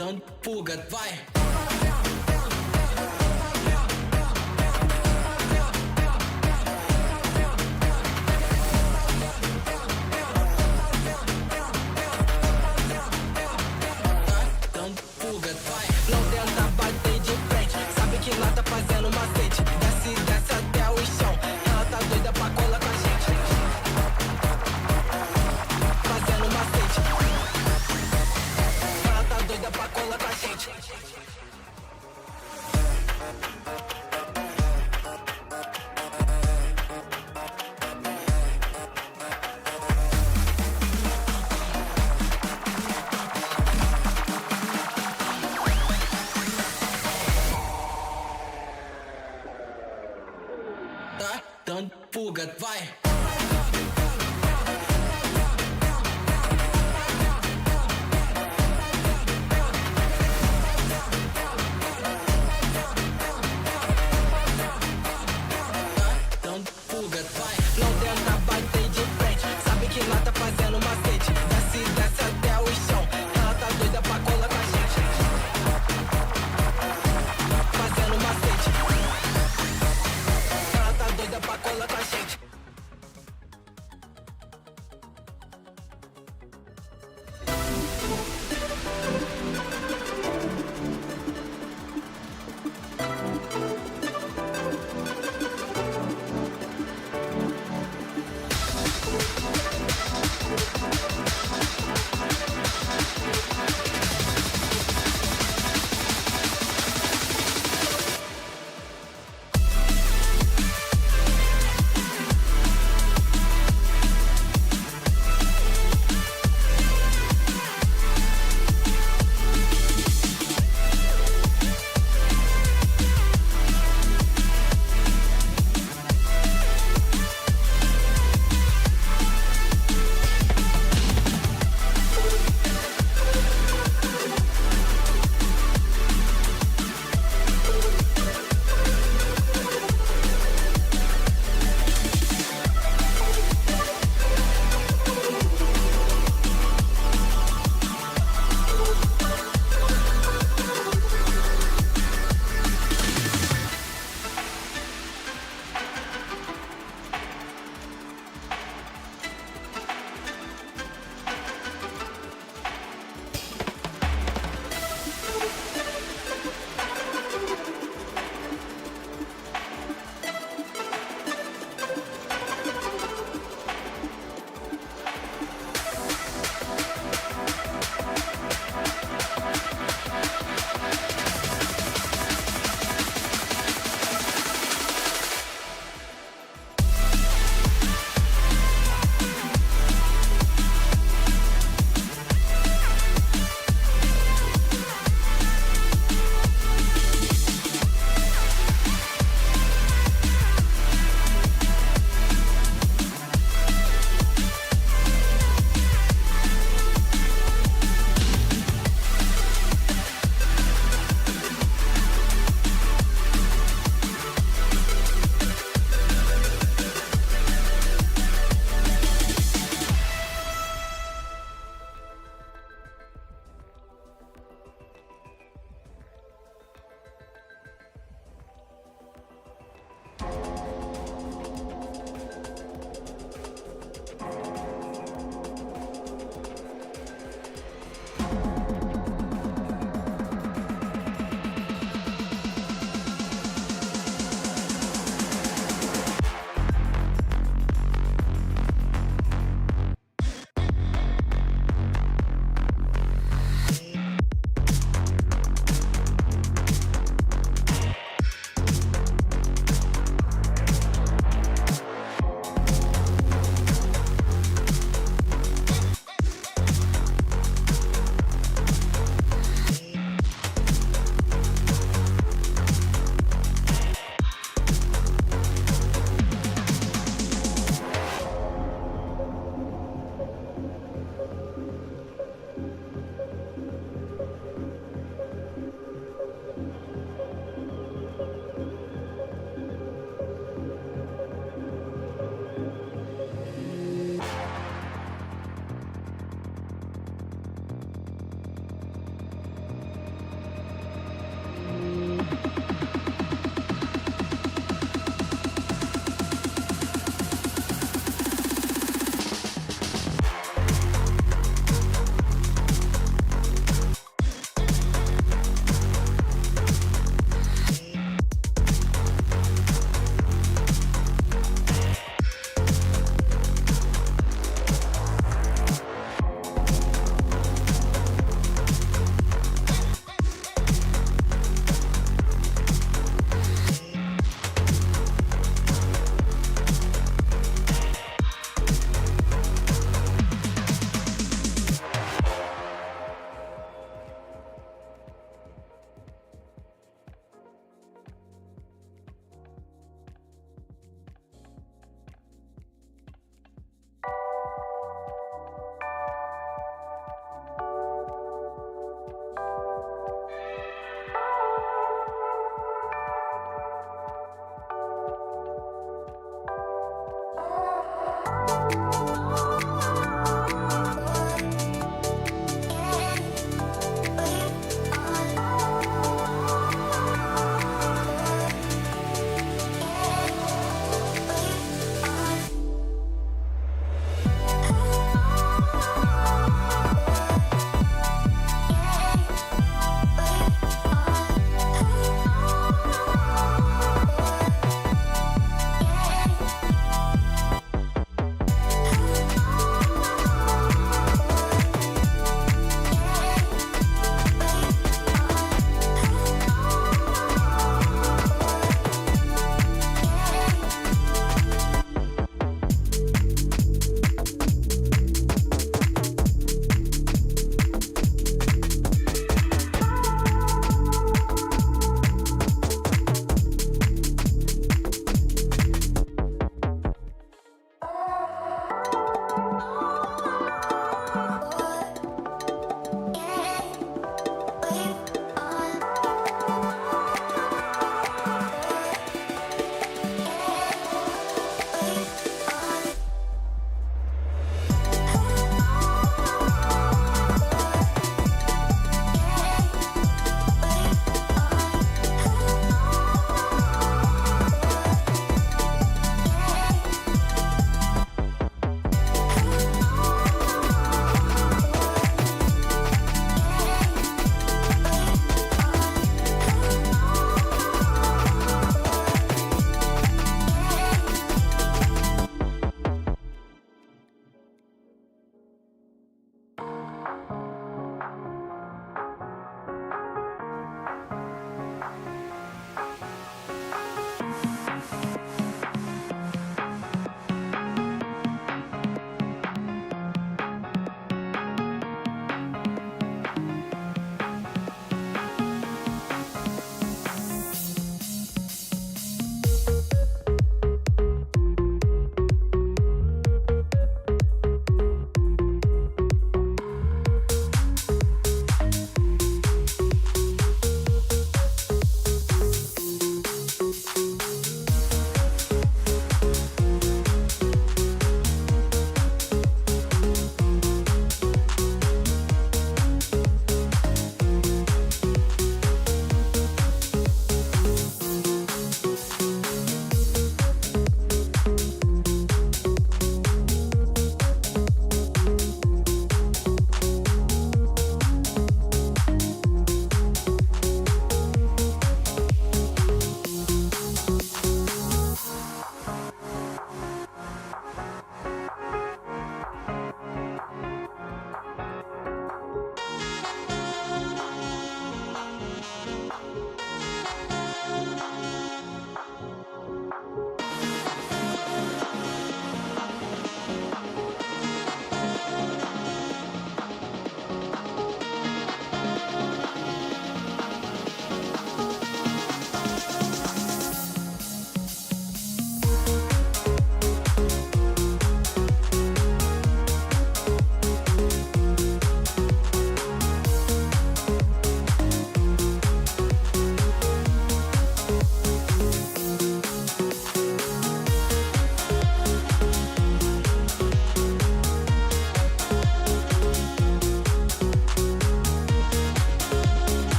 dando fuga, vai. Dando fuga, vai. Não tenta bater de frente, sabe que lá tá fazendo macete. Desce, desce até o chão, ela tá doida pra colar com a gente. Fazendo macete, ela tá doida pra colar com a gente.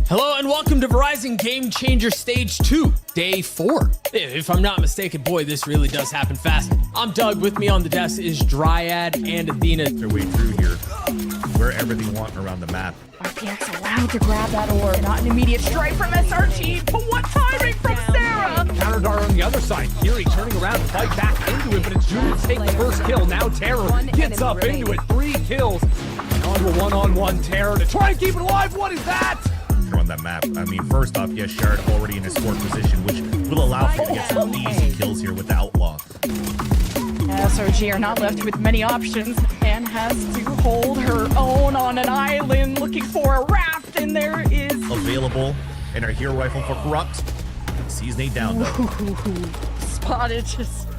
Hello and welcome to Verizon Game Changers Stage 2, Day 4. If I'm not mistaken, boy, this really does happen fast. I'm Doug. With me on the desk is Dryad and Athena. Their way through here, wherever they want around the map. YFPX allowed to grab that orb. Not an immediate strike from SRG, but what timing from Sarah! Counter dart on the other side. Kiri turning around to fight back into it, but it's Judith take the first kill. Now Terror gets up into it. 3 kills. Onto a one-on-one Terror to try and keep it alive. What is that? On that map. I mean, first off, yes, Sherrod already in a score position, which will allow for you to get some easy kills here with the Outlaw. SRG are not left with many options and has to hold her own on an island looking for a raft, and there is available, and our hero rifle for Corrupt sees Nate down though. Spotted just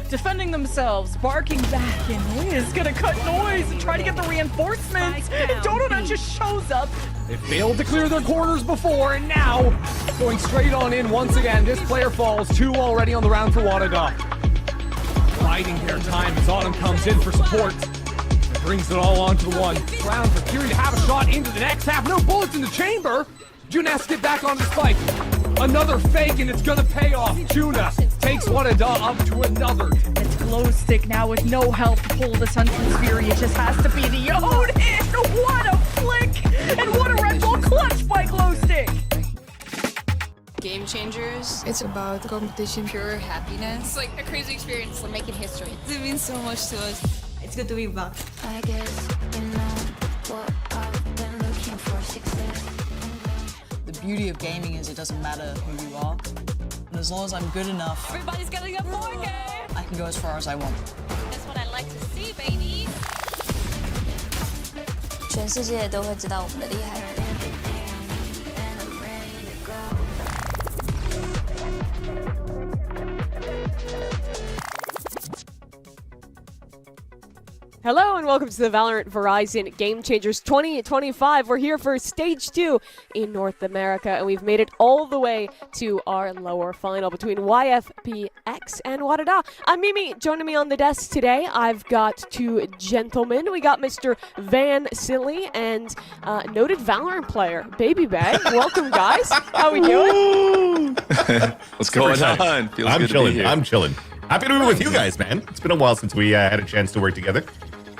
defending themselves, barking back, and is gonna cut noise and try to get the reinforcements. And Donut just shows up. They failed to clear their corners before, and now going straight on in once again. This player falls. 2 already on the round for WADA. Biding their time as Autumn comes in for support. And brings it all onto the one. Round for Kiri to have a shot into the next half. No bullets in the chamber. Juna has to get back on the spike. Another fake, and it's gonna pay off. Juna takes WADA up to another. It's Glow Stick now with no help to pull the Sunken's Fury. It just has to be the Odin. What a flick! And what a Red Bull clutch by Glow Stick! Game Changers. It's about competition, pure happiness. It's like a crazy experience. We're making history. It means so much to us. It's good to be back. I guess you know what I've been looking for, success. The beauty of gaming is it doesn't matter who you are. And as long as I'm good enough, Everybody's getting a 4K. I can go as far as I want. That's what I like to see, baby. 全世界都会知道我们的厉害。 Hello and welcome to the VALORANT Verizon Game Changers 2025. We're here for Stage 2 in North America, and we've made it all the way to our lower final between YFPX and WADA. I'm Mimi. Joining me on the desk today, I've got 2 gentlemen. We got Mr. Van Silly and noted VALORANT player, Baby Bay. Welcome, guys. How we doing? What's going on? Feels good to be here. I'm chilling. Happy to be with you guys, man. It's been a while since we had a chance to work together.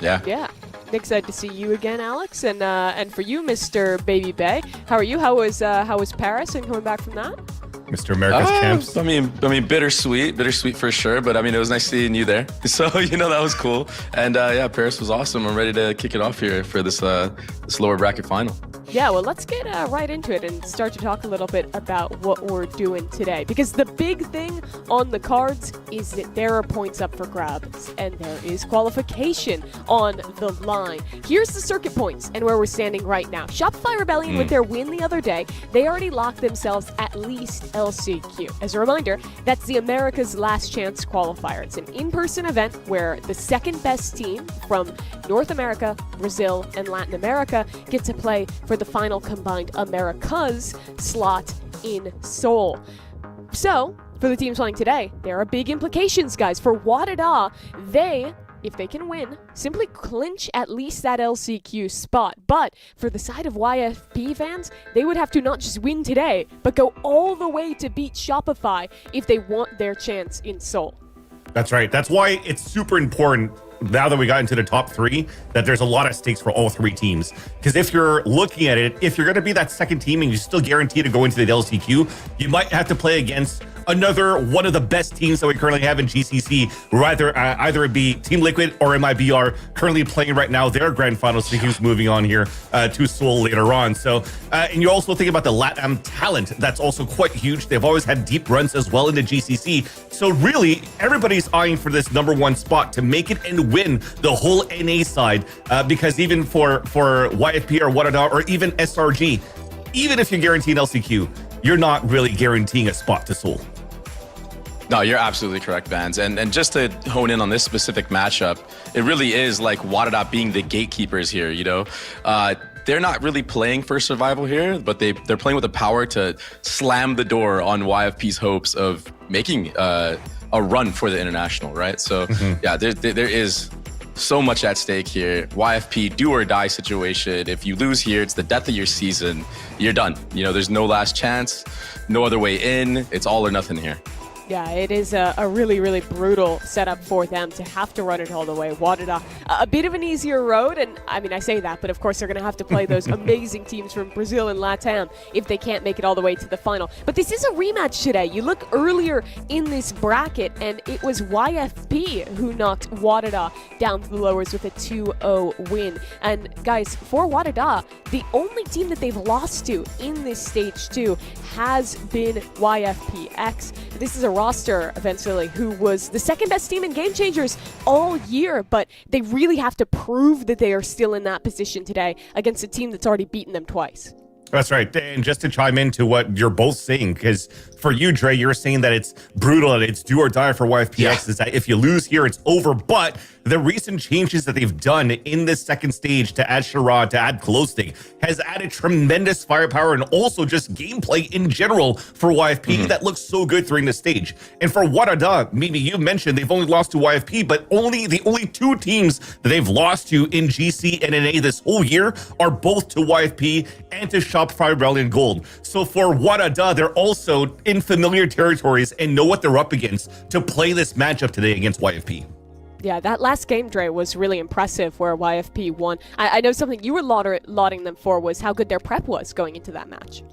Yeah. Excited to see you again, Alex, and for you, Mr. Baby Bay. How are you? How was Paris and coming back from that? Mr. America's champs. I mean, bittersweet for sure. But I mean, it was nice seeing you there. So that was cool. And yeah, Paris was awesome. I'm ready to kick it off here for this lower bracket final. Yeah, well, let's get right into it and start to talk a little bit about what we're doing today. Because the big thing on the cards is that there are points up for grabs, and there is qualification on the line. Here's the circuit points and where we're standing right now. Shopify Rebellion, with their win the other day, they already locked themselves at least LCQ. As a reminder, that's the America's Last Chance qualifier. It's an in-person event where the second best team from North America, Brazil, and Latin America get to play for the final combined Americas slot in Seoul. So, for the teams playing today, there are big implications, guys. For WADA, if they can win, simply clinch at least that LCQ spot. But for the side of YFP fans, they would have to not just win today, but go all the way to beat Shopify if they want their chance in Seoul. That's right. That's why it's super important, now that we got into the top 3, that there's a lot of stakes for all 3 teams. Because if you're looking at it, if you're going to be that second team and you still guarantee to go into the LCQ, you might have to play against another one of the best teams that we currently have in GCC, either it be Team Liquid or MIBR, currently playing right now their grand finals. So who's moving on here to Seoul later on. So, and you also think about the LATAM talent. That's also quite huge. They've always had deep runs as well in the GCC. So really, everybody's eyeing for this #1 spot to make it and win the whole NA side. Because even for YFP or WADA or even SRG, even if you're guaranteeing LCQ, you're not really guaranteeing a spot to Seoul. No, you're absolutely correct, Vans. And just to hone in on this specific matchup, it really is like WADA being the gatekeepers here, they're not really playing for survival here, but they're playing with the power to slam the door on YFP's hopes of making a run for the international, right? So yeah, there is So much at stake here. YFP, do or die situation. If you lose here, it's the death of your season. You're done. You know, there's no last chance, no other way in. It's all or nothing here. Yeah, it is a really, really brutal setup for them to have to run it all the way. WADA, a bit of an easier road, and I mean, I say that, but of course they're going to have to play those amazing teams from Brazil and LATAM if they can't make it all the way to the final. But this is a rematch today. You look earlier in this bracket, and it was YFP who knocked WADA down to the lowers with a 2-0 win. And guys, for WADA, the only team that they've lost to in this stage 2 has been YFPX. This is a roster, eventually, who was the second best team in Game Changers all year, but they really have to prove that they are still in that position today against a team that's already beaten them twice. That's right. And just to chime into what you're both saying, because for you, Dre, you're saying that it's brutal and it's do or die for YFPX, is that if you lose here, it's over. But the recent changes that they've done in this second stage to add Sherrod, to add Closting, has added tremendous firepower and also just gameplay in general for YFP that looks so good during the stage. And for WADA, Mimi, you mentioned they've only lost to YFP, but the only two teams that they've lost to in GC and NA this whole year are both to YFP and to Shopify Rebellion Gold. So for WADA, they're also in familiar territories and know what they're up against to play this matchup today against YFP. Yeah, that last game, Dre, was really impressive where YFP won. I know something you were lauding them for was how good their prep was going into that match.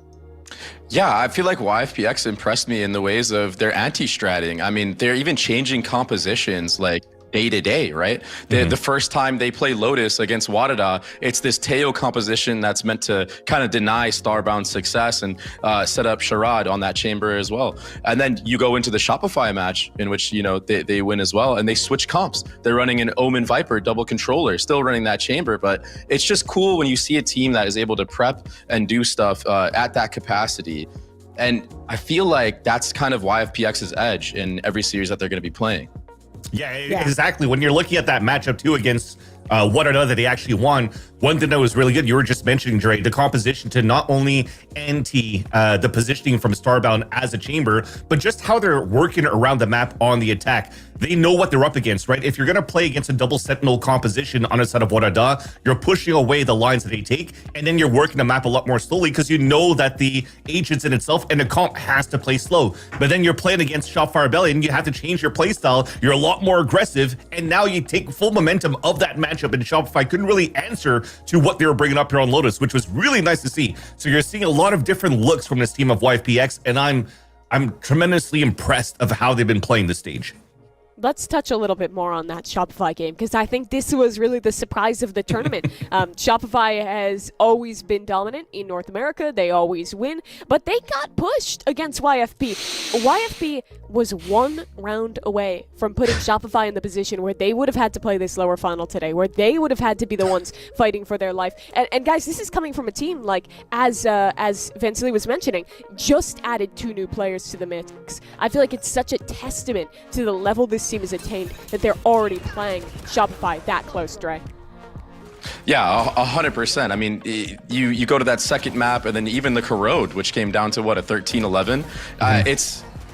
Yeah, I feel like YFPX impressed me in the ways of their anti-stratting. I mean, they're even changing compositions like day to day, right? The first time they play Lotus against WADA, it's this Teo composition that's meant to kind of deny Starbound's success and set up Sherrod on that chamber as well. And then you go into the Shopify match in which, you know, they win as well, and they switch comps. They're running an Omen Viper double controller, still running that chamber, but it's just cool when you see a team that is able to prep and do stuff at that capacity. And I feel like that's kind of YFPX's edge in every series that they're going to be playing. Yeah, exactly. When you're looking at that matchup too against WADA that he actually won, one thing that was really good, you were just mentioning, Dre, the composition to not only anti the positioning from Starbound as a chamber, but just how they're working around the map on the attack. They know what they're up against, right? If you're going to play against a double sentinel composition on a side of WADA, you're pushing away the lines that they take, and then you're working the map a lot more slowly because you know that the agents in itself and the comp has to play slow. But then you're playing against Shopify Rebellion, you have to change your play style. You're a lot more aggressive, and now you take full momentum of that matchup, and Shopify couldn't really answer to what they were bringing up here on Lotus, which was really nice to see. So you're seeing a lot of different looks from this team of YFPX, and I'm tremendously impressed of how they've been playing this stage. Let's touch a little bit more on that Shopify game, because I think this was really the surprise of the tournament. Shopify has always been dominant in North America. They always win, but they got pushed against YFP. YFP was one round away from putting Shopify in the position where they would have had to play this lower final today, where they would have had to be the ones fighting for their life. And guys, this is coming from a team, like, as Vansili was mentioning, just added 2 new players to the mix. I feel like it's such a testament to the level this team has attained that they're already playing Shopify that close, Dre. Yeah, 100%. I mean, you go to that second map, and then even the Corrode, which came down to, what, a 13-11?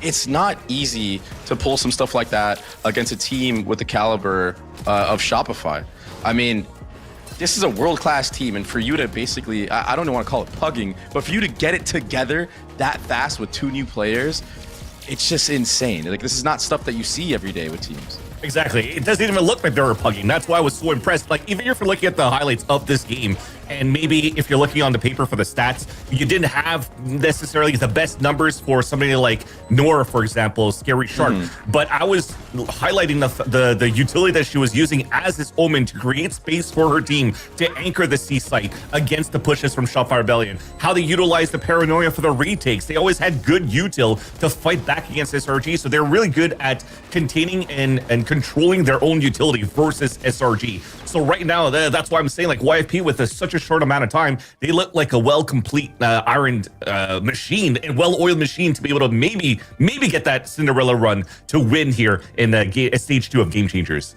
It's not easy to pull some stuff like that against a team with the caliber of Shopify. I mean, this is a world-class team, and for you to basically, I don't even want to call it pugging, but for you to get it together that fast with 2 new players, it's just insane. Like, this is not stuff that you see every day with teams. Exactly. It doesn't even look like they were pugging. That's why I was so impressed. Like, even if you're looking at the highlights of this game, and maybe if you're looking on the paper for the stats, you didn't have necessarily the best numbers for somebody like Nora, for example, Scary Shark. But I was highlighting the utility that she was using as this Omen to create space for her team to anchor the C site against the pushes from Shopify Rebellion. How they utilized the paranoia for the retakes. They always had good util to fight back against SRG. So they're really good at containing and controlling their own utility versus SRG. So right now, that's why I'm saying, like, YFP with such a short amount of time, they look like a well-complete ironed machine and well-oiled machine to be able to maybe get that Cinderella run to win here in stage 2 of Game Changers.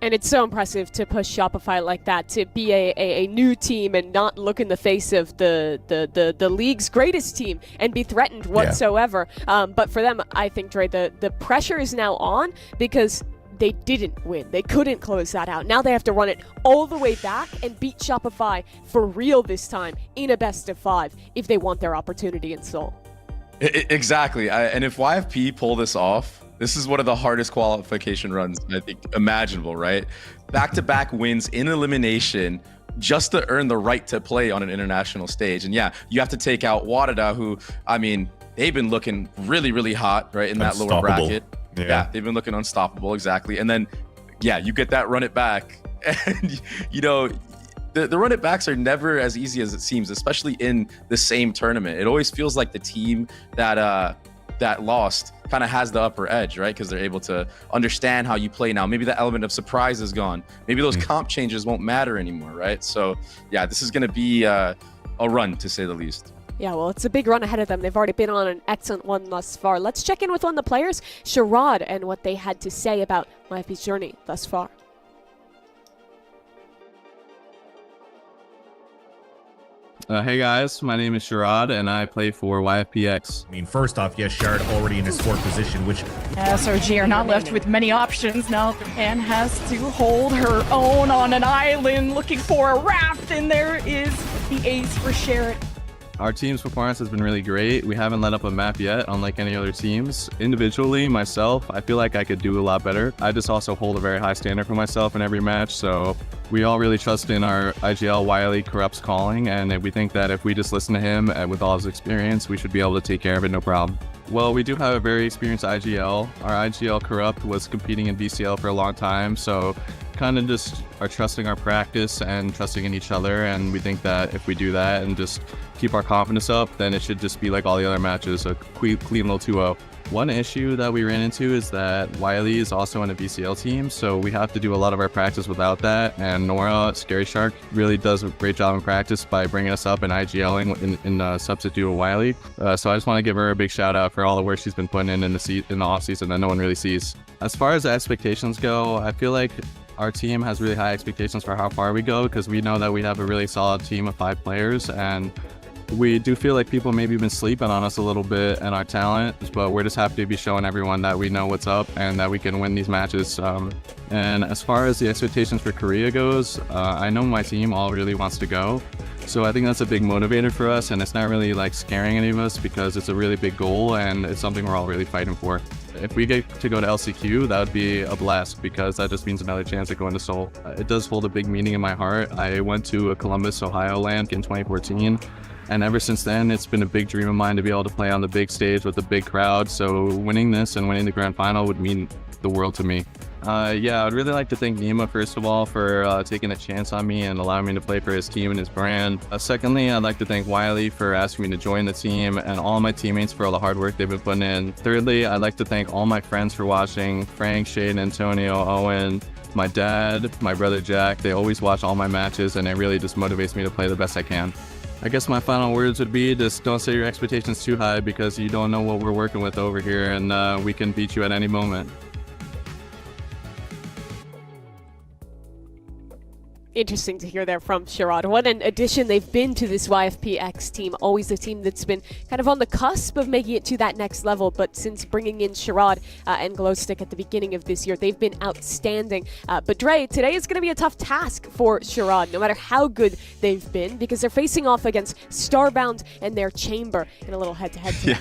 And it's so impressive to push Shopify like that, to be a new team and not look in the face of the league's greatest team and be threatened whatsoever. But for them, I think, Dre, the pressure is now on because they didn't win. They couldn't close that out. Now they have to run it all the way back and beat Shopify for real this time in a best of 5 if they want their opportunity in Seoul. Exactly. And if YFP pull this off, this is one of the hardest qualification runs, I think, imaginable, right? Back-to-back wins in elimination just to earn the right to play on an international stage. And yeah, you have to take out WADA, who, I mean, they've been looking really, really hot, right, in that lower bracket. Yeah, they've been looking unstoppable, exactly. And then, yeah, you get that run it back. And, you know, the run it backs are never as easy as it seems, especially in the same tournament. It always feels like the team that lost kind of has the upper edge, right? Because they're able to understand how you play now. Maybe the element of surprise is gone. Maybe those comp changes won't matter anymore, right? So, yeah, this is going to be a run, to say the least. Yeah, well, it's a big run ahead of them. They've already been on an excellent one thus far. Let's check in with one of the players, Sherrod, and what they had to say about YFP's journey thus far. Hey guys, my name is Sherrod and I play for YFPX. I mean, first off, yes, Sherrod already in his 4th position, which... SRG are not left with many options. Now Japan has to hold her own on an island looking for a raft, and there is the ace for Sherrod. Our team's performance has been really great. We haven't let up a map yet, unlike any other teams. Individually, myself, I feel like I could do a lot better. I just also hold a very high standard for myself in every match, so we all really trust in our IGL Wiley Corrupt's calling, and we think that if we just listen to him with all his experience, we should be able to take care of it, no problem. Well, we do have a very experienced IGL. Our IGL Corrupt was competing in VCL for a long time, so kind of just are trusting our practice and trusting in each other, and we think that if we do that and just keep our confidence up, then it should just be like all the other matches, a clean little 2-0. One issue that we ran into is that Wiley is also on a VCL team, so we have to do a lot of our practice without that, and Nora, Scary Shark, really does a great job in practice by bringing us up and IGLing in substitute with Wiley. So I just want to give her a big shout out for all the work she's been putting in the off season that no one really sees. As far as the expectations go, I feel like our team has really high expectations for how far we go, because we know that we have a really solid team of 5 players, and we do feel like people maybe been sleeping on us a little bit and our talent, but we're just happy to be showing everyone that we know what's up and that we can win these matches. And as far as the expectations for Korea goes, I know my team all really wants to go. So I think that's a big motivator for us, and it's not really like scaring any of us because it's a really big goal and it's something we're all really fighting for. If we get to go to LCQ, that would be a blast because that just means another chance at going to Seoul. It does hold a big meaning in my heart. I went to a Columbus, Ohio land in 2014. And ever since then, it's been a big dream of mine to be able to play on the big stage with a big crowd. So winning this and winning the grand final would mean the world to me. Yeah, I'd really like to thank Nima, first of all, for taking a chance on me and allowing me to play for his team and his brand. Secondly, I'd like to thank Wiley for asking me to join the team and all my teammates for all the hard work they've been putting in. Thirdly, I'd like to thank all my friends for watching, Frank, Shade, Antonio, Owen, my dad, my brother Jack. They always watch all my matches and it really just motivates me to play the best I can. I guess my final words would be just don't set your expectations too high because you don't know what we're working with over here, and we can beat you at any moment. Interesting to hear there from Sherrod. What an addition they've been to this YFPX team. Always a team that's been kind of on the cusp of making it to that next level, but since bringing in Sherrod and Glowstick at the beginning of this year, they've been outstanding. But Dre, today is going to be a tough task for Sherrod, no matter how good they've been, because they're facing off against Starbound and their Chamber in a little head-to-head.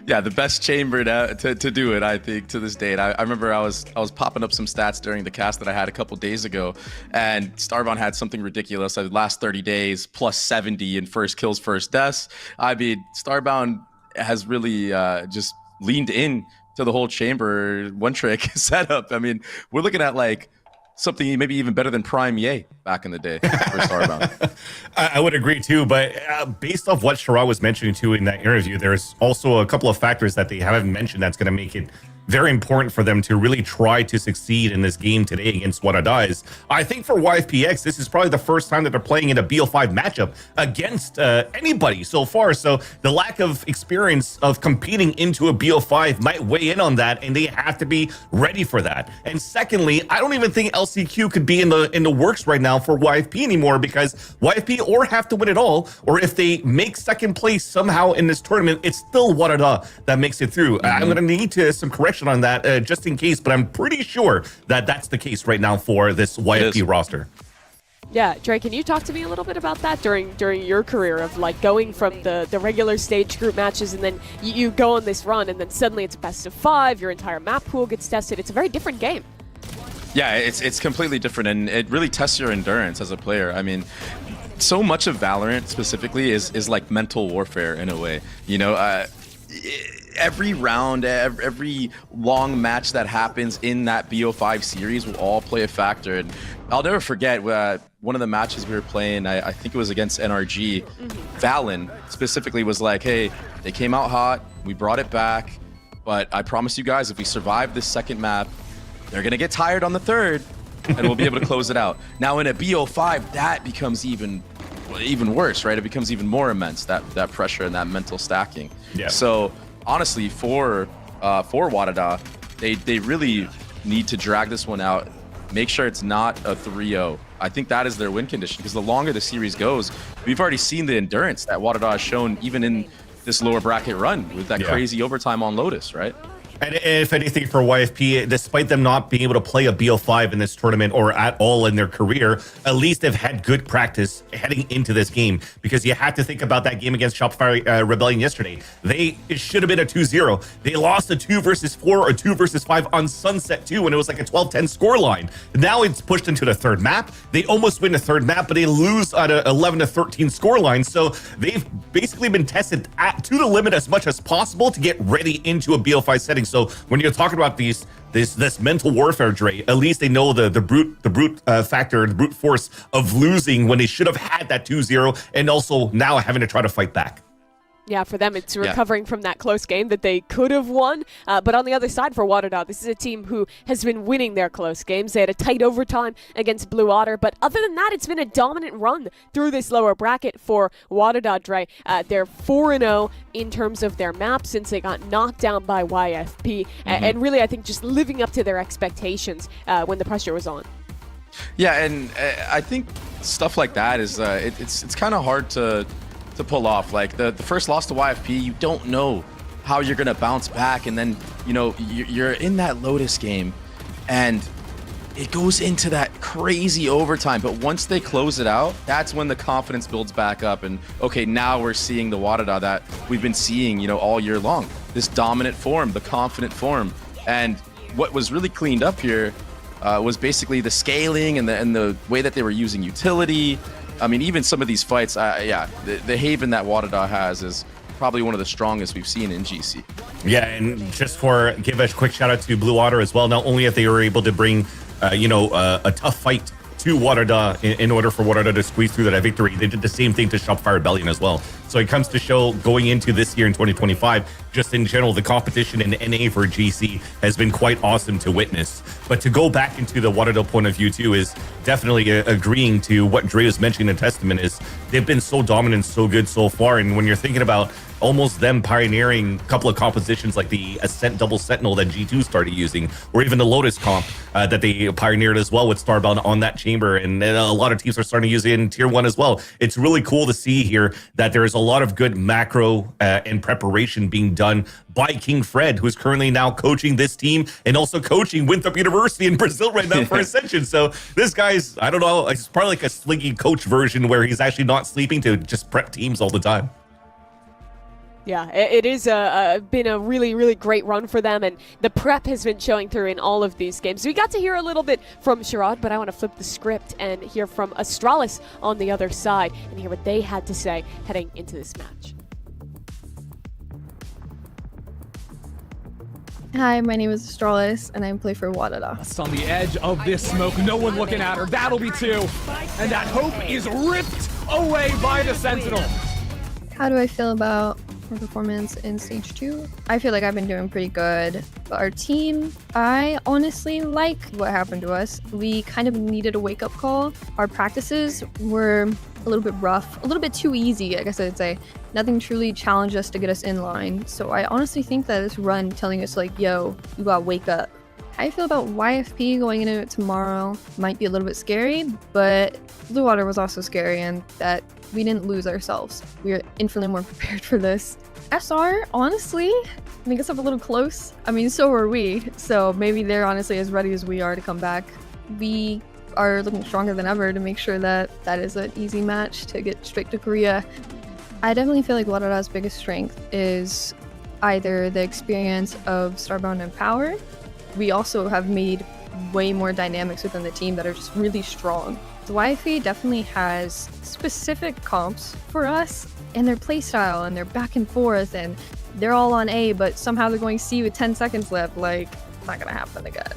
Yeah, the best chamber to do it, I think, to this date. I remember I was popping up some stats during the cast that I had a couple days ago, and Starbound had something ridiculous. The last 30 days, plus 70 in first kills, first deaths. I mean, Starbound has really just leaned in to the whole chamber one-trick setup. I mean, we're looking at like something maybe even better than Prime Ye back in the day for Starbound. I would agree too, but based off what Sherrod was mentioning too in that interview, there's also a couple of factors that they haven't mentioned that's going to make it very important for them to really try to succeed in this game today against WADA. I think for YFPX, this is probably the first time that they're playing in a BO5 matchup against anybody so far. So the lack of experience of competing into a BO5 might weigh in on that, and they have to be ready for that. And secondly, I don't even think LCQ could be in the works right now for YFP anymore, because YFP or have to win it all, or if they make second place somehow in this tournament, it's still WADA that makes it through. I'm going to need some correction correction on that just in case, but I'm pretty sure that that's the case right now for this YFP roster. Yeah, Dre, can you talk to me a little bit about that during your career of like going from the regular stage group matches and then you go on this run and then suddenly it's a best of 5, your entire map pool gets tested. It's a very different game. Yeah, it's completely different, and it really tests your endurance as a player. I mean, so much of Valorant specifically is like mental warfare in a way. You know, every round, every long match that happens in that BO5 series will all play a factor. And I'll never forget one of the matches we were playing, I think it was against NRG. Valen specifically was like, hey, they came out hot, we brought it back, but I promise you guys, if we survive this second map, they're gonna get tired on the third, and we'll be able to close it out. Now in a BO5, that becomes even worse, right? It becomes even more immense, that pressure and that mental stacking. Yeah. So honestly, for WADA, they really need to drag this one out, make sure it's not a 3-0. I think that is their win condition, because the longer the series goes, we've already seen the endurance that WADA has shown even in this lower bracket run with that crazy overtime on Lotus, right? And if anything for YFP, despite them not being able to play a BO5 in this tournament or at all in their career, at least they've had good practice heading into this game, because you had to think about that game against Shopify Rebellion yesterday. It should have been a 2-0. They lost a 2 versus 4 or 2 versus 5 on Sunset 2 when it was like a 12-10 scoreline. Now it's pushed into the third map. They almost win the third map, but they lose at a 11-13 scoreline. So they've basically been tested to the limit as much as possible to get ready into a BO5 setting. So when you're talking about this mental warfare, Dre, at least they know the brute factor, the brute force of losing when they should have had that 2-0, and also now having to try to fight back. Yeah, for them, it's recovering from that close game that they could have won. But on the other side for WADA, this is a team who has been winning their close games. They had a tight overtime against Blue Otter. But other than that, it's been a dominant run through this lower bracket for WADA, Dre. They're 4-0 in terms of their map since they got knocked down by YFP. And really, I think just living up to their expectations when the pressure was on. Yeah, and I think stuff like that is it's kind of hard to pull off. Like the first loss to YFP, you don't know how you're gonna bounce back, and then you're in that Lotus game and it goes into that crazy overtime, but once they close it out, that's when the confidence builds back up, and okay, now we're seeing the WADA that we've been seeing all year long, this dominant form, the confident form. And what was really cleaned up here was basically the scaling and the way that they were using utility. I mean, even some of these fights, the haven that WADA has is probably one of the strongest we've seen in GC. Yeah, and just give a quick shout out to Blue Otter as well. Not only if they were able to bring, a tough fight to WADA in order for WADA to squeeze through that victory, they did the same thing to Shopify Rebellion as well. So it comes to show going into this year in 2025, just in general, the competition in NA for GC has been quite awesome to witness. But to go back into the WADA point of view too is definitely agreeing to what Dre was mentioning in Testament is they've been so dominant, so good so far. And when you're thinking about almost them pioneering a couple of compositions like the Ascent Double Sentinel that G2 started using, or even the Lotus comp that they pioneered as well with Starbound on that chamber, and a lot of teams are starting to use it in Tier 1 as well. It's really cool to see here that there's a lot of good macro and preparation being done by King Fred, who's currently now coaching this team and also coaching Winthrop University in Brazil right now for Ascension. So this guy's, I don't know, it's probably like a slinky coach version where he's actually not sleeping to just prep teams all the time. Yeah, it is been a really, really great run for them, and the prep has been showing through in all of these games. We got to hear a little bit from Sherrod, but I want to flip the script and hear from Arales on the other side and hear what they had to say heading into this match. Hi, my name is Arales, and I play for WADA. Just on the edge of this smoke, no one looking at her. That'll be 2. And that hope is ripped away by the Sentinel. How do I feel about our performance in Stage 2? I feel like I've been doing pretty good. But our team, I honestly like what happened to us. We kind of needed a wake-up call. Our practices were a little bit rough, a little bit too easy, I guess I'd say. Nothing truly challenged us to get us in line. So I honestly think that this run telling us like, yo, you gotta wake up How I feel about YFP going into it tomorrow might be a little bit scary, but Blue Water was also scary, and that we didn't lose ourselves. We are infinitely more prepared for this. SR, honestly, make us up a little close. I mean, so are we. So maybe they're honestly as ready as we are to come back. We are looking stronger than ever to make sure that that is an easy match to get straight to Korea. I definitely feel like WADA's biggest strength is either the experience of Starbound and Power. We also have made way more dynamics within the team that are just really strong. The YFP definitely has specific comps for us and their playstyle and their back and forth, and they're all on A, but somehow they're going C with 10 seconds left. Like, not gonna happen again.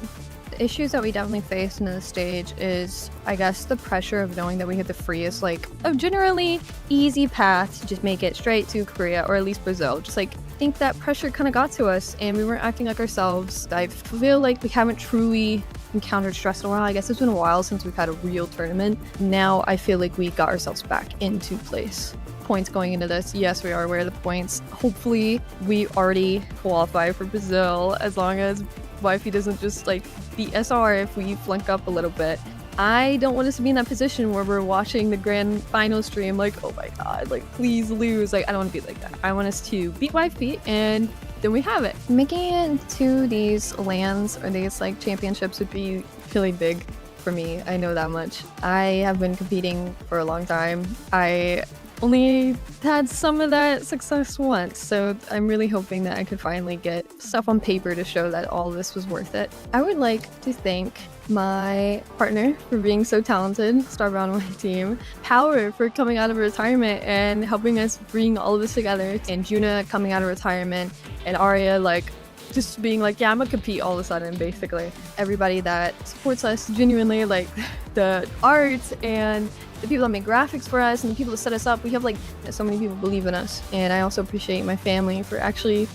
The issues that we definitely faced in the stage is, I guess, the pressure of knowing that we had the freest, like, a generally easy path to just make it straight to Korea, or at least Brazil. Just like, I think that pressure kind of got to us and we weren't acting like ourselves. I feel like we haven't truly encountered stress in a while. I guess it's been a while since we've had a real tournament. Now I feel like we got ourselves back into place. Points going into this, yes, we are aware of the points. Hopefully we already qualify for Brazil, as long as YFP doesn't just like beat SR if we flunk up a little bit. I don't want us to be in that position where we're watching the grand final stream like, oh my god, like please lose. Like, I don't want to be like that. I want us to beat YFP and then we have it. Making it to these LANs or these like championships would be really big for me. I know that much. I have been competing for a long time. I only had some of that success once, so I'm really hoping that I could finally get stuff on paper to show that all of this was worth it. I would like to thank my partner for being so talented, Starbound on my team, Power for coming out of retirement and helping us bring all of this together, and Juna coming out of retirement, and Arya like just being like, yeah, I'm gonna compete all of a sudden, basically. Everybody that supports us genuinely, like the art and the people that make graphics for us and the people that set us up. We have like so many people believe in us, and I also appreciate my family for actually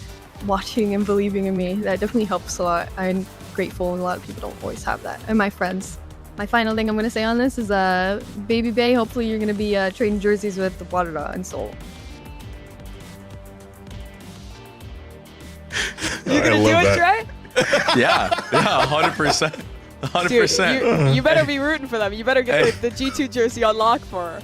watching and believing in me. That definitely helps a lot. I'm grateful, and a lot of people don't always have that. And my friends. My final thing I'm going to say on this is Baby Bay, hopefully you're going to be trading jerseys with WADA in Seoul. You gonna do it, Trey? Yeah, 100%. 100%. Dude, you better be rooting for them. You better get the G2 jersey on lock for her.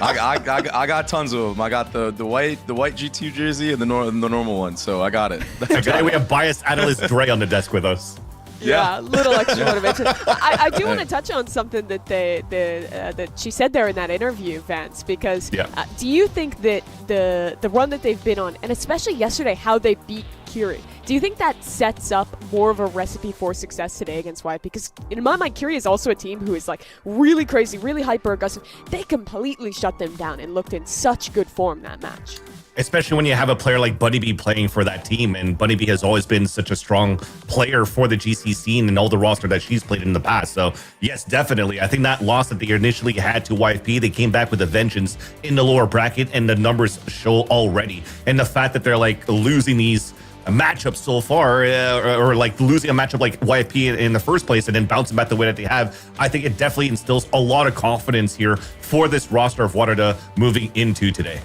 I got tons of them. I got the white G2 jersey and the normal one, so I got it. Today we have biased analyst Dre on the desk with us. Yeah, little extra motivation. I do want to touch on something that that she said there in that interview, Vance, because do you think that the run that they've been on, and especially yesterday, how they beat Curie, do you think that sets up more of a recipe for success today against YFP? Because in my mind, Curie is also a team who is like really crazy, really hyper-aggressive. They completely shut them down and looked in such good form that match. Especially when you have a player like Bunny B playing for that team, and Bunny B has always been such a strong player for the GC scene and all the roster that she's played in the past. So yes, definitely. I think that loss that they initially had to YFP, they came back with a vengeance in the lower bracket, and the numbers show already. And the fact that they're like losing these matchups so far, or like losing a matchup like YFP in the first place and then bouncing back the way that they have, I think it definitely instills a lot of confidence here for this roster of WADA moving into today.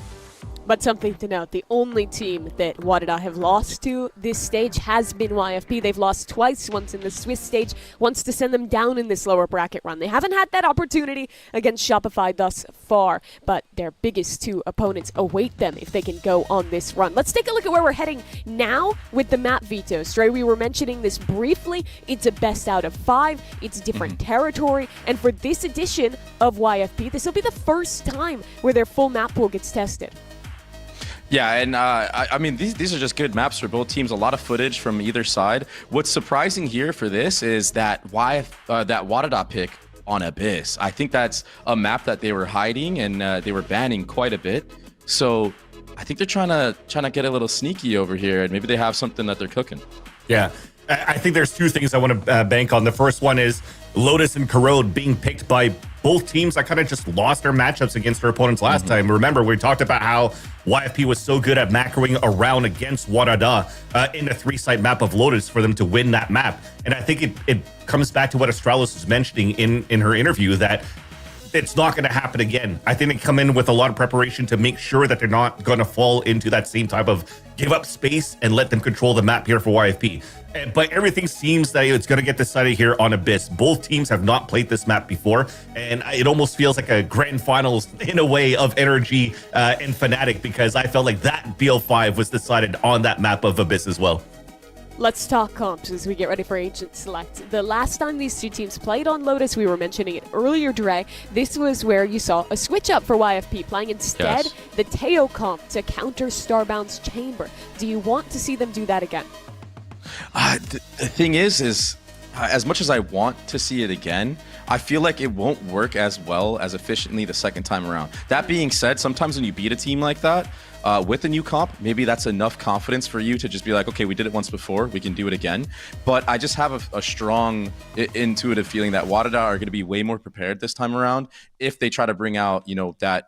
But something to note, the only team that WADA have lost to this stage has been YFP. They've lost twice, once in the Swiss stage, once to send them down in this lower bracket run. They haven't had that opportunity against Shopify thus far, but their biggest two opponents await them if they can go on this run. Let's take a look at where we're heading now with the map veto. Stray, we were mentioning this briefly. It's a best out of 5. It's different territory. And for this edition of YFP, this will be the first time where their full map pool gets tested. Yeah, and I mean, these are just good maps for both teams. A lot of footage from either side. What's surprising here for this is that that WADA pick on Abyss. I think that's a map that they were hiding and they were banning quite a bit. So I think they're trying to get a little sneaky over here, and maybe they have something that they're cooking. Yeah, I think there's two things I want to bank on. The first one is Lotus and Corrode being picked by both teams that kind of just lost their matchups against their opponents last time. Remember, we talked about how YFP was so good at macroing around against WADA in the 3-site map of Lotus for them to win that map. And I think it comes back to what Astralis was mentioning in her interview, that it's not going to happen again. I think they come in with a lot of preparation to make sure that they're not going to fall into that same type of give up space and let them control the map here for YFP. But everything seems that it's going to get decided here on Abyss. Both teams have not played this map before, and it almost feels like a grand finals in a way of Energy and Fnatic, because I felt like that BL5 was decided on that map of Abyss as well. Let's talk comps as we get ready for Agent Select. The last time these two teams played on Lotus, we were mentioning it earlier, Dre, this was where you saw a switch up for YFP, playing instead the Teo comp to counter Starbound's Chamber. Do you want to see them do that again? The thing is as much as I want to see it again, I feel like it won't work as well as efficiently the second time around. That being said, sometimes when you beat a team like that, with a new comp, maybe that's enough confidence for you to just be like, okay, we did it once before, we can do it again. But I just have a strong intuitive feeling that WADA are going to be way more prepared this time around if they try to bring out, you know, that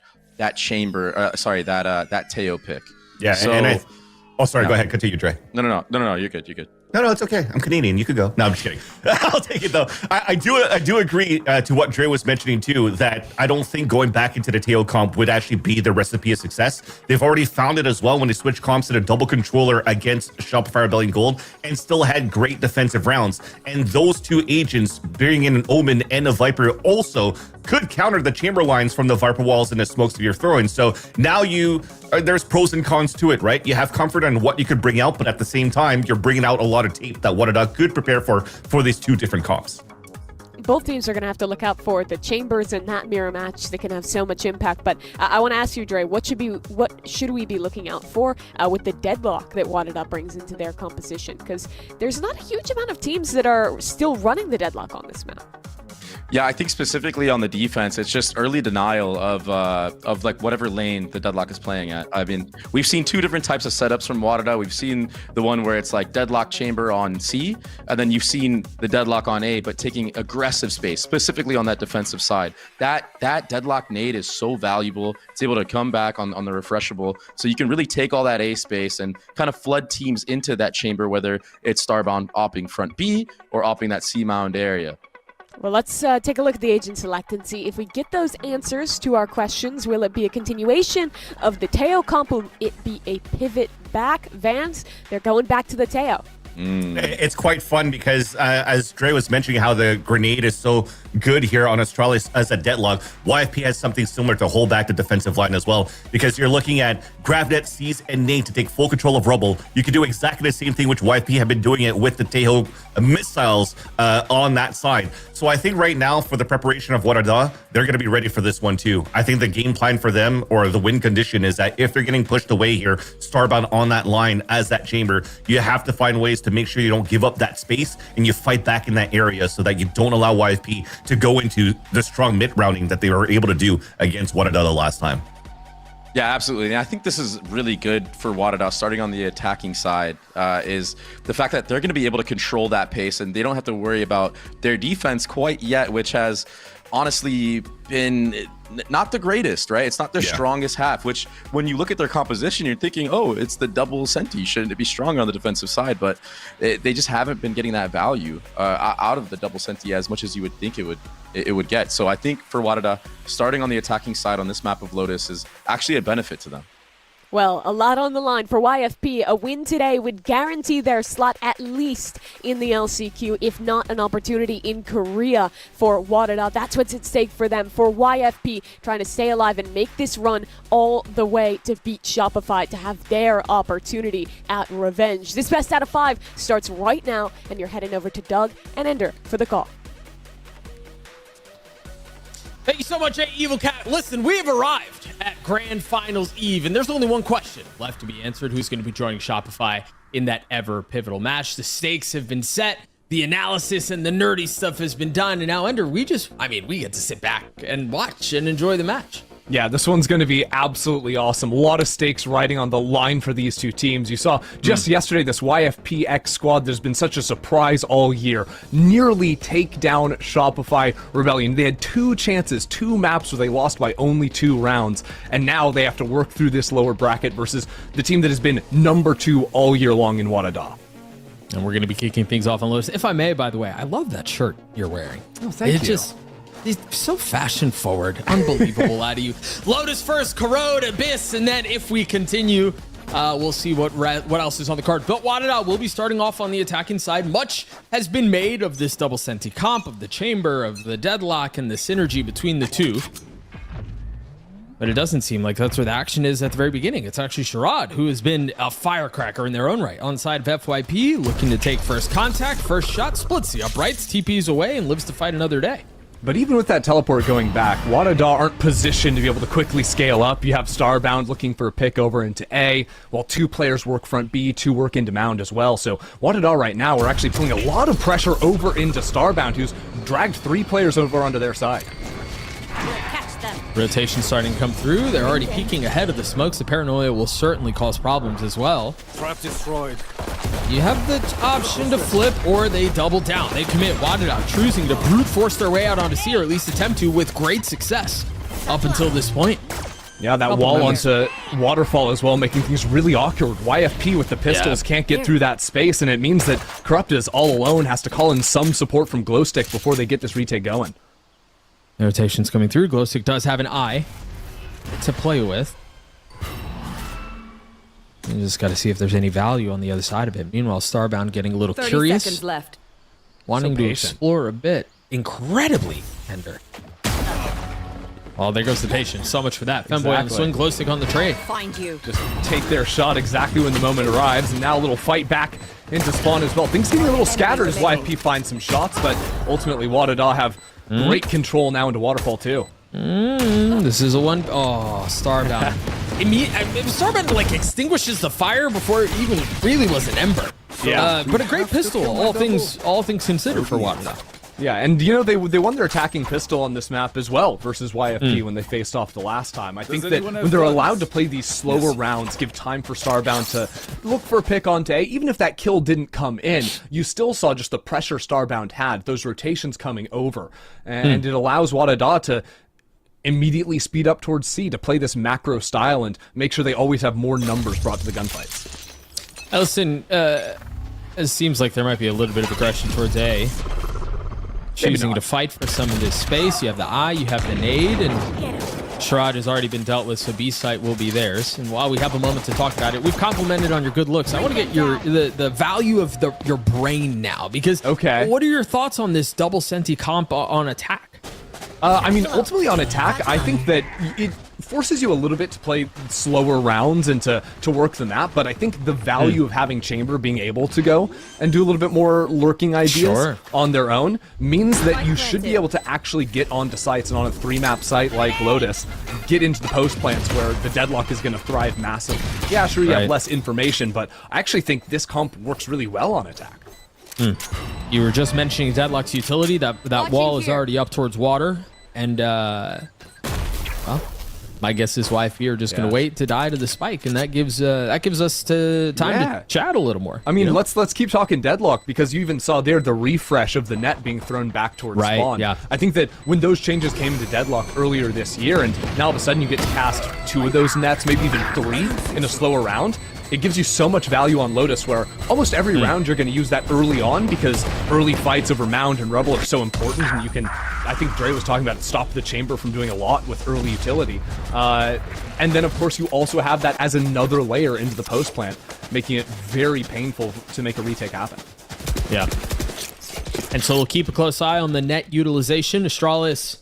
chamber, that Teo pick. Yeah, so, go ahead, continue, Dre. No, you're good. No, it's okay. I'm Canadian. You could go. No, I'm just kidding. I'll take it though. I do agree to what Dre was mentioning too, that I don't think going back into the Teo comp would actually be the recipe of success. They've already found it as well when they switched comps to the double controller against Shopify Rebellion Gold and still had great defensive rounds. And those two agents, bringing in an Omen and a Viper, also could counter the chamber lines from the Viper walls and the smokes that you're throwing. So now there's pros and cons to it, right? You have comfort on what you could bring out, but at the same time, you're bringing out a lot of tape that WADA could prepare for these two different comps. Both teams are going to have to look out for the chambers in that mirror match. They can have so much impact. But I want to ask you, Dre, what should we be looking out for with the deadlock that WADA brings into their composition? Because there's not a huge amount of teams that are still running the deadlock on this map. Yeah, I think specifically on the defense, it's just early denial of like whatever lane the deadlock is playing at. I mean, we've seen two different types of setups from WADA. We've seen the one where it's like deadlock chamber on C, and then you've seen the deadlock on A, but taking aggressive space, specifically on that defensive side. That deadlock nade is so valuable. It's able to come back on the refreshable, so you can really take all that A space and kind of flood teams into that chamber, whether it's Starbound opping front B or opping that C mound area. Well, let's take a look at the Agent Select and see if we get those answers to our questions. Will it be a continuation of the Teo comp? Will it be a pivot back? Vans, they're going back to the Teo. It's quite fun because as Dre was mentioning how the grenade is so good here on Astralis as a deadlock, YFP has something similar to hold back the defensive line as well, because you're looking at Gravnet, Seize, and Nade to take full control of Rubble. You can do exactly the same thing which YFP have been doing it with the Teo missiles on that side. So I think right now for the preparation of WADA, they're going to be ready for this one too. I think the game plan for them, or the win condition, is that if they're getting pushed away here, Starbound on that line as that chamber, you have to find ways to make sure you don't give up that space and you fight back in that area so that you don't allow YFP to go into the strong mid rounding that they were able to do against WADA the last time. Yeah, absolutely. And I think this is really good for WADA starting on the attacking side, is the fact that they're going to be able to control that pace and they don't have to worry about their defense quite yet, which has honestly been not the greatest, right? It's not their strongest half, which when you look at their composition, you're thinking, oh, it's the double Senti. Shouldn't it be stronger on the defensive side? But they just haven't been getting that value out of the double Senti as much as you would think it would get. So I think for WADA, starting on the attacking side on this map of Lotus is actually a benefit to them. Well, a lot on the line for YFP. A win today would guarantee their slot at least in the LCQ, if not an opportunity in Korea for WADA. That's what's at stake for them, for YFP, trying to stay alive and make this run all the way to beat Shopify, to have their opportunity at revenge. This best out of 5 starts right now, and you're heading over to Doug and Ender for the call. Thank you so much, Evil Cat. Listen, we have arrived at Grand Finals Eve, and there's only one question left to be answered. Who's going to be joining Shopify in that ever pivotal match? The stakes have been set. The analysis and the nerdy stuff has been done. And now, Ender, we get to sit back and watch and enjoy the match. Yeah, this one's going to be absolutely awesome. A lot of stakes riding on the line for these two teams. You saw just yesterday this YFPX squad, there's been such a surprise all year. Nearly take down Shopify Rebellion. They had 2 chances, 2 maps where they lost by only 2 rounds. And now they have to work through this lower bracket versus the team that has been number 2 all year long in WADA. And we're going to be kicking things off on Lotus. If I may, by the way, I love that shirt you're wearing. Oh, thank you. He's so fashion forward. Unbelievable out of you. Lotus first, Corrode, Abyss, and then if we continue, we'll see what else is on the card. But WADA will be starting off on the attacking side. Much has been made of this double senti comp, of the chamber, of the deadlock, and the synergy between the two. But it doesn't seem like that's where the action is at the very beginning. It's actually Sherrod, who has been a firecracker in their own right. On the side of FYP, looking to take first contact, first shot, splits the uprights, TPs away, and lives to fight another day. But even with that teleport going back, WADA aren't positioned to be able to quickly scale up. You have Starbound looking for a pick over into A, while 2 players work front B, 2 work into Mound as well. So WADA right now are actually putting a lot of pressure over into Starbound, who's dragged 3 players over onto their side. Rotation starting to come through. They're already peeking ahead of the smokes. The paranoia will certainly cause problems as well. Trap destroyed. You have the option to flip or they double down. They commit. WADA choosing to brute force their way out onto C, or at least attempt to, with great success up until this point. Yeah, that wall onto Waterfall as well, making things really awkward. YFP with the pistols can't get through that space, and it means that Corrupt is all alone, has to call in some support from Glowstick before they get this retake going. Rotation's coming through. Glowstick does have an eye to play with. You just got to see if there's any value on the other side of it. Meanwhile, Starbound getting a little 30 curious. seconds left. Wanting to explore a bit. Incredibly tender. Oh, there goes the patience. So much for that. Femboy on the swing, Glowstick on the trade. Find you. Just take their shot exactly when the moment arrives, and now a little fight back into spawn as well. Things getting a little scattered as YFP finds some shots, but ultimately WADA have great control now into Waterfall too. This is a one. Oh, Starbound. Starbound like extinguishes the fire before it even really was an ember. Yeah, but a great pistol. All things considered for WADA. Yeah, and you know they won their attacking pistol on this map as well versus YFP when they faced off the last time. I think that when they're allowed to play these slower rounds, give time for Starbound to look for a pick onto A, even if that kill didn't come in, you still saw just the pressure Starbound had, those rotations coming over, and it allows WADA to immediately speed up towards C to play this macro style and make sure they always have more numbers brought to the gunfights. Listen, it seems like there might be a little bit of aggression towards A. Choosing to fight for some of this space. You have the eye, you have the nade, and Sherrod has already been dealt with, so B site will be theirs. And while we have a moment to talk about it, we've complimented on your good looks. I want to get the value of your brain now, because what are your thoughts on this double senti comp on attack? I mean, ultimately on attack, I think that it forces you a little bit to play slower rounds and to work the map, but I think the value of having Chamber being able to go and do a little bit more lurking ideas on their own means that you should be able to actually get onto sites, and on a 3-map site like Lotus, get into the post plants where the deadlock is going to thrive massively. Yeah, sure, you have less information, but I actually think this comp works really well on attack. You were just mentioning Deadlock's utility. That wall is already up towards water, and well, my guess is YFP are just going to wait to die to the spike, and that gives us time to chat a little more. I mean, let's keep talking Deadlock, because you even saw there the refresh of the net being thrown back towards spawn. Yeah. I think that when those changes came into Deadlock earlier this year, and now all of a sudden you get to cast 2 of those nets, maybe even 3 in a slower round, it gives you so much value on Lotus, where almost every round you're going to use that early on, because early fights over Mound and Rebel are so important, and you can, I think Dre was talking about it, stop the Chamber from doing a lot with early utility. And then, of course, you also have that as another layer into the post plant, making it very painful to make a retake happen. Yeah. And so we'll keep a close eye on the net utilization. Astralis,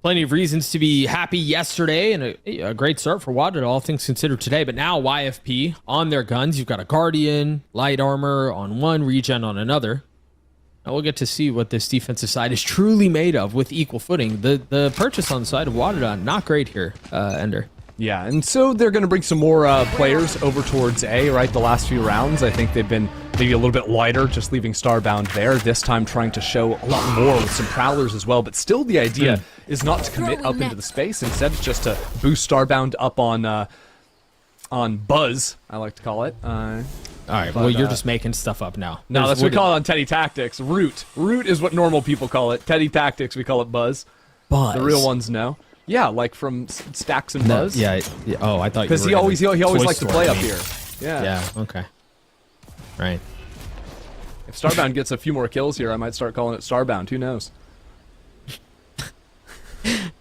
plenty of reasons to be happy yesterday, and a great start for WADA, all things considered today. But now YFP on their guns. You've got a Guardian, light armor on one, regen on another. Now we'll get to see what this defensive side is truly made of with equal footing. The purchase on the side of WADA, not great here, Ender. Yeah, and so they're going to bring some more players over towards A, right? The last few rounds, I think they've been maybe a little bit lighter, just leaving Starbound there. This time trying to show a lot more with some Prowlers as well, but still the idea is not to commit up into the space. Instead, it's just to boost Starbound up on Buzz, I like to call it. All right, well, you're just making stuff up now. No, that's what we call it on Teddy Tactics. Root. Root is what normal people call it. Teddy Tactics, we call it Buzz. Buzz. The real ones know. Yeah, like from Stacks and Buzz. Yeah. Oh, I thought you were because he always likes to play up here. Yeah. Yeah. Okay. Right. If Starbound gets a few more kills here, I might start calling it Starbound. Who knows?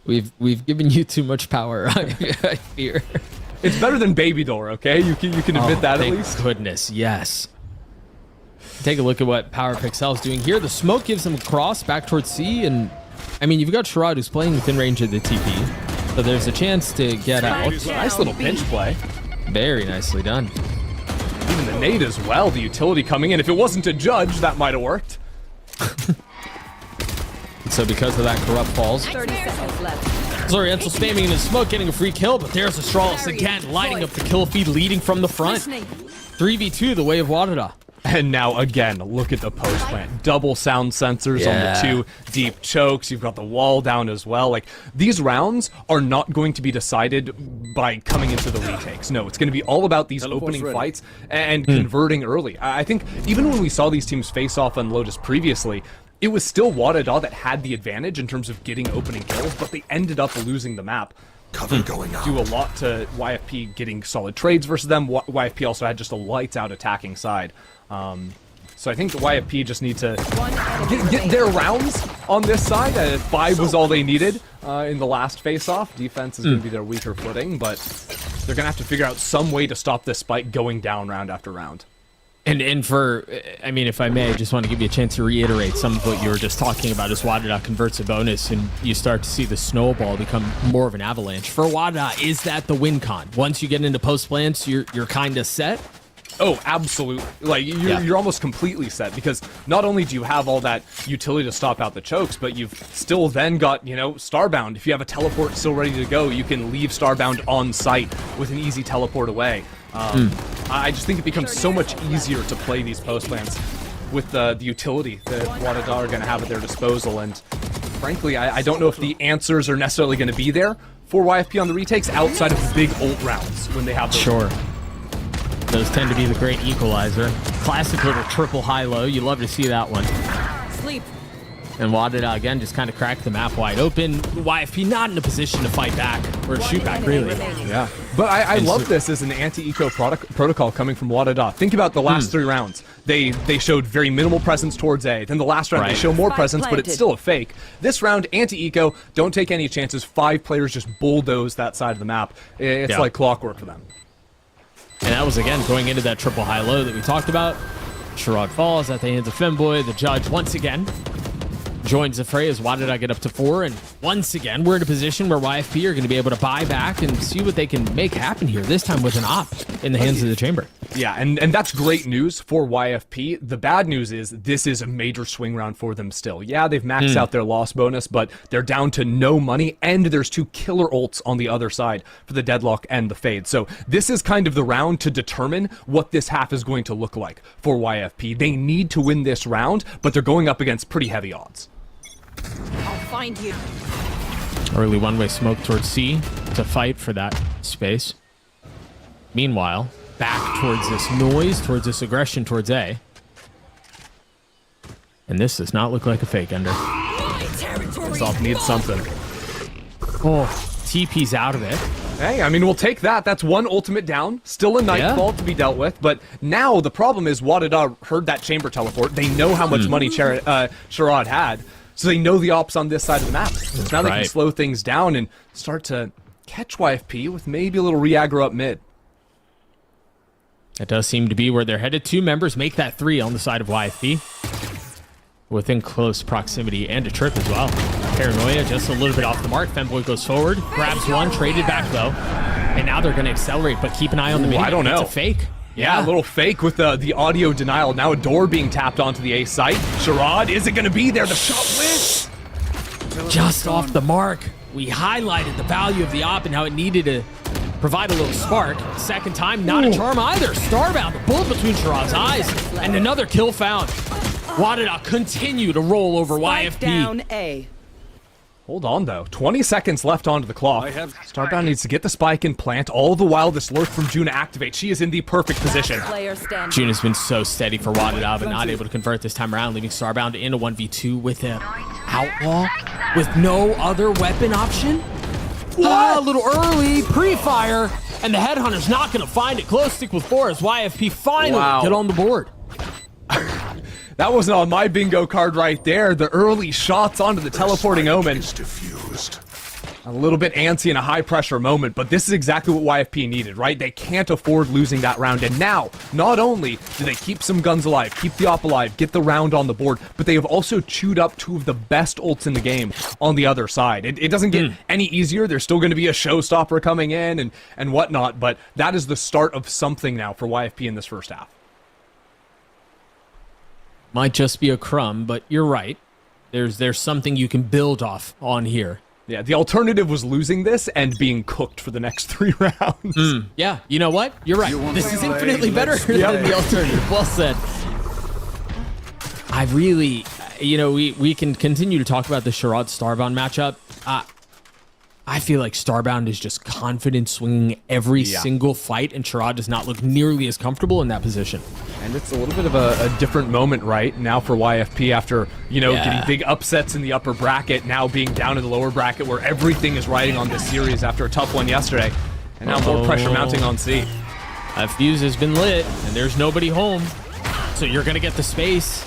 We've given you too much power. I fear. It's better than Baby Door, okay? You can admit that at least. Thank goodness, yes. Take a look at what Power Pixel is doing here. The smoke gives him a cross back towards C, and I mean, you've got Sherrod who's playing within range of the TP, so there's a chance to get out. Nice little pinch play. Very nicely done. Even the nade as well, the utility coming in. If it wasn't a judge, that might have worked. So because of that, Corrupt falls. 30 seconds left. Oriental spamming in his smoke, getting a free kill, but there's Astralis again, lighting up the kill feed, leading from the front. 3v2, the way of WADA. And now again, look at the post plant. Double sound sensors on the 2 deep chokes. You've got the wall down as well. Like, these rounds are not going to be decided by coming into the retakes. No, it's going to be all about these opening fights and converting early. I think even when we saw these teams face off on Lotus previously, it was still WADA that had the advantage in terms of getting opening kills, but they ended up losing the map. Cover going on. Due a lot to YFP getting solid trades versus them. YFP also had just a lights out attacking side. So I think the YFP just need to get their rounds on this side. 5 was all they needed in the last face-off. Defense is going to be their weaker footing, but they're going to have to figure out some way to stop this spike going down round after round. And for, I mean, if I may, I just want to give you a chance to reiterate some of what you were just talking about as WADA converts a bonus and you start to see the snowball become more of an avalanche. For WADA, is that the win con? Once you get into post plants, you're kind of set? Oh, absolutely. Like, you're almost completely set, because not only do you have all that utility to stop out the chokes, but you've still then got, you know, Starbound. If you have a teleport still ready to go, you can leave Starbound on site with an easy teleport away. I just think it becomes so much easier to play these post plants with the utility that WADA are going to have at their disposal. And frankly, I don't know if the answers are necessarily going to be there for YFP on the retakes outside of the big ult rounds when they have those. Sure. Those tend to be the great equalizer. Classic little triple high-low. You love to see that one. Sleep. And WADA, again, just kind of cracked the map wide open. YFP not in a position to fight back or shoot back, really. Yeah. But I love this as an anti-eco protocol coming from WADA. Think about the last 3 rounds. They showed very minimal presence towards A. Then the last round, they show more presence, but it's still a fake. This round, anti-eco, don't take any chances. 5 players just bulldoze that side of the map. It's like clockwork for them. And that was, again, going into that triple high-low that we talked about. Sherrod falls at the hands of Femboy. The judge, once again, joins the fray as WADA get up to 4. And once again, we're in a position where YFP are going to be able to buy back and see what they can make happen here, this time with an op in the hands of the chamber. Yeah, and that's great news for YFP. The bad news is this is a major swing round for them still. Yeah, they've maxed out their loss bonus, but they're down to no money, and there's 2 killer ults on the other side for the Deadlock and the Fade. So this is kind of the round to determine what this half is going to look like for YFP. They need to win this round, but they're going up against pretty heavy odds. I'll find you. Early one-way smoke towards C to fight for that space. Meanwhile, back towards this noise, towards this aggression towards A. And this does not look like a fake, Ender. Resolve needs something. Oh, TP's out of it. Hey, I mean, we'll take that. That's 1 ultimate down. Still a Nightfall to be dealt with. But now the problem is WADA heard that chamber teleport. They know how much money Sherrod had. So they know the ops on this side of the map. So now they can slow things down and start to catch YFP with maybe a little re-aggro up mid. That does seem to be where they're headed. 2 members make that 3 on the side of YFP. Within close proximity and a trip as well. Paranoia just a little bit off the mark. Femboy goes forward, grabs 1, traded back though. And now they're going to accelerate, but keep an eye on the mid. I don't know. It's a fake. Yeah, a little fake with the audio denial. Now a door being tapped onto the A site. Sherrod, is it going to be there? The shot wins. Just off the mark. We highlighted the value of the op and how it needed to provide a little spark. Second time, not a charm either. Starbound, the bullet between Sherrod's eyes, and another kill found. WADA continue to roll over YFP. Down A. Hold on, though. 20 seconds left onto the clock. Starbound needs to get the spike and plant. All the while, this lurk from Juna activates. She is in the perfect position. Juna's been so steady for WADA, but not able to convert this time around, leaving Starbound in a 1v2 with an outlaw with no other weapon option. A little early, pre-fire, and the Headhunter's not going to find it. Close stick with 4 as YFP finally get on the board. That wasn't on my bingo card right there. The early shots onto the teleporting Omen. A little bit antsy in a high-pressure moment, but this is exactly what YFP needed, right? They can't afford losing that round, and now, not only do they keep some guns alive, keep the op alive, get the round on the board, but they have also chewed up 2 of the best ults in the game on the other side. It doesn't get any easier. There's still going to be a showstopper coming in and whatnot, but that is the start of something now for YFP in this first half. Might just be a crumb, but you're right. There's something you can build off on here. Yeah, the alternative was losing this and being cooked for the next 3 rounds. Yeah, you know what? You're right. This is infinitely better than the alternative. Well said. I really, we can continue to talk about the Sherrod Starbound matchup. I feel like Starbound is just confident swinging every single fight, and Sherrod does not look nearly as comfortable in that position. And it's a little bit of a different moment right now for YFP after, getting big upsets in the upper bracket, now being down in the lower bracket where everything is riding on this series after a tough one yesterday. And now more pressure mounting on C. That fuse has been lit, and there's nobody home. So you're going to get the space,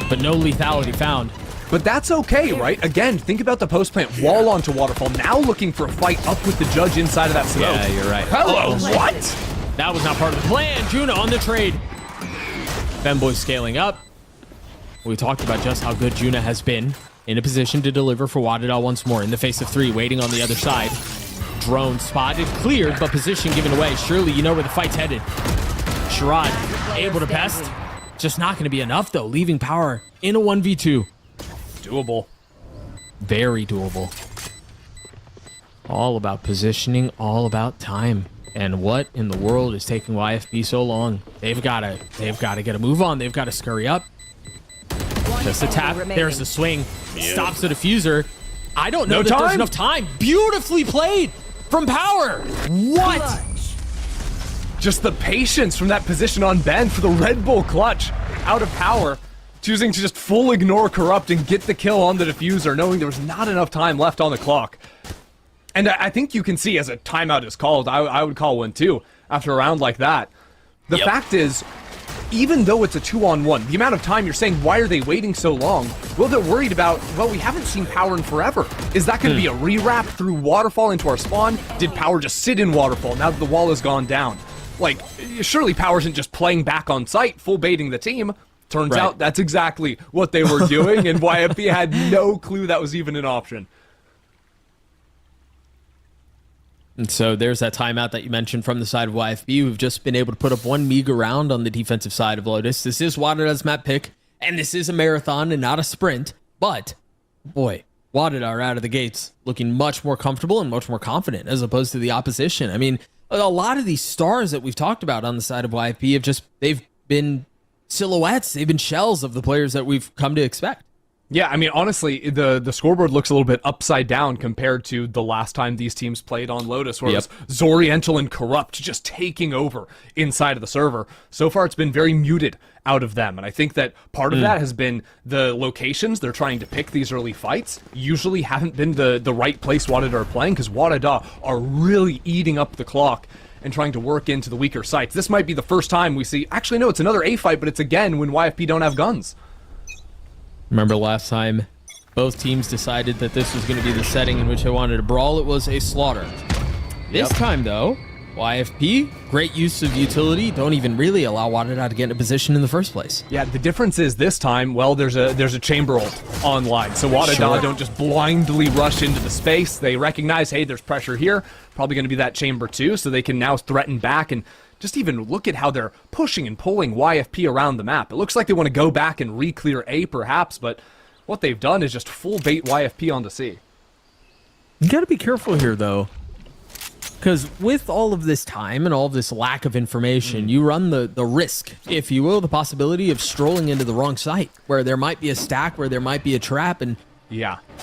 but no lethality found. But that's okay, right? Again, think about the post plant wall onto Waterfall, now looking for a fight up with the judge inside of that smoke. Yeah, you're right. Hello, what? That was not part of the plan. Juno on the trade. Femboy scaling up. We talked about just how good Juno has been in a position to deliver for WADA once more in the face of 3, waiting on the other side. Drone spotted, cleared, but position given away. Surely you know where the fight's headed. Sherrod able to best. Just not going to be enough, though, leaving Power in a 1v2. Doable. Very doable. All about positioning, all about time. And what in the world is taking YFP so long? They've got to get a move on. They've got to scurry up. Just a tap. There's the swing. Stops the diffuser. I don't know that there's enough time. Beautifully played from Power. What? Just the patience from that position on Ben for the Red Bull clutch out of Power. Choosing to just full ignore Corrupt and get the kill on the diffuser, knowing there was not enough time left on the clock. And I think you can see as a timeout is called, I would call one too, after a round like that. The fact is, even though it's a 2-on-1, the amount of time you're saying, why are they waiting so long? Well, they're worried about, well, we haven't seen Power in forever. Is that going to be a re-wrap through Waterfall into our spawn? Did Power just sit in Waterfall now that the wall has gone down? Like, surely Power isn't just playing back on site, full baiting the team. Turns out that's exactly what they were doing, and YFP had no clue that was even an option. And so there's that timeout that you mentioned from the side of YFP. We've just been able to put up one meager round on the defensive side of Lotus. This is WADA's map pick, and this is a marathon and not a sprint. But, boy, WADA are out of the gates looking much more comfortable and much more confident as opposed to the opposition. I mean, a lot of these stars that we've talked about on the side of YFP they've been silhouettes, they've been shells of the players that we've come to expect. Yeah, I mean, honestly, the scoreboard looks a little bit upside down compared to the last time these teams played on Lotus, where it was Zoriental and Corrupt just taking over inside of the server. So far, it's been very muted out of them, and I think that part of that has been the locations they're trying to pick these early fights usually haven't been the right place WADA are playing, because WADA are really eating up the clock and trying to work into the weaker sites. This might be the first time we see, actually no, it's another A fight, but it's again when YFP don't have guns. Remember last time both teams decided that this was going to be the setting in which they wanted to brawl? It was a slaughter. This time though, YFP, great use of utility, don't even really allow WADA to get in a position in the first place. Yeah, the difference is this time, well, there's a chamber ult online, so WADA don't just blindly rush into the space. They recognize, hey, there's pressure here, probably going to be that chamber too, so they can now threaten back and just even look at how they're pushing and pulling YFP around the map. It looks like they want to go back and re-clear A perhaps, but what they've done is just full bait YFP onto C. You got to be careful here though, because with all of this time and all of this lack of information, you run the risk, if you will, the possibility of strolling into the wrong site, where there might be a stack, where there might be a trap, and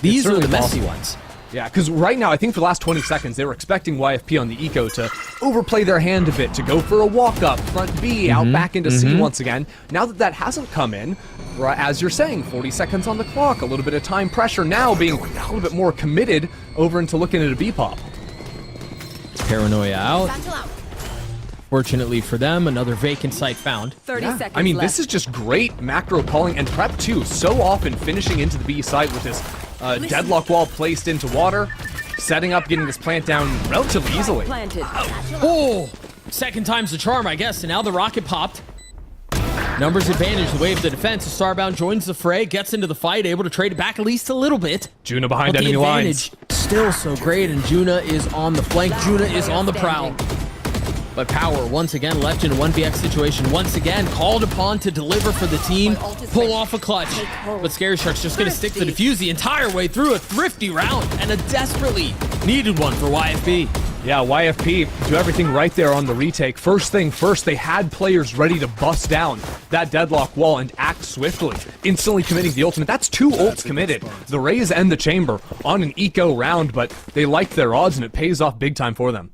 these are the messy ones. Yeah, because right now, I think for the last 20 seconds, they were expecting YFP on the eco to overplay their hand a bit, to go for a walk-up, front B, out back into C once again. Now that hasn't come in, as you're saying, 40 seconds on the clock, a little bit of time pressure now, being a little bit more committed over into looking at a B-pop. Paranoia out. Fortunately for them, another vacant site found. 30 seconds I mean, left. this is just great macro calling and prep too. So often finishing into the B site with this deadlock wall placed into water. setting up, getting this plant down relatively easily. Oh, second time's the charm, I guess. And now the rocket popped. Numbers advantage, the wave of the defense. Starbound joins the fray, gets into the fight, able to trade it back at least a little bit. Juna behind but enemy the lines. Still so great, and Juna is on the flank. Juna is on the prowl. But Power, once again, left in a 1vx situation. Once again, called upon to deliver for the team. Pull off a clutch. But Scary Shark's just going to stick the defuse the entire way through. A thrifty round and a desperately needed one for YFP. Yeah, YFP do everything right there on the retake. First thing first, they had players ready to bust down that deadlock wall and act swiftly, instantly committing the ultimate. That's 2 ults committed, the Raze and the Chamber, on an eco round, but they liked their odds and it pays off big time for them.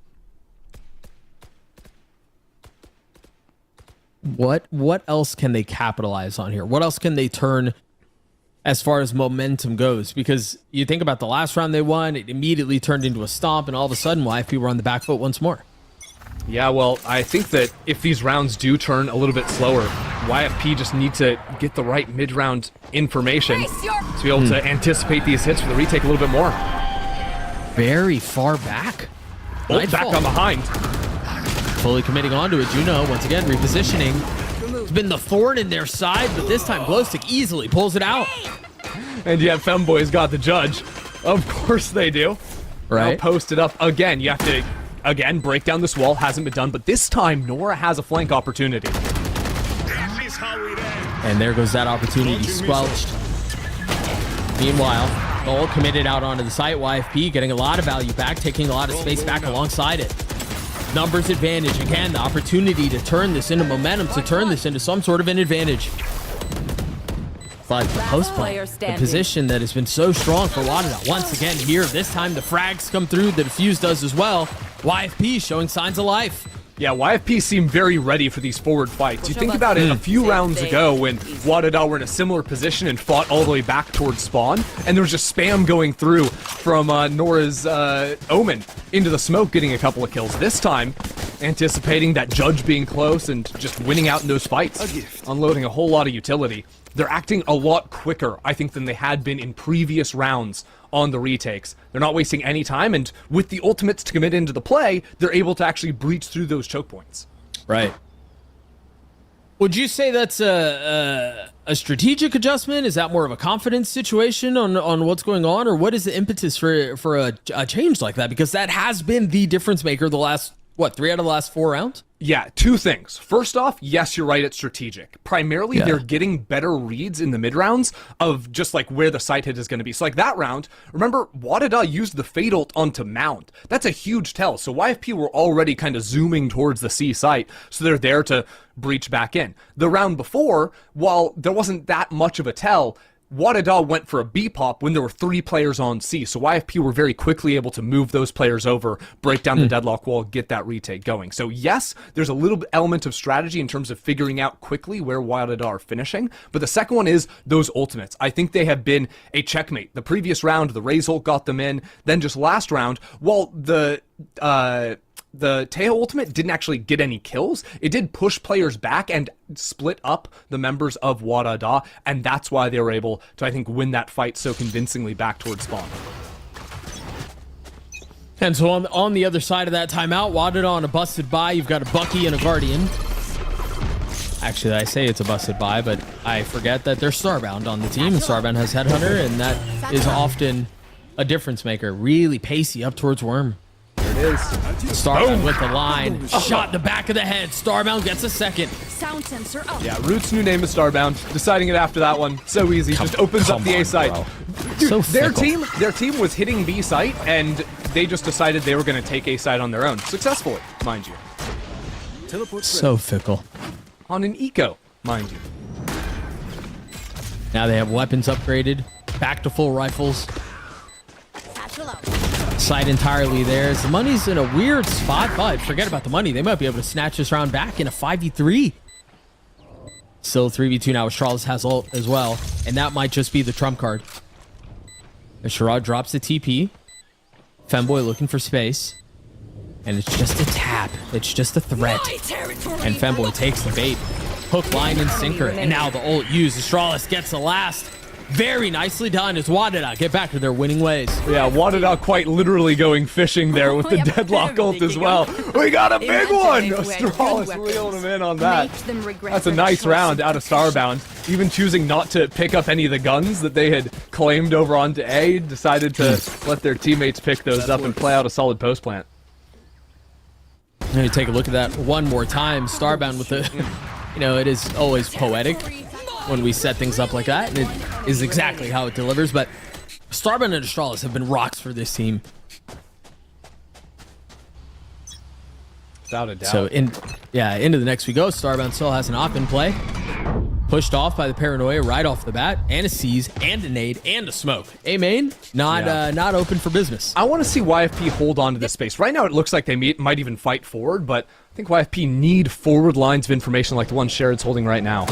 What else can they capitalize on here? What else can they turn as far as momentum goes? Because you think about the last round they won, it immediately turned into a stomp, and all of a sudden YFP were on the back foot once more. Yeah, well, I think that if these rounds do turn a little bit slower, YFP just need to get the right mid-round information to be able to anticipate these hits for the retake a little bit more. Very far back. Bolt back on behind. Fully committing onto it. Juno, once again, repositioning. It's been the thorn in their side, but this time Glowstick easily pulls it out. And yet Femboy's got the judge. Of course they do. Right. Now post it up again. You have to, again, break down this wall. Hasn't been done, but this time Nora has a flank opportunity. And there goes that opportunity squelched. Meanwhile, Goal committed out onto the site. YFP getting a lot of value back, taking a lot of space back alongside it. Numbers advantage. Again, the opportunity to turn this into momentum, to turn this into some sort of an advantage. But the post play, the position that has been so strong for WADA. Once again here, this time the frags come through, the defuse does as well. YFP showing signs of life. Yeah, YFP seem very ready for these forward fights. You think about it a few rounds ago when WADA were in a similar position and fought all the way back towards spawn, and there was just spam going through from Nora's Omen into the smoke, getting a couple of kills. This time, anticipating that judge being close and just winning out in those fights, unloading a whole lot of utility. They're acting a lot quicker, I think, than they had been in previous rounds on the retakes. They're not wasting any time, and with the ultimates to commit into the play, they're able to actually breach through those choke points. Right. Would you say that's a strategic adjustment? Is that more of a confidence situation on what's going on, or what is the impetus for a change like that? Because that has been the difference maker the last, what, 3 out of the last 4 rounds? Yeah, 2 things. First off, yes, you're right, it's strategic. Primarily, they're getting better reads in the mid-rounds of just like where the site hit is going to be. So like that round, remember, WADA used the Fade ult onto Mound. That's a huge tell. So YFP were already kind of zooming towards the C site, so they're there to breach back in. The round before, while there wasn't that much of a tell, WADA went for a B pop when there were 3 players on C, so YFP were very quickly able to move those players over, break down the deadlock wall, get that retake going. So yes, there's a little element of strategy in terms of figuring out quickly where WADA are finishing, but the second one is those ultimates. I think they have been a checkmate. The previous round, the Raze ult got them in, then just last round, while the Teo ultimate didn't actually get any kills, it did push players back and split up the members of WADA, and that's why they were able to, I think, win that fight so convincingly back towards spawn. And so on the other side of that timeout, WADA on a busted buy. You've got a Bucky and a Guardian. Actually, I say it's a busted buy, but I forget that they're Starbound on the team, and Starbound has Headhunter, and that is often a difference maker. Really pacey up towards Worm. There it is. Starbound with the line. Shot in the back of the head. Starbound gets a second. Sound sensor up. Yeah, Root's new name is Starbound. Deciding it after that one. So easy. Just opens up the A site. Dude, So their fickle. team was hitting B site, and they just decided they were going to take A site on their own. Successfully, mind you. So fickle. On an eco, mind you. Now they have weapons upgraded. Back to full rifles. Site entirely theirs. The money's in a weird spot, but forget about the money. They might be able to snatch this round back in a 5v3. Still 3v2 now. Arales has ult as well, and that might just be the trump card. As Sherrod drops the TP. Femboy looking for space. And it's just a tap. It's just a threat. And Femboy takes the bait. Hook, line, and sinker. And now the ult used. Arales gets the last. Very nicely done as WADA get back to their winning ways. Yeah, WADA quite literally going fishing there with the deadlock ult as well. We got a big one! Astralis reeling him in on that. That's a nice round out of Starbound. Even choosing not to pick up any of the guns that they had claimed over onto A, decided to let their teammates pick those up and play out a solid post plant. Let me take a look at that one more time. Starbound with the, you know, it is always poetic when we set things up like that, and it is exactly how it delivers. But Starbound and Astralis have been rocks for this team. Without a doubt. So into the next we go. Starbound still has an op in play. Pushed off by the Paranoia right off the bat, and a seize, and a nade, and a smoke. A main, not open for business. I want to see YFP hold on to this space. Right now it looks like they might even fight forward, but I think YFP need forward lines of information like the one Sherrod's holding right now.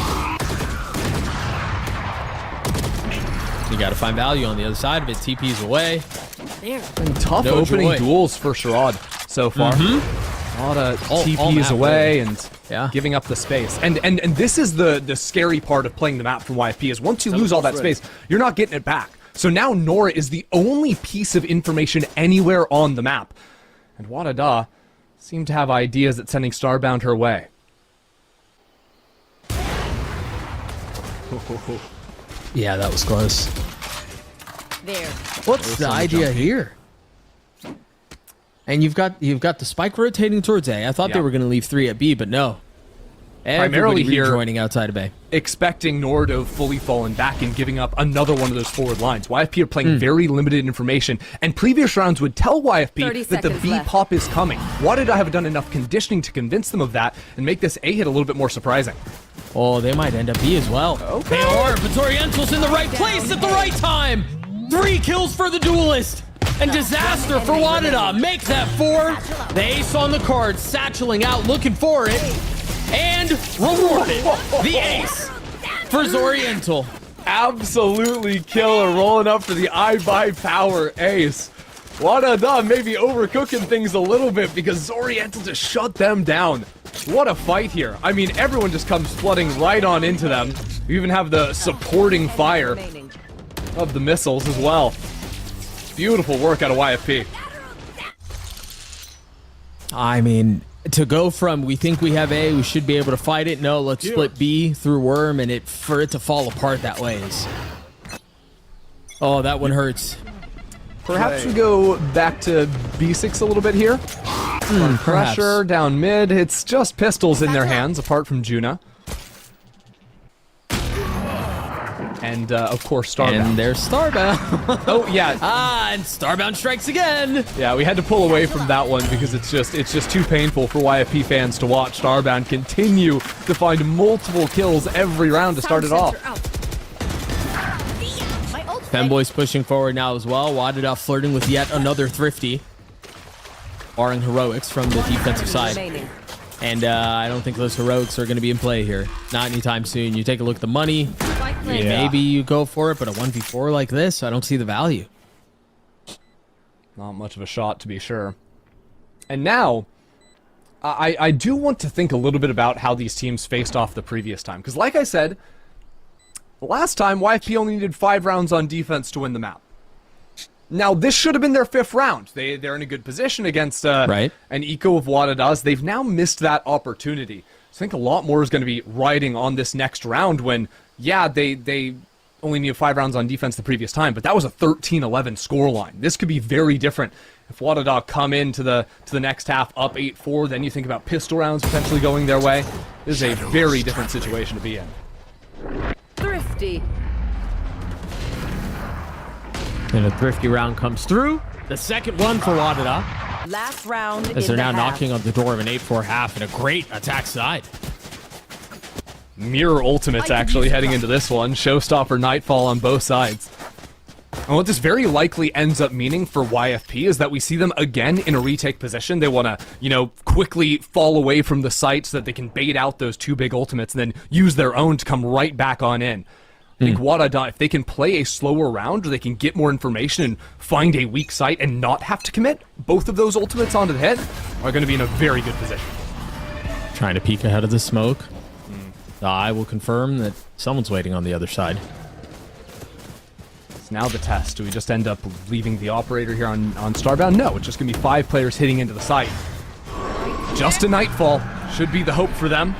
You got to find value on the other side of it. TP's away. And tough opening duels for Sherrod so far. A lot of TPs away and giving up the space. And this is the scary part of playing the map from YFP is once you lose all that space, you're not getting it back. So now Nora is the only piece of information anywhere on the map. And WADA seem to have ideas at sending Starbound her way. Yeah, that was close. What's the idea here? And you've got the spike rotating towards A. I thought they were going to leave 3 at B, but no. Primarily here, joining outside of A. Expecting Nora to have fully fallen back and giving up another one of those forward lines. YFP are playing very limited information, and previous rounds would tell YFP that the B pop is coming. WADA have done enough conditioning to convince them of that and make this A hit a little bit more surprising. Oh, they might end up B as well. Okay. They are, but Oriental's in the right place at the right time. 3 kills for the duelist. And disaster for WADA. Make that 4. The ace on the card, satcheling out, looking for it. And rewarded. The ace for Zoriental. Absolutely killer, rolling up for the iBUYPOWER ace. WADA maybe overcooking things a little bit because Zoriental just shut them down. What a fight here. I mean, everyone just comes flooding right on into them. You even have the supporting fire of the missiles as well. Beautiful work out of YFP. I mean, to go from we think we have A, we should be able to fight it. No, let's split B through Worm, and for it to fall apart that way is... Oh, that one hurts. Perhaps we go back to B6 a little bit here. Pressure down mid. It's just pistols in their hands, apart from Juna. And, of course, Starbound. And there's Starbound. Oh, yeah. And Starbound strikes again. Yeah, we had to pull away from that one because it's just too painful for YFP fans to watch Starbound continue to find multiple kills every round to start it off. Femboy's pushing forward now as well. WADA flirting with yet another Thrifty. Barring heroics from the defensive side. And I don't think those heroics are going to be in play here. Not anytime soon. You take a look at the money. Maybe you go for it, but a 1v4 like this, I don't see the value. Not much of a shot, to be sure. And now, I do want to think a little bit about how these teams faced off the previous time. Because like I said, last time, YFP only needed 5 rounds on defense to win the map. Now, this should have been their 5th round. They're in a good position against an eco of WADA's. They've now missed that opportunity. So I think a lot more is going to be riding on this next round when, yeah, they only needed 5 rounds on defense the previous time, but that was a 13-11 scoreline. This could be very different. If WADA come into the next half up 8-4, then you think about pistol rounds potentially going their way. This is a very different situation to be in. Thrifty. And a Thrifty round comes through. The second one for WADA. Last round as they're now knocking on the door of an 8-4 half and a great attack side. Mirror ultimates actually heading into this one. Showstopper Nightfall on both sides. And what this very likely ends up meaning for YFP is that we see them again in a retake position. They want to, quickly fall away from the site so that they can bait out those 2 big ultimates and then use their own to come right back on in. I think WADA, if they can play a slower round or they can get more information and find a weak site and not have to commit both of those ultimates onto the head, are going to be in a very good position. Trying to peek ahead of the smoke. I will confirm that someone's waiting on the other side. So now the test. Do we just end up leaving the operator here on Starbound? No, it's just going to be 5 players hitting into the site. Just a Nightfall should be the hope for them.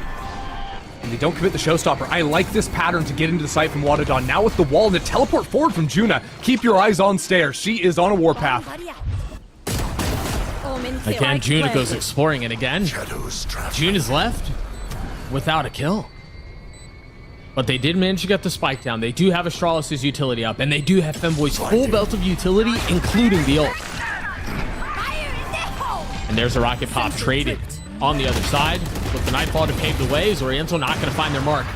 And they don't commit the showstopper. I like this pattern to get into the site from WADA. Now with the wall and the teleport forward from Juna. Keep your eyes on Stairs. She is on a warpath. Again, Juna goes exploring, and again, Juna's left without a kill. But they did manage to get the spike down. They do have Astralis' utility up, and they do have Femboy's full belt of utility, including the ult. And there's a rocket pop traded on the other side. With the Nightfall to pave the way, is Oriental not going to find their mark.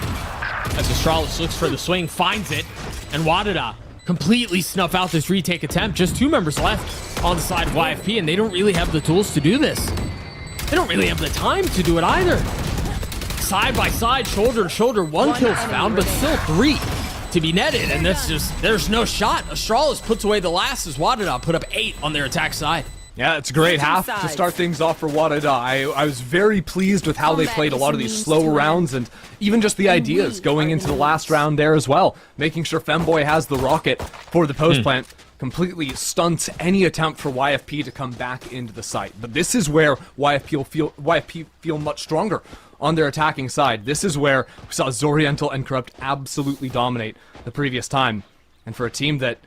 As Astralis looks for the swing, finds it, and WADA completely snuff out this retake attempt. Just 2 members left on the side of YFP, and they don't really have the tools to do this. They don't really have the time to do it either. Side by side, shoulder to shoulder, 1 kill's found, but still 3 to be netted, and that's just, there's no shot. Astralis puts away the last as WADA put up 8 on their attack side. Yeah, it's a great half to start things off for WADA. I was very pleased with how they played a lot of these slow rounds, and even just the ideas going into the last round there as well. Making sure Femboy has the rocket for the post plant completely stunts any attempt for YFP to come back into the site. But this is where YFP feel much stronger on their attacking side. This is where we saw Zoriental and Corrupt absolutely dominate the previous time. And for a team that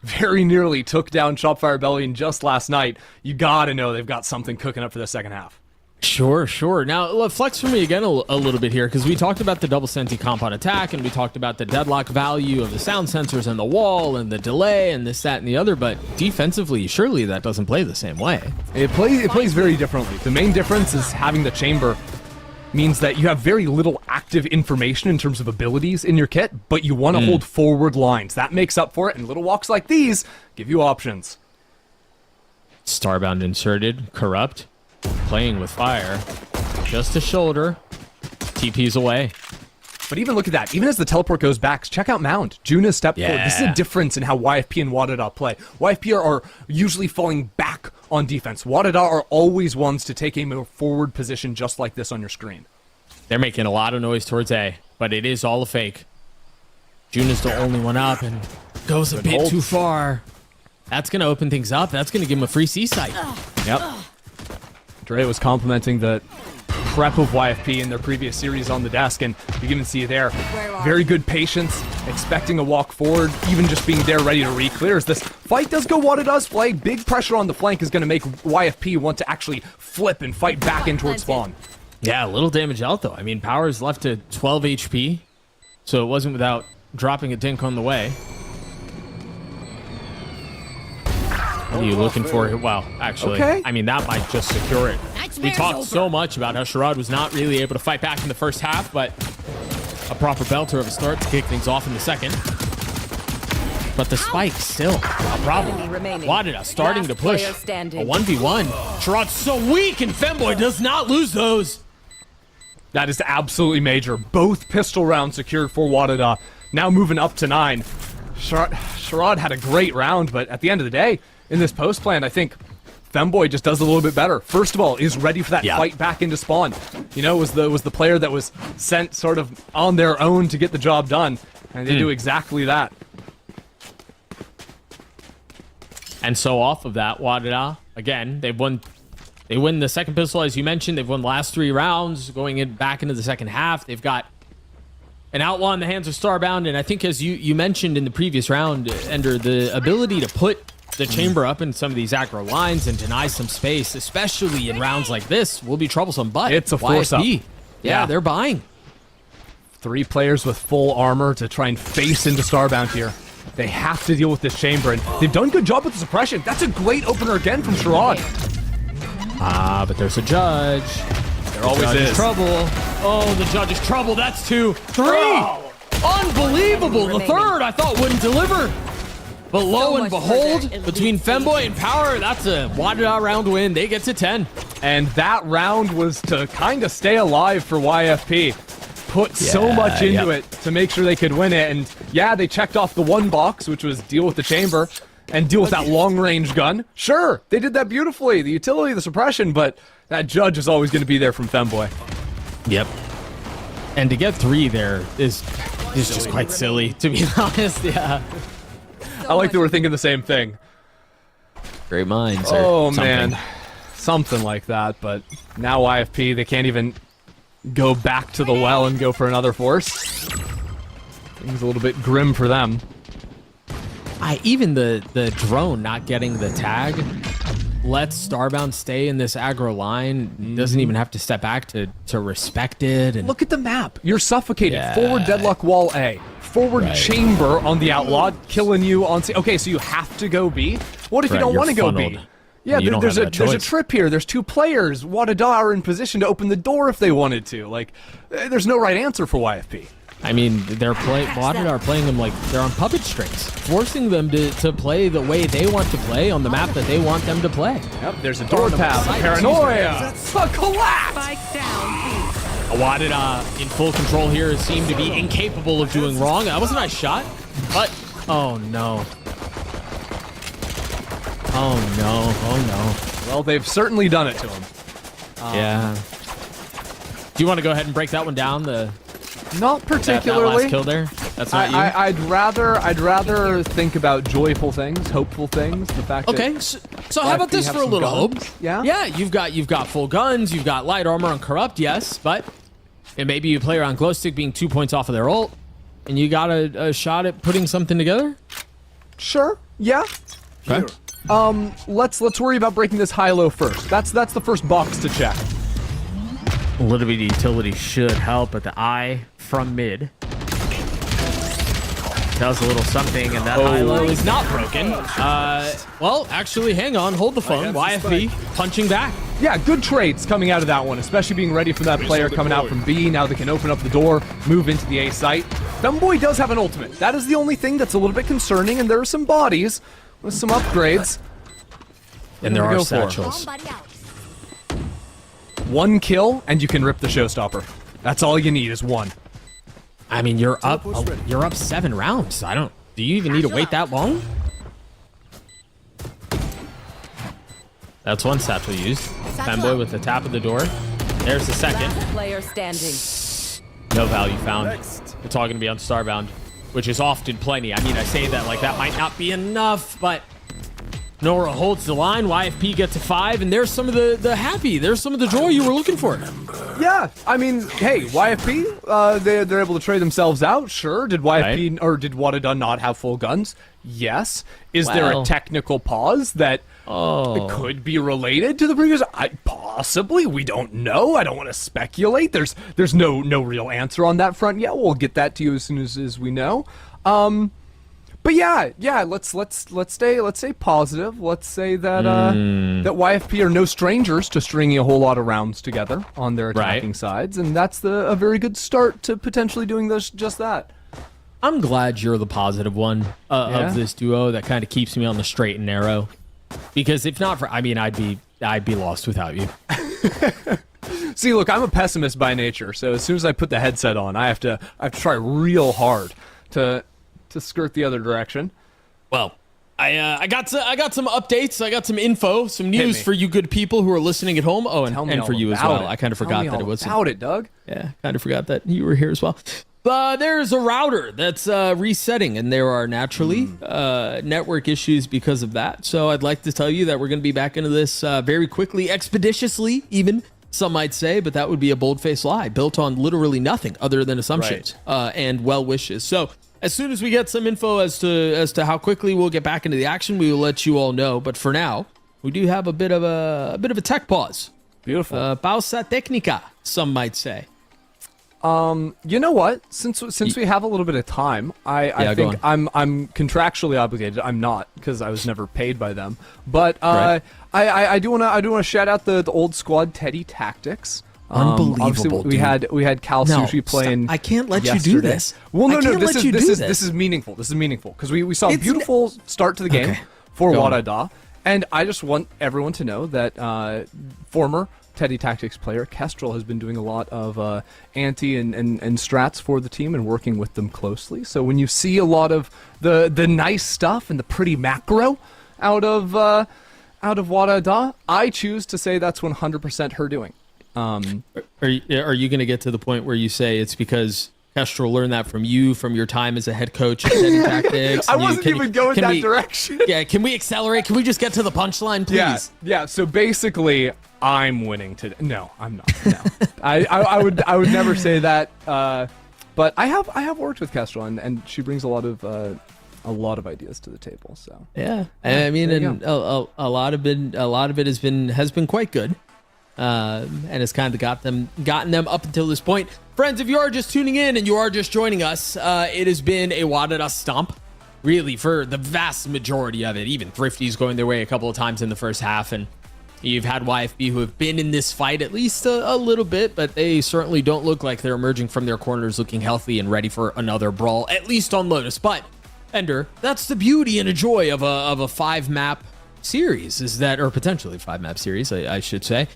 very nearly took down Shopify Rebellion just last night, you gotta know they've got something cooking up for the second half. Sure. Now, flex for me again a little bit here, because we talked about the double senti compound attack, and we talked about the deadlock value of the sound sensors and the wall and the delay and this, that, and the other, but defensively, surely that doesn't play the same way. It plays very differently. The main difference is having the chamber means that you have very little active information in terms of abilities in your kit, but you want to hold forward lines. That makes up for it, and little walks like these give you options. Starbound inserted, Corrupt, playing with fire, just a shoulder, TP's away. But even look at that, even as the teleport goes back, check out Mound. Juna's step forward. This is a difference in how YFP and WADA play. YFP are usually falling back on defense. WADA are always ones to take a more forward position just like this on your screen. They're making a lot of noise towards A, but it is all a fake. Juna's the only one up and goes a bit too far. That's going to open things up. That's going to give him a free C site. Yep. Dre was complimenting the prep of YFP in their previous series on the desk, and you can even see there, very good patience, expecting a walk forward, even just being there ready to re-clear. As this fight does go what it does play, big pressure on the flank is going to make YFP want to actually flip and fight back in towards spawn. Yeah, a little damage out though. I mean, Power's left to 12 HP, so it wasn't without dropping a dink on the way. What are you looking for here? Well, actually, I mean, that might just secure it. We talked so much about how Sherrod was not really able to fight back in the first half, but a proper belter of a start to kick things off in the second. But the spike still a problem. WADA starting to push a 1v1. Sherrod's so weak, and Femboy does not lose those. That is absolutely major. Both pistol rounds secured for WADA. Now moving up to 9. Sherrod had a great round, but at the end of the day, in this post plan, I think Femboy just does a little bit better. First of all, is ready for that fight back into spawn. You know, was the player that was sent sort of on their own to get the job done, and they do exactly that. And so off of that, WADA, again, they win the second pistol, as you mentioned. They've won the last 3 rounds, going back into the second half. They've got an outlaw in the hands of Starbound, and I think as you mentioned in the previous round, Ender, the ability to put the chamber up in some of these aggro lines and deny some space, especially in rounds like this, will be troublesome. But it's a force up. Yeah, they're buying. 3 players with full armor to try and face into Starbound here. They have to deal with this chamber, and they've done a good job with the suppression. That's a great opener again from Sherrod. But there's a judge. There always is. Trouble. Oh, the judge is trouble. That's 2. 3. Oh. Unbelievable. The third I thought wouldn't deliver. But lo and behold, between Femboy and Power, that's a WADA round win. They get to 10. And that round was to kind of stay alive for YFP. Put so much into it to make sure they could win it. And yeah, they checked off the 1 box, which was deal with the chamber and deal with that long-range gun. Sure, they did that beautifully. The utility, the suppression, but that judge is always going to be there from Femboy. Yep. And to get 3 there is just quite silly, to be honest. Yeah. I like that we're thinking the same thing. Great minds. Oh, or something. man. Something like that, but now YFP, they can't even go back to the well and go for another force. Things a little bit grim for them. Even the drone not getting the tag lets Starbound stay in this aggro line. Doesn't even have to step back to respect it. And look at the map. You're suffocated. Forward deadlock wall A. Forward chamber on the Outlaw, killing you on C. Okay, so you have to go B. What if you don't want to go B? Yeah, there's a trip here. There's 2 players. WADA are in position to open the door if they wanted to. Like, there's no right answer for YFP. I mean, WADA are playing them like they're on puppet strings, forcing them to play the way they want to play on the map that they want them to play. Yep, there's a door tab, a paranoia, a collapse. Spike down. WADA in full control here seem to be incapable of doing wrong. That was a nice shot, but oh no. Oh no, oh no. Well, they've certainly done it to him. Yeah. Do you want to go ahead and break that one down? Not particularly. That last kill there? That's not you? I'd rather think about joyful things, hopeful things. The fact that so how about this for a little hope? Yeah? Yeah, you've got full guns, you've got light armor on Corrupt, yes, but and maybe you play around Glow Stick being 2 points off of their ult, and you got a shot at putting something together? Sure, yeah. Okay. Let's worry about breaking this high-low first. That's the first box to check. A little bit of utility should help, but the eye from mid does a little something, and that high-low is not broken. Well, actually, hang on, hold the phone. YFP punching back. Yeah, good trades coming out of that one, especially being ready for that player coming out from B. Now they can open up the door, move into the A site. Femboy does have an ultimate. That is the only thing that's a little bit concerning, and there are some bodies with some upgrades. And there are satchels. 1 kill, and you can rip the showstopper. That's all you need is 1. I mean, you're up 7 rounds. Do you even need to wait that long? That's 1 satchel used. Femboy with the tap of the door. There's the second. Player standing. No value found. It's all going to be on Starbound, which is often plenty. I mean, I say that like that might not be enough, but Nora holds the line. YFP gets to 5, and there's some of there's some of the joy you were looking for. Yeah, I mean, hey, YFP, they're able to trade themselves out. Sure. Did YFP or did WADA not have full guns? Yes. Is there a technical pause that could be related to the previous? Possibly. We don't know. I don't want to speculate. There's no real answer on that front yet. We'll get that to you as soon as we know. But yeah, let's stay positive. Let's say that that YFP are no strangers to stringing a whole lot of rounds together on their attacking sides, and that's a very good start to potentially doing just that. I'm glad you're the positive one of this duo that kind of keeps me on the straight and narrow, because if not for, I mean, I'd be lost without you. See, look, I'm a pessimist by nature, so as soon as I put the headset on, I have to try real hard to skirt the other direction. Well, I got some updates. I got some info, some news for you good people who are listening at home. Oh, and for you as well. I kind of forgot that it was about it, Doug. Yeah, kind of forgot that you were here as well. There's a router that's resetting, and there are naturally network issues because of that. So I'd like to tell you that we're going to be back into this very quickly, expeditiously, even some might say, but that would be a bold-faced lie built on literally nothing other than assumptions and well wishes. So as soon as we get some info as to how quickly we'll get back into the action, we will let you all know. But for now, we do have a bit of a tech pause. Beautiful. Pausa técnica, some might say. You know what? Since we have a little bit of time, I think I'm contractually obligated. I'm not, because I was never paid by them. But I do wanna shout out the old squad Teddy Tactics. Unbelievable. We had Cal Sushi playing. I can't let you do this. Well, no. This is meaningful. This is meaningful because we saw a beautiful start to the game for WADA, and I just want everyone to know that former Teddy Tactics player Kestrel has been doing a lot of anti and strats for the team and working with them closely. So when you see a lot of the nice stuff and the pretty macro out of WADA, I choose to say that's 100% her doing. Are you going to get to the point where you say it's because Kestrel learned that from you, from your time as a head coach at Setting Tactics. I wasn't even going that direction. Yeah, can we accelerate? Can we just get to the punchline, please? Yeah. So basically, I'm winning today. No, I'm not. No, I would never say that. But I have worked with Kestrel, and she brings a lot of ideas to the table. So yeah, I mean, and a lot of it has been quite good. And has kind of gotten them up until this point. Friends, if you are just tuning in and you are just joining us, it has been a WADA stomp, really, for the vast majority of it. Even Thrifty's going their way a couple of times in the first half, and you've had YFP who have been in this fight at least a little bit, but they certainly don't look like they're emerging from their corners looking healthy and ready for another brawl, at least on Lotus. But Ender, that's the beauty and a joy of a 5-map series, is that, or potentially 5-map series, I should say,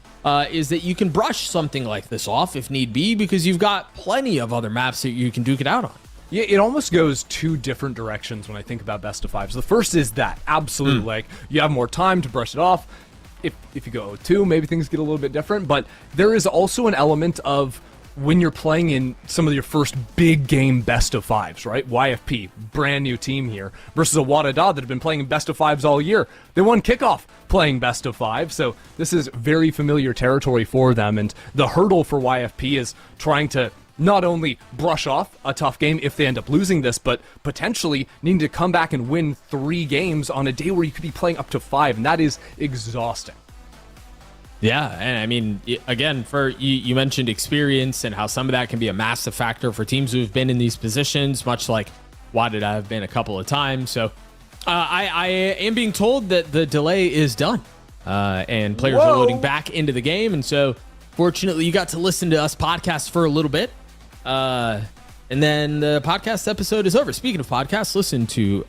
is that you can brush something like this off if need be, because you've got plenty of other maps that you can duke it out on. Yeah, it almost goes two different directions when I think about best of fives. The first is that absolute, like, you have more time to brush it off. If you go 2, maybe things get a little bit different, but there is also an element of when you're playing in some of your first big game best of fives, right? YFP, brand new team here, versus a WADA that have been playing in best of fives all year. They won kickoff playing best of 5, so this is very familiar territory for them, and the hurdle for YFP is trying to not only brush off a tough game if they end up losing this, but potentially needing to come back and win 3 games on a day where you could be playing up to 5, and that is exhausting. Yeah, and I mean, again, for you mentioned experience and how some of that can be a massive factor for teams who've been in these positions, much like WADA have been a couple of times. So I am being told that the delay is done, and players are loading back into the game. And so fortunately, you got to listen to us podcast for a little bit, and then the podcast episode is over. Speaking of podcasts, listen to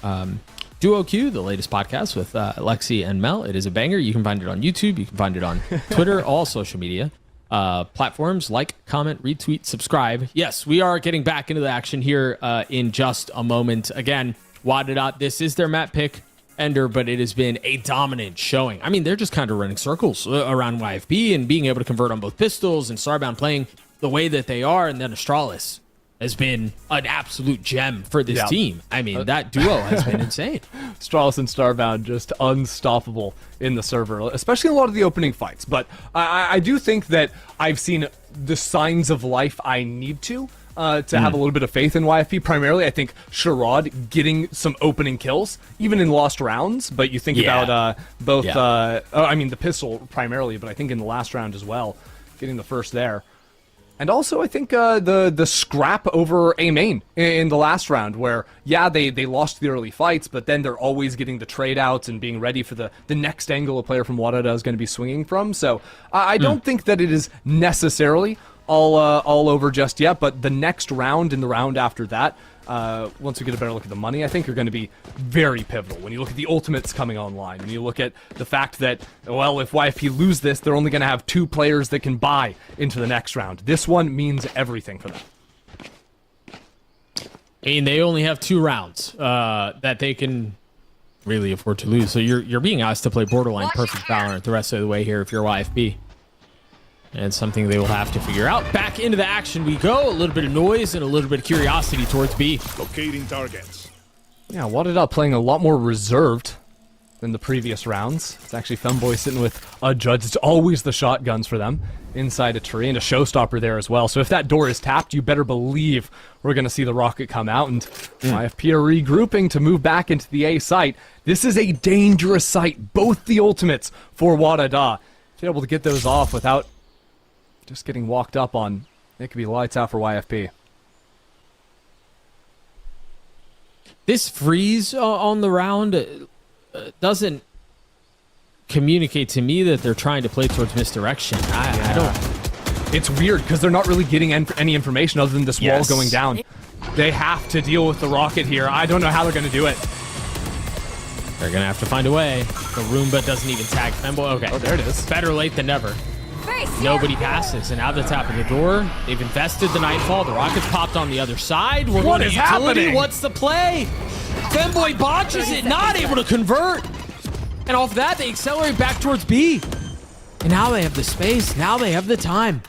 Duo Q, the latest podcast with Lexi and Mel. It is a banger. You can find it on YouTube. You can find it on Twitter, all social media platforms. Like, comment, retweet, subscribe. Yes, we are getting back into the action here in just a moment. Again, WADA, this is their map pick, Ender, but it has been a dominant showing. I mean, they're just kind of running circles around YFP and being able to convert on both pistols, and Starbound playing the way that they are, and then Arales has been an absolute gem for this team. I mean, that duo has been insane. Arales and Starbound just unstoppable in the server, especially in a lot of the opening fights. But I do think that I've seen the signs of life I need to have a little bit of faith in YFP. Primarily, I think Sherrod getting some opening kills, even in lost rounds. But you think about both, I mean, the pistol primarily, but I think in the last round as well, getting the first there. And also, I think the scrap over A main in the last round, where, they lost the early fights, but then they're always getting the trade outs and being ready for the next angle a player from WADA is going to be swinging from. So I don't think that it is necessarily all over just yet, but the next round and the round after that, once we get a better look at the money, I think are going to be very pivotal. When you look at the ultimates coming online, and you look at the fact that, well, if YFP lose this, they're only going to have 2 players that can buy into the next round. This one means everything for them. And they only have 2 rounds that they can really afford to lose. So you're being asked to play borderline perfect Valorant the rest of the way here if you're YFP. And it's something they will have to figure out. Back into the action we go. A little bit of noise and a little bit of curiosity towards B. Locating targets. Yeah, WADA playing a lot more reserved than the previous rounds. It's actually Femboy sitting with a judge. It's always the shotguns for them inside a tree, and a showstopper there as well. So if that door is tapped, you better believe we're going to see the rocket come out, and YFP are regrouping to move back into the A site. This is a dangerous site, both the ultimates for WADA. If you're able to get those off without just getting walked up on, it could be lights out for YFP. This freeze on the round doesn't communicate to me that they're trying to play towards misdirection. I don't. It's weird because they're not really getting any information other than this wall going down. They have to deal with the rocket here. I don't know how they're going to do it. They're going to have to find a way. The Roomba doesn't even tag Femboy. Okay. Oh, there it is. Better late than never. Nobody passes, and now the top of the door. They've invested the Nightfall. The rocket's popped on the other side. We're what going is to utility. happening? What's the play? Femboy botches it, not able to convert. And off that, they accelerate back towards B. And now they have the space. Now they have the time.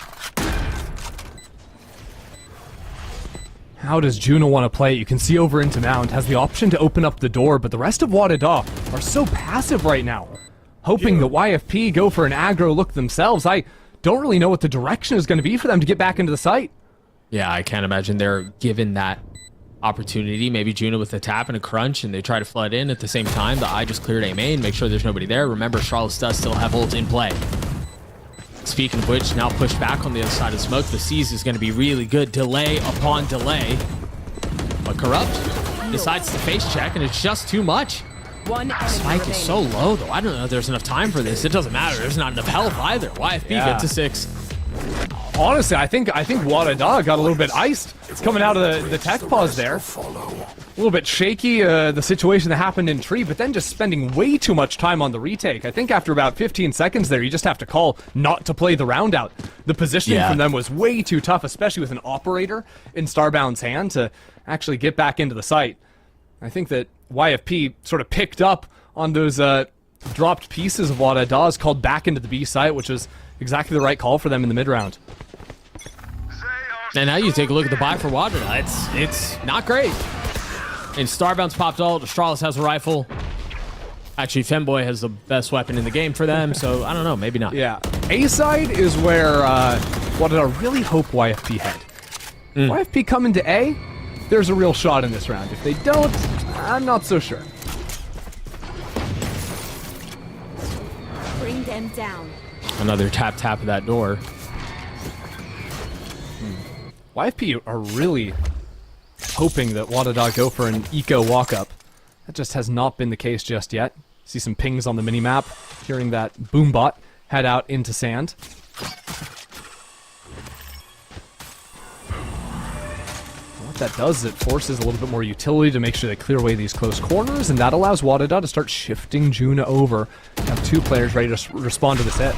How does Juno want to play it? You can see over into Mound, has the option to open up the door, but the rest of WADA are so passive right now. Hoping that YFP go for an aggro look themselves. I don't really know what the direction is going to be for them to get back into the site. Yeah, I can't imagine they're given that opportunity. Maybe Juno with a tap and a crunch, and they try to flood in at the same time. The eye just cleared A main, make sure there's nobody there. Remember, Charlotte does still have ult in play. Speaking of which, now pushed back on the other side of smoke. The C's is going to be really good. Delay upon delay. But Corrupt decides to face check, and it's just too much. Spike is so low, though. I don't know if there's enough time for this. It doesn't matter. There's not enough health either. YFP gets to 6. Honestly, I think WADA got a little bit iced. It's coming out of the tech pause there. A little bit shaky, the situation that happened in Tree, but then just spending way too much time on the retake. I think after about 15 seconds there, you just have to call not to play the round out. The positioning from them was way too tough, especially with an operator in Starbound's hand to actually get back into the site. I think that YFP sort of picked up on those dropped pieces of WADA. Dawes called back into the B site, which was exactly the right call for them in the mid round. And now you take a look at the buy for WADA. It's not great. And Starbound's popped ult. Astralis has a rifle. Actually, Femboy has the best weapon in the game for them, so I don't know, maybe not. Yeah. A side is where WADA really hope YFP head. YFP come into A, there's a real shot in this round. If they don't, I'm not so sure. Bring them down. Another tap of that door. YFP are really hoping that WADA go for an eco walk-up. That just has not been the case just yet. See some pings on the minimap, hearing that Boombot head out into sand. What that does is it forces a little bit more utility to make sure they clear away these close corners, and that allows WADA to start shifting Juno over. Have 2 players ready to respond to this hit.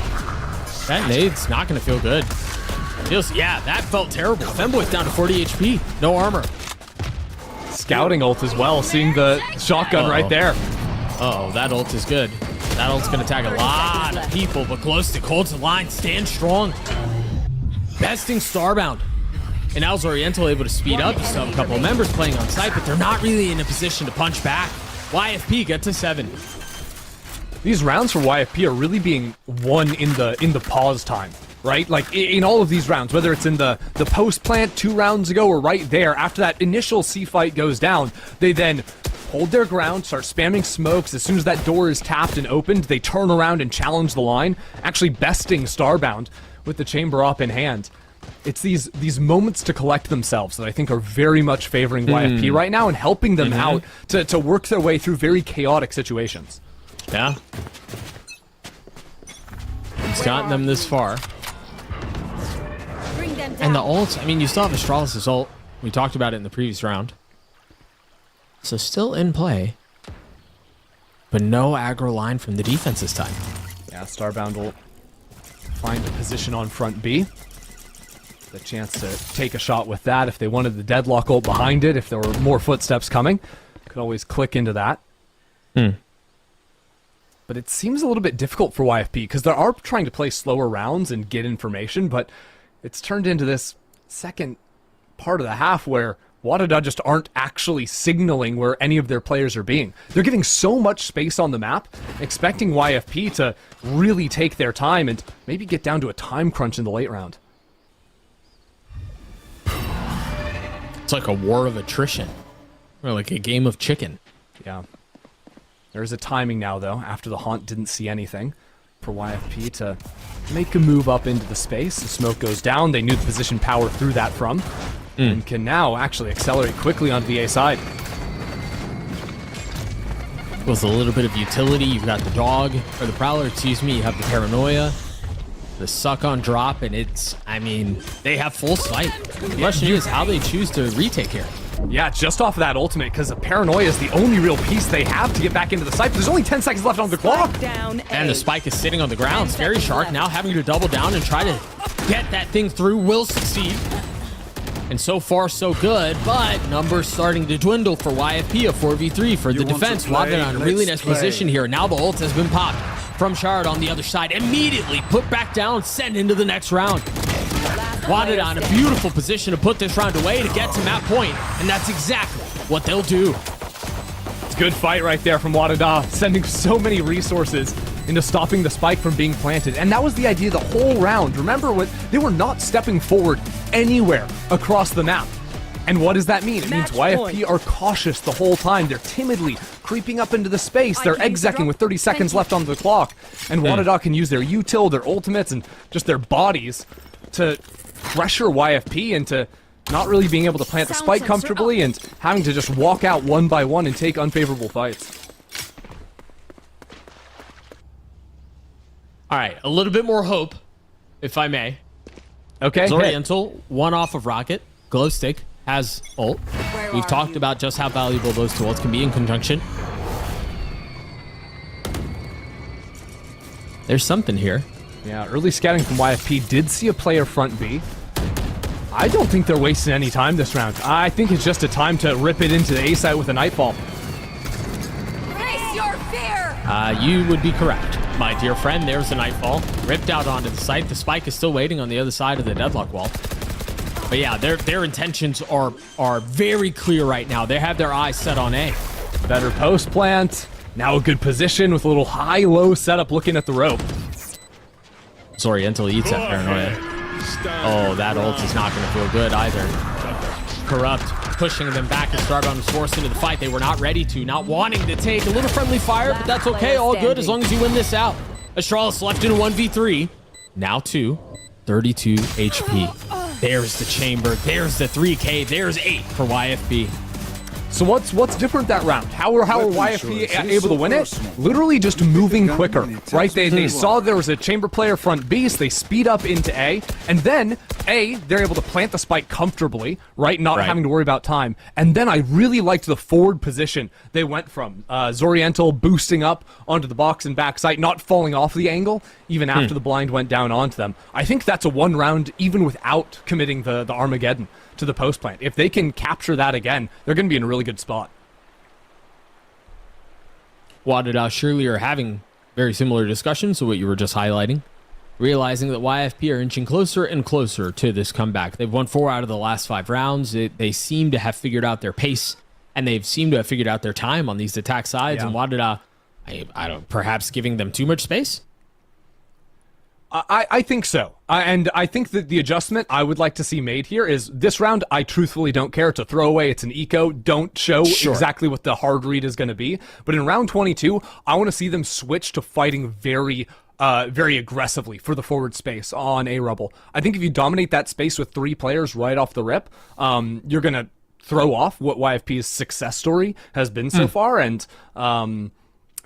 That nade's not going to feel good. Yeah, that felt terrible. Femboy's down to 40 HP. No armor. Scouting ult as well, seeing the shotgun right there. Uh-oh, that ult is good. That ult's going to tag a lot of people, but Glowstick holds the line. Stand strong. Besting Starbound. And Al's Oriental able to speed up. You still have a couple of members playing on site, but they're not really in a position to punch back. YFP get to 7. These rounds for YFP are really being won in the pause time, right? Like in all of these rounds, whether it's in the post plant 2 rounds ago or right there, after that initial C fight goes down, they then hold their ground, start spamming smokes. As soon as that door is tapped and opened, they turn around and challenge the line, actually besting Starbound with the chamber up in hand. It's these moments to collect themselves that I think are very much favoring YFP right now and helping them out to work their way through very chaotic situations. Yeah. It's gotten them this far. Bring them down. And the ult, I mean, you still have Astralis' ult. We talked about it in the previous round. So still in play. But no aggro line from the defense this time. Yeah, Starbound will find a position on front B. The chance to take a shot with that if they wanted the deadlock ult behind it, if there were more footsteps coming. Could always click into that. But it seems a little bit difficult for YFP because they are trying to play slower rounds and get information, but it's turned into this second part of the half where WADA just aren't actually signaling where any of their players are being. They're giving so much space on the map, expecting YFP to really take their time and maybe get down to a time crunch in the late round. It's like a war of attrition. Or like a game of chicken. Yeah. There's a timing now, though, after the Haunt didn't see anything, for YFP to make a move up into the space. The smoke goes down. They knew the position power through that from, and can now actually accelerate quickly onto the A side. With a little bit of utility, you've got the dog, or the Prowler, excuse me, you have the Paranoia, the suck on drop, and it's, I mean, they have full sight. The question is how they choose to retake here. Yeah, just off of that ultimate, because the Paranoia is the only real piece they have to get back into the site. There's only 10 seconds left on the clock. And the spike is sitting on the ground. Scary Shark now having to double down and try to get that thing through. Will succeed. And so far, so good, but numbers starting to dwindle for YFP, a 4v3 for the defense. WADA in a really nice position here. Now the ult has been popped from Sherrod on the other side. Immediately put back down, sent into the next round. WADA in a beautiful position to put this round away to get to map point, and that's exactly what they'll do. It's a good fight right there from WADA, sending so many resources into stopping the spike from being planted. And that was the idea the whole round. Remember, what they were not stepping forward anywhere across the map. And what does that mean? It means YFP are cautious the whole time. They're timidly creeping up into the space. They're execing with 30 seconds left on the clock. And WADA can use their util, their ultimates, and just their bodies to pressure YFP into not really being able to plant the spike comfortably and having to just walk out one by one and take unfavorable fights. All right, a little bit more hope, if I may. Okay. Zoriental, one off of Rocket. Glowstick has ult. We've talked about just how valuable those two ults can be in conjunction. There's something here. Yeah, early scouting from YFP did see a player front B. I don't think they're wasting any time this round. I think it's just a time to rip it into the A site with a Nightfall. Face your fear! You would be correct, my dear friend. There's the Nightfall. Ripped out onto the site. The spike is still waiting on the other side of the deadlock wall. But yeah, their intentions are very clear right now. They have their eyes set on A. Better post plant. Now a good position with a little high-low setup looking at the rope. Zoriental eats that paranoia. Oh, that ult is not going to feel good either. Corrupt pushing them back and Starbomb is forced into the fight. They were not ready to, not wanting to take a little friendly fire, but that's okay. All good as long as you win this out. Astralis left in a 1v3. Now 2. 32 HP. There's the chamber. There's the 3K. There's 8 for YFP. So what's different that round? How are YFP able to win it? Literally just moving quicker, right? They saw there was a chamber player front B, so they speed up into A, and then A, they're able to plant the spike comfortably, right? Not having to worry about time. And then I really liked the forward position they went from. Zoriental boosting up onto the box and backside, not falling off the angle, even after the blind went down onto them. I think that's a one round, even without committing the Armageddon to the post plant. If they can capture that again, they're going to be in a really good spot. WADA surely are having very similar discussions to what you were just highlighting, realizing that YFP are inching closer and closer to this comeback. They've won 4 out of the last 5 rounds. They seem to have figured out their pace, and they've seemed to have figured out their time on these attack sides. And WADA, I don't, perhaps giving them too much space. I think so. And I think that the adjustment I would like to see made here is this round, I truthfully don't care. It's a throwaway. It's an eco. Don't show exactly what the hard read is going to be. But in round 22, I want to see them switch to fighting very aggressively for the forward space on A Rebel. I think if you dominate that space with 3 players right off the rip, you're going to throw off what YFP's success story has been so far. And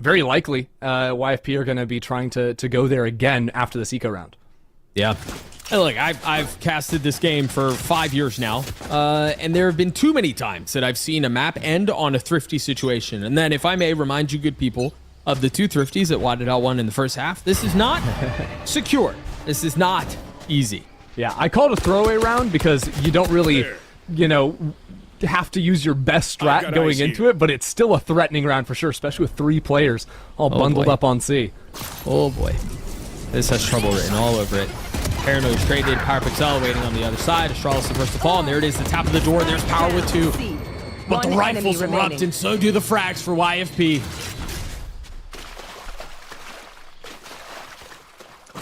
very likely, YFP are going to be trying to go there again after this eco round. Yeah. Hey, look, I've casted this game for 5 years now, and there have been too many times that I've seen a map end on a thrifty situation. And then, if I may remind you good people of the 2 thrifties that WADA won in the first half, this is not secure. This is not easy. Yeah, I call it a throwaway round because you don't really, have to use your best strat going into it, but it's still a threatening round for sure, especially with 3 players all bundled up on C. Oh boy. This has trouble written all over it. Paranoid's traded, Power Pixel waiting on the other side. Astralis the first to fall, and there it is, the top of the door. There's Power with 2. But the rifles erupt, and so do the frags for YFP.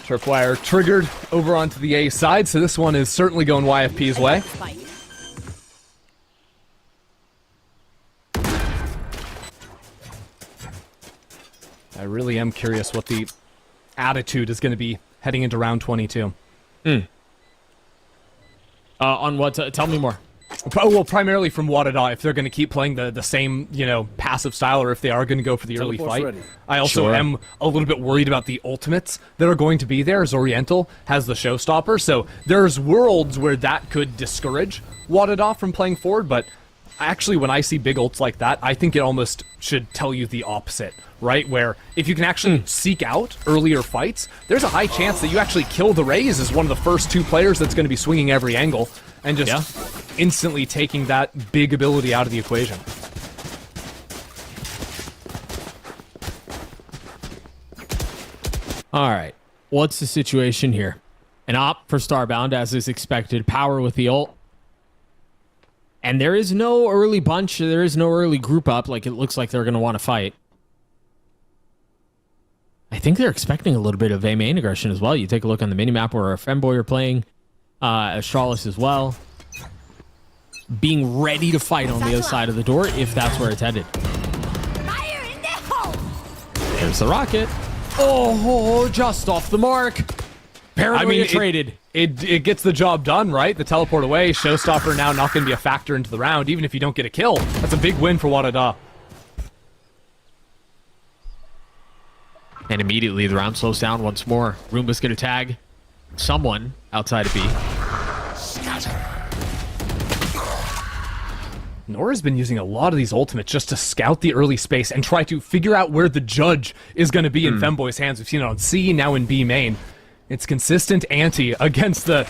Tripwire triggered over onto the A side, so this one is certainly going YFP's way. I really am curious what the attitude is going to be heading into round 22. On what? Tell me more. Well, primarily from WADA, if they're going to keep playing the same, passive style, or if they are going to go for the early fight. I also am a little bit worried about the ultimates that are going to be there. Zoriental has the showstopper, so there's worlds where that could discourage WADA from playing forward, but actually when I see big ults like that, I think it almost should tell you the opposite, right? Where if you can actually seek out earlier fights, there's a high chance that you actually kill the Raze as one of the first 2 players that's going to be swinging every angle and just instantly taking that big ability out of the equation. All right. What's the situation here? An op for Starbound, as is expected. Power with the ult. And there is no early bunch. There is no early group up. Like, it looks like they're going to want to fight. I think they're expecting a little bit of A main aggression as well. You take a look on the minimap where Femboy are playing. Astralis as well. Being ready to fight on the other side of the door if that's where it's headed. Fire in the hole! There's the rocket. Oh, just off the mark. Paranoia traded. It gets the job done, right? The teleport away, showstopper now not going to be a factor into the round, even if you don't get a kill. That's a big win for WADA. And immediately the round slows down once more. Roomba's going to tag someone outside of B. Nora's been using a lot of these ultimates just to scout the early space and try to figure out where the judge is going to be in Femboy's hands. We've seen it on C, now in B main. It's consistent anti against the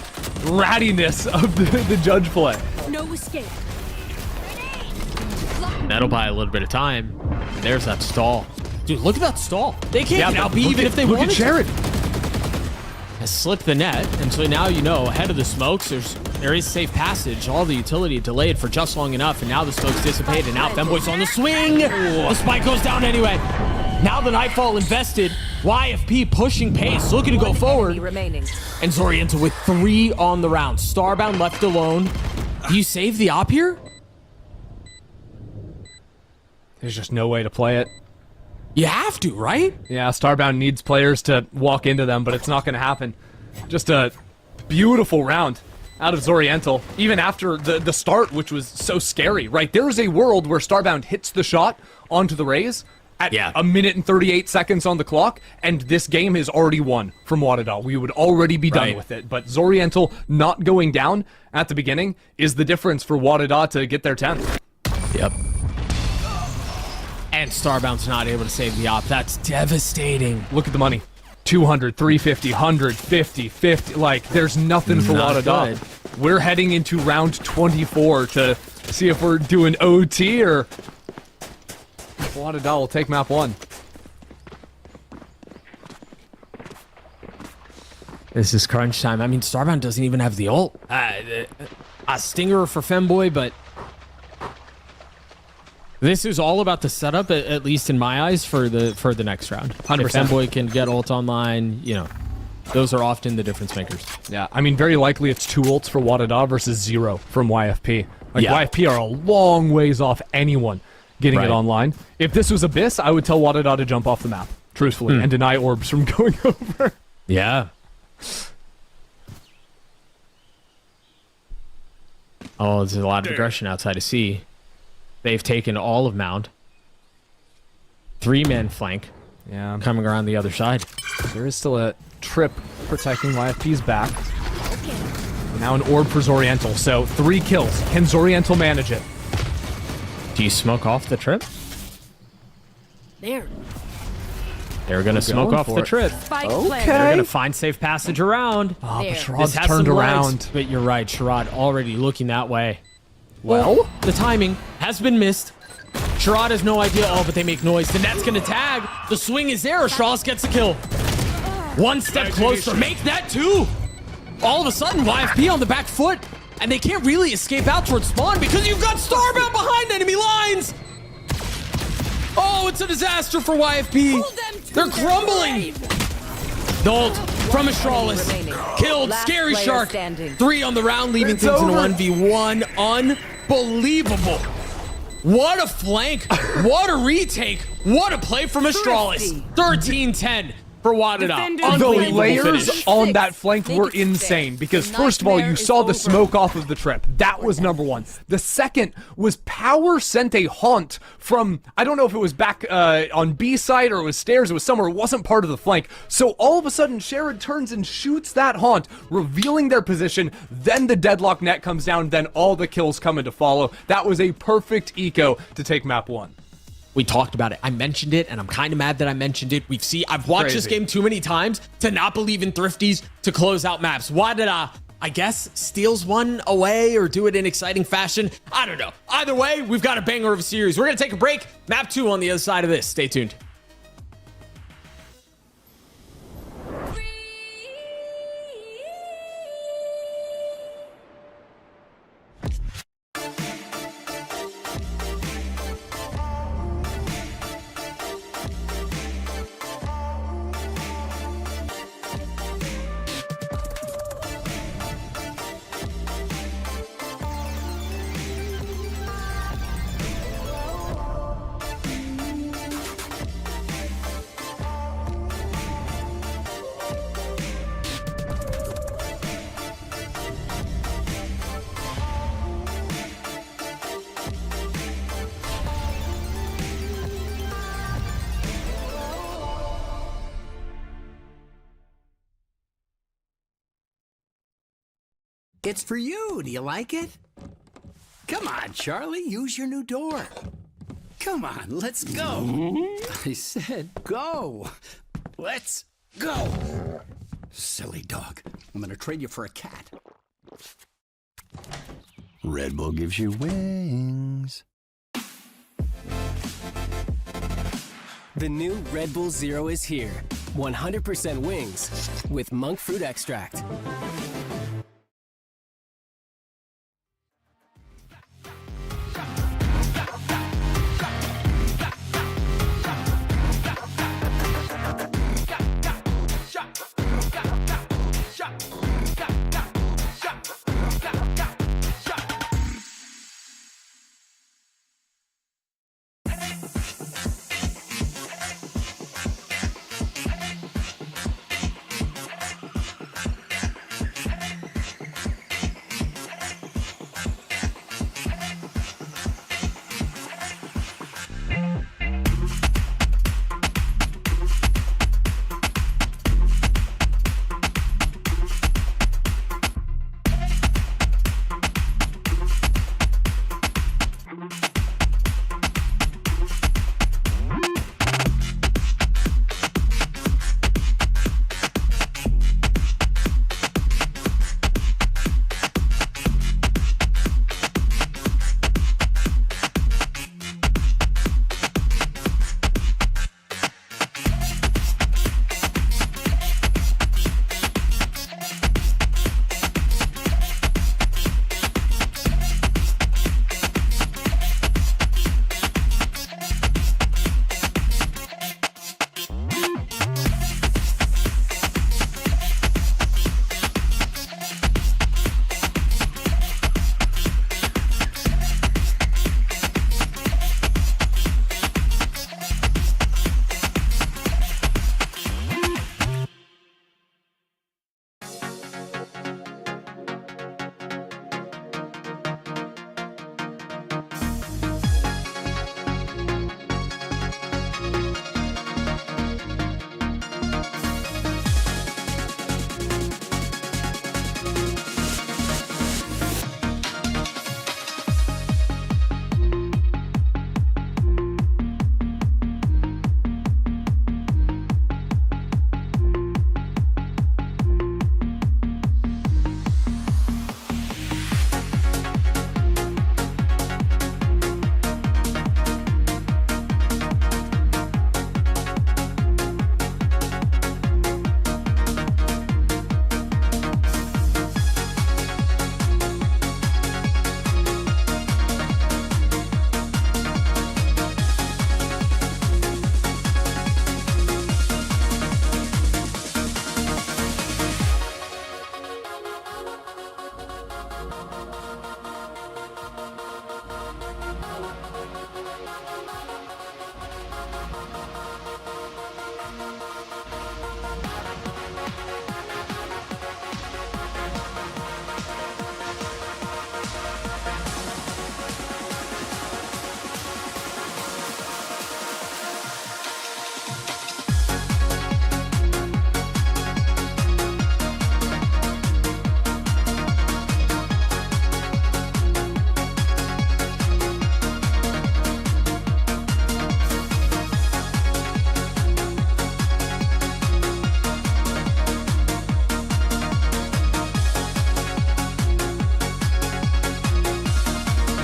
rattiness of the judge play. No escape. That'll buy a little bit of time. There's that stall. Dude, look at that stall. They can't get out B even if they wanted to. Sherrod has slipped the net, and so now you know ahead of the smokes there is safe passage. All the utility delayed for just long enough, and now the smokes dissipate, and now Femboy's on the swing. The spike goes down anyway. Now the Nightfall invested. YFP pushing pace, looking to go forward. And Zoriental with 3 on the round. Starbound left alone. Do you save the op here? There's just no way to play it. You have to, right? Yeah, Starbound needs players to walk into them, but it's not going to happen. Just a beautiful round out of Zoriental, even after the start, which was so scary, right? There is a world where Starbound hits the shot onto the Raze at a minute and 38 seconds on the clock, and this game is already won from WADA. We would already be done with it, but Zoriental not going down at the beginning is the difference for WADA to get their 10th. Yep. And Starbound's not able to save the op. That's devastating. Look at the money. 200, 350, 150, 50. Like, there's nothing for WADA. We're heading into round 24 to see if we're doing OT or WADA will take map 1. This is crunch time. I mean, Starbound doesn't even have the ult. A stinger for Femboy, but this is all about the setup, at least in my eyes, for the next round. 100%. If Femboy can get ult online, you know, those are often the difference makers. Yeah, I mean, very likely it's 2 ults for WADA versus 0 from YFP. Like, YFP are a long ways off anyone getting it online. If this was Abyss, I would tell WADA to jump off the map, truthfully, and deny orbs from going over. Yeah. Oh, there's a lot of aggression outside of C. They've taken all of Mound. 3-man flank. Yeah. Coming around the other side. There is still a trip protecting YFP's back. Now an orb for Zoriental. So 3 kills. Can Zoriental manage it? Do you smoke off the trip? There. They're going to smoke off the trip. Spike They're going to find safe passage around. Oh, but This Sherrod's has turned some around. legs, but you're right. Sherrod already looking that way. Well, the timing has been missed. Sherrod has no idea. Oh, but they make noise. The net's going to tag. The swing is there. Astralis gets the kill. One step closer. Make that 2. All of a sudden, YFP on the back foot. And they can't really escape out towards spawn because you've got Starbound behind enemy lines. Oh, it's a disaster for YFP. They're crumbling. Dolt from Astralis. Killed. Scary Shark. 3 on the round, leaving things in a 1v1. Unbelievable. What a flank. What a retake. What a play from Astralis. 13-10 for WADA. the layers on that flank were insane because first of all, you saw the smoke off of the trip. That was number 1. The second was Power sent a haunt from, I don't know if it was back on B side or it was stairs, it was somewhere, it wasn't part of the flank. So all of a sudden, Sherrod turns and shoots that haunt, revealing their position. Then the deadlock net comes down, then all the kills come in to follow. That was a perfect eco to take map 1. We talked about it. I mentioned it, and I'm kind of mad that I mentioned it. I've watched this game too many times to not believe in thrifties to close out maps. WADA, I guess, steals one away or do it in exciting fashion. I don't know. Either way, we've got a banger of a series. We're going to take a break. Map 2 on the other side of this. Stay tuned. It's for you. Do you like it? Come on, Charlie. Use your new door. Come on, let's go. I said go. Let's go. Silly dog. I'm gonna trade you for a cat. Red Bull gives you wings. The new Red Bull Zero is here. 100% wings with monk fruit extract.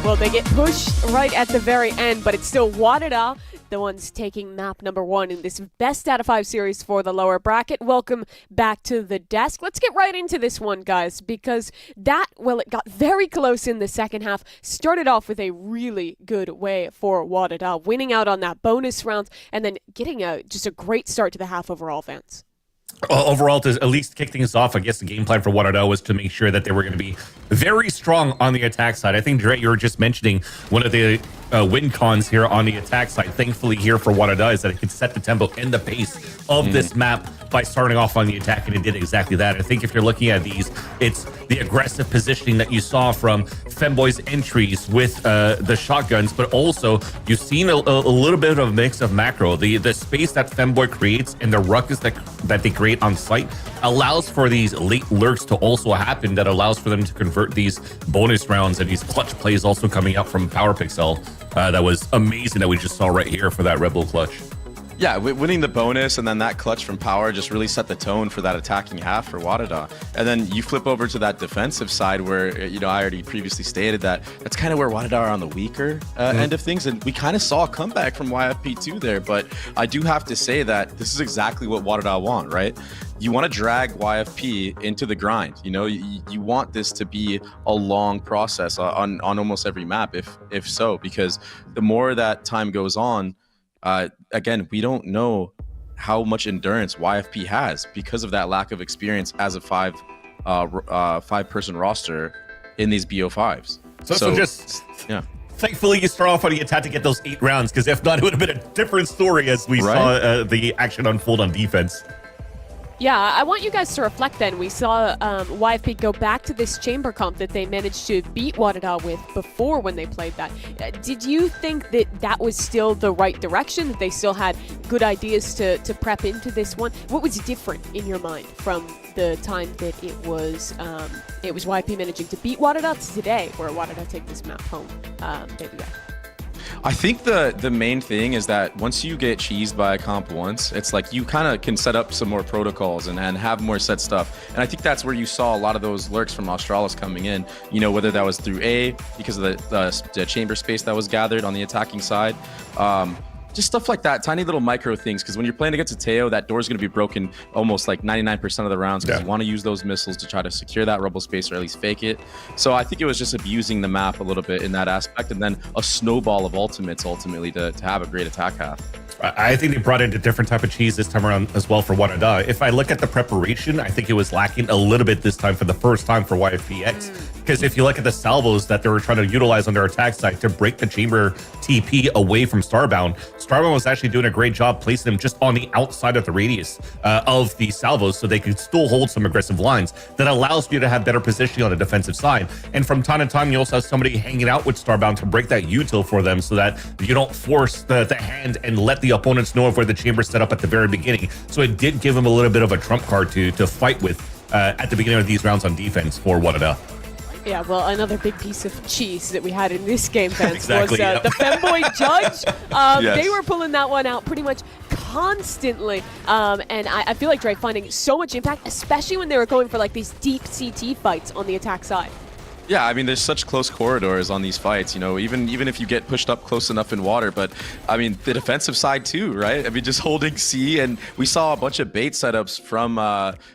Well, they get pushed right at the very end, but it's still WADA, the ones taking map number 1 in this best out of 5 series for the lower bracket. Welcome back to the desk. Let's get right into this one, guys, because it got very close in the second half. Started off with a really good way for WADA, winning out on that bonus round and then getting just a great start to the half overall, Vance. Overall, to at least kick things off, I guess the game plan for WADA was to make sure that they were going to be very strong on the attack side. I think, Dre, you were just mentioning one of the win cons here on the attack side. Thankfully here for WADA is that it can set the tempo and the pace of this map by starting off on the attack, and it did exactly that. I think if you're looking at these, it's the aggressive positioning that you saw from Femboy's entries with the shotguns, but also you've seen a little bit of a mix of macro. The space that Femboy creates and the ruckus that they create on site allows for these late lurks to also happen, that allows for them to convert these bonus rounds and these clutch plays also coming out from Power Pixel. That was amazing that we just saw right here for that Red Bull clutch. Yeah, winning the bonus and then that clutch from Power just really set the tone for that attacking half for WADA. And then you flip over to that defensive side where, you know, I already previously stated that that's kind of where WADA are on the weaker end of things. And we kind of saw a comeback from YFP2 there. But I do have to say that this is exactly what WADA want, right? You want to drag YFP into the grind. You know, you want this to be a long process on almost every map, if so, because the more that time goes on, again, we don't know how much endurance YFP has because of that lack of experience as a five-person roster in these BO5s. So just thankfully you start off on the attack to get those 8 rounds, because if not, it would have been a different story as we saw the action unfold on defense. Yeah, I want you guys to reflect then. We saw YFP go back to this chamber comp that they managed to beat WADA with before when they played that. Did you think that that was still the right direction, that they still had good ideas to prep into this one? What was different in your mind from the time that it was YFP managing to beat WADA to today, where WADA take this map home? Baby guy. I think the main thing is that once you get cheesed by a comp once, it's like you kind of can set up some more protocols and have more set stuff. And I think that's where you saw a lot of those lurks from Australis coming in, you know, whether that was through A, because of the chamber space that was gathered on the attacking side. Just stuff like that, tiny little micro things, because when you're playing against a Teo, that door's going to be broken almost like 99% of the rounds, because you want to use those missiles to try to secure that rubble space or at least fake it. So I think it was just abusing the map a little bit in that aspect, and then a snowball of ultimates ultimately to have a great attack half. I think they brought in a different type of cheese this time around as well for WADA. If I look at the preparation, I think it was lacking a little bit this time for the first time for YFPX. Because if you look at the salvos that they were trying to utilize on their attack side to break the chamber TP away from Starbound, Starbound was actually doing a great job placing them just on the outside of the radius of the salvos, so they could still hold some aggressive lines. That allows you to have better positioning on the defensive side. And from time to time, you also have somebody hanging out with Starbound to break that util for them, so that you don't force the hand and let the opponents know of where the chamber set up at the very beginning. So it did give them a little bit of a trump card to fight with at the beginning of these rounds on defense for WADA. Yeah, well, another big piece of cheese that we had in this game, fans, exactly, was the Femboy Judge. Yes. They were pulling that one out pretty much constantly. And I feel like Dre finding so much impact, especially when they were going for like these deep CT fights on the attack side. Yeah, I mean, there's such close corridors on these fights, you know, even if you get pushed up close enough in water. But, I mean, the defensive side too, right? I mean, just holding C, and we saw a bunch of bait setups from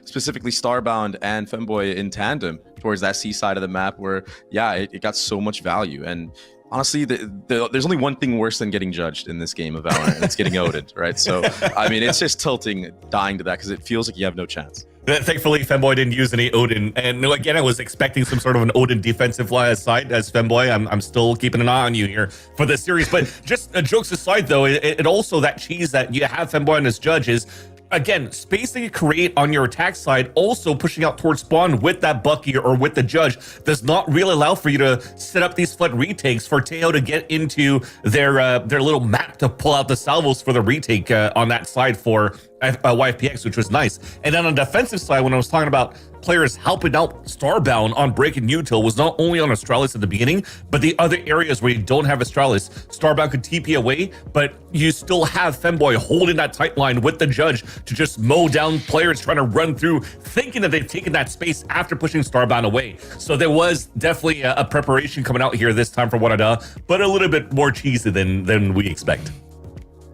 specifically Starbound and Femboy in tandem towards that C side of the map where, yeah, it got so much value. And honestly, there's only one thing worse than getting judged in this game of Valorant, and it's getting Odin, right? So, I mean, it's just dying to that, because it feels like you have no chance. Thankfully, Femboy didn't use any Odin. And again, I was expecting some sort of an Odin defensive side as Femboy. I'm still keeping an eye on you here for this series. But just jokes aside, though, it also, that cheese that you have Femboy on as judge is, again, space that you create on your attack side, also pushing out towards spawn with that Bucky or with the judge, does not really allow for you to set up these flood retakes for Teo to get into their little map to pull out the salvos for the retake on that side for YFPX, which was nice. And then on the defensive side, when I was talking about players helping out Starbound on breaking util, was not only on Astralis at the beginning, but the other areas where you don't have Astralis, Starbound could TP away, but you still have Femboy holding that tight line with the judge to just mow down players trying to run through, thinking that they've taken that space after pushing Starbound away. So there was definitely a preparation coming out here this time for WADA, but a little bit more cheesy than we expect.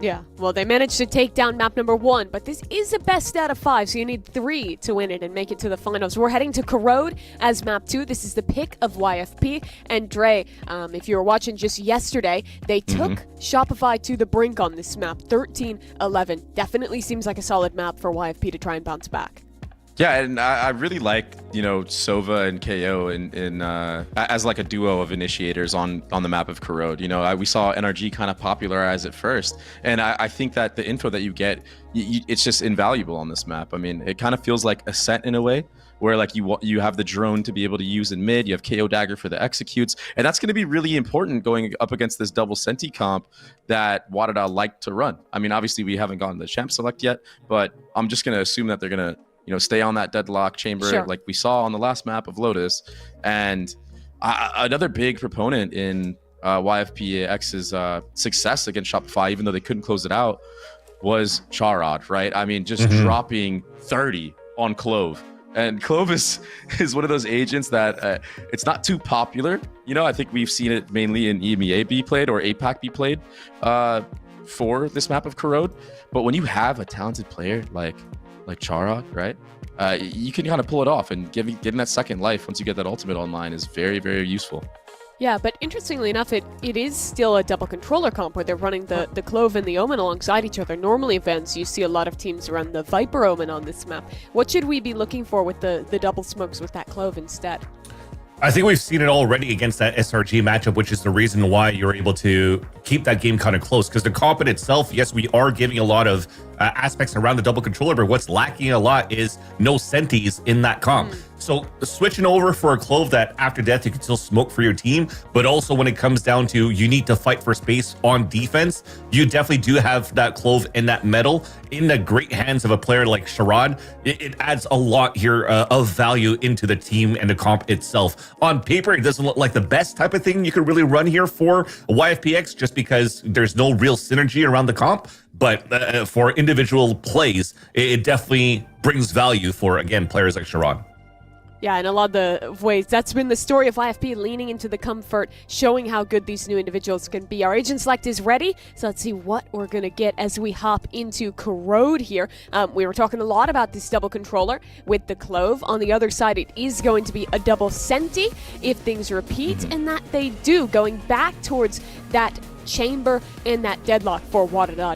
Yeah, well, they managed to take down map number 1, but this is a best out of 5, so you need 3 to win it and make it to the finals. We're heading to Corrode as map 2. This is the pick of YFP. And Dre, if you were watching just yesterday, they took Shopify to the brink on this map, 13-11. Definitely seems like a solid map for YFP to try and bounce back. Yeah, and I really like, you know, Sova and KO in as like a duo of initiators on the map of Corrode. You know, we saw NRG kind of popularize it first, and I think that the info that you get, it's just invaluable on this map. I mean, it kind of feels like Ascent in a way, where like you have the drone to be able to use in mid, you have KO Dagger for the executes, and that's going to be really important going up against this double Senti comp that WADA like to run. I mean, obviously we haven't gotten the champ select yet, but I'm just going to assume that they're going to, you know, stay on that deadlock chamber like we saw on the last map of Lotus. And another big proponent in YFPX's success against Shopify, even though they couldn't close it out, was Sherrod, right? I mean, just dropping 30 on Clove. And Clove is one of those agents that it's not too popular. You know, I think we've seen it mainly in EMEA be played or APAC be played for this map of Corrode. But when you have a talented player like Sherrod, right? You can kind of pull it off, and giving that second life once you get that ultimate online is very, very useful. Yeah, but interestingly enough, it is still a double controller comp where they're running the Clove and the Omen alongside each other. Normally events, you see a lot of teams run the Viper Omen on this map. What should we be looking for with the double smokes with that Clove instead? I think we've seen it already against that SRG matchup, which is the reason why you're able to keep that game kind of close. Because the comp in itself, yes, we are giving a lot of aspects around the double controller, but what's lacking a lot is no Sentis in that comp. So switching over for a Clove that after death you can still smoke for your team, but also when it comes down to you need to fight for space on defense, you definitely do have that Clove and that metal in the great hands of a player like Sherrod. It adds a lot here of value into the team and the comp itself. On paper, it doesn't look like the best type of thing you could really run here for YFPX, just because there's no real synergy around the comp. But for individual plays, it definitely brings value for, again, players like Sherrod. Yeah, in a lot of the ways, that's been the story of YFP, leaning into the comfort, showing how good these new individuals can be. Our agent select is ready, so let's see what we're going to get as we hop into Corrode here. We were talking a lot about this double controller with the Clove. On the other side, it is going to be a double Senti if things repeat, and that they do, going back towards that chamber and that deadlock for WADA.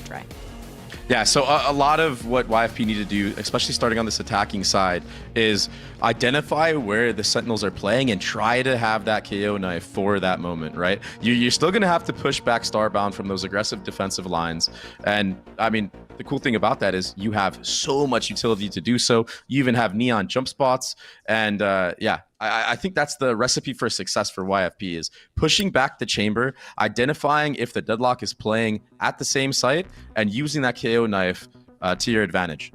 Yeah, so a lot of what YFP need to do, especially starting on this attacking side, is identify where the Sentinels are playing and try to have that KO knife for that moment, right? You're still going to have to push back Starbound from those aggressive defensive lines. And, I mean, the cool thing about that is you have so much utility to do so. You even have neon jump spots. And, yeah, I think that's the recipe for success for YFP, is pushing back the chamber, identifying if the deadlock is playing at the same site, and using that KO knife to your advantage.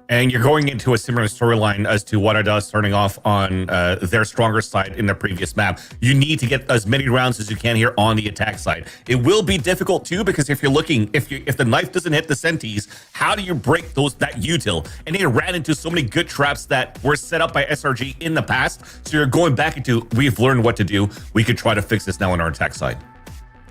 And you're going into a similar storyline as to WADA starting off on their stronger side in the previous map. You need to get as many rounds as you can here on the attack side. It will be difficult too, because if you're looking, if the knife doesn't hit the Sentis, how do you break that util? And they ran into so many good traps that were set up by SRG in the past. So you're going back into, we've learned what to do. We could try to fix this now on our attack side.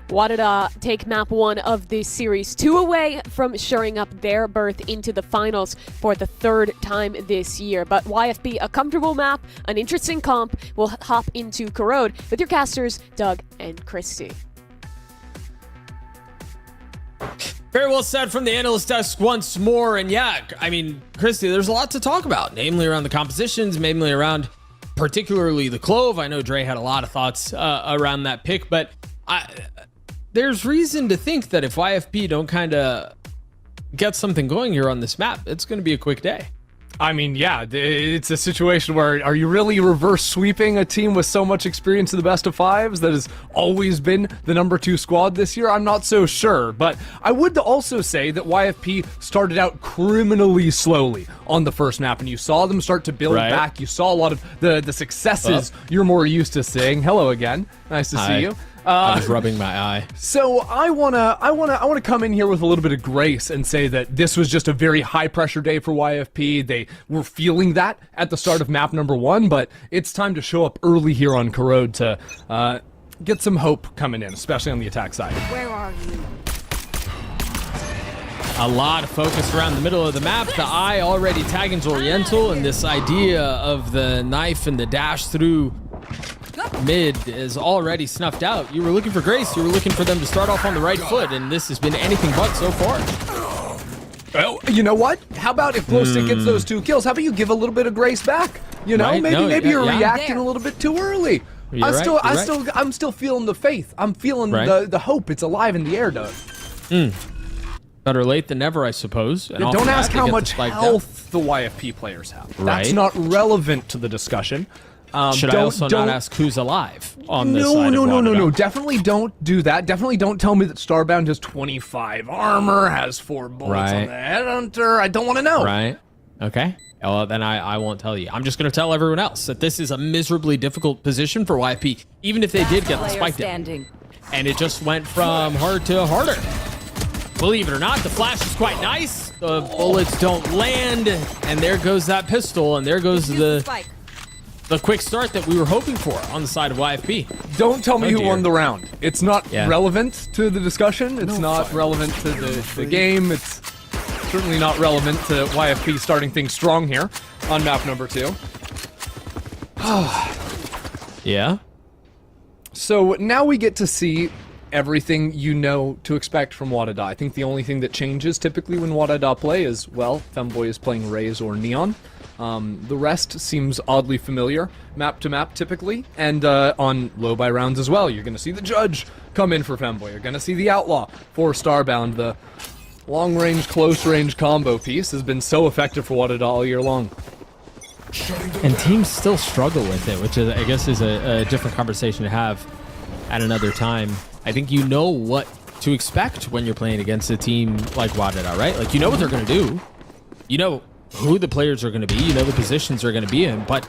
WADA take map 1 of this series 2 away from shoring up their berth into the finals for the 3rd time this year. But YFP, a comfortable map, an interesting comp. We'll hop into Corrode with your casters, Doug and Christy. Very well said from the analyst desk once more. And yeah, I mean, Christy, there's a lot to talk about, namely around the compositions, mainly around particularly the Clove. I know Dre had a lot of thoughts around that pick, but there's reason to think that if YFP don't kind of get something going here on this map, it's going to be a quick day. I mean, yeah, it's a situation where, are you really reverse sweeping a team with so much experience in the best of fives that has always been the number 2 squad this year? I'm not so sure, but I would also say that YFP started out criminally slowly on the first map, and you saw them start to build back. You saw a lot of the successes you're more used to seeing. Hello again. Nice to see you. I was rubbing my eye. So I wanna come in here with a little bit of grace and say that this was just a very high pressure day for YFP. They were feeling that at the start of map number 1, but it's time to show up early here on Corrode to get some hope coming in, especially on the attack side. Where are you? A lot of focus around the middle of the map. The eye already tagging Oriental, and this idea of the knife and the dash through mid is already snuffed out. You were looking for Grace. You were looking for them to start off on the right foot, and this has been anything but so far. Well, you know what? How about if Glowstick gets those 2 kills? How about you give a little bit of grace back? You know, Right? maybe you're yeah. reacting a little bit too early. You're right. I'm still feeling the faith. I'm feeling the hope. It's alive in the air, Doug. Better late than never, I suppose. And Don't ask how much spike down. health the YFP players have. That's Right. not relevant to the discussion. Should I also not ask who's alive on this No, side no, of no, no, WADA? no. Definitely don't do that. Definitely don't tell me that Starbound has 25 armor, has 4 bullets on the Headhunter. I don't want to know. Right. Okay. Well, then I won't tell you. I'm just going to tell everyone else that this is a miserably difficult position for YFP, even if they did get the spike down. And it just went from hard to harder. Believe it or not, the flash is quite nice. The bullets don't land, and there goes that pistol, and there goes the quick start that we were hoping for on the side of YFP. Don't tell me who won the round. It's not Yeah. relevant to the discussion. It's not relevant to the game. It's certainly not relevant to YFP starting things strong here on map number 2. Yeah. So now we get to see everything you know to expect from WADA. I think the only thing that changes typically when WADA play is, well, Femboy is playing Raze or Neon. The rest seems oddly familiar, map to map typically, and on low buy rounds as well. You're going to see the Judge come in for Femboy. You're going to see the Outlaw for Starbound. The long-range, close-range combo piece has been so effective for WADA all year long. And teams still struggle with it, which is, I guess is a different conversation to have at another time. I think you know what to expect when you're playing against a team like WADA, right? Like, you know what they're going to do. You know who the players are going to be. You know the positions they're going to be in. But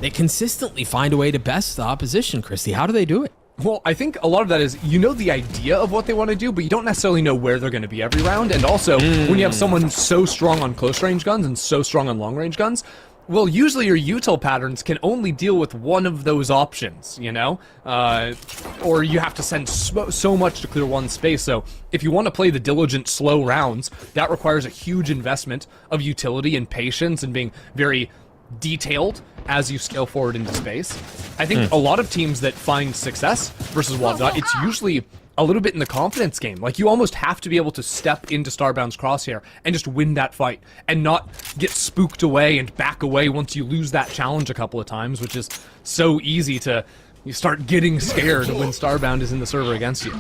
they consistently find a way to best the opposition, Christy. How do they do it? Well, I think a lot of that is, you know the idea of what they want to do, but you don't necessarily know where they're going to be every round. And also, when you have someone so strong on close-range guns and so strong on long-range guns, well, usually your util patterns can only deal with one of those options, you know? Or you have to send so much to clear one space. So if you want to play the diligent, slow rounds, that requires a huge investment of utility and patience and being very detailed as you scale forward into space. I think a lot of teams that find success versus WADA, it's usually a little bit in the confidence game. Like, you almost have to be able to step into Starbound's crosshair and just win that fight and not get spooked away and back away once you lose that challenge a couple of times, which is so easy to, you start getting scared when Starbound is in the server against you.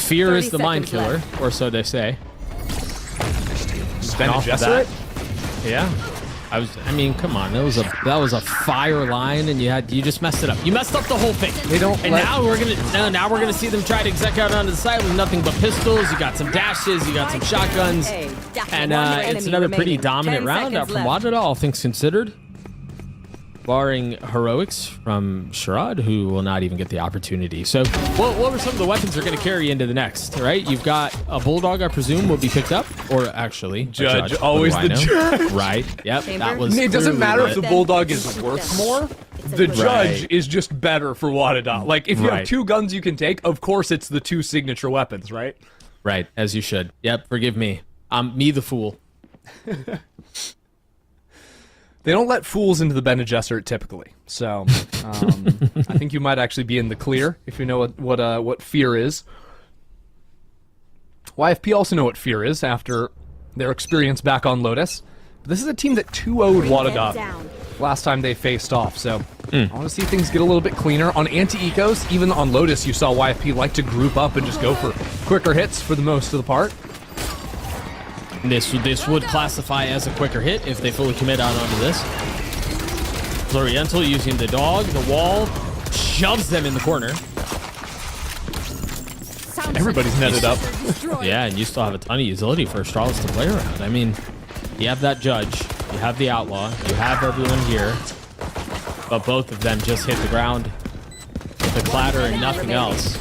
Fear is the mind killer, or so they say. Bene Gesserit? Yeah. I mean, come on. That was a fire line, and you just messed it up. You messed up the whole thing. They don't. And now we're gonna see them try to exec out onto the side with nothing but pistols. You got some dashes. You got some shotguns, and it's another pretty dominant round out from WADA, all things considered. Barring heroics from Sherrod, who will not even get the opportunity. So, what were some of the weapons they're going to carry into the next, right? You've got a Bulldog, I presume, will be picked up, or actually, Judge, always the Judge. Right, yep, that was It doesn't matter if the lit. Bulldog is worth more. The Judge is just better for WADA. Like, if you have 2 guns you can take, of course it's the 2 signature weapons, right? Right, as you should. Yep, forgive me. I'm me the fool. They don't let fools into the Bene Gesserit typically, so I think you might actually be in the clear if you know what fear is. YFP also know what fear is after their experience back on Lotus. But this is a team that 2-0'd WADA last time they faced off, so I want to see things get a little bit cleaner. On anti-ecos, even on Lotus, you saw YFP like to group up and just go for quicker hits for the most of the part. This would classify as a quicker hit if they fully commit out onto this. Floriental using the dog, the wall, shoves them in the corner. Everybody's netted up. Yeah, and you still have a ton of utility for Astralis to play around. I mean, you have that Judge, you have the Outlaw, you have everyone here, but both of them just hit the ground with the clatter and nothing else.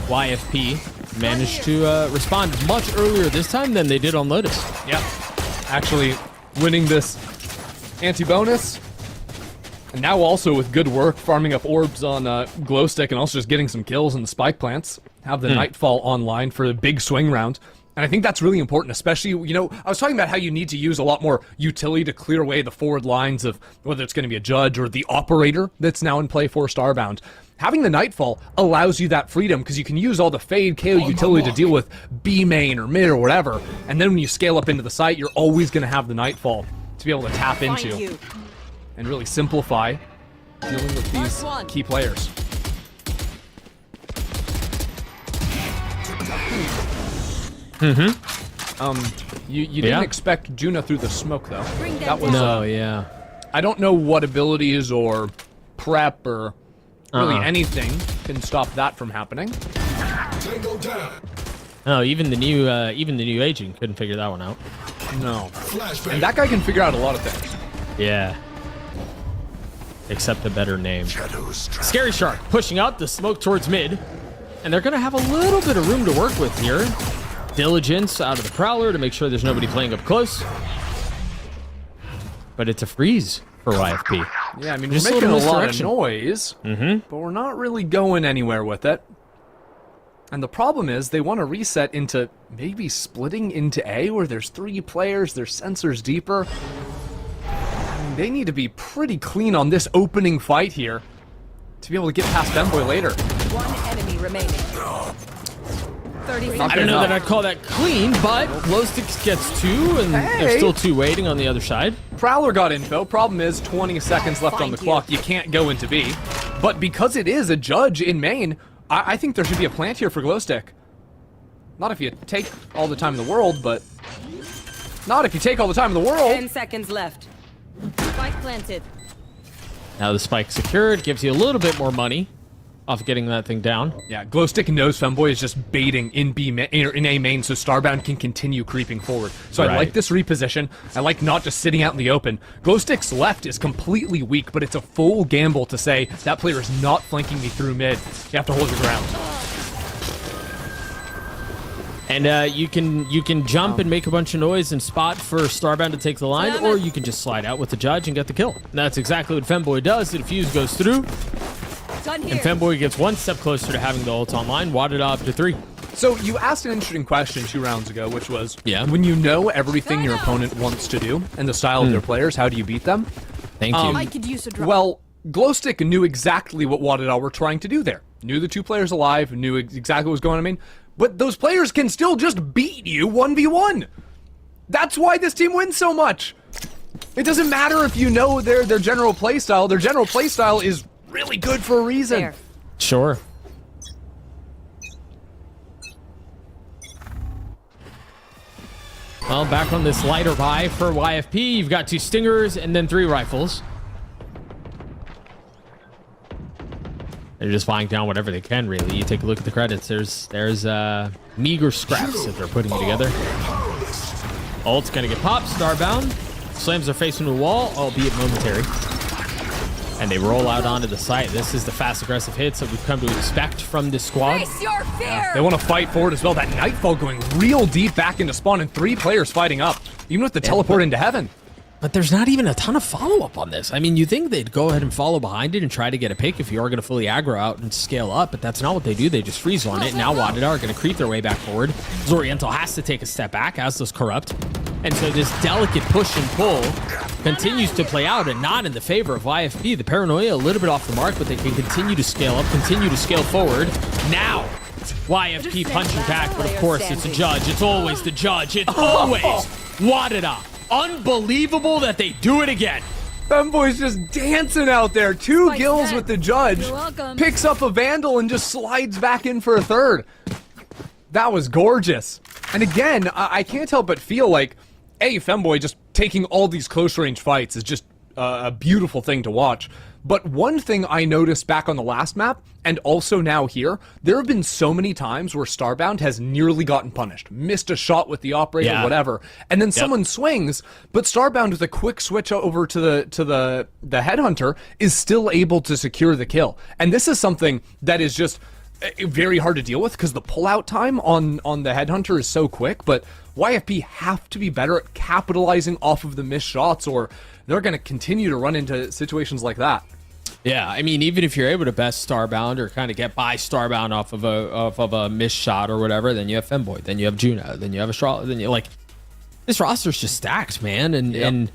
YFP managed to respond much earlier this time than they did on Lotus. Yeah, actually winning this anti-bonus, and now also with good work farming up orbs on Glowstick and also just getting some kills in the spike plants. Have the Nightfall online for a big swing round. And I think that's really important, especially, you know, I was talking about how you need to use a lot more utility to clear away the forward lines of whether it's going to be a judge or the operator that's now in play for Starbound. Having the Nightfall allows you that freedom because you can use all the fade KO utility to deal with B main or mid or whatever. And then when you scale up into the site, you're always going to have the Nightfall to be able to tap into and really simplify dealing with these key players. You didn't expect Juna through the smoke though. That was I don't know what abilities or prep or really anything can stop that from happening. Oh, even the new agent couldn't figure that one out. No. And that guy can figure out a lot of things. Yeah. Except a better name. Scary Shark pushing out the smoke towards mid. And they're going to have a little bit of room to work with here. Diligence out of the Prowler to make sure there's nobody playing up close. But it's a freeze for YFP. Yeah, I mean, we're making a lot of noise, but we're not really going anywhere with it. And the problem is they want to reset into maybe splitting into A where there's 3 players, there's sensors deeper. I mean, they need to be pretty clean on this opening fight here to be able to get past Femboy later. One enemy remaining. 30 I don't know that I'd call that clean, but Glowstick gets 2, and there's still 2 waiting on the other side. Prowler got info. Problem is 20 seconds left on the clock. You can't go into B. But because it is a judge in main, I think there should be a plant here for Glowstick. Not if you take all the time in the world, but... Not if you take all the time in the world. 10 seconds left. Spike planted. Now the spike secured, gives you a little bit more money off getting that thing down. Yeah, Glowstick knows Femboy is just baiting in in A main, so Starbound can continue creeping forward. So I like this reposition. I like not just sitting out in the open. Glowstick's left is completely weak, but it's a full gamble to say that player is not flanking me through mid. You have to hold your ground. And you can jump and make a bunch of noise and spot for Starbound to take the line, or you can just slide out with the judge and get the kill. And that's exactly what Femboy does. The defuse goes through. And Femboy gets 1 step closer to having the ult online. WADA up to 3. So you asked an interesting question 2 rounds ago, which was, when you know everything your opponent wants to do and the style of their players, how do you beat them? Thank you. I could use a drop. Well, Glowstick knew exactly what WADA were trying to do there. Knew the 2 players alive, knew exactly what was going on. I mean, but those players can still just beat you 1v1. That's why this team wins so much. It doesn't matter if you know their general playstyle. Their general playstyle is really good for a reason. There. Sure. Well, back on this lighter buy for YFP, you've got 2 stingers and then 3 rifles. They're just buying down whatever they can, really. You take a look at the credits. There's meager scraps that they're putting together. Ult's gonna get popped. Starbound slams their face into a wall, albeit momentary. And they roll out onto the site. This is the fast, aggressive hits that we've come to expect from this squad. Face your fear. They want to fight forward as well. That Nightfall going real deep back into spawn and 3 players fighting up, even with the teleport into heaven. But there's not even a ton of follow-up on this. I mean, you think they'd go ahead and follow behind it and try to get a pick if you are going to fully aggro out and scale up, but that's not what they do. They just freeze on it. Now WADA are going to creep their way back forward. Zoriental has to take a step back, as does Corrupt. And so this delicate push and pull continues to play out and not in the favor of YFP. The paranoia a little bit off the mark, but they can continue to scale up, continue to scale forward. Now, YFP punching back, but of course it's a judge. It's always the judge. It's always WADA. Unbelievable that they do it again. Femboy's just dancing out there. 2 kills with the judge. Picks up a Vandal and just slides back in for a 3rd. That was gorgeous. And again, I can't help but feel like, Femboy just taking all these close range fights is just a beautiful thing to watch. But one thing I noticed back on the last map, and also now here, there have been so many times where Starbound has nearly gotten punished. Missed a shot with the operator, whatever. And then someone swings, but Starbound with a quick switch over to the headhunter is still able to secure the kill. And this is something that is just very hard to deal with because the pullout time on the headhunter is so quick, but YFP have to be better at capitalizing off of the missed shots or they're going to continue to run into situations like that. Yeah, I mean, even if you're able to best Starbound or kind of get by Starbound off of a missed shot or whatever, then you have Femboy, then you have Juno, then you have Astrala, then you like this roster's just stacked, man. And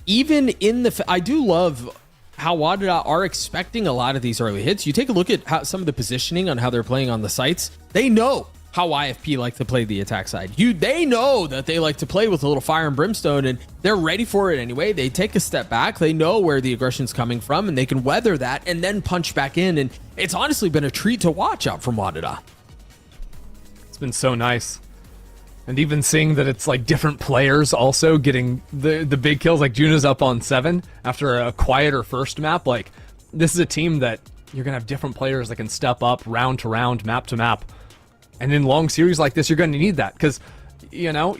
even in the, I do love how WADA are expecting a lot of these early hits. You take a look at how some of the positioning on how they're playing on the sites. They know how YFP like to play the attack side. They know that they like to play with a little fire and brimstone, and they're ready for it anyway. They take a step back. They know where the aggression's coming from, and they can weather that and then punch back in. And it's honestly been a treat to watch out from WADA. It's been so nice. And even seeing that it's like different players also getting the big kills, like Juno's up on 7 after a quieter first map. Like, this is a team that you're going to have different players that can step up round to round, map to map. And in long series like this, you're going to need that because, you know,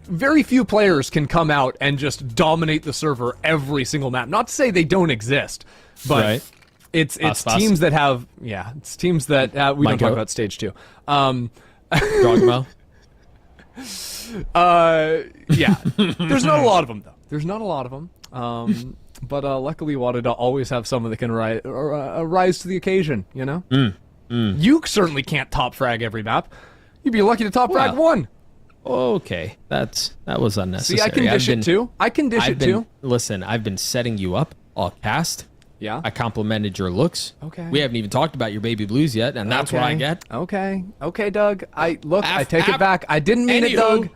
very few players can come out and just dominate the server every single map. Not to say they don't exist, but it's teams that have, it's teams that we don't talk about stage 2. Dogmo. There's not a lot of them though. There's not a lot of them. But luckily WADA always have someone that can rise to the occasion, you know? You certainly can't top frag every map. You'd be lucky to top frag one. Okay, that was unnecessary. See, I can dish it too. I can dish it too. Listen, I've been setting you up all cast. Yeah. I complimented your looks. Okay. We haven't even talked about your baby blues yet, and that's what I get. Okay, Doug. I take it back. I didn't mean it, Doug.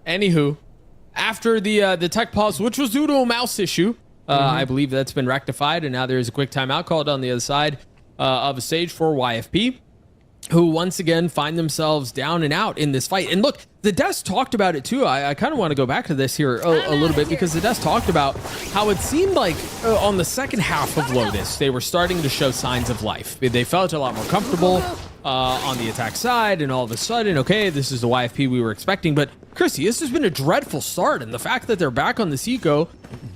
Anywho, after the tech pause, which was due to a mouse issue, I believe that's been rectified, and now there is a quick timeout called on the other side of a stage for YFP, who once again find themselves down and out in this fight. And look, the Des talked about it too. I kind of want to go back to this here a little bit because the Des talked about how it seemed like on the second half of Lotus, they were starting to show signs of life. They felt a lot more comfortable on the attack side, and all of a sudden, okay, this is the YFP we were expecting. But Chrissy, this has been a dreadful start, and the fact that they're back on this eco,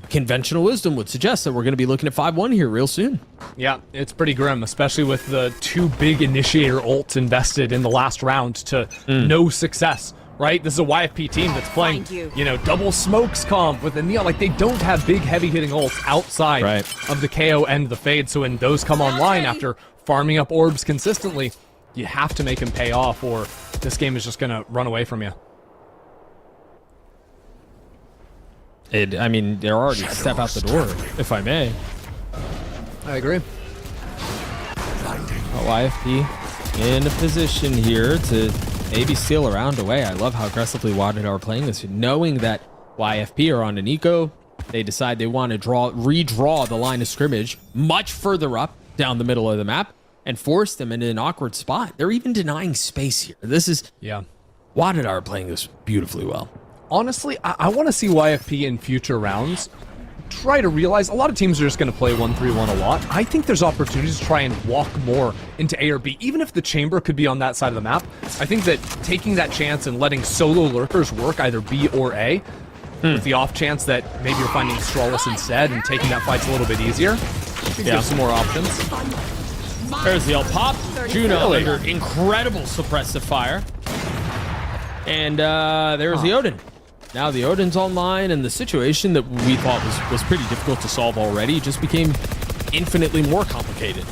conventional wisdom would suggest that we're going to be looking at 5-1 here real soon. Yeah, it's pretty grim, especially with the 2 big initiator ults invested in the last round to no success, right? This is a YFP team that's playing, you know, double smokes comp with the Neon. Like, they don't have big heavy hitting ults outside of the KO and the Fade, so when those come online after farming up orbs consistently, you have to make them pay off or this game is just going to run away from you. I mean, they're already a step out the door, if I may. I agree. YFP in a position here to maybe steal a round away. I love how aggressively WADA are playing this. Knowing that YFP are on an eco, they decide they want to redraw the line of scrimmage much further up down the middle of the map and force them into an awkward spot. They're even denying space here. This is... WADA are playing this beautifully well. Honestly, I want to see YFP in future rounds try to realize a lot of teams are just going to play 1-3-1 a lot. I think there's opportunities to try and walk more into A or B, even if the chamber could be on that side of the map. I think that taking that chance and letting solo lurkers work either B or A, with the off chance that maybe you're finding Strawless instead and taking that fight's a little bit easier, give some more options. There's the ult pop. Juno under incredible suppressive fire. And there's the Odin. Now the Odin's online, and the situation that we thought was pretty difficult to solve already just became infinitely more complicated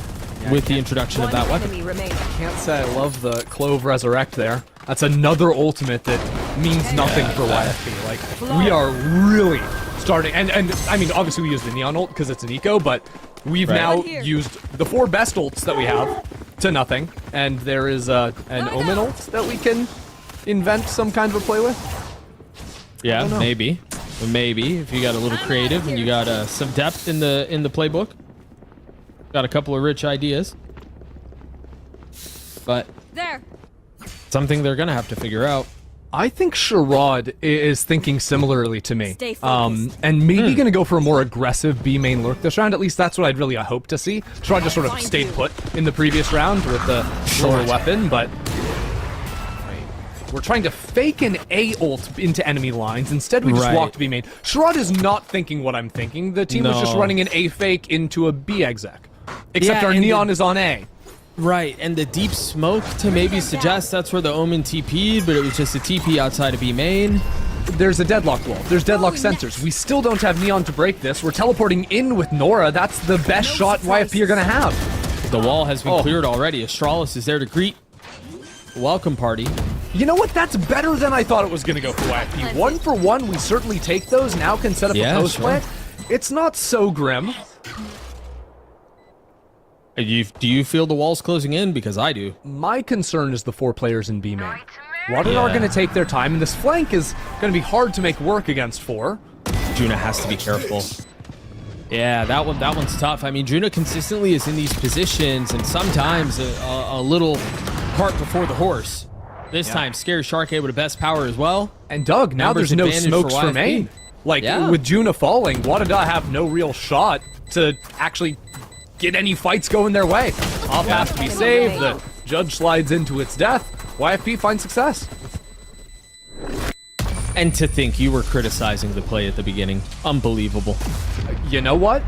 with the introduction of that weapon. I can't say I love the Clove Resurrect there. That's another ultimate that means nothing for YFP. Like, we are really starting, and I mean, obviously we use the Neon ult because it's an eco, but we've now used the 4 best ults that we have to nothing, and there is an Omen ult that we can invent some kind of a play with. Yeah, maybe if you got a little creative and you got some depth in the playbook, got a couple of rich ideas, but something they're gonna have to figure out. I think Sherrod is thinking similarly to me, and maybe gonna go for a more aggressive B main lurk this round. At least that's what I'd really hope to see. Sherrod just sort of stayed put in the previous round with the lower weapon, but we're trying to fake an A ult into enemy lines. Instead, we just walked B main. Sherrod is not thinking what I'm thinking. The team was just running an A fake into a B exec. Except our Neon is on A. Right, and the deep smoke to maybe suggest that's where the Omen TP'd, but it was just a TP outside of B main. there's a deadlock wall. There's deadlock sensors. We still don't have Neon to break this. We're teleporting in with Nora. That's the best shot YFP are going to have. The wall has been cleared already. Astralis is there to greet the welcome party. You know what? That's better than I thought it was going to go for YFP. 1 for 1, we certainly take those. Now can set up a post plant. It's not so grim. Do you feel the walls closing in? Because I do. My concern is the 4 players in B main. WADA are going to take their time, and this flank is going to be hard to make work against 4. Juna has to be careful. Yeah, that one's tough. I mean, Juna consistently is in these positions, and sometimes a little cart before the horse. This time, Scary Shark able to best power as well. And Doug, now there's no smokes for main. Like, with Juna falling, WADA have no real shot to actually get any fights going their way. Off has to be saved. The Judge slides into its death. YFP finds success. And to think you were criticizing the play at the beginning. Unbelievable. You know what?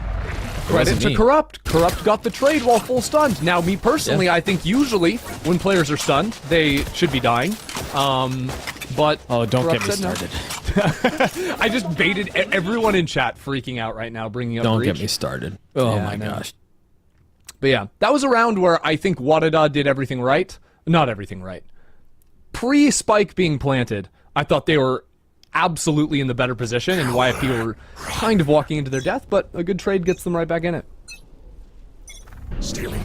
Credit to Corrupt. Corrupt got the trade while full stunned. Now, me personally, I think usually when players are stunned, they should be dying. But oh, don't get me started. I just baited everyone in chat freaking out right now, bringing up Don't Breach. get me started. Oh my gosh. But yeah, that was a round where I think WADA did everything right. Not everything right. Pre-spike being planted, I thought they were absolutely in the better position, and YFP were kind of walking into their death, but a good trade gets them right back in it. Stealing.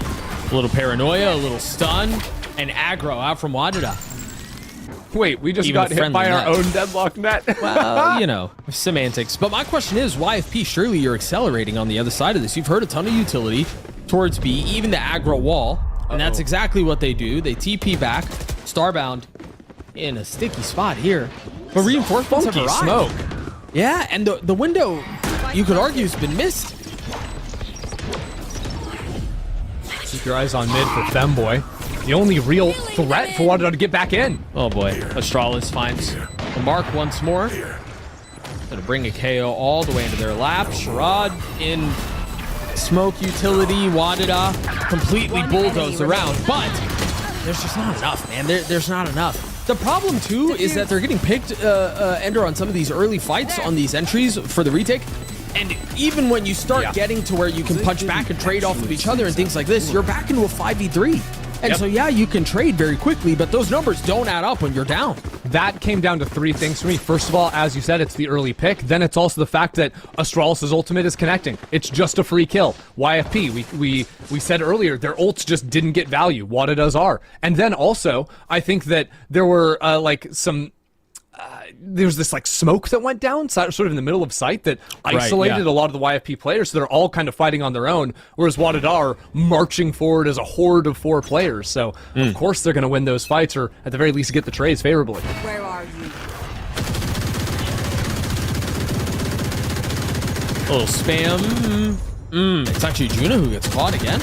A little paranoia, a little stun, and aggro out from WADA. Wait, we just got hit by our own deadlock net. Well, you know, semantics. But my question is, YFP, surely you're accelerating on the other side of this. You've heard a ton of utility towards B, even the aggro wall. And that's exactly what they do. They TP back, Starbound in a sticky spot here. But reinforcements have arrived. Smoke. Yeah, and the window, you could argue, has been missed. Keep your eyes on mid for Femboy. The only real threat for WADA to get back in. Oh boy, Astralis finds the mark once more. Gonna bring a KO all the way into their lap. Sherrod in smoke utility. WADA completely bulldozed around, but there's just not enough, man. There's not enough. The problem too is that they're getting picked, Ender, on some of these early fights on these entries for the retake. And even when you start getting to where you can punch back and trade off of each other and things like this, you're back into a 5v3. And so, yeah, you can trade very quickly, but those numbers don't add up when you're down. That came down to 3 things for me. First of all, as you said, it's the early pick. Then it's also the fact that Astralis' ultimate is connecting. It's just a free kill. YFP, we said earlier, their ults just didn't get value. WADA's are. And then also, I think that there were there was this like smoke that went down sort of in the middle of sight that isolated a lot of the YFP players, so they're all kind of fighting on their own, whereas WADA are marching forward as a horde of 4 players. So of course they're going to win those fights, or at the very least get the trades favorably. Where are you? A little spam. It's actually Juna who gets caught again.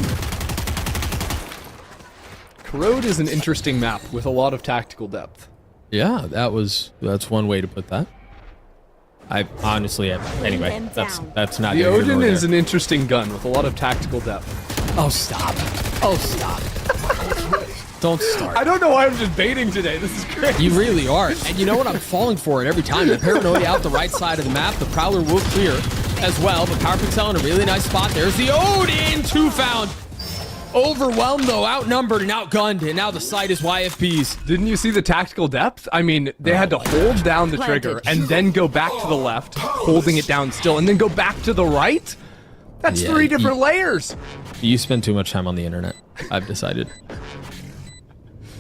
Corrode is an interesting map with a lot of tactical depth. Yeah, that's one way to put that. I honestly, anyway, that's not. The Odin is an interesting gun with a lot of tactical depth. Oh stop! Oh stop! Don't start. I don't know why I'm just baiting today. This is crazy. You really are, and you know what? I'm falling for it every time. The paranoia out the right side of the map. The Prowler will clear as well, but Power Pixel in a really nice spot. There's the Odin, 2 found. Overwhelmed though, outnumbered and outgunned, and now the site is YFP's. Didn't you see the tactical depth? I mean, they had to hold down the trigger and then go back to the left, holding it down still, and then go back to the right? That's 3 different layers. You spend too much time on the internet, I've decided.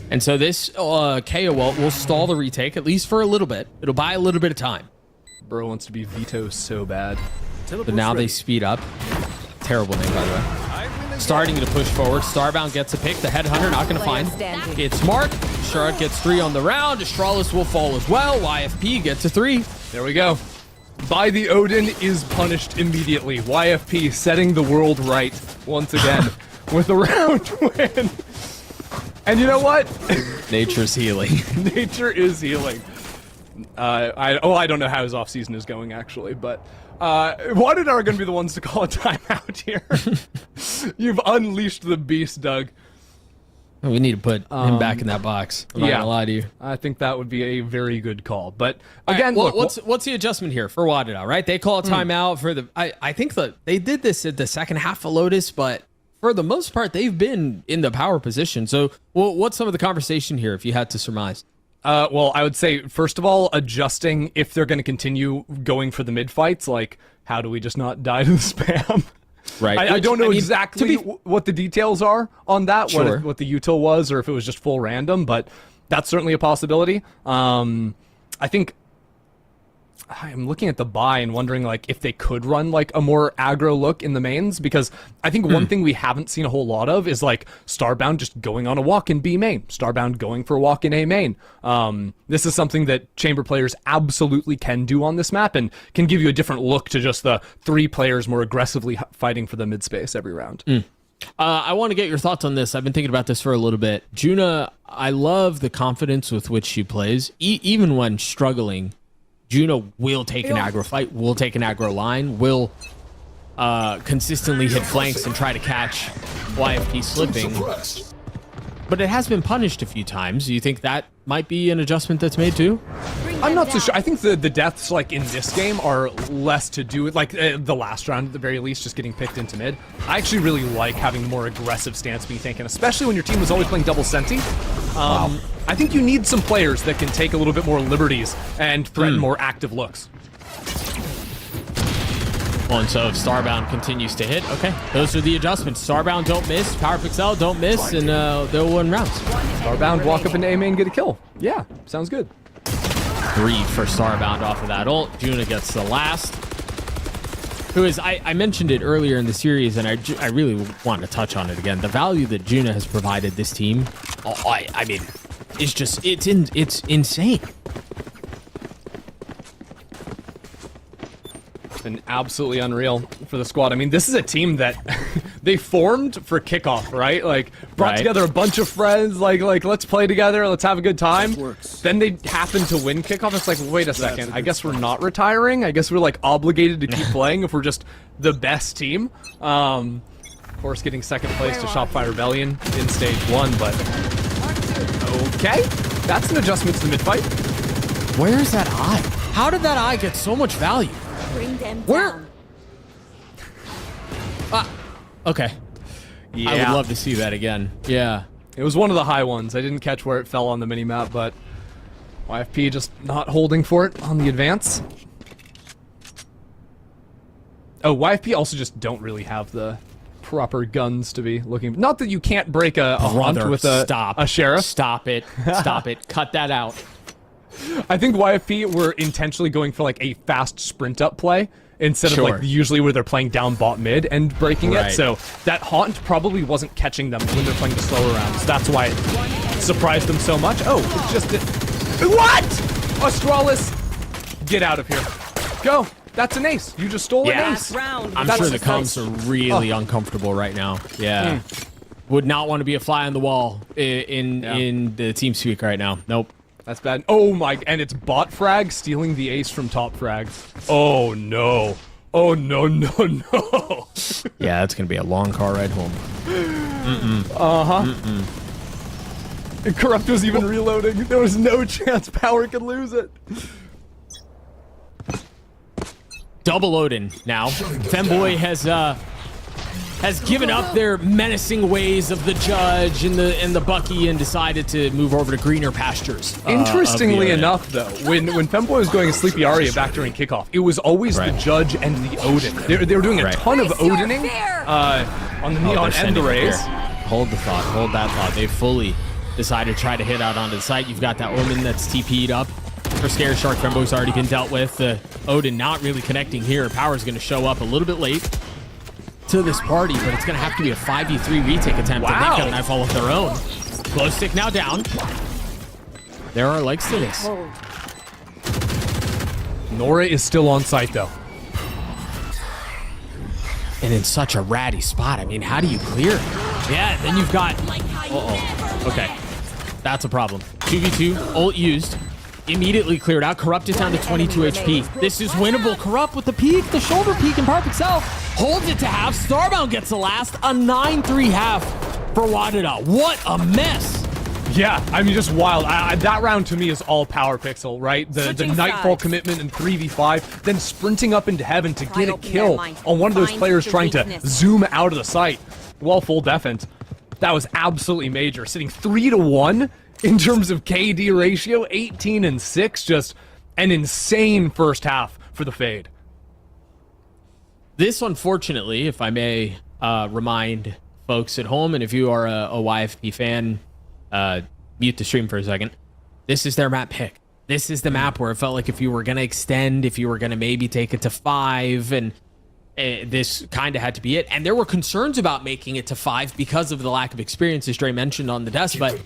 And so this KO will stall the retake, at least for a little bit. It'll buy a little bit of time. Bro wants to be Vito so bad. But now they speed up. Terrible name, by the way. Starting to push forward. Starbound gets a pick. The Headhunter not going to find. It's Mark. Sherrod gets 3 on the round. Astralis will fall as well. YFP gets a 3. There we go. By the Odin is punished immediately. YFP setting the world right once again with a round win. And you know what? Nature's healing. Nature is healing. I don't know how his offseason is going, actually, but WADA are going to be the ones to call a timeout here. You've unleashed the beast, Doug. We need to put him back in that box. I'm not gonna lie to you. I think that would be a very good call. But again, right, well, look, what's the adjustment here for WADA, right? They call a timeout for the. I think that they did this at the second half of Lotus, but for the most part, they've been in the power position. So, what's some of the conversation here, if you had to surmise? Well, I would say, first of all, adjusting if they're going to continue going for the mid fights. Like, how do we just not die to the spam? Right. I don't know exactly what the details are on that, Sure. what the util was, or if it was just full random, but that's certainly a possibility. I think I'm looking at the buy and wondering like if they could run like a more aggro look in the mains, because I think one thing we haven't seen a whole lot of is like Starbound just going on a walk in B main, Starbound going for a walk in A main. This is something that Chamber players absolutely can do on this map and can give you a different look to just the 3 players more aggressively fighting for the mid space every round. I want to get your thoughts on this. I've been thinking about this for a little bit. Juna, I love the confidence with which she plays, even when struggling. Juna will take an aggro fight, will take an aggro line, will consistently hit flanks and try to catch YFP slipping. But it has been punished a few times. Do you think that might be an adjustment that's made too? I'm not so sure. I think the deaths like in this game are less to do with like the last round at the very least, just getting picked into mid. I actually really like having the more aggressive stance being taken, especially when your team was always playing double senti. I think you need some players that can take a little bit more liberties and threaten more active looks. Well, and so if Starbound continues to hit, okay, those are the adjustments. Starbound don't miss, PowerPixel don't miss, and they'll win rounds. Starbound walk up into A main, get a kill. Yeah, sounds good. 3 for Starbound off of that ult. Juna gets the last. Who is, I mentioned it earlier in the series, and I really want to touch on it again. The value that Juna has provided this team, I mean, it's just, it's insane. Been absolutely unreal for the squad. I mean, this is a team that they formed for kickoff, right? Like brought together a bunch of friends, like let's play together, let's have a good time. Then they happen to win kickoff. It's like, wait a second, I guess we're not retiring. I guess we're like obligated to keep playing if we're just the best team. Of course, getting second place to Shopify Rebellion in stage 1, but okay, that's an adjustment to the mid fight. Where is that eye? How did that eye get so much value? Bring them Where? down. Okay. Yeah. I would love to see that again. Yeah. It was one of the high ones. I didn't catch where it fell on the minimap, but YFP just not holding for it on the advance. Oh, YFP also just don't really have the proper guns to be looking. Not that you can't break a hunt with a sheriff. Stop it. Stop it. Cut that out. I think YFP were intentionally going for like a fast sprint up play instead of like usually where they're playing down bot mid and breaking it. So that haunt probably wasn't catching them when they're playing the slower rounds. That's why it surprised them so much. Oh, it's just what? Astralis, get out of here. Go. That's an ace. You just stole an ace. I'm sure the comps are really uncomfortable right now. Yeah. Would not want to be a fly on the wall in the team speak right now. Nope. That's bad. Oh my, and it's bot frag stealing the ace from top frag. Oh no. Oh no, no, no. Yeah, that's going to be a long car ride home. And Corrupt was even reloading. There was no chance Power could lose it. Double Odin now. Femboy has given up their menacing ways of the judge and the Bucky and decided to move over to greener pastures. Interestingly enough, though, when Femboy was going a Sleepy Aria back during kickoff, it was always the judge and the Odin. They were doing a ton of Odining on the Neon and the Rays. Hold the thought. Hold that thought. They fully decided to try to hit out onto the site. You've got that Omen that's TP'd up. For Scare Shark, Femboy's already been dealt with. Odin not really connecting here. Power's going to show up a little bit late to this party, but it's going to have to be a 5v3 retake attempt. Wow. And they've got a Nightfall of their own. Glow stick now down. There are legs to this. Nora is still on site, though. And in such a ratty spot. I mean, how do you clear? Yeah, then you've got... Uh-oh. Okay. That's a problem. 2v2, ult used. Immediately cleared out. Corrupt is down to 22 HP. This is winnable. Corrupt with the peak, the shoulder peak, and PowerPixel holds it to half. Starbound gets the last. A 9-3 half. for WADA. What a mess. Yeah, I mean, just wild. That round to me is all power pixel, right? The Nightfall commitment and 3v5, then sprinting up into heaven to get a kill on one of those players trying to zoom out of the sight while full defense. That was absolutely major. Sitting 3-1 in terms of KD ratio, 18-6, just an insane first half for the Fade. This, unfortunately, if I may remind folks at home, and if you are a YFP fan, mute the stream for a second. This is their map pick. This is the map where it felt like if you were going to extend, if you were going to maybe take it to 5, and this kind of had to be it. And there were concerns about making it to 5 because of the lack of experience, as Dre mentioned on the desk, but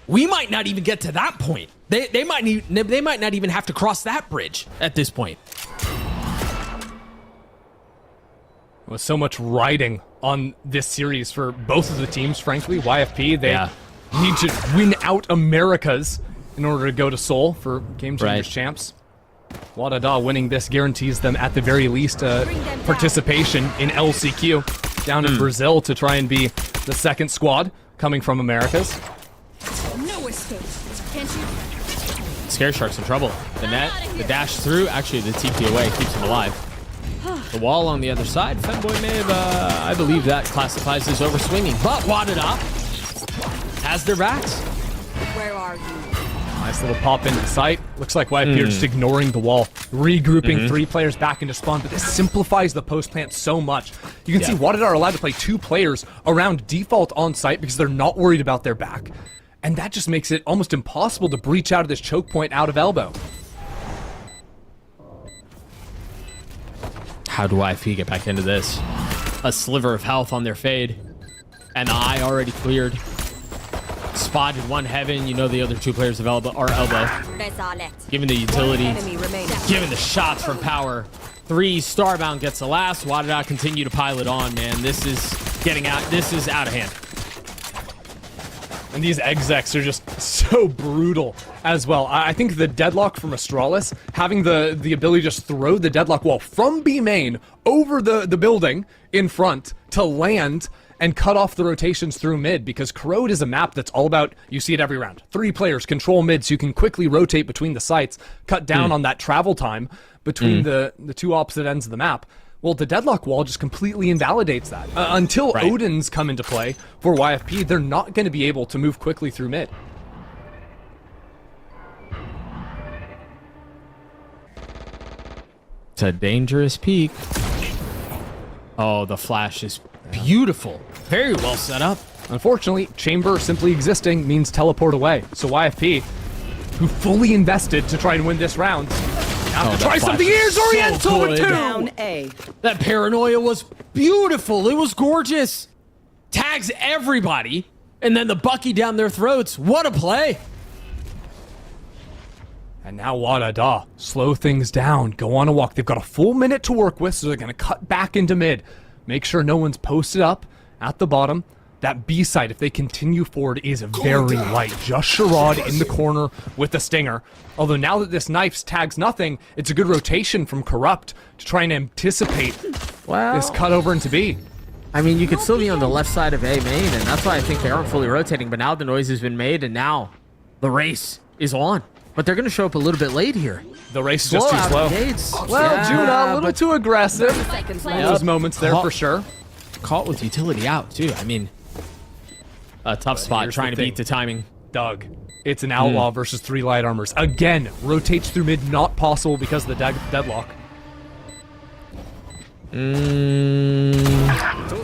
we might not even get to that point. They might not even have to cross that bridge at this point. With so much riding on this series for both of the teams, frankly. YFP, they need to win out Americas in order to go to Seoul for Game Changers Champs. WADA winning this guarantees them at the very least participation in LCQ down in Brazil to try and be the second squad coming from Americas. No escape. Can't you? Scare Shark's in trouble. The net, the dash through, actually the TP away keeps him alive. The wall on the other side, Femboy may have, I believe that classifies as overswinging, but WADA has their backs. Where are you? Nice little pop into sight. Looks like YFP are just ignoring the wall, regrouping 3 players back into spawn, but this simplifies the post plant so much. You can see WADA are allowed to play 2 players around default on site because they're not worried about their back. And that just makes it almost impossible to breach out of this choke point out of elbow. How do YFP get back into this? A sliver of health on their Fade. And the eye already cleared. Spotted one heaven. You know the other 2 players of elbow. Given the utility. Given the shots from power. 3, Starbound gets the last. WADA continue to pile it on, man. This is getting out. This is out of hand. And these execs are just so brutal as well. I think the deadlock from Arales, having the ability to just throw the deadlock wall from B main over the building in front to land and cut off the rotations through mid, because Corrode is a map that's all about, you see it every round. 3 players control mid so you can quickly rotate between the sites, cut down on that travel time between the 2 opposite ends of the map. Well, the deadlock wall just completely invalidates that. Until Odins come into play for YFP, they're not going to be able to move quickly through mid. It's a dangerous peak. Oh, the flash is beautiful. Very well set up. Unfortunately, Chamber simply existing means teleport away. So YFP, who fully invested to try and win this round, have to try something. Here's Oriental with 2! Down A. That paranoia was beautiful. It was gorgeous. Tags everybody, and then the Bucky down their throats. What a play. And now WADA slow things down, go on a walk. They've got a full minute to work with, so they're going to cut back into mid. Make sure no one's posted up at the bottom. That B side, if they continue forward, is very light. Just Sherrod in the corner with the stinger. Although now that this knife's tags nothing, it's a good rotation from Corrupt to try and anticipate this cut over into B. I mean, you could still be on the left side of A main, and that's why I think they aren't fully rotating. But now the noise has been made, and now the race is on. But they're going to show up a little bit late here. The race is just too slow. Well, Juna, a little too aggressive. Those moments there for sure. Caught with utility out, too. I mean, a tough spot trying to beat the timing. Doug, it's an outlaw versus 3 light armors. Again, rotates through mid, not possible because of the deadlock.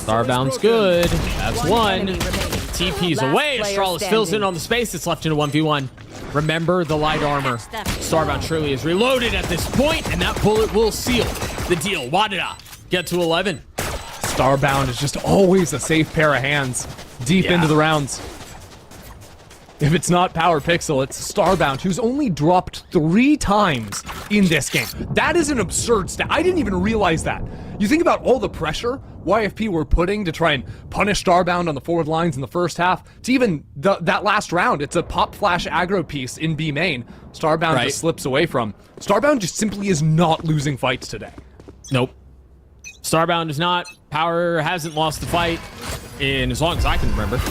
Starbound's good. That's 1. TP's away. Arales fills in on the space. It's left in a 1v1. Remember the light armor. Starbound surely is reloaded at this point, and that bullet will seal the deal. WADA get to 11. Starbound is just always a safe pair of hands deep into the rounds. If it's not Power Pixel, it's Starbound, who's only dropped 3 times in this game. That is an absurd stat. I didn't even realize that. You think about all the pressure YFP were putting to try and punish Starbound on the forward lines in the first half. To even that last round, it's a pop flash aggro piece in B main. Starbound just slips away from. Starbound just simply is not losing fights today. Nope. Starbound is not. Power hasn't lost the fight. in as long as I can remember.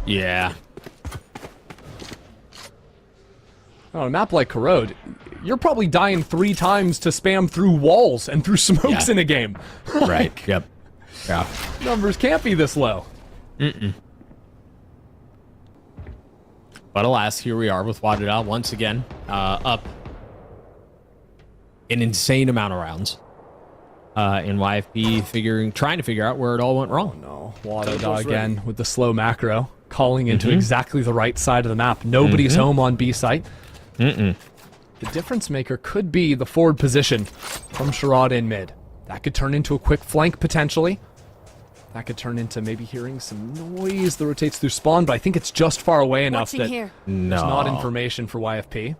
Yeah. On a map like Corrode, you're probably dying 3 times to spam through walls and through smokes in a game. Right. Yep. Yeah. Numbers can't be this low. But alas, here we are with WADA once again, up an insane amount of rounds. In YFP trying to figure out where it all went wrong. No, WADA again with the slow macro, calling into exactly the right side of the map. Nobody's home on B site. The difference maker could be the forward position from Sherrod in mid. That could turn into a quick flank potentially. That could turn into maybe hearing some noise that rotates through spawn, but I think it's just far away enough that there's not information for YFP.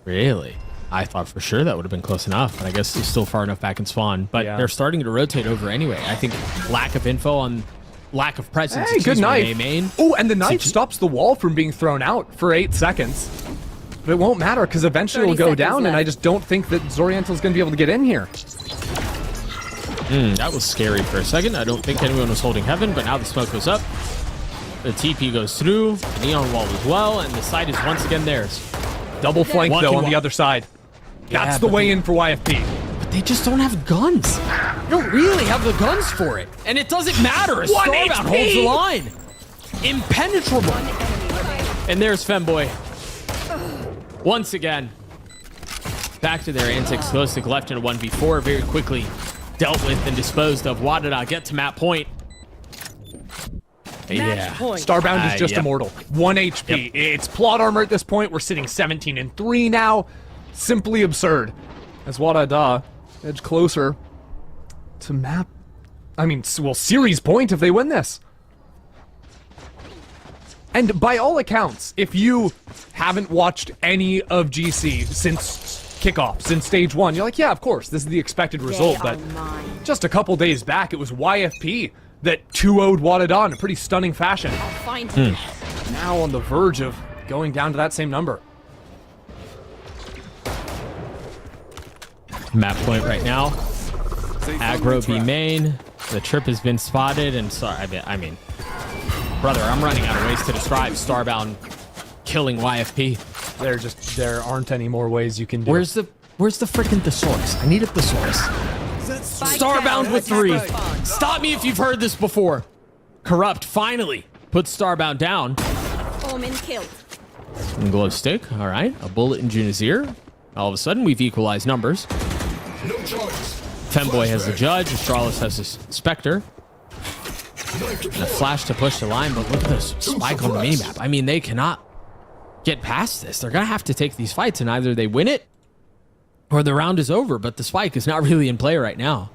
Really? I thought for sure that would have been close enough, but I guess it's still far enough back in spawn. But they're starting to rotate over anyway. I think lack of info on lack of presence. Hey, good knife. A main. Oh, and the knife stops the wall from being thrown out for 8 seconds. But it won't matter because eventually it'll go down, and I just don't think that Zoriental's going to be able to get in here. That was scary for a second. I don't think anyone was holding heaven, but now the smoke goes up. The TP goes through, the neon wall as well, and the site is once again theirs. Double flank, though, on the other side. That's the way in for YFP. But they just don't have guns. They don't really have the guns for it. And it doesn't matter as Starbound holds the line. Impenetrable. And there's Femboy. Once again. Back to their antics. Ghostic left in a 1v4 very quickly. Dealt with and disposed of. WADA get to map point. Yeah. Starbound is just immortal. 1 HP. It's plot armor at this point. We're sitting 17-3 now. Simply absurd. As WADA edge closer to map. I mean, well, series point if they win this. And by all accounts, if you haven't watched any of GC since kickoff, since stage 1, you're like, yeah, of course, this is the expected result. But just a couple days back, it was YFP that 2-0'd WADA in a pretty stunning fashion. Now on the verge of going down to that same number. Map point right now. Aggro B main. The trip has been spotted, and I mean, brother, I'm running out of ways to describe Starbound killing YFP. There aren't any more ways you can do. Where's the freaking thesaurus? I need a thesaurus. Starbound with 3. Stop me if you've heard this before. Corrupt finally puts Starbound down. Omen killed. And glow stick. All right, a bullet in Juna's ear. All of a sudden, we've equalized numbers. Femboy has the judge. Arales has his Spectre. And a flash to push the line, but look at this spike on the minimap. I mean, they cannot get past this. They're going to have to take these fights, and either they win it or the round is over, but the spike is not really in play right now.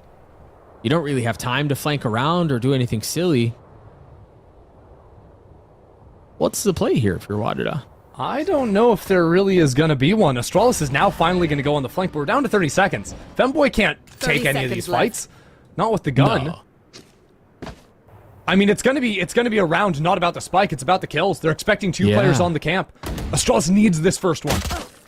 You don't really have time to flank around or do anything silly. What's the play here if you're WADA? I don't know if there really is going to be one. Arales is now finally going to go on the flank, but we're down to 30 seconds. Femboy can't take any of these fights. Not with the gun. No. I mean, it's gonna be a round not about the spike, it's about the kills. They're expecting 2 players on the camp. Arales needs this first one.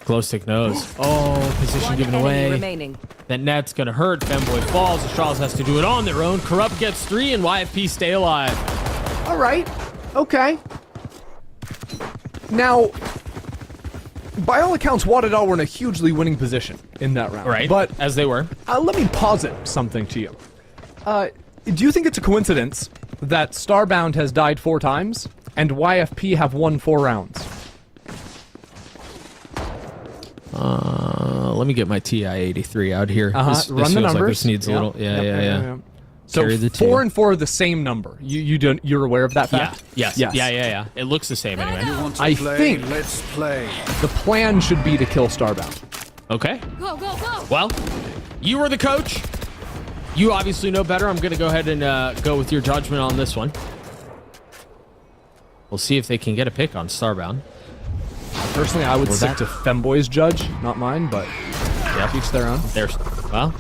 Glow stick knows. Oh, position given away. Remaining. That net's gonna hurt. Femboy falls. Arales has to do it on their own. Corrupt gets 3, and YFP stay alive. All right. Okay. Now, by all accounts, WADA were in a hugely winning position in that round. Right. But as they were. Let me posit something to you. Do you think it's a coincidence that Starbound has died 4 times and YFP have won 4 rounds? Let me get my TI-83 out here. This Run the feels numbers. Like this needs a little. Yeah. So Carry the 4 and 4 are the same number. You're aware of that fact? Yes. Yeah. It looks the same anyway. I think Let's play. the plan should be to kill Starbound. Okay. Go, go, go. Well, you are the coach. You obviously know better. I'm going to go ahead and go with your judgment on this one. We'll see if they can get a pick on Starbound. Personally, I would stick to Femboy's judge, not mine, but each their own. Well,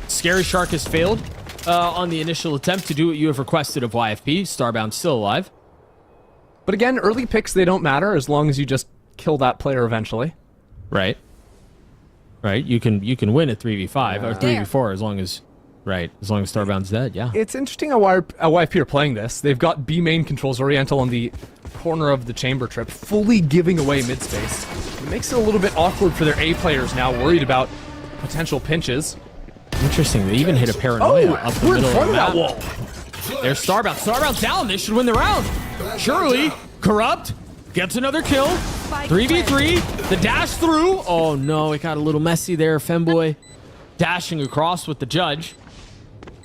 Scary Shark has failed on the initial attempt to do what you have requested of YFP. Starbound still alive. But again, early picks, they don't matter as long as you just kill that player eventually. Right. You can win at 3v5 or 3v4 as long as Right, as long as Starbound's dead, yeah. It's interesting how YFP are playing this. They've got B main controls Oriental on the corner of the chamber trip, fully giving away mid space. It makes it a little bit awkward for their A players now, worried about potential pinches. Interesting, they even hit a paranoia up the we're in middle front of the of that map. wall. There's Starbound. Starbound down. They should win the round. Surely, Corrupt gets another kill. 3v3. The dash through. Oh no, it got a little messy there. Femboy dashing across with the judge.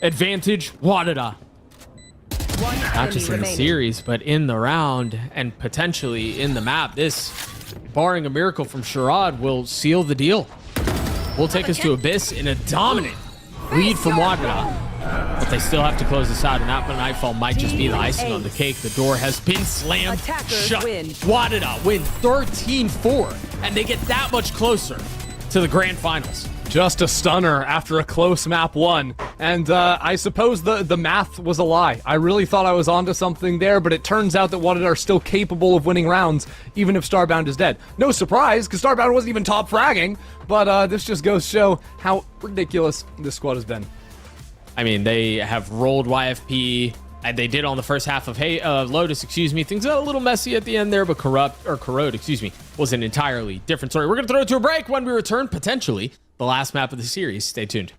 Advantage, WADA. Not just in the series, but in the round and potentially in the map. This, barring a miracle from Sherrod, will seal the deal. We'll take us to Abyss in a dominant lead from WADA. But they still have to close this out, and Nightfall might just be the icing on the cake. The door has been slammed shut. WADA win 13-4, and they get that much closer to the grand finals. Just a stunner after a close map 1. And I suppose the math was a lie. I really thought I was onto something there, but it turns out that WADA are still capable of winning rounds, even if Starbound is dead. No surprise, because Starbound wasn't even top fragging, but this just goes to show how ridiculous this squad has been. I mean, they have rolled YFP, and they did on the first half of Lotus, excuse me. Things got a little messy at the end there, but Corrode, excuse me, was an entirely different story. We're going to throw it to a break. When we return, potentially the last map of the series. Stay tuned.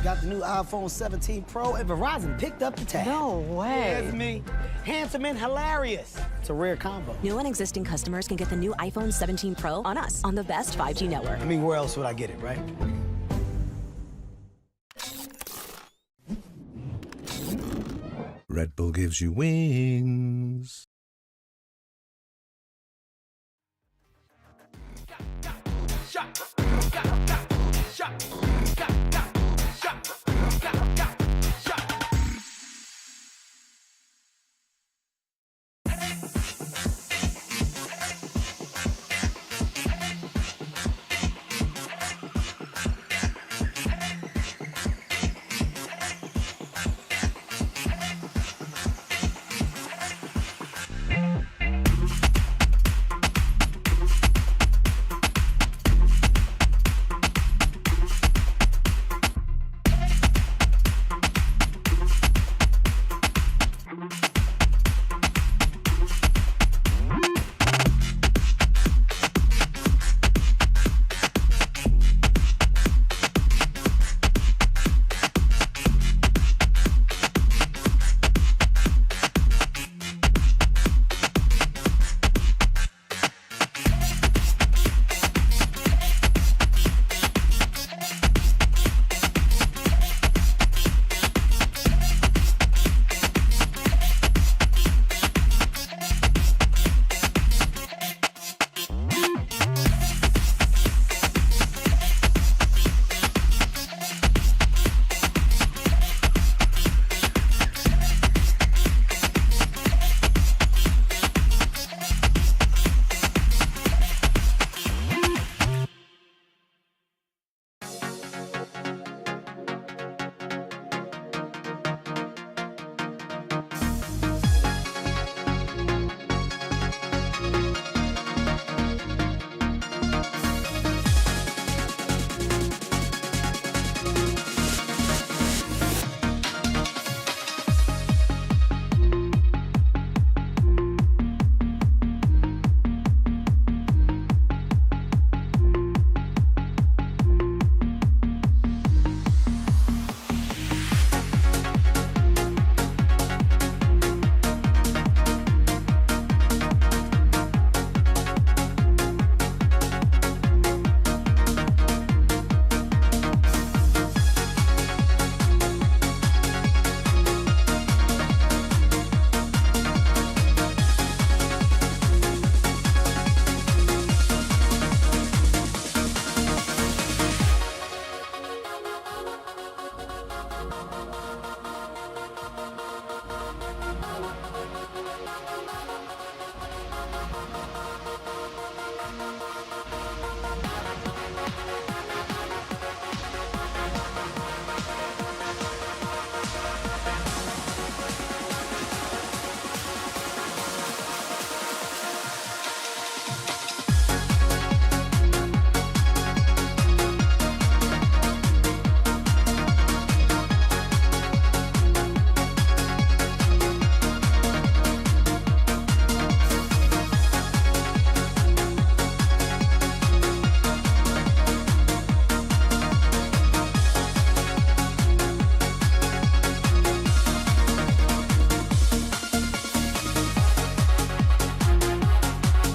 Got the new iPhone 17 Pro, and Verizon picked up the tab. No way. Yeah, it's me. Handsome and hilarious. It's a rare combo. New and existing customers can get the new iPhone 17 Pro on us, on the best 5G network. I mean, where else would I get it, right? Red Bull gives you wings.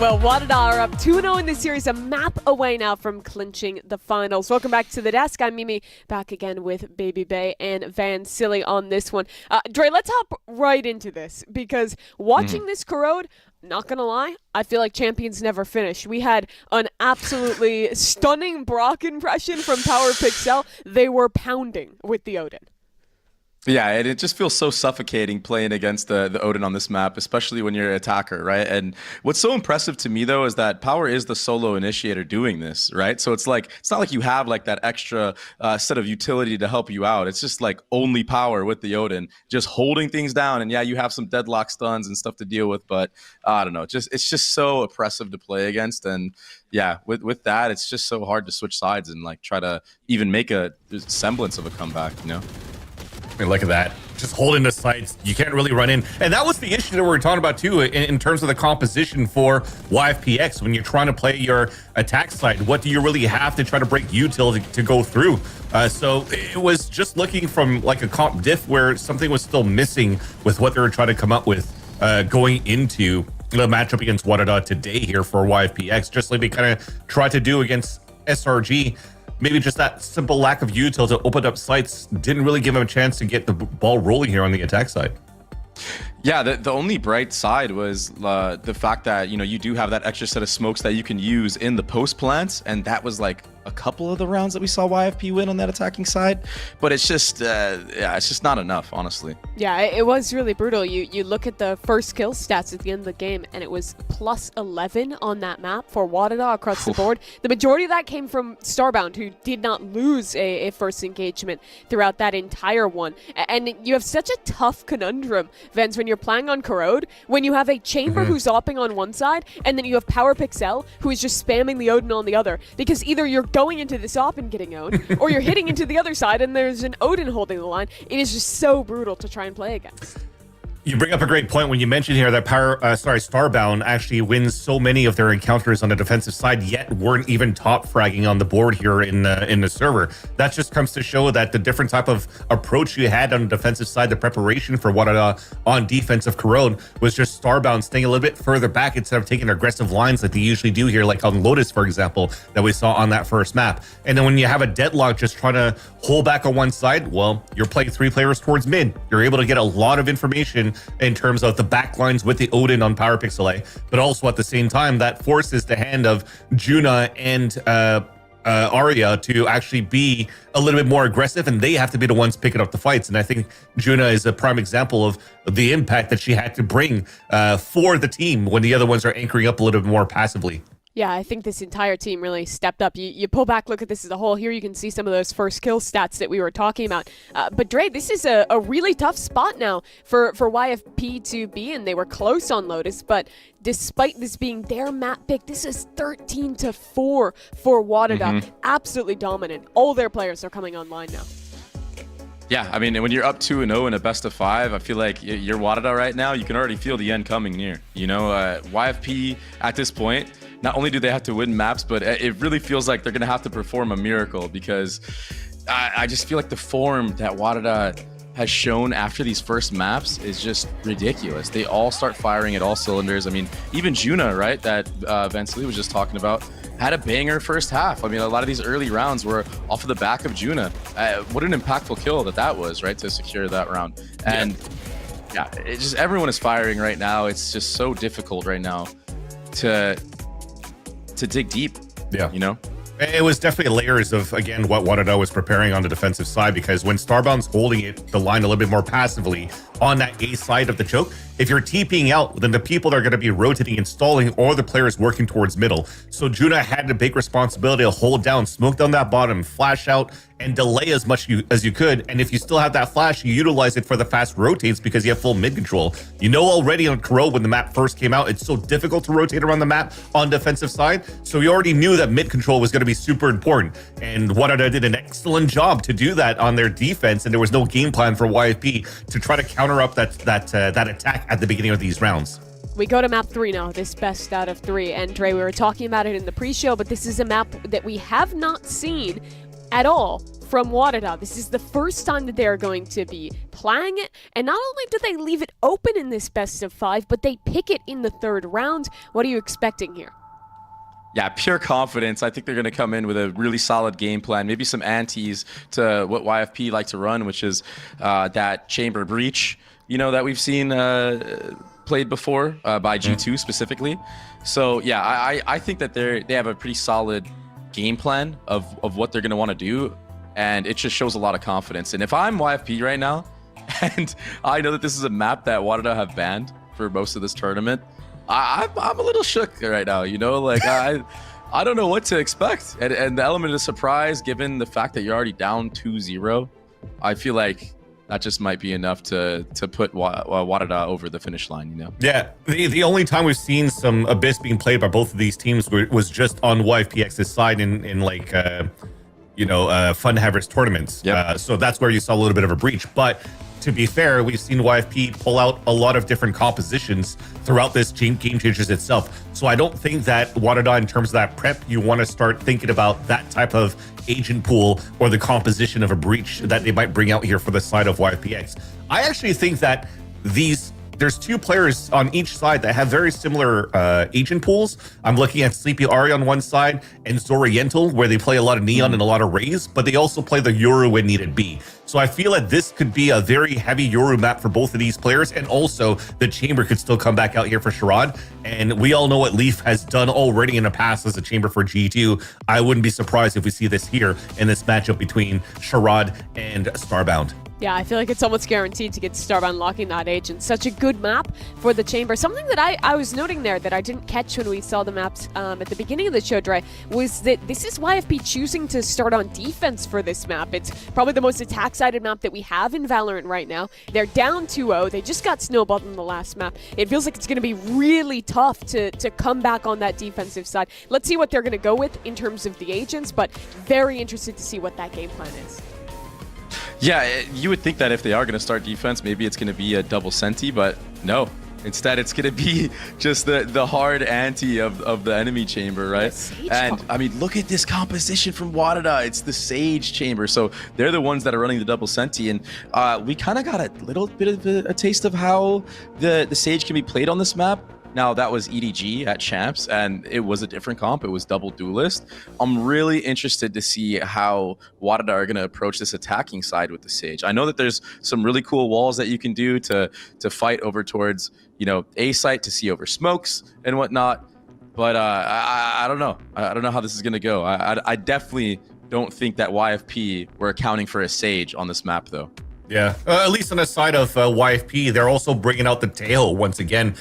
Well, WADA are up 2-0 in this series, a map away now from clinching the finals. Welcome back to the desk. I'm Mimi, back again with Baby Bay and Van Silly on this one. Dre, let's hop right into this, because watching this corrode, not gonna lie, I feel like champions never finish. We had an absolutely stunning Brock impression from Power Pixel. They were pounding with the Odin. Yeah, and it just feels so suffocating playing against the Odin on this map, especially when you're an attacker, right? And what's so impressive to me, though, is that Power is the solo initiator doing this, right? So it's like, it's not like you have like that extra set of utility to help you out. It's just like only Power with the Odin, just holding things down. And yeah, you have some deadlock stuns and stuff to deal with, but I don't know, it's just so oppressive to play against. And yeah, with that, it's just so hard to switch sides and like try to even make a semblance of a comeback, you know? I mean, look at that. Just holding the sights. You can't really run in. And that was the issue that we were talking about, too, in terms of the composition for YFPX. When you're trying to play your attack side, what do you really have to try to break util to go through? So it was just looking from like a comp diff where something was still missing with what they were trying to come up with going into the matchup against WADA today here for YFPX. Just like they kind of tried to do against SRG. Maybe just that simple lack of util to open up sites didn't really give him a chance to get the ball rolling here on the attack side. Yeah, the only bright side was the fact that, you know, you do have that extra set of smokes that you can use in the post plants, and that was like a couple of the rounds that we saw YFP win on that attacking side, but it's just yeah, it's just not enough, honestly. Yeah, it was really brutal. You look at the first kill stats at the end of the game, and it was plus 11 on that map for WADA across the board. The majority of that came from Starbound, who did not lose a first engagement throughout that entire one. And you have such a tough conundrum, Vens, when you're playing on corrode, when you have a Chamber who's opping on one side, and then you have Power Pixel, who is just spamming the Odin on the other, because either you're going into this op and getting owned, or you're hitting into the other side and there's an Odin holding the line. It is just so brutal to try and play against. You bring up a great point when you mention here that Starbound actually wins so many of their encounters on the defensive side, yet weren't even top fragging on the board here in the server. That just comes to show that the different type of approach you had on the defensive side, the preparation for what on defensive corrode was just Starbound staying a little bit further back instead of taking aggressive lines like they usually do here, like on Lotus, for example, that we saw on that first map. And then when you have a deadlock just trying to hold back on one side, well, you're playing 3 players towards mid. You're able to get a lot of information in terms of the backlines with the Odin on Power Pixel A, but also at the same time that forces the hand of Juna and Arya to actually be a little bit more aggressive, and they have to be the ones picking up the fights. And I think Juna is a prime example of the impact that she had to bring for the team when the other ones are anchoring up a little bit more passively. Yeah, I think this entire team really stepped up. You pull back, look at this as a whole. Here you can see some of those first kill stats that we were talking about. But Dre, this is a really tough spot now for YFP to be in. They were close on Lotus, but despite this being their map pick, this is 13-4 for WADA. Absolutely dominant. All their players are coming online now. Yeah, I mean, when you're up 2-0 in a best of 5, I feel like you're WADA right now. You can already feel the end coming near. You know, YFP at this point, not only do they have to win maps, but it really feels like they're going to have to perform a miracle, because I just feel like the form that WADA has shown after these first maps is just ridiculous. They all start firing at all cylinders. I mean, even Juna, right, that Van Silly was just talking about, had a banger first half. I mean, a lot of these early rounds were off of the back of Juna. What an impactful kill that was, right, to secure that round. And yeah, it just, everyone is firing right now. It's just so difficult right now to dig deep. Yeah, you know. It was definitely layers of, again, what WADA was preparing on the defensive side, because when Starbound's holding the line a little bit more passively on that A side of the choke, if you're TPing out, then the people that are going to be rotating and stalling, or the players working towards middle. So Juna had the big responsibility to hold down, smoke down that bottom, flash out, and delay as much as you could. And if you still have that flash, you utilize it for the fast rotates because you have full mid control. You know already on corode when the map first came out, it's so difficult to rotate around the map on defensive side. So we already knew that mid control was going to be super important. And WADA did an excellent job to do that on their defense. And there was no game plan for YFP to try to counter up that attack at the beginning of these rounds. We go to map 3 now, this best out of 3. And Dre, we were talking about it in the pre-show, but this is a map that we have not seen at all from WADA. This is the first time that they're going to be playing it, and not only do they leave it open in this best of 5, but they pick it in the 3rd round. What are you expecting here? Yeah, pure confidence. I think they're going to come in with a really solid game plan, maybe some antes to what YFP like to run, which is that chamber breach, that we've seen played before by G2 specifically. So yeah, I think that they have a pretty solid game plan of what they're going to want to do, and it just shows a lot of confidence. And if I'm YFP right now, and I know that this is a map that WADA have banned for most of this tournament, I'm a little shook right now, like I don't know what to expect. And the element of surprise, given the fact that you're already down 2-0, I feel like that just might be enough to put WADA over the finish line, Yeah, the only time we've seen some Abyss being played by both of these teams was just on YFPX's side in like Fun Havers tournaments. Yep. So that's where you saw a little bit of a breach. But to be fair, we've seen YFP pull out a lot of different compositions throughout this Game Changers itself. So I don't think that WADA, in terms of that prep, you want to start thinking about that type of agent pool or the composition of a breach that they might bring out here for the side of YFPX. I actually think that there's 2 players on each side that have very similar agent pools. I'm looking at Sleepy Ari on one side and Zoriental, where they play a lot of Neon and a lot of Rays, but they also play the Yoru when needed be. So I feel that this could be a very heavy Yoru map for both of these players, and also the Chamber could still come back out here for Sherrod. And we all know what Leaf has done already in the past as a Chamber for G2. I wouldn't be surprised if we see this here in this matchup between Sherrod and Starbound. Yeah, I feel like it's almost guaranteed to get Starbound locking that agent. Such a good map for the Chamber. Something that I was noting there that I didn't catch when we saw the maps at the beginning of the show, Dre, was that this is YFP choosing to start on defense for this map. It's probably the most attack-sided map that we have in Valorant right now. They're down 2-0. They just got snowballed in the last map. It feels like it's going to be really tough to come back on that defensive side. Let's see what they're going to go with in terms of the agents, but very interested to see what that game plan is. Yeah, you would think that if they are going to start defense, maybe it's going to be a double senti, but no. Instead, it's going to be just the hard ante of the enemy chamber, right? And I mean, look at this composition from WADA. It's the Sage chamber. So they're the ones that are running the double senti. And we kind of got a little bit of a taste of how the Sage can be played on this map. Now, that was EDG at Champs, and it was a different comp. It was double duelist. I'm really interested to see how WADA are going to approach this attacking side with the Sage. I know that there's some really cool walls that you can do to fight over towards, A site, to see over smokes and whatnot. But I don't know. I don't know how this is going to go. I definitely don't think that YFP were accounting for a Sage on this map, though. Yeah, at least on the side of YFP, they're also bringing out the tail once again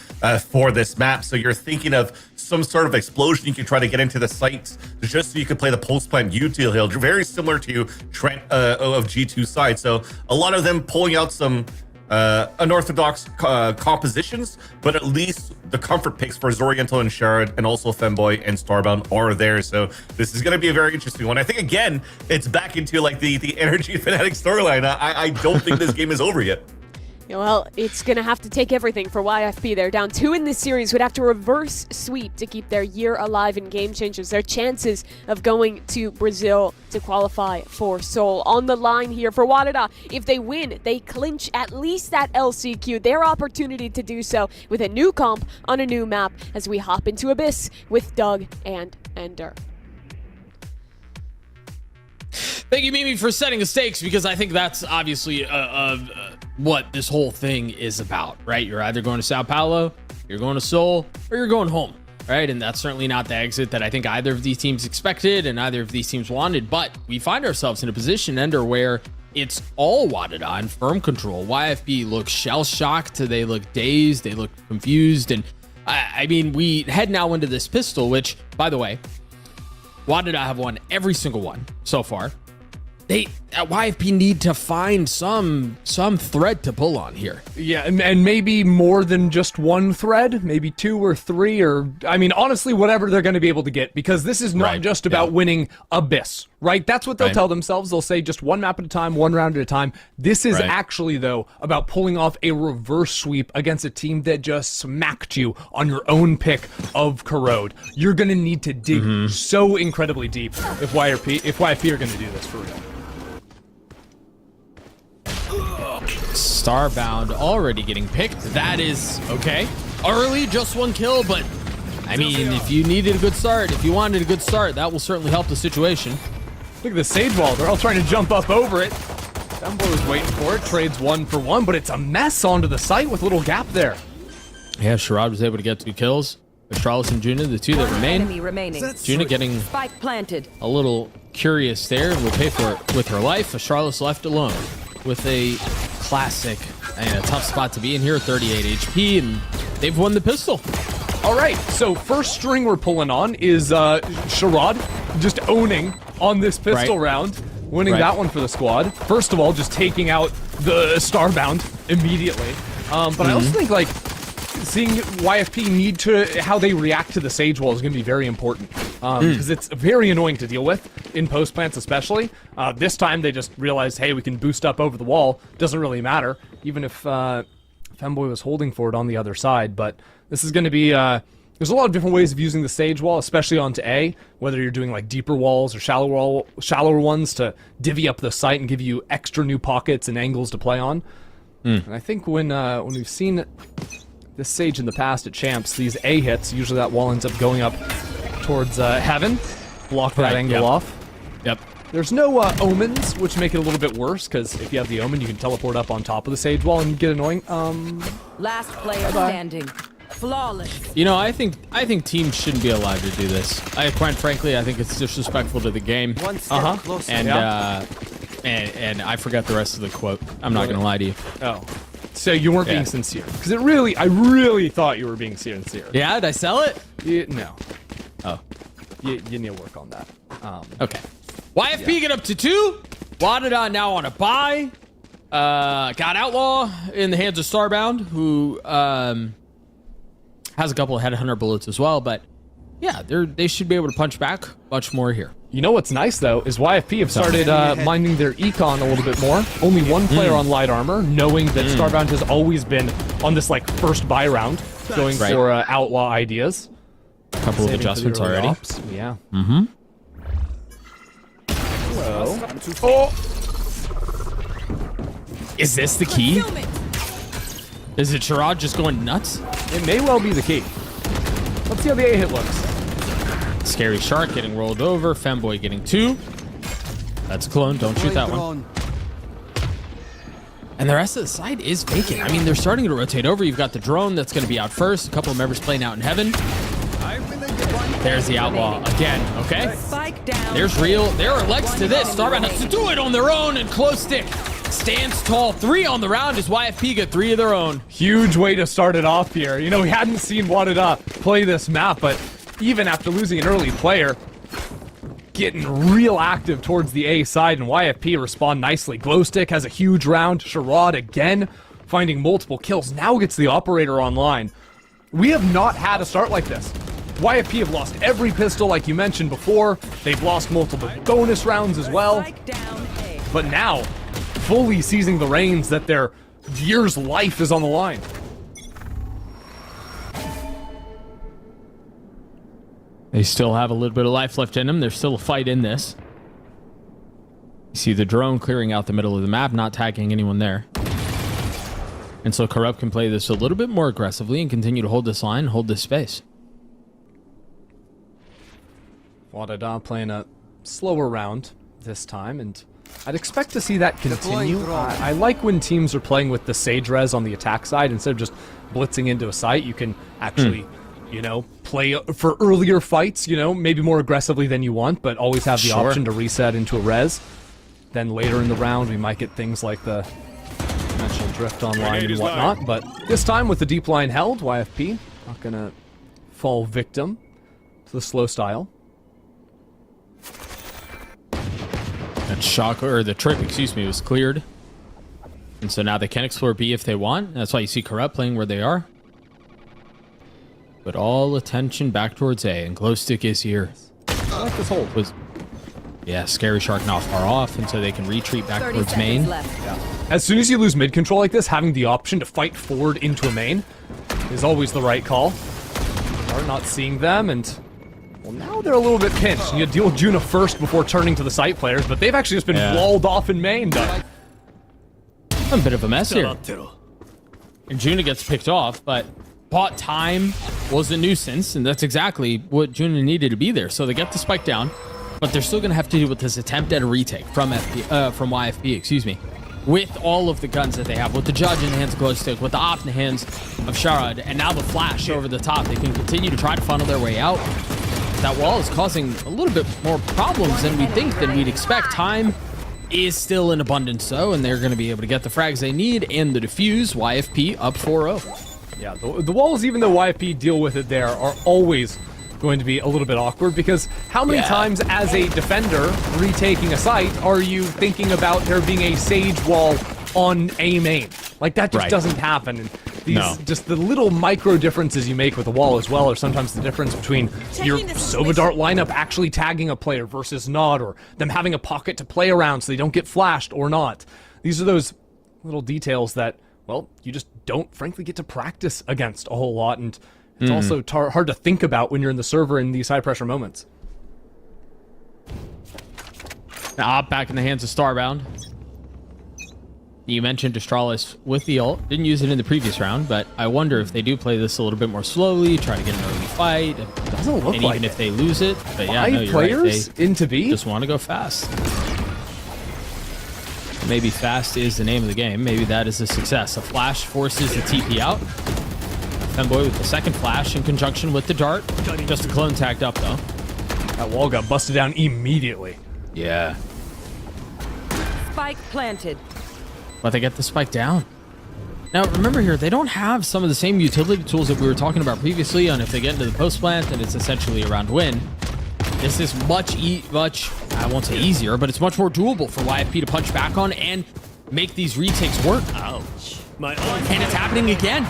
for this map. So you're thinking of some sort of explosion you can try to get into the sites just so you can play the post plant util hill, very similar to Trent of G2 side. So a lot of them pulling out some unorthodox compositions, but at least the comfort picks for Zoriental and Sherrod and also Femboy and Starbound are there. So this is going to be a very interesting one. I think, again, it's back into like the Energy Fnatic storyline. I don't think this game is over yet. Well, it's going to have to take everything for YFP. They're down 2 in this series, would have to reverse sweep to keep their year alive in Game Changers. Their chances of going to Brazil to qualify for Seoul on the line here for WADA. If they win, they clinch at least that LCQ, their opportunity to do so with a new comp on a new map as we hop into Abyss with Doug and Ender. Thank you, Mimi, for setting the stakes, because I think that's obviously what this whole thing is about, right? You're either going to Sao Paulo, you're going to Seoul, or you're going home, right? And that's certainly not the exit that I think either of these teams expected and either of these teams wanted. But we find ourselves in a position, Ender, where it's all WADA in firm control. YFP looks shell-shocked, they look dazed, they look confused. And I mean, we head now into this pistol, which, by the way, WADA have won every single one so far. They at YFP need to find some thread to pull on here. Yeah, and maybe more than just one thread, maybe 2 or 3, or I mean, honestly, whatever they're going to be able to get, because this is not just about winning Abyss, right? That's what they'll tell themselves. They'll say just one map at a time, one round at a time. This is actually, though, about pulling off a reverse sweep against a team that just smacked you on your own pick of Corrode. You're going to need to dig so incredibly deep if YFP are going to do this for real. Starbound already getting picked. That is okay. Early, just 1 kill, but I mean, if you needed a good start, if you wanted a good start, that will certainly help the situation. Look at the Sage Wall. They're all trying to jump up over it. Femboy was waiting for it. Trades 1 for 1, but it's a mess onto the site with a little gap there. Yeah, Sherrod was able to get 2 kills. Astralis and Juna, the 2 that remain. Enemy remaining. Juna getting Spike planted. a little curious there. Will pay for it with her life. Astralis left alone with a classic and a tough spot to be in here, 38 HP, and they've won the pistol. All right, so first string we're pulling on is Sherrod just owning on this pistol round, winning that one for the squad. First of all, just taking out the Starbound immediately. But I also think, like, seeing YFP need to, how they react to the Sage Wall is going to be very important. Because it's very annoying to deal with, in post plants especially. This time they just realized, hey, we can boost up over the wall. Doesn't really matter, even if Femboy was holding for it on the other side. But this is going to be, there's a lot of different ways of using the Sage Wall, especially onto A, whether you're doing like deeper walls or shallower ones to divvy up the site and give you extra new pockets and angles to play on. And I think when we've seen this Sage in the past at Champs, these A hits, usually that wall ends up going up towards Heaven, block that angle off. There's no omens, which make it a little bit worse, because if you have the omen, you can teleport up on top of the Sage Wall and get annoying. Last player standing. Flawless. You know, I think teams shouldn't be allowed to do this. Quite frankly, I think it's disrespectful to the game. And I forgot the rest of the quote. I'm not gonna lie to you. Oh, so you weren't being sincere? Because I really thought you were being sincere. Yeah, did I sell it? No. Oh, you need to work on that. Okay. YFP get up to 2. WADA now on a bye. Got Outlaw in the hands of Starbound, who has a couple of headhunter bullets as well, but yeah, they should be able to punch back much more here. You know what's nice though is YFP have started minding their econ a little bit more. Only 1 player on light armor, knowing that Starbound has always been on this like first buy round, going for outlaw ideas. A couple of adjustments already. Yeah. Hello. Oh! Is this the key? Is it Sherrod just going nuts? It may well be the key. Let's see how the A hit looks. Scary Shark getting rolled over. Femboy getting 2. That's a clone. Don't shoot that one. And the rest of the side is vacant. I mean, they're starting to rotate over. You've got the drone that's going to be out first. A couple of members playing out in Heaven. There's the Outlaw again. Okay. There's real. There are legs to this. Starbound has to do it on their own, and Close Stick stands tall. 3 on the round as YFP get 3 of their own. Huge way to start it off here. You know, we hadn't seen WADA play this map, but even after losing an early player, getting real active towards the A side, and YFP respond nicely. Glowstick has a huge round. Sherrod again, finding multiple kills. Now gets the operator online. We have not had a start like this. YFP have lost every pistol, like you mentioned before. They've lost multiple bonus rounds as well. But now, fully seizing the reins that their year's life is on the line. They still have a little bit of life left in them. There's still a fight in this. You see the drone clearing out the middle of the map, not tagging anyone there. And so Corrupt can play this a little bit more aggressively and continue to hold this line, hold this space. WADA playing a slower round this time, and I'd expect to see that continue. I like when teams are playing with the Sage Res on the attack side. Instead of just blitzing into a site, you can actually, you know, play for earlier fights, you know, maybe more aggressively than you want, but always have the option to reset into a res. Then later in the round, we might get things like the dimensional drift online and whatnot, but this time with the deep line held, YFP not gonna fall victim to the slow style. That shock, or the trip, excuse me, was cleared. And so now they can explore B if they want. That's why you see Corrupt playing where they are. But all attention back towards A, and Glowstick is here. I like this hold. Yeah, Scary Shark not far off, and so they can retreat back towards main. As soon as you lose mid control like this, having the option to fight forward into a main is always the right call. Are not seeing them, and well, now they're a little bit pinched. You deal with Juna first before turning to the site players, but they've actually just been walled off in main, though. A bit of a mess here. And Juna gets picked off, but bot time was a nuisance, and that's exactly what Juna needed to be there. So they get the spike down, but they're still going to have to deal with this attempt at a retake from YFP, excuse me, with all of the guns that they have, with the judge in the hands of Glow Stick, with the op in the hands of Sherrod, and now the flash over the top. They can continue to try to funnel their way out. That wall is causing a little bit more problems than we think, than we'd expect. Time is still in abundance, though, and they're going to be able to get the frags they need and the defuse. YFP up 4-0. Yeah, the walls, even though YFP deal with it there, are always going to be a little bit awkward, because how many times as a defender retaking a site are you thinking about there being a Sage wall on A main? Like, that just doesn't happen. And these just the little micro differences you make with the wall as well are sometimes the difference between your Sova Dart lineup actually tagging a player versus not, or them having a pocket to play around so they don't get flashed or not. These are those little details that, well, you just don't frankly get to practice against a whole lot, and it's also hard to think about when you're in the server in these high pressure moments. Now, back in the hands of Starbound. You mentioned Astralis with the ult. Didn't use it in the previous round, but I wonder if they do play this a little bit more slowly, try to get an early fight. Doesn't look and like even it. if they lose it. But yeah, no, you're players right. They into B? just want to go fast. Maybe fast is the name of the game. Maybe that is a success. A flash forces the TP out. Femboy with the second flash in conjunction with the dart. Just a clone tagged up, though. That wall got busted down immediately. Yeah. Spike planted. But they get the spike down. Now, remember here, they don't have some of the same utility tools that we were talking about previously on if they get into the post plant and it's essentially a round win. This is much, I won't say easier, but it's much more doable for YFP to punch back on and make these retakes work. Ouch. And it's happening again.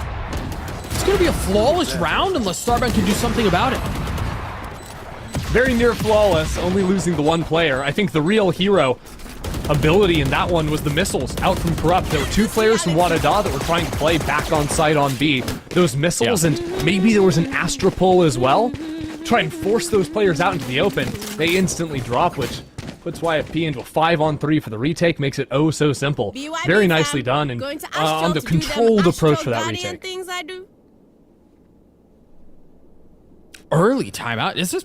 It's going to be a flawless round unless Starbound can do something about it. Very near flawless, only losing the one player. I think the real hero ability in that one was the missiles out from Corrupt. There were two players from WADA that were trying to play back on site on B. Those missiles, and maybe there was an Astra pull as well. Try and force those players out into the open. They instantly drop, which puts YFP into a 5-on-3 for the retake, makes it oh so simple. Very nicely done, and on the controlled approach for that retake. Early timeout. This is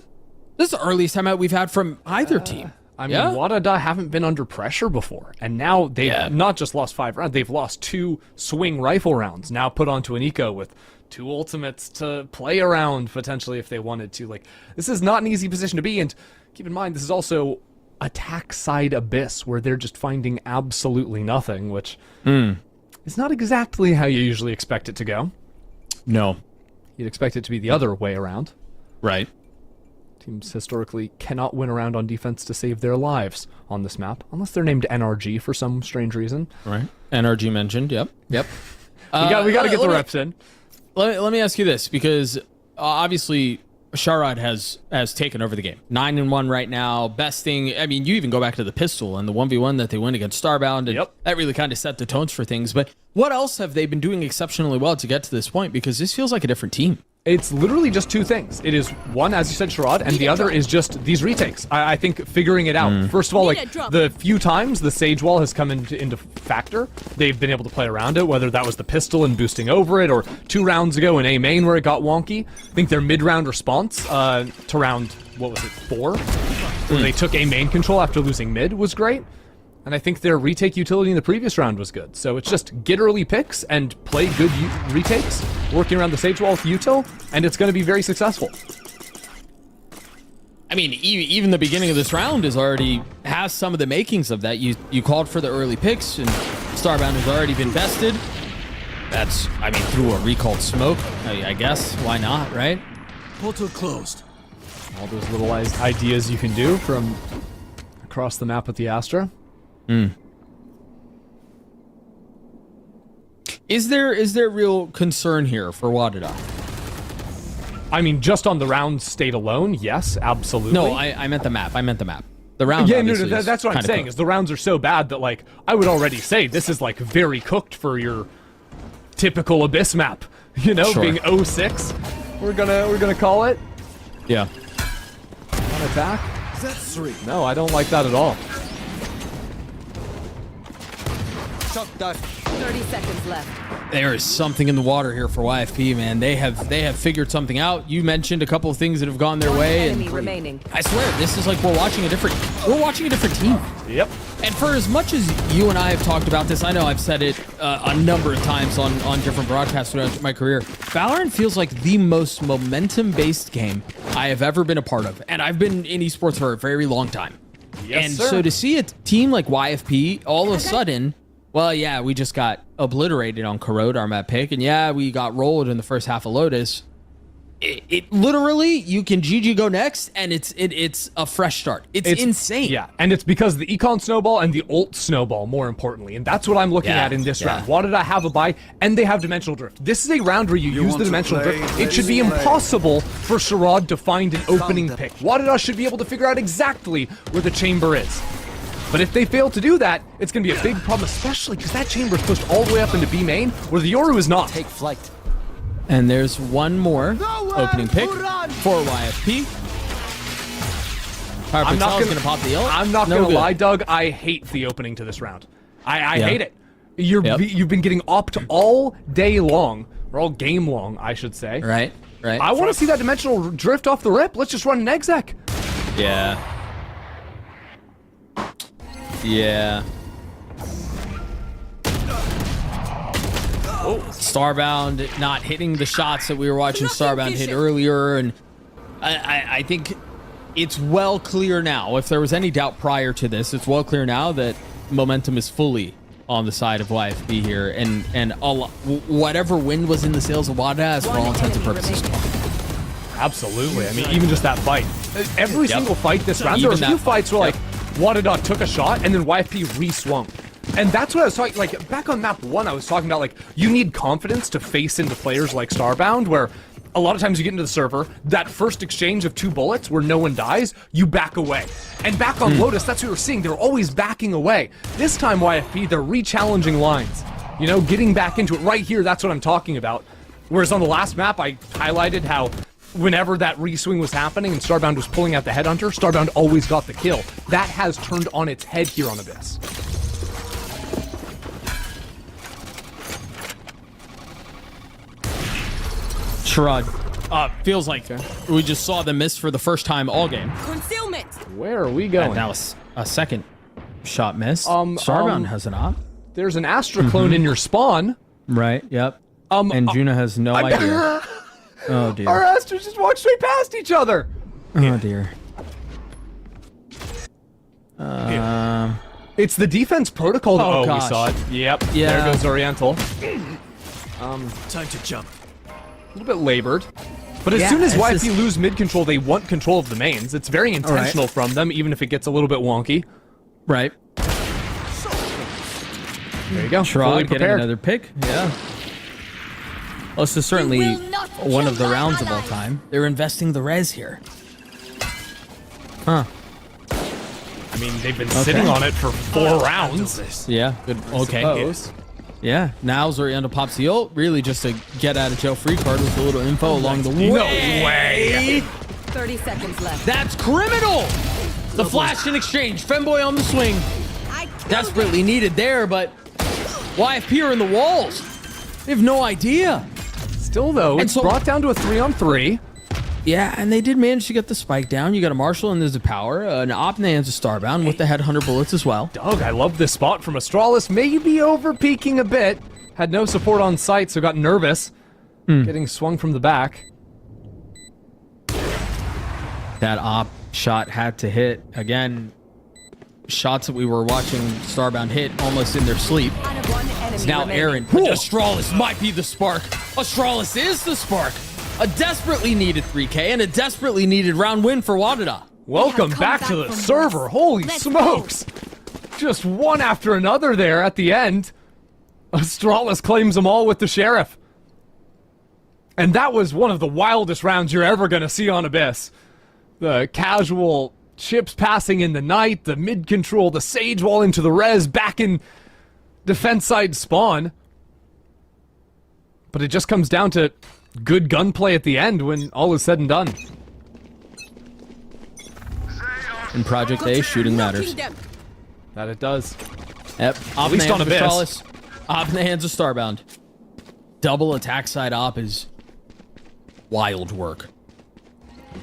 the earliest timeout we've had from either team. I mean, WADA haven't been under pressure before, and now they've not just lost 5 rounds, they've lost 2 swing rifle rounds, now put onto an eco with 2 ultimates to play around, potentially, if they wanted to. Like, this is not an easy position to be, and keep in mind, this is also attack side Abyss, where they're just finding absolutely nothing, which is not exactly how you usually expect it to go. No. You'd expect it to be the other way around. Right. Teams historically cannot win around on defense to save their lives on this map, unless they're named NRG for some strange reason. Right. NRG mentioned, yep. we got to get the reps in. Let me ask you this, because obviously Sherrod has taken over the game. 9-1 right now. Best thing, I mean, you even go back to the pistol and the 1v1 that they win against Starbound, and that really kind of set the tones for things. But what else have they been doing exceptionally well to get to this point? Because this feels like a different team. It's literally just 2 things. It is one, as you said, Sherrod, and the other is just these retakes. I think figuring it out. First of all, like the few times the Sage Wall has come into factor, they've been able to play around it, whether that was the pistol and boosting over it, or 2 rounds ago in A main where it got wonky. I think their mid-round response to round, what was it, 4? Where they took A main control after losing mid was great. And I think their retake utility in the previous round was good. So it's just get early picks and play good retakes, working around the Sage Wall with util, and it's going to be very successful. I mean, even the beginning of this round has some of the makings of that. You called for the early picks, and Starbound has already been bested. That's, I mean, through a recalled smoke, I guess. Why not, right? Portal closed. All those little ideas you can do from across the map with the Astra. Is there real concern here for WADA? I mean, just on the round state alone, yes, absolutely. No, I meant the map. The round. Yeah, no, that's what I'm saying. Is the rounds are so bad that, like, I would already say this is like very cooked for your typical Abyss map. You know, being 06. We're gonna call it. Yeah. On attack. That's 3. No, I don't like that at all. Shock dive. 30 seconds left. There is something in the water here for YFP, man. They have figured something out. You mentioned a couple of things that have gone their way, and remaining. I swear this is like we're watching a different team. Yep. And for as much as you and I have talked about this, I know I've said it a number of times on different broadcasts throughout my career. Valorant feels like the most momentum-based game I have ever been a part of, and I've been in esports for a very long time. Yes, and sir. so to see a team like YFP all of a sudden, well, yeah, we just got obliterated on Corrode, our map pick, and yeah, we got rolled in the first half of Lotus. It literally, you can GG go next, and it's a fresh start. It's insane. Yeah, and it's because the econ snowball and the ult snowball, more importantly, and that's what I'm looking at in this round. WADA have a buy, and they have dimensional drift. This is a round where you use the dimensional drift. It should be impossible for Sherrod to find an opening pick. WADA should be able to figure out exactly where the chamber is. But if they fail to do that, it's going to be a big problem, especially because that chamber is pushed all the way up into B main, where the Yoru is not. Take flight. And there's one more opening pick for YFP. I'm not going to pop the ult. I'm not going to lie, Doug. I hate the opening to this round. I hate it. You've been getting opt all day long, or all game long, I should say. Right. I want to see that dimensional drift off the rip. Let's just run an exec. Yeah. Starbound not hitting the shots that we were watching Starbound hit earlier, and I think it's well clear now. If there was any doubt prior to this, it's well clear now that momentum is fully on the side of YFP here, and whatever wind was in the sails of WADA has, for all intents and purposes, Absolutely. I mean, even just that fight. Every single fight this round, there were a few fights where like WADA took a shot and then YFP re-swung. And that's what I was talking, like, back on map 1, I was talking about, like, you need confidence to face into players like Starbound, where a lot of times you get into the server, that first exchange of 2 bullets where no one dies, you back away. And back on Lotus, that's what we're seeing. They're always backing away. This time, YFP, they're re-challenging lines. You know, getting back into it. Right here, that's what I'm talking about. Whereas on the last map, I highlighted how whenever that re-swing was happening and Starbound was pulling out the Headhunter, Starbound always got the kill. That has turned on its head here on Abyss. Sherrod, feels like we just saw them miss for the first time all game. Concealment. Where are we going? And now a second shot miss. Starbound has an op. There's an Astra clone in your spawn. Right, yep. And Juna has no idea. Oh, dear. Our Astras just walked straight past each other. Oh, dear. It's the defense protocol. Oh, we saw it. Yep. Yeah. There goes Oriental. Time to jump. A little bit labored. But as soon as YFP lose mid control, they want control of the mains. It's very intentional from them, even if it gets a little bit wonky. Right. There you go. Sherrod getting another pick. Yeah. Well, this is certainly one of the rounds of all time. They're investing the res here. Huh. I mean, they've been sitting on it for 4 rounds. Yeah, good. Okay. Yeah, now Zoriendo pops the ult, really just a get out of jail free card with a little info along the way. No way! 30 seconds left. That's criminal! The flash in exchange, Femboy on the swing. Desperately needed there, but YFP are in the walls. They have no idea. Still though, it's brought down to a 3-on-3. Yeah, and they did manage to get the spike down. You got a Marshall and there's a power, an op and a Starbound with the Headhunter bullets as well. Doug, I love this spot from Astralis. Maybe over peaking a bit. Had no support on site, so got nervous. Getting swung from the back. That op shot had to hit. Again, shots that we were watching Starbound hit almost in their sleep. It's now Aaron. Astralis might be the spark. Astralis is the spark. A desperately needed 3K and a desperately needed round win for WADA. Welcome back to the server. Holy smokes. Just one after another there at the end. Astralis claims them all with the Sheriff. And that was one of the wildest rounds you're ever going to see on Abyss. The casual chips passing in the night, the mid control, the Sage wall into the res, back in defense side spawn. But it just comes down to good gunplay at the end when all is said and done. In Project A, shooting matters. That it does. Yep. At least on Abyss. Op in the hands of Starbound. Double attack side op is wild work.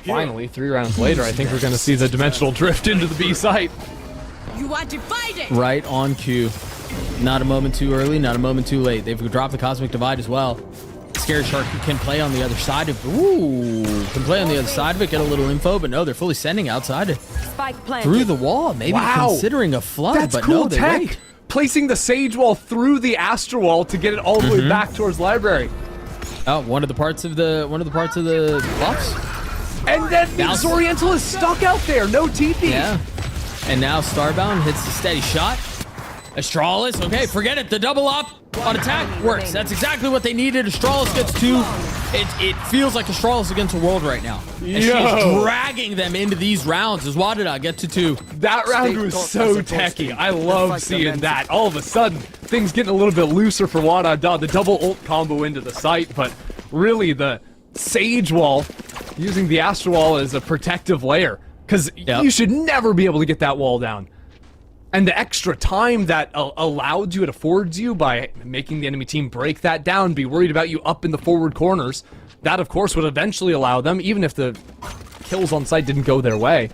Finally, 3 rounds later, I think we're going to see the dimensional drift into the B site. You are divided. Right on cue. Not a moment too early, not a moment too late. They've dropped the Cosmic Divide as well. Scary Shark can play on the other side of can play on the other side of it, get a little info, but no, they're fully sending outside Spike planted. through the wall. Maybe considering a flood, That's but cool no, they tech. wait. Placing the Sage Wall through the Astro Wall to get it all the way back towards Library. Oh, one of the parts of the buffs. And then the Oriental is stuck out there, no TP. Yeah. And now Starbound hits the steady shot. Astralis, okay, forget it. The double up on attack works. That's exactly what they needed. Astralis gets 2. It feels like Astralis against the world right now. And she's dragging them into these rounds as WADA get to 2. That round was so techy. I love seeing that. All of a sudden, things getting a little bit looser for WADA. The double ult combo into the site, but really the Sage Wall, using the Astro Wall as a protective layer, because you should never be able to get that wall down. And the extra time that allowed you, it affords you by making the enemy team break that down, be worried about you up in the forward corners, that of course would eventually allow them, even if the kills on site didn't go their way,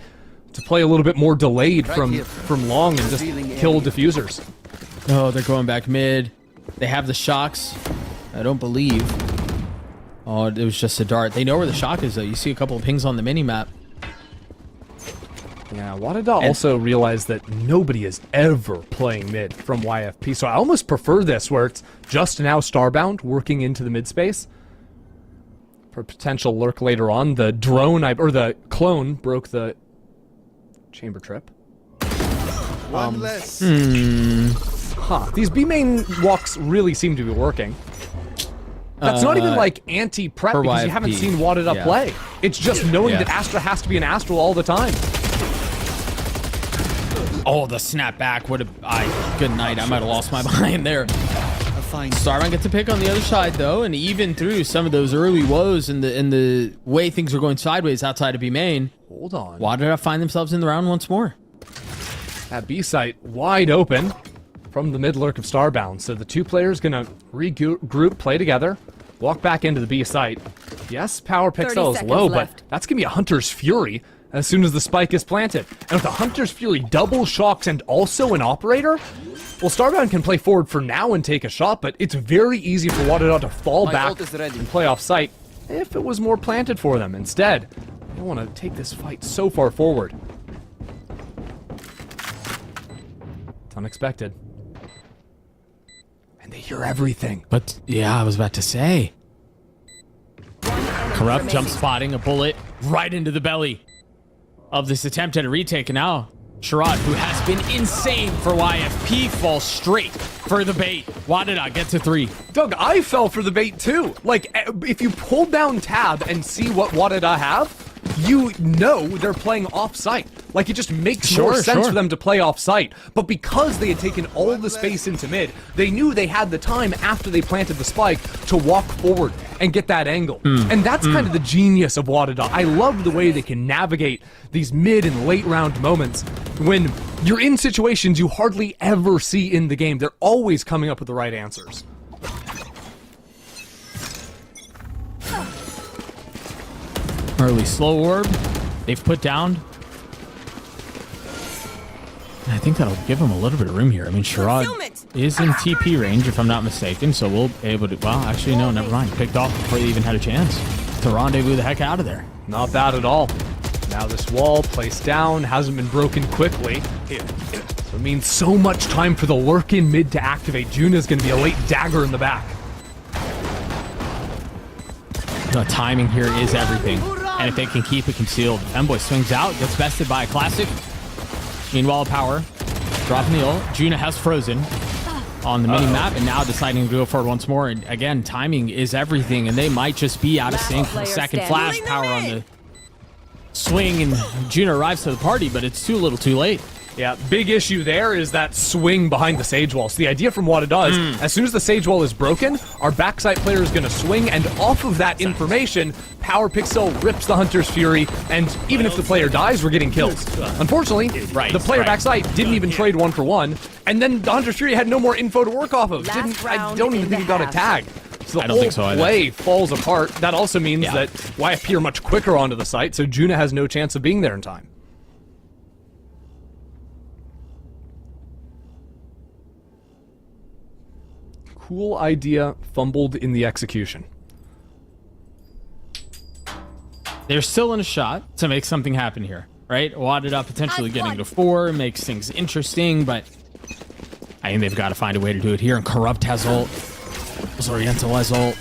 to play a little bit more delayed from long and just kill diffusers. Oh, they're going back mid. They have the shocks. I don't believe. Oh, it was just a dart. They know where the shock is, though. You see a couple of pings on the mini-map. Yeah, WADA also realized that nobody is ever playing mid from YFP, so I almost prefer this, where it's just now Starbound working into the mid space for potential lurk later on. The drone, or the clone, broke the chamber trip. One less. These B main walks really seem to be working. That's not even like anti-prep because you haven't seen WADA play. It's just knowing that Astra has to be an Astral all the time. Oh, the snapback would have... good night. I might have lost my mind there. Starbound gets to pick on the other side, though, and even through some of those early woes and the way things are going sideways outside of B main. Hold on. WADA find themselves in the round once more. That B site wide open from the mid lurk of Starbound. So the two players gonna regroup, play together, walk back into the B site. Yes, power pixel is low, but that's gonna be a Hunter's Fury as soon as the spike is planted. And with the Hunter's Fury double shocks and also an operator, well, Starbound can play forward for now and take a shot, but it's very easy for WADA to fall back and play off site if it was more planted for them. Instead, they want to take this fight so far forward. It's unexpected. And they hear everything. But, yeah, I was about to say. Corrupt jump spotting a bullet right into the belly of this attempt at a retake. And now Sherrod, who has been insane for YFP, falls straight for the bait. WADA get to 3. Doug, I fell for the bait too. Like, if you pull down tab and see what WADA have, you know they're playing off-site. Like, it just makes more sense for them to play off-site. But because they had taken all the space into mid, they knew they had the time after they planted the spike to walk forward and get that angle. And that's kind of the genius of WADA. I love the way they can navigate these mid and late round moments when you're in situations you hardly ever see in the game. They're always coming up with the right answers. Early slow orb. They've put down. I think that'll give them a little bit of room here. I mean, Sherrod is in TP range, if I'm not mistaken, so we'll be able to... Well, actually, no, never mind. Picked off before they even had a chance to rendezvous the heck out of there. Not bad at all. Now this wall placed down hasn't been broken quickly. So it means so much time for the lurk in mid to activate. Juna's going to be a late dagger in the back. The timing here is everything. And if they can keep it concealed, Femboy swings out, gets bested by a classic. Meanwhile, Power dropping the ult. Juna has frozen on the mini-map and now deciding to go forward once more. And again, timing is everything, and they might just be out of sync for the second flash. Power on the swing, and Juna arrives to the party, but it's too little too late. Yeah, big issue there is that swing behind the Sage Wall. So the idea from WADA is, as soon as the Sage Wall is broken, our backside player is going to swing, and off of that information, Power Pixel rips the Hunter's Fury, and even if the player dies, we're getting kills. Unfortunately, the player backside didn't even trade 1-for-1, and then the Hunter's Fury had no more info to work off of. I don't even think he got a tag. So the whole play falls apart. That also means that YFP are much quicker onto the site, so Juna has no chance of being there in time. Cool idea, fumbled in the execution. They're still in a shot to make something happen here, right? WADA potentially getting to 4 makes things interesting, but I think they've got to find a way to do it here. And Corrupt has ult. Oriental has ult.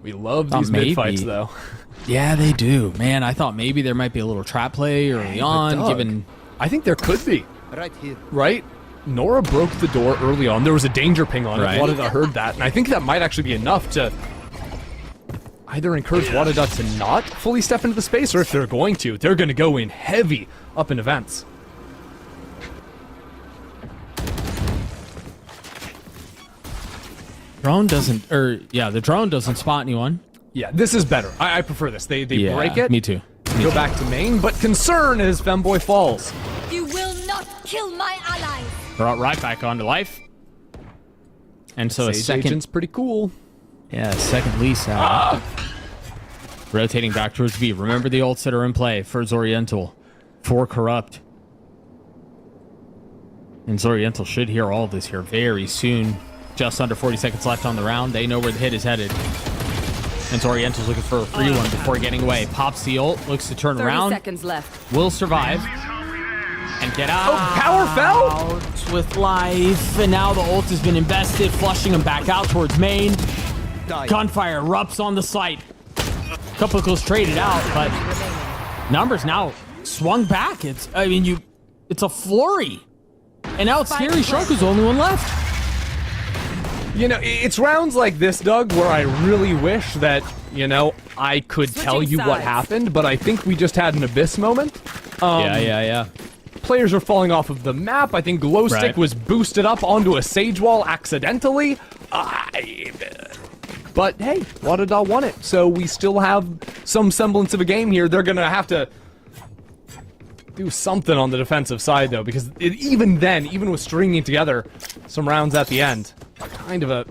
We love these mid-fights, though. Yeah, they do. Man, I thought maybe there might be a little trap play early on, given... I think there could be. Right here. Right? Nora broke the door early on. There was a danger ping on it. WADA heard that, and I think that might actually be enough to either encourage WADA to not fully step into the space, or if they're going to, they're going to go in heavy up in events. Drone doesn't, the drone doesn't spot anyone. Yeah, this is better. I prefer this. They break it. Me too. Go back to main, but concern as Femboy falls. You will not kill my allies. Brought right back onto life. And so Sage a second... Agent's pretty cool. Yeah, second lease out. Rotating back towards B. Remember the ults that are in play for Zoriental. For Corrupt. And Zoriental should hear all of this here very soon. Just under 40 seconds left on the round. They know where the hit is headed. And Zoriental's looking for a free one before getting away. Pops the ult, looks to turn 30 around. seconds left. Will survive. And get out. Oh, power fell? With life. And now the ult has been invested, flushing him back out towards main. Gunfire erupts on the site. Couple of kills traded out, but numbers now swung back. It's a flurry. And now it's Scary Shark who's the only one left. You know, it's rounds like this, Doug, where I really wish that, I could tell you what happened, but I think we just had an Abyss moment. Yeah. Players are falling off of the map. I think Glowstick was boosted up onto a Sage Wall accidentally. But hey, WADA won it, so we still have some semblance of a game here. They're going to have to do something on the defensive side, though, because even then, even with stringing together some rounds at the end, kind of a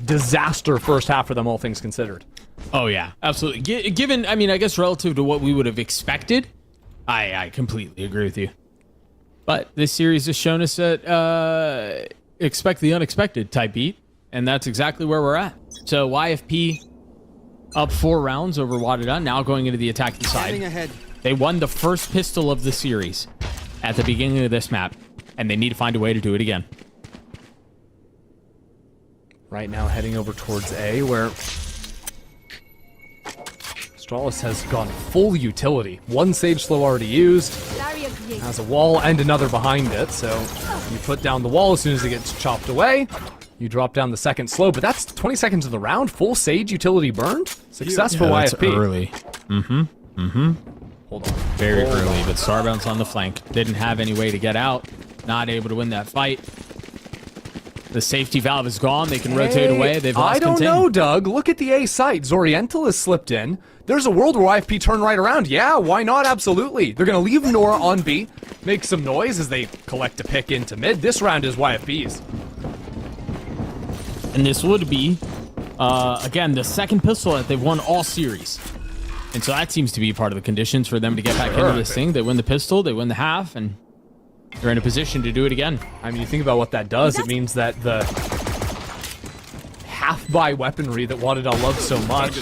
disaster first half for them, all things considered. Oh, yeah, absolutely. Given, I guess relative to what we would have expected, I completely agree with you. But this series has shown us that expect the unexpected type beat, and that's exactly where we're at. So YFP up 4 rounds over WADA, now going into the attacking side. They won the first pistol of the series at the beginning of this map, and they need to find a way to do it again. Right now heading over towards A, where Astralis has gone full utility. 1 Sage Slow already used, has a wall and another behind it, so you put down the wall as soon as it gets chopped away. You drop down the second slow, but that's 20 seconds of the round. Full Sage utility burned. Success for YFP. That's early. Hold on. Very early, but Starbound's on the flank. Didn't have any way to get out. Not able to win that fight. The safety valve is gone. They can rotate away. They've lost I don't contain. know, Doug. Look at the A site. Zoriental has slipped in. There's a world where YFP turn right around. Yeah, why not? Absolutely. They're going to leave Nora on B. Make some noise as they collect a pick into mid. This round is YFP's. And this would be, again, the second pistol that they've won all series. And so that seems to be part of the conditions for them to get back into this thing. They win the pistol, they win the half, and they're in a position to do it again. I mean, you think about what that does. It means that the half-buy weaponry that WADA loves so much,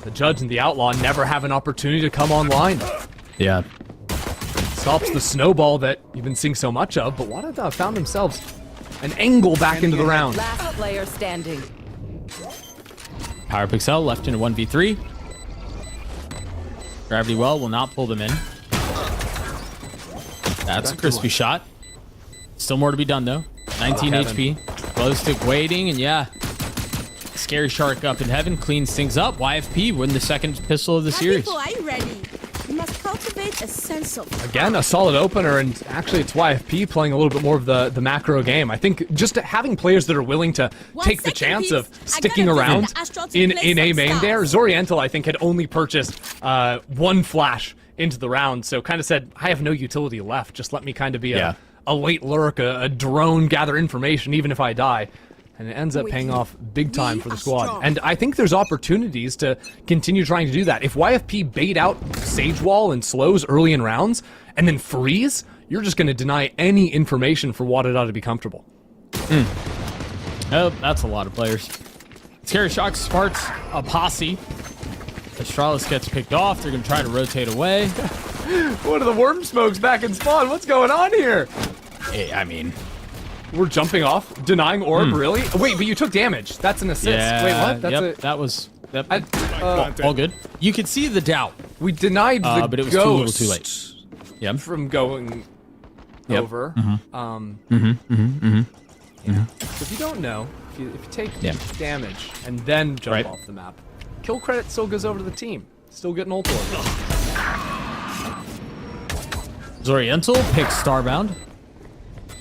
the Judge and the Outlaw never have an opportunity to come online. Yeah. Stops the snowball that you've been seeing so much of, but WADA found themselves an angle back into the round. Last player standing. Power Pixel left in a 1v3. Gravity Well will not pull them in. That's a crispy shot. Still more to be done, though. 19 HP. Glowstick waiting, and yeah. Scary Shark up in heaven, cleans things up. YFP win the second pistol of the series. Are you ready? must cultivate a sense of Again, a solid opener, and actually it's YFP playing a little bit more of the macro game. I think just having players that are willing to take the chance of sticking around in a main there. Zoriental, I think, had only purchased one flash into the round, so kind of said, I have no utility left. Just let me kind of be a late lurk, a drone, gather information, even if I die. And it ends up paying off big time for the squad. And I think there's opportunities to continue trying to do that. If YFP bait out Sage Wall and slows early in rounds, and then freeze, you're just going to deny any information for WADA to be comfortable. Oh, that's a lot of players. Scary Shock Sparks a posse. Astralis gets picked off. They're going to try to rotate away. What are the worm smokes back in spawn? What's going on here? Hey, I mean... We're jumping off, denying orb, really? Wait, but you took damage. That's an assist. Yeah, Wait, what? That's that was... all good. You could see the doubt. We denied the but it was ghost too little too late. Yep. From going over. Yeah. So if you don't know, if you take damage and then jump off the map, kill credit still goes over to the team. Still getting ult orb. Zoriental picks Starbound.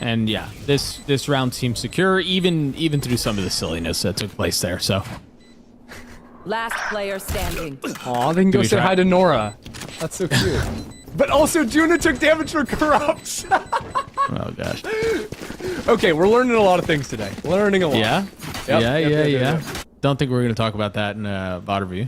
And yeah, this round seems secure, even through some of the silliness that took place there. So, last player standing. Aw, they can go say hi to Nora. That's so cute. But also, Juna took damage for corrupt. Oh gosh. Okay, we're learning a lot of things today. Learning a lot. Yeah. Yep, Yeah. Don't think we're gonna talk about that in VOD review.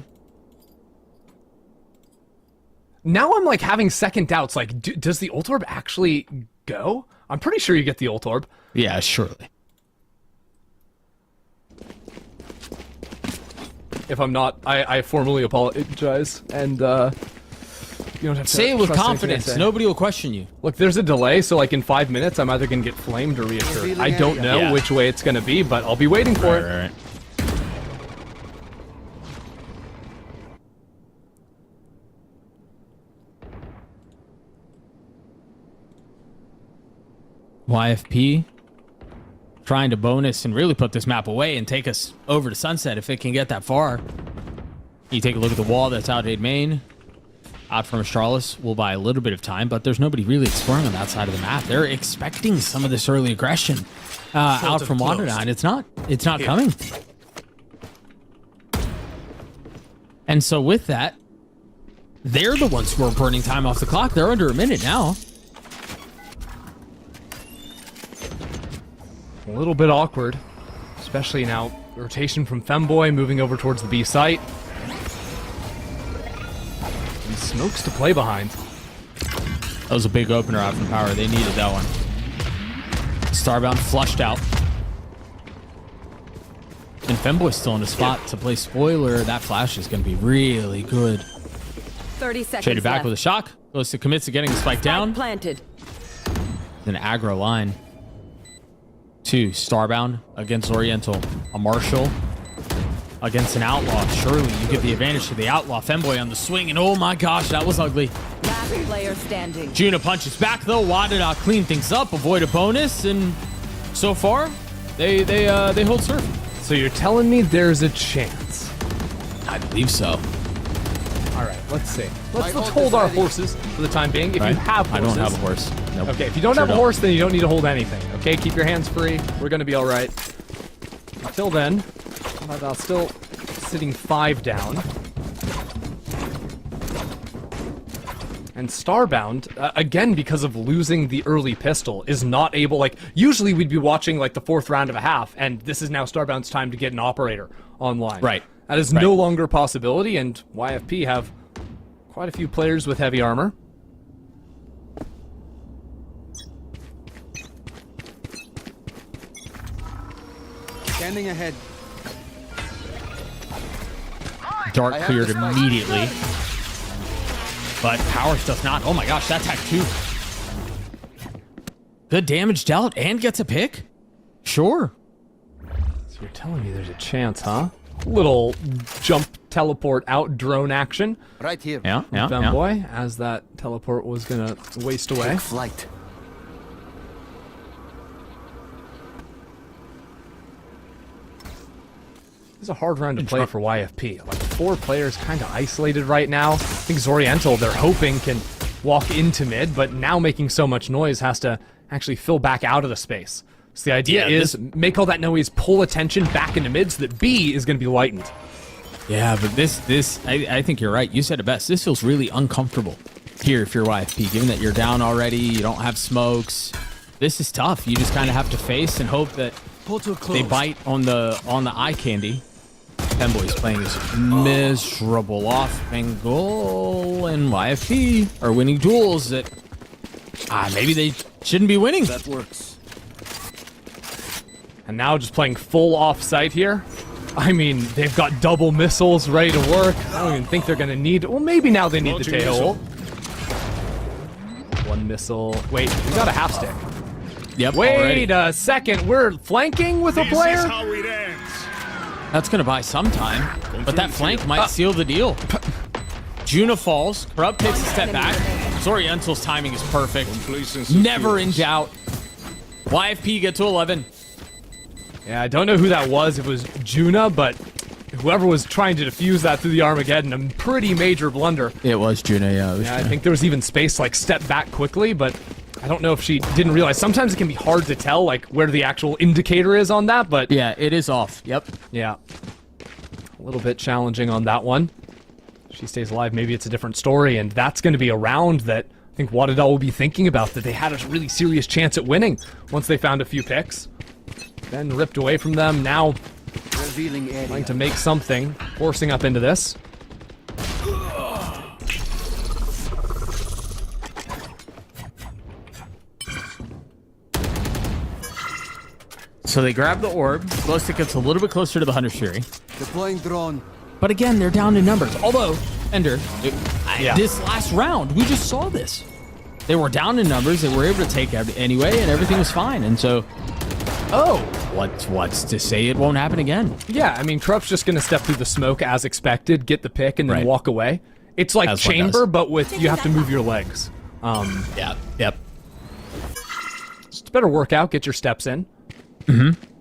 Now I'm like having second doubts. Like, does the ult orb actually go? I'm pretty sure you get the ult orb. Yeah, surely. If I'm not, I formally apologize. And you don't have to say it with trust confidence. Nobody will question you. Look, there's a delay, so like in 5 minutes, I'm either gonna get flamed or reassured. I don't know which way it's gonna be, but I'll be waiting for it. Right. YFP trying to bonus and really put this map away and take us over to Sunset if it can get that far. You take a look at the wall that's out at main. Out from Astralis will buy a little bit of time, but there's nobody really exploring on that side of the map. They're expecting some of this early aggression out from WADA, and it's not coming. And so with that, they're the ones who are burning time off the clock. They're under a minute now. A little bit awkward, especially now. Rotation from Femboy moving over towards the B site. And smokes to play behind. That was a big opener out from Power. They needed that one. Starbound flushed out. And Femboy's still in a spot to play spoiler. That flash is going to be really good. 30 seconds Shaded back left. with a shock. Goes to commit to getting the spike down. Planted. An aggro line. 2 Starbound against Oriental. A Marshall against an Outlaw. Surely you give the advantage to the Outlaw. Femboy on the swing, and oh my gosh, that was ugly. Last player standing. Juna punches back though. WADA clean things up, avoid a bonus, and so far they hold serve. So you're telling me there's a chance? I believe so. All right, let's see. Let's hold our horses for the time being. If you have horses. I don't have a horse. Nope. Okay, if you don't have a horse, then you don't need to hold anything. Okay, keep your hands free. We're gonna be all right. Until then, I'm still sitting 5 down. And Starbound, again, because of losing the early pistol, is not able, like, usually we'd be watching, like, the 4th round of a half, and this is now Starbound's time to get an operator online. Right. That is no longer a possibility, and YFP have quite a few players with heavy armor. Standing ahead. Dart cleared immediately. But Powers does not. Oh my gosh, that tag too. Good damage dealt and gets a pick? Sure. So you're telling me there's a chance, huh? Little jump teleport out drone action. Right here. Yeah. Femboy, as that teleport was gonna waste away. Flight. It's a hard round to play for YFP. Like 4 players kind of isolated right now. I think Zoriental, they're hoping, can walk into mid, but now making so much noise has to actually fill back out of the space. So the idea is make all that noise, pull attention back into mid so that B is going to be lightened. Yeah, but I think you're right. You said it best. This feels really uncomfortable here if you're YFP, given that you're down already, you don't have smokes. This is tough. You just kind of have to face and hope that they bite on the eye candy. Femboy's playing this miserable off angle, and YFP are winning duels that maybe they shouldn't be winning. That works. And now just playing full off-site here. I mean, they've got double missiles ready to work. I don't even think they're going to need... Well, maybe now they need the Tail ult. One missile. Wait, we got a half stick. Yep. Wait a second. We're flanking with a player? This is how it ends. That's going to buy some time, but that flank might seal the deal. Juna falls. Corrupt takes a step back. Zoriental's timing is perfect. Never in doubt. YFP get to 11. Yeah, I don't know who that was. It was Juna, but whoever was trying to defuse that through the Armageddon, a pretty major blunder. It was Juna, yeah. I think there was even space like step back quickly, but I don't know if she didn't realize. Sometimes it can be hard to tell like where the actual indicator is on that, but yeah, it is off. Yep. Yeah. A little bit challenging on that one. If she stays alive, maybe it's a different story, and that's going to be a round that I think WADA will be thinking about, that they had a really serious chance at winning once they found a few picks. Then ripped away from them, now trying to make something, forcing up into this. So they grab the orb. Glow stick gets a little bit closer to the Hunter's Fury. Deploying drone. But again, they're down in numbers. Although, Ender, this last round, we just saw this. They were down in numbers. They were able to take it anyway, and everything was fine. And so, what's to say it won't happen again? Yeah, I mean, Corrupt's just going to step through the smoke as expected, get the pick, and then walk away. It's like As Chamber, but with you have to move your legs. Yeah, yep. Just better work out, get your steps in.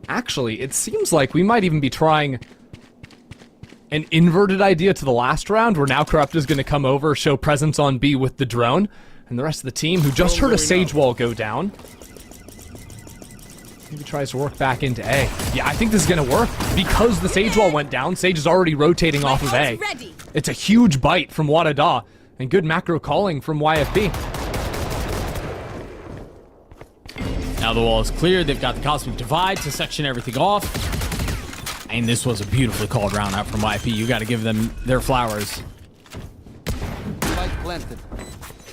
Actually, it seems like we might even be trying an inverted idea to the last round, where now Corrupt is going to come over, show presence on B with the drone, and the rest of the team, who just heard a Sage Wall go down, maybe tries to work back into A. Yeah, I think this is going to work. Because the Sage Wall went down, Sage is already rotating off of A. It's a huge bite from WADA, and good macro calling from YFP. Now the wall is cleared. They've got the Cosmic Divide to section everything off. And this was a beautifully called round out from YFP. You got to give them their flowers.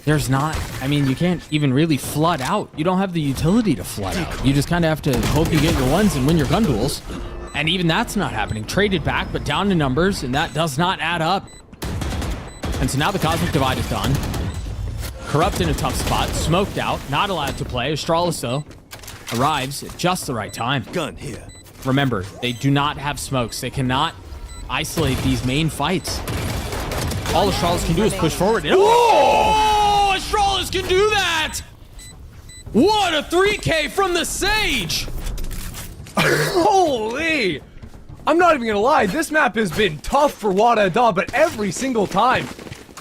There's not, I mean, you can't even really flood out. You don't have the utility to flood out. You just kind of have to hope you get your ones and win your gun duels. And even that's not happening. Traded back, but down to numbers, and that does not add up. And so now the Cosmic Divide is done. Corrupt in a tough spot, smoked out, not allowed to play. Arales, though, arrives at just the right time. Gun here. Remember, they do not have smokes. They cannot isolate these main fights. All Arales can do is push forward. Oh! Arales can do that! What a 3K from the Sage! Holy! I'm not even gonna lie, this map has been tough for WADA, but every single time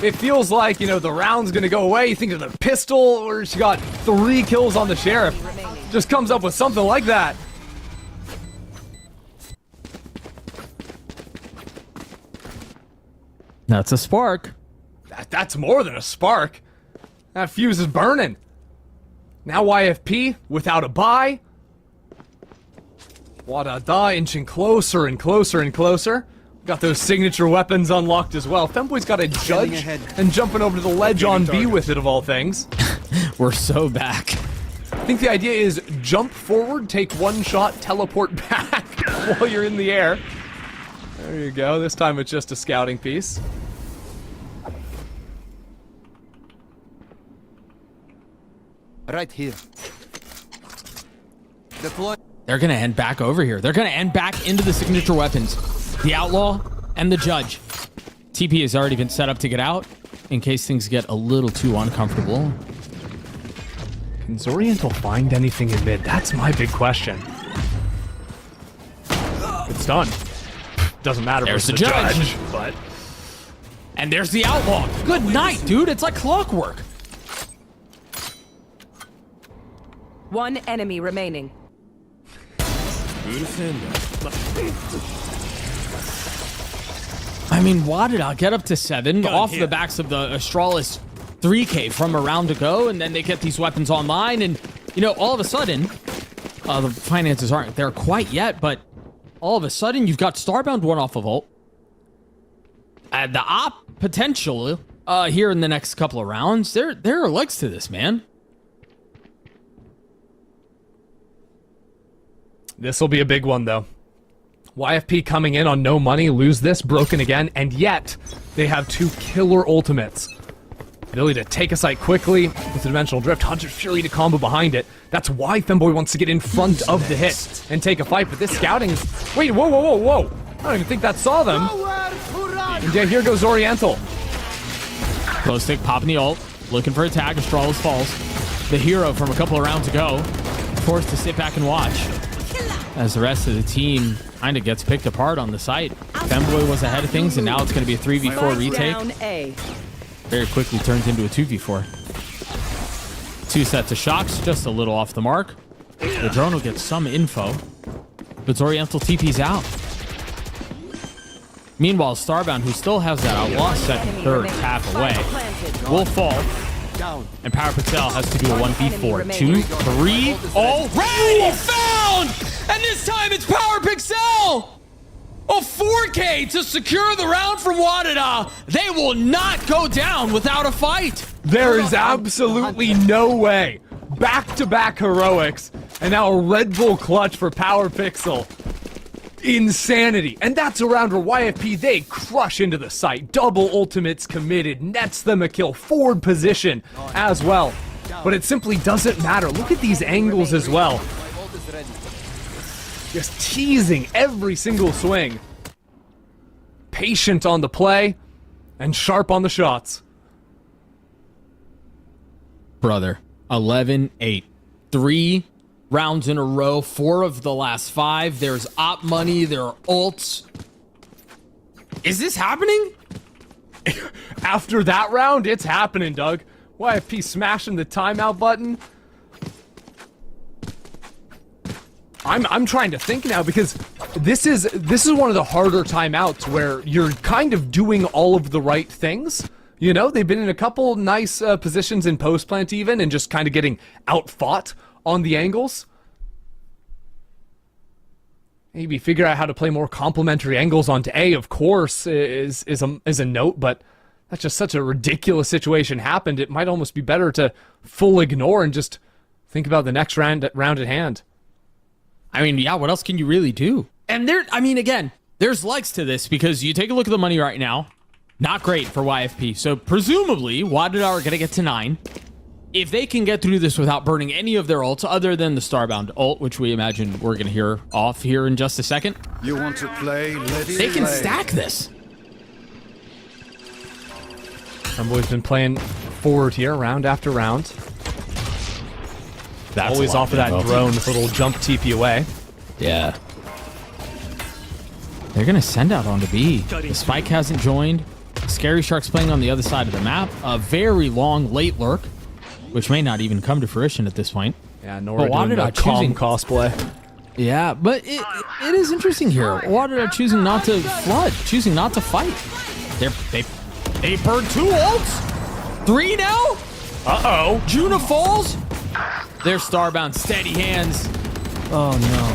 it feels like, you know, the round's gonna go away. You think of the pistol, where she got 3 kills on the Sheriff. Just comes up with something like that. That's a spark. That's more than a spark. That fuse is burning. Now YFP without a buy. WADA inching closer and closer and closer. Got those signature weapons unlocked as well. Femboy's got a judge and jumping over to the ledge on B with it, of all things. We're so back. I think the idea is jump forward, take one shot, teleport back while you're in the air. There you go. This time it's just a scouting piece. Right here. Deploy. They're going to end back over here. They're going to end back into the signature weapons. The Outlaw and the Judge. TP has already been set up to get out in case things get a little too uncomfortable. Can Zoriental find anything in mid? That's my big question. It's done. Doesn't matter. There's the Judge, Judge. but And there's the Outlaw. Good night, dude. It's like clockwork. One enemy remaining. I mean, WADA get up to 7 off the backs of the Astralis 3K from a round to go, and then they get these weapons online, and, you know, all of a sudden, the finances aren't there quite yet, but all of a sudden, you've got Starbound one off of ult. The op potential here in the next couple of rounds, there are legs to this, man. This will be a big one, though. YFP coming in on no money, lose this, broken again, and yet they have 2 killer ultimates. Ability to take a site quickly with the Dimensional Drift, Hunter's Fury to combo behind it. That's why Femboy wants to get in front of the hit and take a fight, but this scouting is... Wait, whoa, whoa, whoa, whoa! I don't even think that saw them. And yeah, here goes Oriental. Glow stick popping the ult, looking for a tag, Astralis falls. The hero from a couple of rounds ago, forced to sit back and watch as the rest of the team kind of gets picked apart on the site. Femboy was ahead of things, and now it's going to be a 3v4 retake. Very quickly turns into a 2v4. 2 sets of shocks, just a little off the mark. The drone will get some info, but Oriental TP's out. Meanwhile, Starbound, who still has that outlaw second, third tap away, will fall. And PowerPixel has to do a 1v4. 2, 3, already found! And this time it's PowerPixel! A 4K to secure the round from WADA. They will not go down without a fight. There is absolutely no way. Back-to-back heroics, and now a Red Bull clutch for PowerPixel. Insanity. And that's a round where YFP, they crush into the site. Double ultimates committed, nets them a kill, forward position as well. But it simply doesn't matter. Look at these angles as well. Just teasing every single swing. Patient on the play, and sharp on the shots. Brother, 11-8. 3 rounds in a row, 4 of the last 5. There's op money, there are ults. Is this happening? After that round, it's happening, Doug. YFP smashing the timeout button. I'm trying to think now, because this is one of the harder timeouts where you're kind of doing all of the right things. You know, they've been in a couple nice positions in post plant even, and just kind of getting outfought on the angles. Maybe figure out how to play more complementary angles onto A, of course, is a note, but that's just such a ridiculous situation happened. It might almost be better to full ignore and just think about the next round at hand. I mean, yeah, what else can you really do? And again, there's legs to this, because you take a look at the money right now. Not great for YFP. So presumably, WADA are going to get to 9. If they can get through this without burning any of their ults, other than the Starbound ult, which we imagine we're going to hear off here in just a second. You want to play? Let's They can play. stack this. Femboy's been playing forward here, round after round. That's always off of that drone with a little jump TP away. Yeah. They're going to send out onto B. The Spike hasn't joined. Scary Shark's playing on the other side of the map. A very long late lurk, which may not even come to fruition at this point. Yeah, Nora doing the calm cosplay. Yeah, but it is interesting here. WADA choosing not to flood, choosing not to fight. They burned 2 ults. 3 now? Uh-oh. Juna falls. There's Starbound, steady hands. Oh no.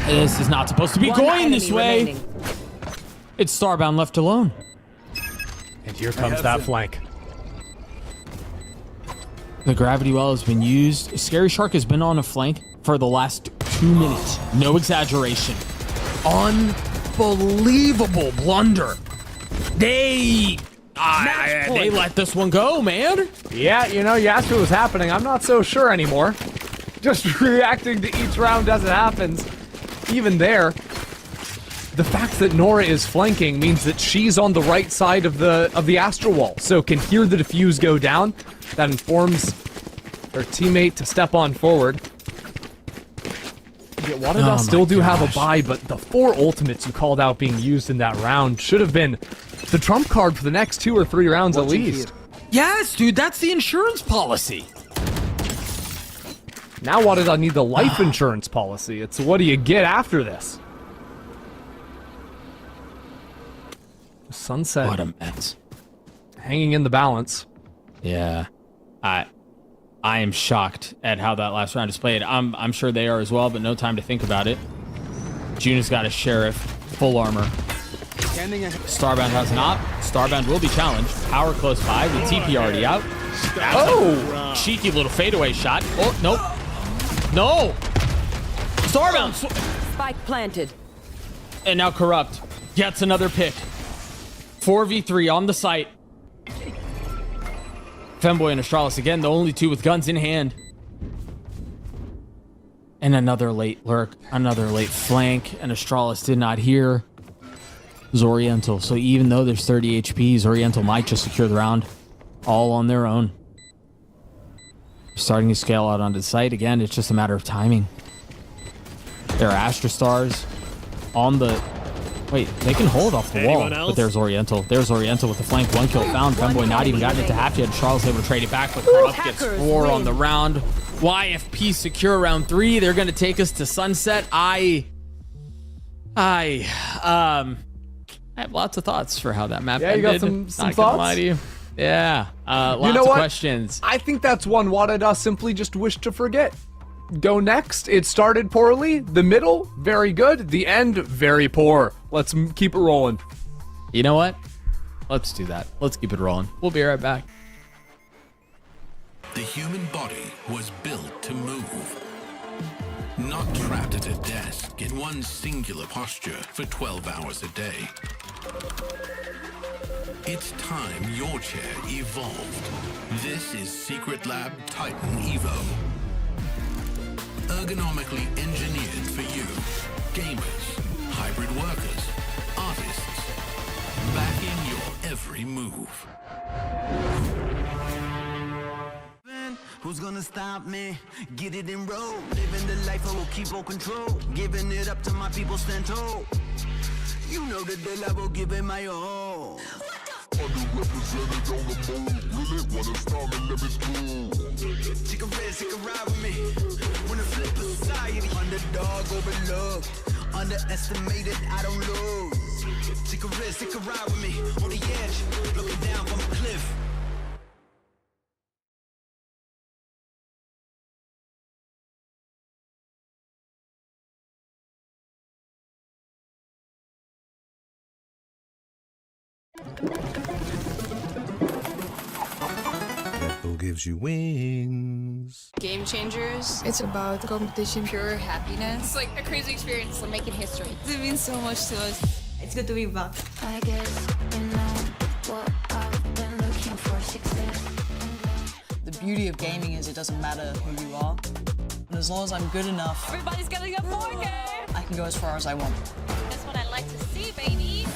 This is not supposed to be going this way. Remaining. It's Starbound left alone. And here comes that flank. The gravity well has been used. Scary Shark has been on a flank for the last 2 minutes. No exaggeration. Unbelievable blunder. They let this one go, man. Yeah, you know, you asked what was happening. I'm not so sure anymore. Just reacting to each round as it happens. Even there, the fact that Nora is flanking means that she's on the right side of the astral wall, so can hear the defuse go down. That informs her teammate to step on forward. Get WADA still do have a buy, but the 4 ultimates you called out being used in that round should have been the trump card for the next 2 or 3 rounds at least. Yes, dude, that's the insurance policy. Now WADA need the life insurance policy. It's what do you get after this? Sunset. What a mess. Hanging in the balance. Yeah. I am shocked at how that last round is played. I'm sure they are as well, but no time to think about it. Juna's got a Sheriff, full armor. Starbound has an op. Starbound will be challenged. Power close by. The TP already out. Oh! Cheeky little fadeaway shot. Oh, nope. No! Starbound! Spike planted. And now Corrupt gets another pick. 4v3 on the site. Femboy and Arales again, the only 2 with guns in hand. And another late lurk, another late flank, and Arales did not hear Zoriental. So even though there's 30 HP, Zoriental might just secure the round all on their own. Starting to scale out onto the site. Again, it's just a matter of timing. There are Astra Stars on the... Wait, they can hold off the wall, but there's Oriental. There's Oriental with the flank. 1 kill found. Femboy not even gotten it to half yet. Charles able to trade it back, but Corrupt gets 4 on the round. YFP secure round 3. They're going to take us to Sunset. I have lots of thoughts for how that map ended. You got some not thoughts? Gonna lie to you. Yeah, lots of questions. I think that's one WADA simply just wished to forget. Go next. It started poorly. The middle, very good. The end, very poor. Let's keep it rolling. You know what? Let's do that. Let's keep it rolling. We'll be right back. The human body was built to move. Not trapped at a desk in one singular posture for 12 hours a day. It's time your chair evolved. This is Secretlab Titan Evo. Ergonomically engineered for you, gamers, hybrid workers, artists, backing your every move. Who's gonna stop me? Get it in row. Living the life I will keep on control. Giving it up to my people stand tall. You know the deal, I will give it my all. Underrepresented on the move. Really wanna start me, let me through. Take a risk, take a ride with me. Wanna flip the society. Underdog overlooked. Underestimated, I don't lose. Take a risk, take a ride with me. On the edge, looking down from a cliff. Who gives you wings? Game Changers. It's about competition, pure happiness. It's like a crazy experience. We're making history. It means so much to us. It's good to be back. I guess you know what I've been looking for, success. The beauty of gaming is it doesn't matter who you are. And as long as I'm good enough, Everybody's getting a 4K. I can go as far as I want. That's what I like to see, baby.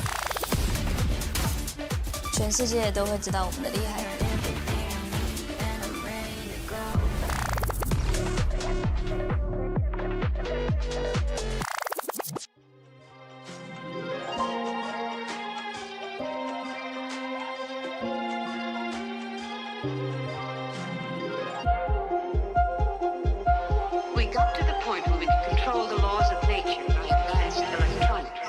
全世界都会知道我们的厉害。We got to the point where we could control the laws of nature as electronics.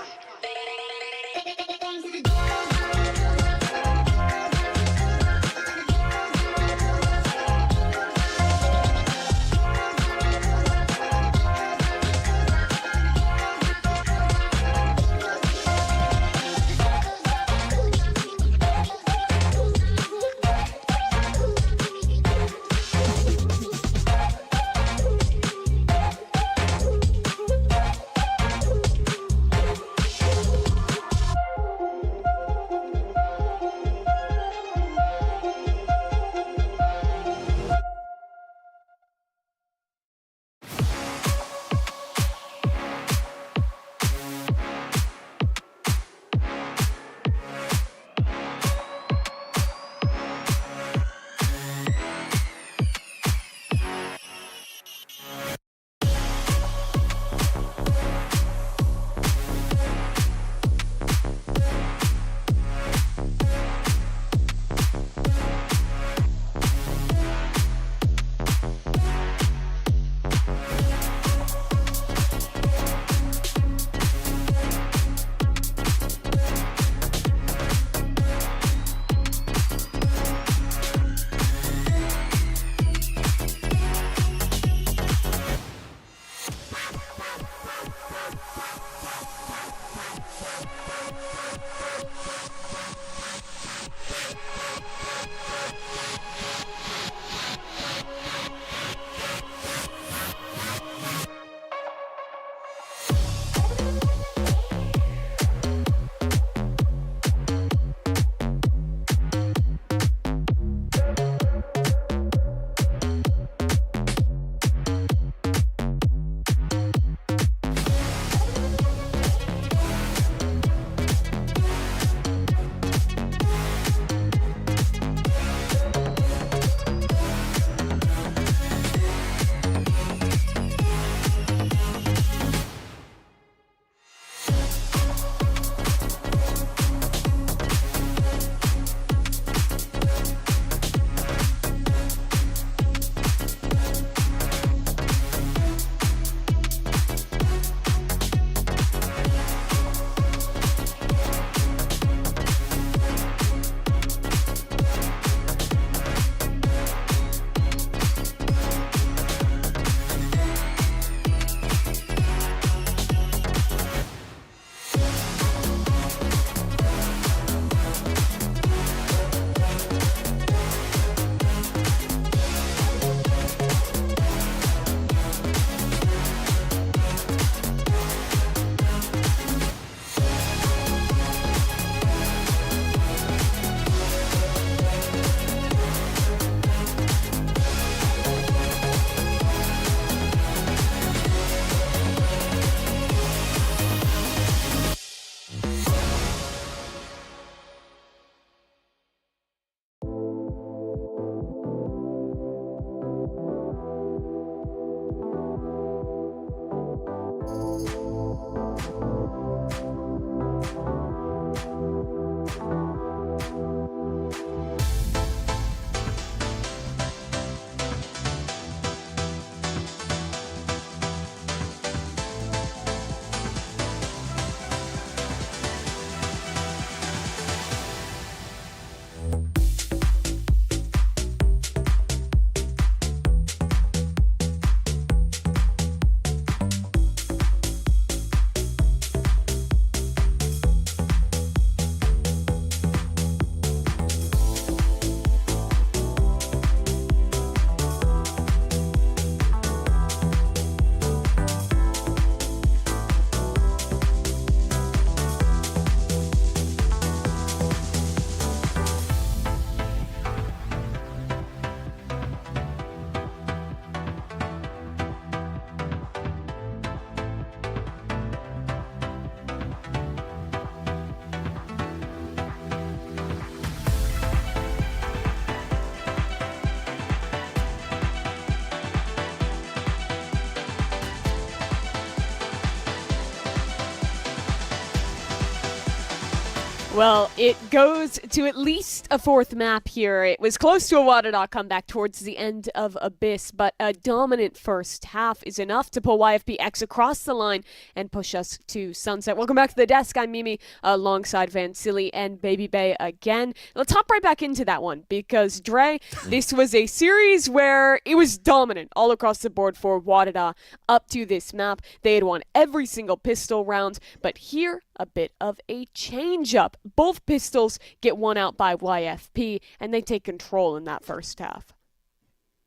Well, it goes to at least a fourth map here. It was close to a WADA comeback towards the end of Abyss, but a dominant first half is enough to pull YFPX across the line and push us to Sunset. Welcome back to the desk. I'm Mimi alongside Van Silly and Baby Bay again. Let's hop right back into that one because, Dre, this was a series where it was dominant all across the board for WADA up to this map. They had won every single pistol round, but here, a bit of a change-up. Both pistols get won out by YFP, and they take control in that first half.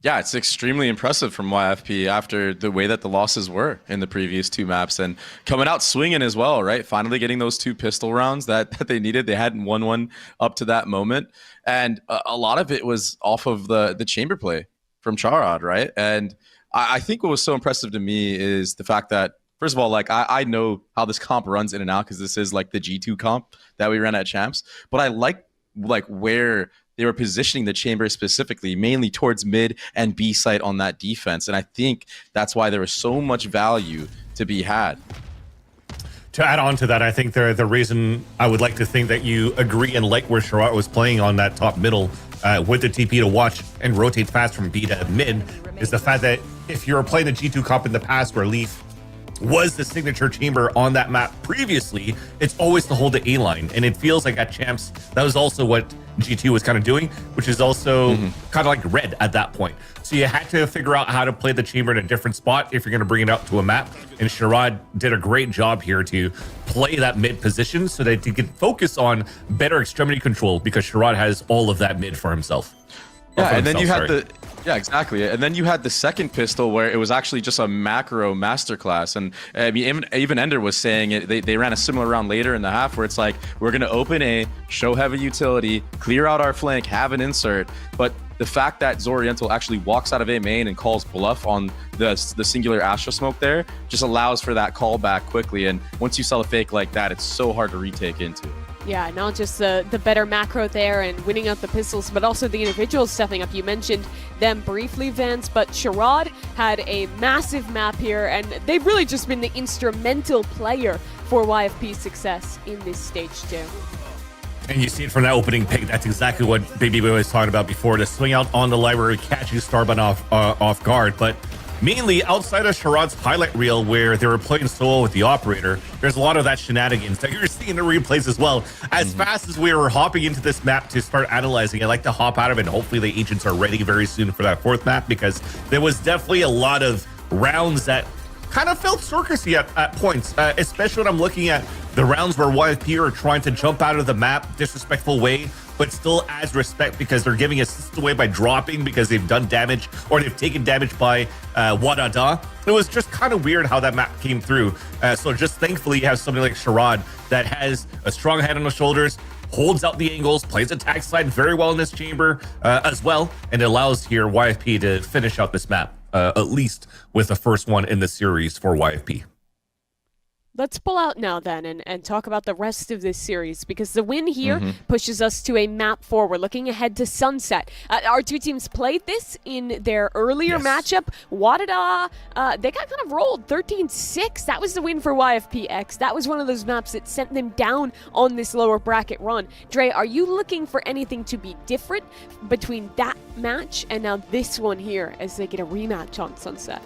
Yeah, it's extremely impressive from YFP after the way that the losses were in the previous two maps and coming out swinging as well, right? Finally getting those two pistol rounds that they needed. They hadn't won one up to that moment. And a lot of it was off of the chamber play from Sherrod, right? And I think what was so impressive to me is the fact that, first of all, like I know how this comp runs in and out because this is like the G2 comp that we ran at Champs. But I like where they were positioning the chamber specifically, mainly towards mid and B site on that defense. And I think that's why there was so much value to be had. To add on to that, I think the reason I would like to think that you agree and like where Sherrod was playing on that top middle with the TP to watch and rotate fast from B to mid is the fact that if you were playing the G2 comp in the past where Leaf was the signature chamber on that map previously, it's always to hold the A line. And it feels like at Champs, that was also what G2 was kind of doing, which is also kind of like red at that point. So you had to figure out how to play the chamber in a different spot if you're going to bring it out to a map. And Sherrod did a great job here to play that mid position so that he could focus on better extremity control because Sherrod has all of that mid for himself. Yeah, and then you had yeah, exactly. And then you had the second pistol where it was actually just a macro masterclass. And I mean, even Ender was saying it. They ran a similar round later in the half where it's like, we're going to open A, show heavy utility, clear out our flank, have an insert. But the fact that Zoriental actually walks out of A main and calls bluff on the singular Astra smoke there just allows for that call back quickly. And once you sell a fake like that, it's so hard to retake into. Yeah, not just the better macro there and winning out the pistols, but also the individuals stepping up. You mentioned them briefly, Vance, but Sherrod had a massive map here, and they've really just been the instrumental player for YFP's success in this stage 2. And you see it from that opening pick. That's exactly what Baby Boy was talking about before, to swing out on the library, catching Starbun off guard. But mainly outside of Sherrod's highlight reel where they were playing solo with the operator, there's a lot of that shenanigans that you're seeing in the replays as well. As fast as we were hopping into this map to start analyzing, I like to hop out of it, and hopefully the agents are ready very soon for that fourth map, because there was definitely a lot of rounds that kind of felt circusy at points, especially when I'm looking at the rounds where YFP are trying to jump out of the map disrespectful way, but still adds respect because they're giving assists away by dropping because they've done damage or they've taken damage by WADA. It was just kind of weird how that map came through. So just thankfully you have somebody like Sherrod that has a strong head on the shoulders, holds out the angles, plays attack side very well in this chamber as well, and it allows here YFP to finish out this map, at least with the first one in the series for YFP. Let's pull out now then and talk about the rest of this series, because the win here pushes us to a map 4. We're looking ahead to Sunset. Our two teams played this in their earlier matchup. WADA, they got kind of rolled 13-6. That was the win for YFPX. That was one of those maps that sent them down on this lower bracket run. Dre, are you looking for anything to be different between that match and now this one here as they get a rematch on Sunset?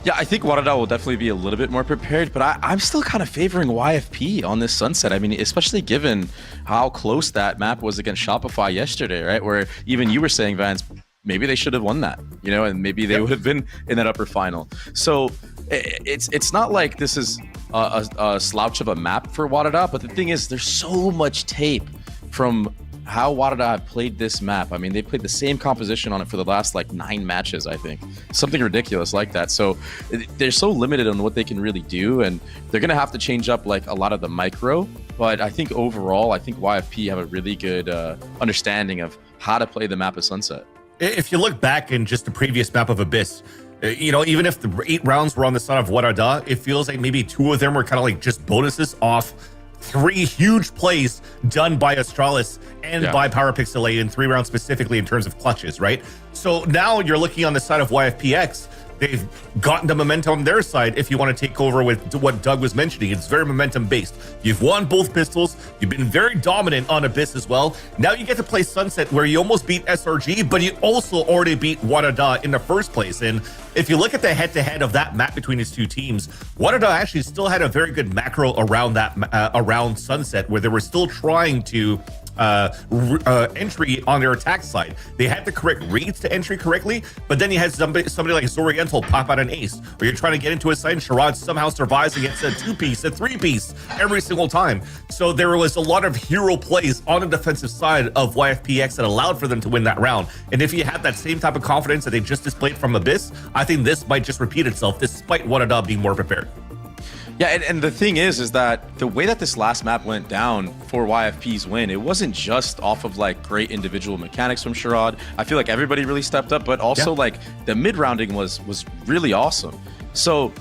Yeah, I think WADA will definitely be a little bit more prepared, but I'm still kind of favoring YFP on this Sunset. I mean, especially given how close that map was against Shopify yesterday, right? Where even you were saying, Vance, maybe they should have won that, you know, and maybe they would have been in that upper final. So it's not like this is a slouch of a map for WADA, but the thing is, there's so much tape from how WADA have played this map. I mean, they played the same composition on it for the last like 9 matches, I think. Something ridiculous like that. So they're so limited on what they can really do, and they're going to have to change up like a lot of the micro. But I think overall, I think YFP have a really good understanding of how to play the map of Sunset. If you look back in just the previous map of Abyss, you know, even if the 8 rounds were on the side of WADA, it feels like maybe 2 of them were kind of like just bonuses off 3 huge plays done by Arales and by PowerPixel in 3 rounds specifically in terms of clutches, right? So now you're looking on the side of YFPX. they've gotten the momentum on their side. If you want to take over with what Doug was mentioning, it's very momentum based. You've won both pistols. You've been very dominant on Abyss as well. Now you get to play Sunset, where you almost beat SRG, but you also already beat WADA in the first place. And if you look at the head-to-head of that map between these two teams, WADA actually still had a very good macro around that around Sunset, where they were still trying to entry on their attack side. They had the correct reads to entry correctly, but then you had somebody like Zoriental pop out an ace, or you're trying to get into a side and Sherrod somehow survives against a 2-piece, a 3-piece every single time. So there was a lot of hero plays on the defensive side of YFPX that allowed for them to win that round. And if you had that same type of confidence that they just displayed from Abyss, I think this might just repeat itself despite WADA being more prepared. Yeah, and the thing is that the way that this last map went down for YFP's win, it wasn't just off of like great individual mechanics from Sherrod. I feel like everybody really stepped up, but also like the mid rounding was really awesome. So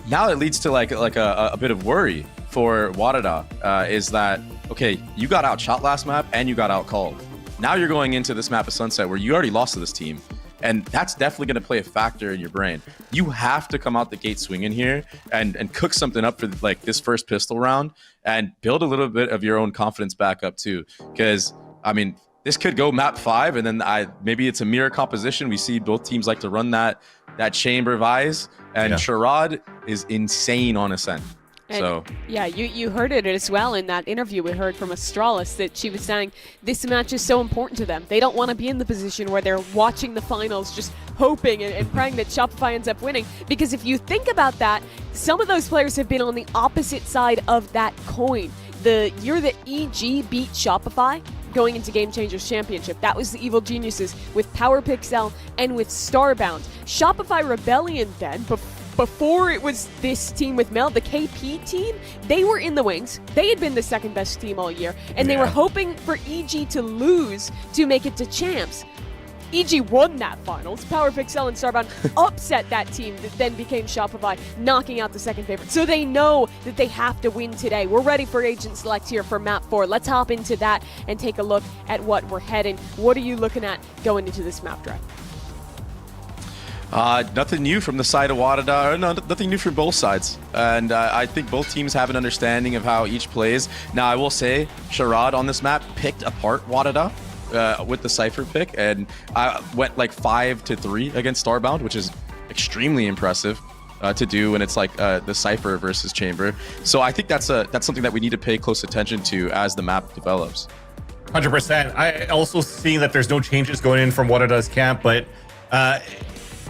now it leads to like a bit of worry for WADA is that, okay, you got outshot last map and you got outcalled. Now you're going into this map of Sunset where you already lost to this team. And that's definitely going to play a factor in your brain. You have to come out the gate swinging here and cook something up for like this first pistol round and build a little bit of your own confidence back up too. Because, I mean, this could go map 5 and then maybe it's a mirror composition. We see both teams like to run that chamber vise, and Sherrod is insane on Ascent. And so yeah, you heard it as well in that interview we heard from Arales, that she was saying this match is so important to them. They don't want to be in the position where they're watching the finals just hoping and praying that Shopify ends up winning. Because if you think about that, some of those players have been on the opposite side of that coin. The year that EG beat Shopify going into Game Changers Championship, that was the Evil Geniuses with PowerPixel and with Starbound. Shopify Rebellion then, before it was this team with Mel, the KP team, they were in the wings. They had been the second best team all year, and they were hoping for EG to lose to make it to champs. EG won that finals. PowerPixel and Starbound upset that team that then became Shopify, knocking out the second favorite. So they know that they have to win today. We're ready for Agent Select here for map 4. Let's hop into that and take a look at what we're heading. What are you looking at going into this map drive? Nothing new from the side of WADA, no, nothing new from both sides. And I think both teams have an understanding of how each plays. Now, I will say, Sherrod on this map picked apart WADA with the Cypher pick, and I went like 5-3 against Starbound, which is extremely impressive to do when it's like the Cypher versus Chamber. So I think that's something that we need to pay close attention to as the map develops. 100%. I also see that there's no changes going in from WADA's camp, but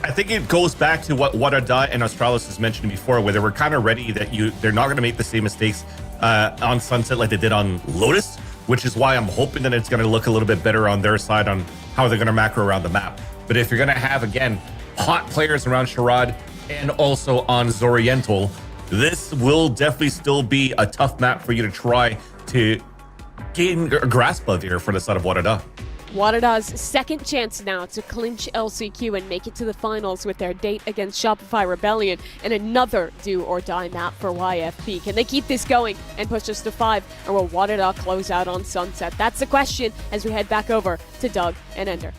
I think it goes back to what WADA and Arales has mentioned before, where they were kind of ready that they're not going to make the same mistakes on Sunset like they did on Lotus, which is why I'm hoping that it's going to look a little bit better on their side on how they're going to macro around the map. But if you're going to have, again, hot players around Sherrod and also on Zoriental, this will definitely still be a tough map for you to try to gain a grasp of here for the side of WADA. WADA's second chance now to clinch LCQ and make it to the finals with their date against Shopify Rebellion, and another do-or-die map for YFP. Can they keep this going and push us to 5, or will WADA close out on Sunset? That's the question as we head back over to Doug and Ender.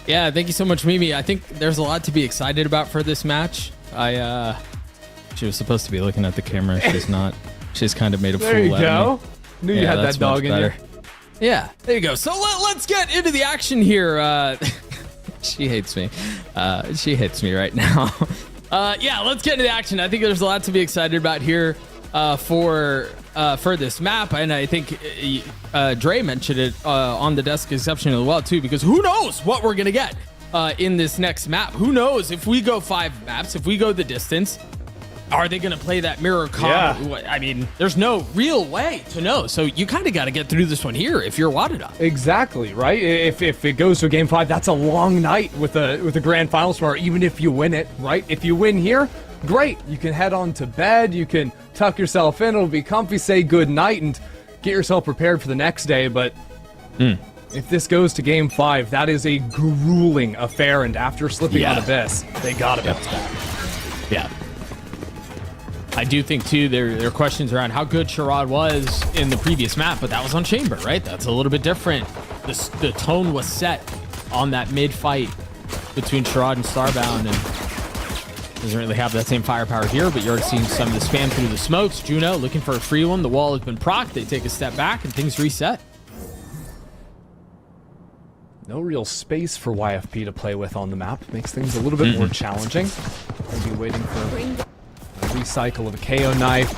Yeah, thank you so much, Mimi. I think there's a lot to be excited about for this match. She was supposed to be looking at the camera. She's not. She's kind of made a fool out of me. There you go. Knew you had that dog in you. Yeah, there you go. So let's get into the action here. She hates me. She hits me right now. Yeah, let's get into the action. I think there's a lot to be excited about here for this map, and I think Dre mentioned it on the desk exceptionally well too, because who knows what we're gonna get in this next map? Who knows if we go 5 maps, if we go the distance? Are they going to play that mirror comp? Yeah. I mean, there's no real way to know. So you kind of got to get through this one here if you're WADA. Exactly, right? If it goes to game 5, that's a long night with the grand finals for even if you win it, right? If you win here, great. You can head on to bed. You can tuck yourself in. It'll be comfy, say good night, and get yourself prepared for the next day. But if this goes to game 5, that is a grueling affair. And after slipping on Abyss, they got to bounce back. Yeah. I do think, too, there are questions around how good Sherrod was in the previous map, but that was on Chamber, right? That's a little bit different. The tone was set on that mid-fight between Sherrod and Starbound, and doesn't really have that same firepower here, but you're already seeing some of the spam through the smokes. Juno looking for a free one. The wall has been procced. They take a step back, and things reset. No real space for YFP to play with on the map. Makes things a little bit more challenging. I'll be waiting for a recycle of a KO knife,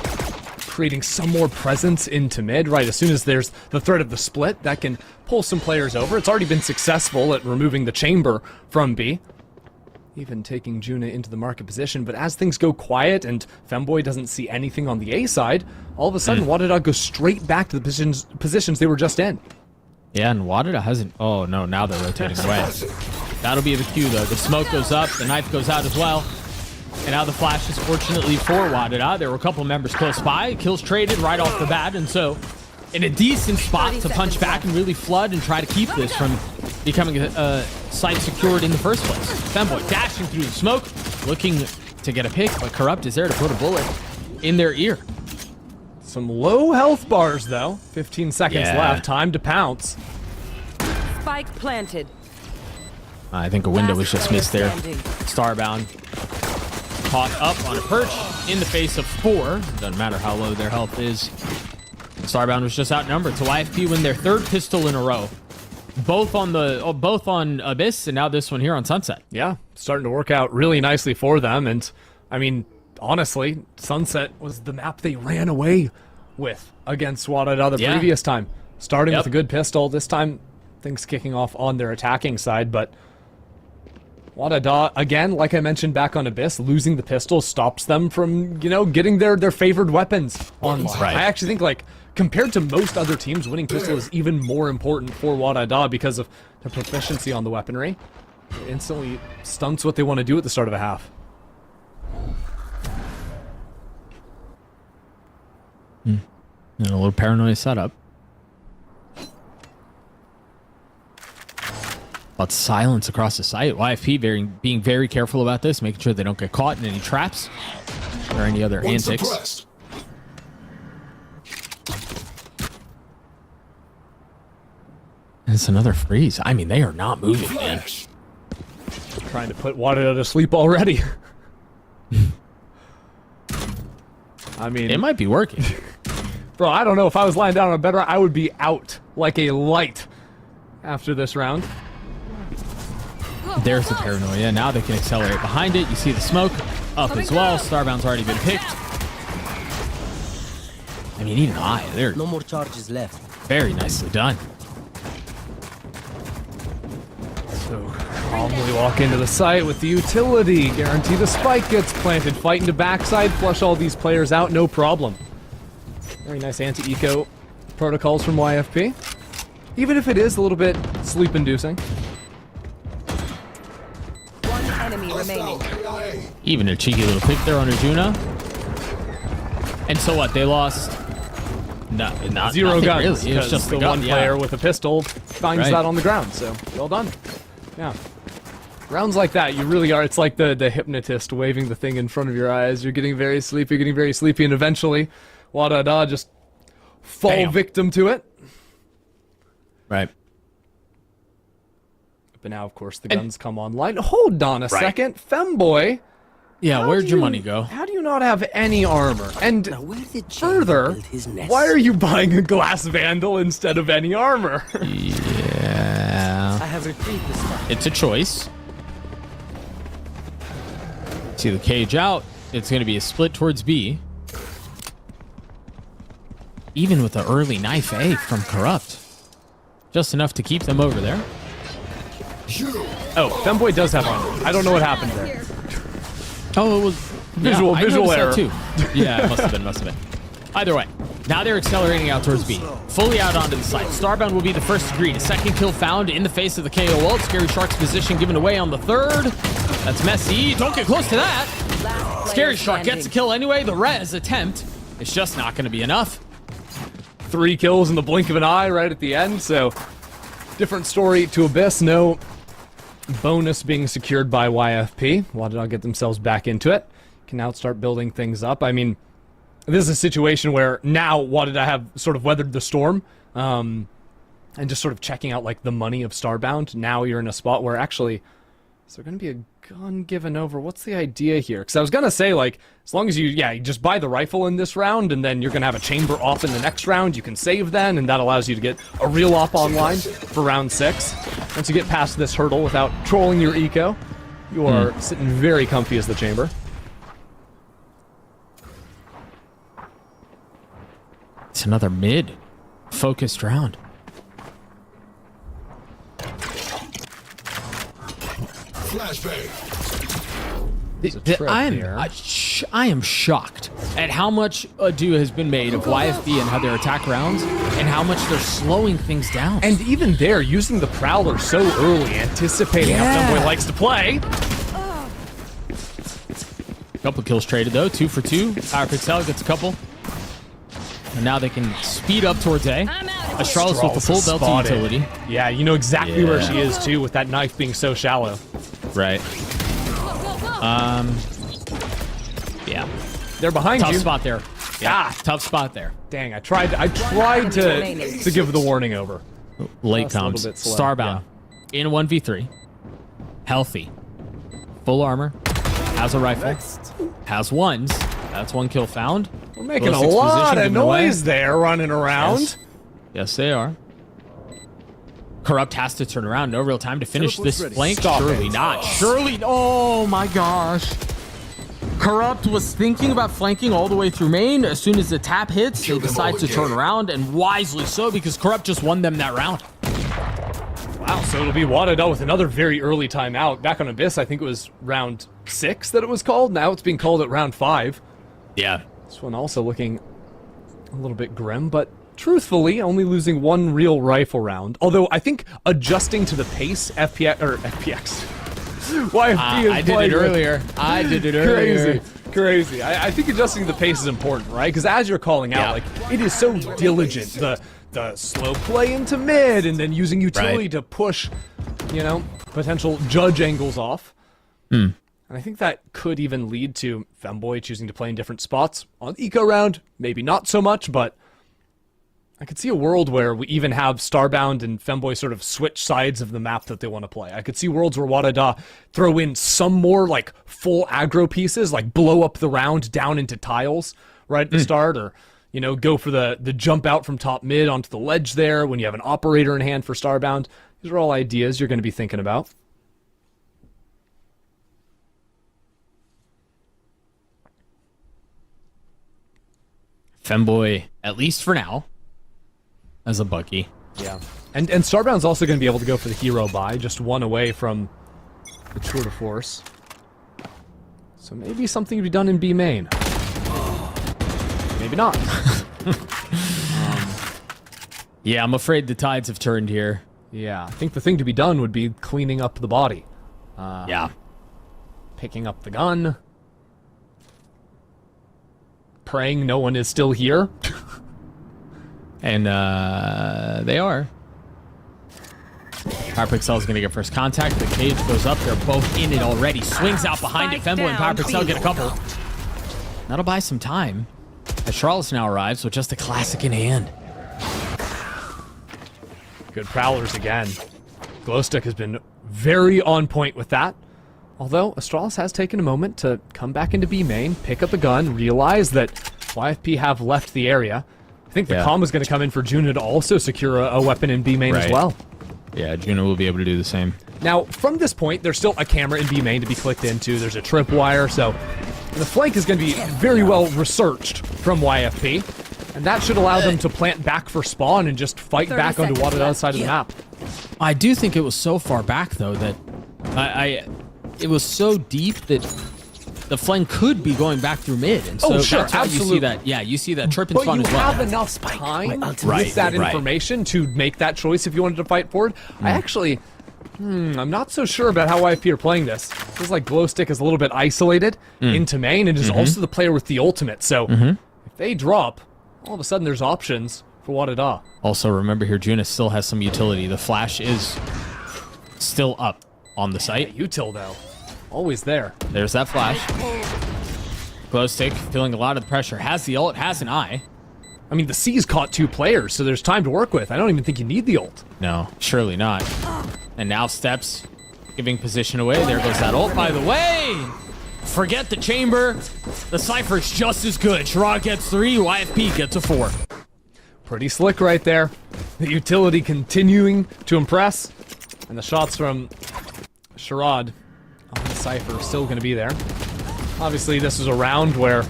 creating some more presence into mid, right? As soon as there's the threat of the split, that can pull some players over. It's already been successful at removing the chamber from B, even taking Juna into the market position. But as things go quiet and Femboy doesn't see anything on the A side, all of a sudden WADA goes straight back to the positions they were just in. Yeah, and WADA hasn't... Oh, no, now they're rotating away. That'll be the cue, though. The smoke goes up, the knife goes out as well. And now the flash is fortunately for WADA. There were a couple members close by. Kills traded right off the bat, and so in a decent spot to punch back and really flood and try to keep this from becoming a site secured in the first place. Femboy dashing through the smoke, looking to get a pick, but Corrupt is there to put a bullet in their ear. Some low health bars, though. 15 seconds left. Time to pounce. Spike planted. I think a window was just missed there. Starbound caught up on a perch in the face of 4. Doesn't matter how low their health is. Starbound was just outnumbered. So YFP win their 3rd pistol in a row. Both on Abyss, and now this one here on Sunset. Yeah, starting to work out really nicely for them. And I mean, honestly, Sunset was the map they ran away with against WADA the previous time. Starting with a good pistol. This time, things kicking off on their attacking side, but WADA, again, like I mentioned back on Abyss, losing the pistol stops them from, you know, getting their favored weapons online. Right. I actually think, like, compared to most other teams, winning pistol is even more important for WADA because of the proficiency on the weaponry. It instantly stunts what they want to do at the start of a half. And a little paranoia setup. But silence across the site. YFP being very careful about this, making sure they don't get caught in any traps or any other antics. It's another freeze. I mean, they are not moving, man. Trying to put WADA to sleep already. I mean, it might be working. Bro, I don't know. If I was lying down on a bed, I would be out like a light after this round. There's the paranoia. Now they can accelerate behind it. You see the smoke up as well. Starbound's already been picked. I mean, even they're no more charges left. Very nicely done. So calmly walk into the site with the utility. Guarantee the spike gets planted. Fight into backside. Flush all these players out. No problem. Very nice anti-eco protocols from YFP. Even if it is a little bit sleep-inducing. One enemy remaining. Even a cheeky little pick there on Arjuna. And so what? They lost... No, Zero guns. Really. It was just the one player with a pistol finds that on the ground. So, well done. Yeah. Rounds like that, you really are. It's like the hypnotist waving the thing in front of your eyes. You're getting very sleepy, and eventually, WADA just fall victim to it. Right. But now, of course, the guns come online. Hold on a second. Femboy. Yeah, where'd your money go? How do you not have any armor? And further, why are you buying a glass vandal instead of any armor? Yeah. I have retrieved the stuff. It's a choice. See the cage out. It's going to be a split towards B. Even with the early knife A from Corrupt. Just enough to keep them over there. Oh, Femboy does have armor. I don't know what happened there. Oh, it was visual error. Too. Yeah, it must have been. Either way, now they're accelerating out towards B. Fully out onto the site. Starbound will be the first to greet. A second kill found in the face of the KO ult. Scary Shark's position given away on the 3rd. That's messy. Don't get close to that. Scary Shark gets a kill anyway. The res attempt is just not going to be enough. 3 kills in the blink of an eye right at the end. So, different story to Abyss. No bonus being secured by YFP. WADA get themselves back into it. Can now start building things up. I mean, this is a situation where now WADA have sort of weathered the storm and just sort of checking out like the money of Starbound. Now you're in a spot where actually Is there going to be a gun given over? What's the idea here? Because I was going to say, like, as long as you just buy the rifle in this round, and then you're going to have a chamber op in the next round, you can save then, and that allows you to get a real op online for round 6. Once you get past this hurdle without trolling your eco, you are sitting very comfy as the chamber. It's another mid-focused round. I am shocked at how much ado has been made of YFB and how they attack rounds, and how much they're slowing things down. And even there, using the Prowler so early, anticipating how Femboy likes to play. Couple kills traded though, 2 for 2. PowerPixel gets a couple. And now they can speed up towards A. Astralis with the full belt utility. Yeah, you know exactly where she is too, with that knife being so shallow. Right. Yeah. They're behind you. Tough spot there. Yeah, tough spot there. Dang, I tried to give the warning over. Late comes. Starbound. In 1v3. Healthy. Full armor. Has a rifle. Has ones. That's 1 kill found. We're making a lot of noise there running around. Yes, they are. Corrupt has to turn around. No real time to finish this flank. Surely not. Surely. Oh my gosh. Corrupt was thinking about flanking all the way through main. As soon as the tap hits, they decide to turn around, and wisely so, because Corrupt just won them that round. Wow, so it'll be WADA with another very early timeout. Back on Abyss, I think it was round 6 that it was called. Now it's being called at round 5. Yeah. This one also looking a little bit grim, but truthfully, only losing 1 real rifle round. Although I think adjusting to the pace, FPX. YFP I did it earlier. I did it earlier. Crazy. I think adjusting the pace is important, right? Because as you're calling out, like, it is so diligent. The slow play into mid, and then using utility to push, you know, potential judge angles off. And I think that could even lead to Femboy choosing to play in different spots. On Eco round, maybe not so much, but I could see a world where we even have Starbound and Femboy sort of switch sides of the map that they want to play. I could see worlds where WADA throw in some more like full aggro pieces, like blow up the round down into tiles right at the start, or, you know, go for the jump out from top mid onto the ledge there when you have an operator in hand for Starbound. These are all ideas you're going to be thinking about. Femboy, at least for now, as a Bucky. Yeah. And Starbound's also going to be able to go for the hero buy, just 1 away from the tour de force. So maybe something to be done in B main. Maybe not. Yeah, I'm afraid the tides have turned here. Yeah, I think the thing to be done would be cleaning up the body. Yeah. Picking up the gun. Praying no one is still here. And they are. PowerPixel is going to get first contact. The cage goes up. They're both in it already. Swings out behind it. Femboy and PowerPixel get a couple. That'll buy some time. As Charles now arrives with just a classic in hand. Good Prowlers again. Glowstick has been very on point with that. Although, Astralis has taken a moment to come back into B main, pick up the gun, realize that YFP have left the area. I think the comm is going to come in for Juna to also secure a weapon in B main as well. Yeah, Juna will be able to do the same. Now, from this point, there's still a camera in B main to be clicked into. There's a tripwire, so the flank is going to be very well researched from YFP. And that should allow them to plant back for spawn and just fight back onto WADA's side of the map. I do think it was so far back, though, that it was so deep that the flank could be going back through mid. And so that's why you see that. Yeah, you see that trip and spawn as well. But you have enough time with that information to make that choice if you wanted to fight forward. I actually, I'm not so sure about how YFP are playing this. It feels like Glowstick is a little bit isolated into main and is also the player with the ultimate. So if they drop, all of a sudden there's options for WADA. Also, remember here, Juna still has some utility. The flash is still up on the site. Yeah, util though, always there. There's that flash. Glowstick feeling a lot of the pressure. Has the ult, has an eye. I mean, the C's caught 2 players, so there's time to work with. I don't even think you need the ult. No, surely not. And now steps giving position away. There goes that ult, by the way. Forget the chamber. The Cypher's just as good. Sherrod gets 3, YFP gets a 4. Pretty slick right there. The utility continuing to impress. And the shots from Sherrod on the Cypher are still going to be there. Obviously, this was a round where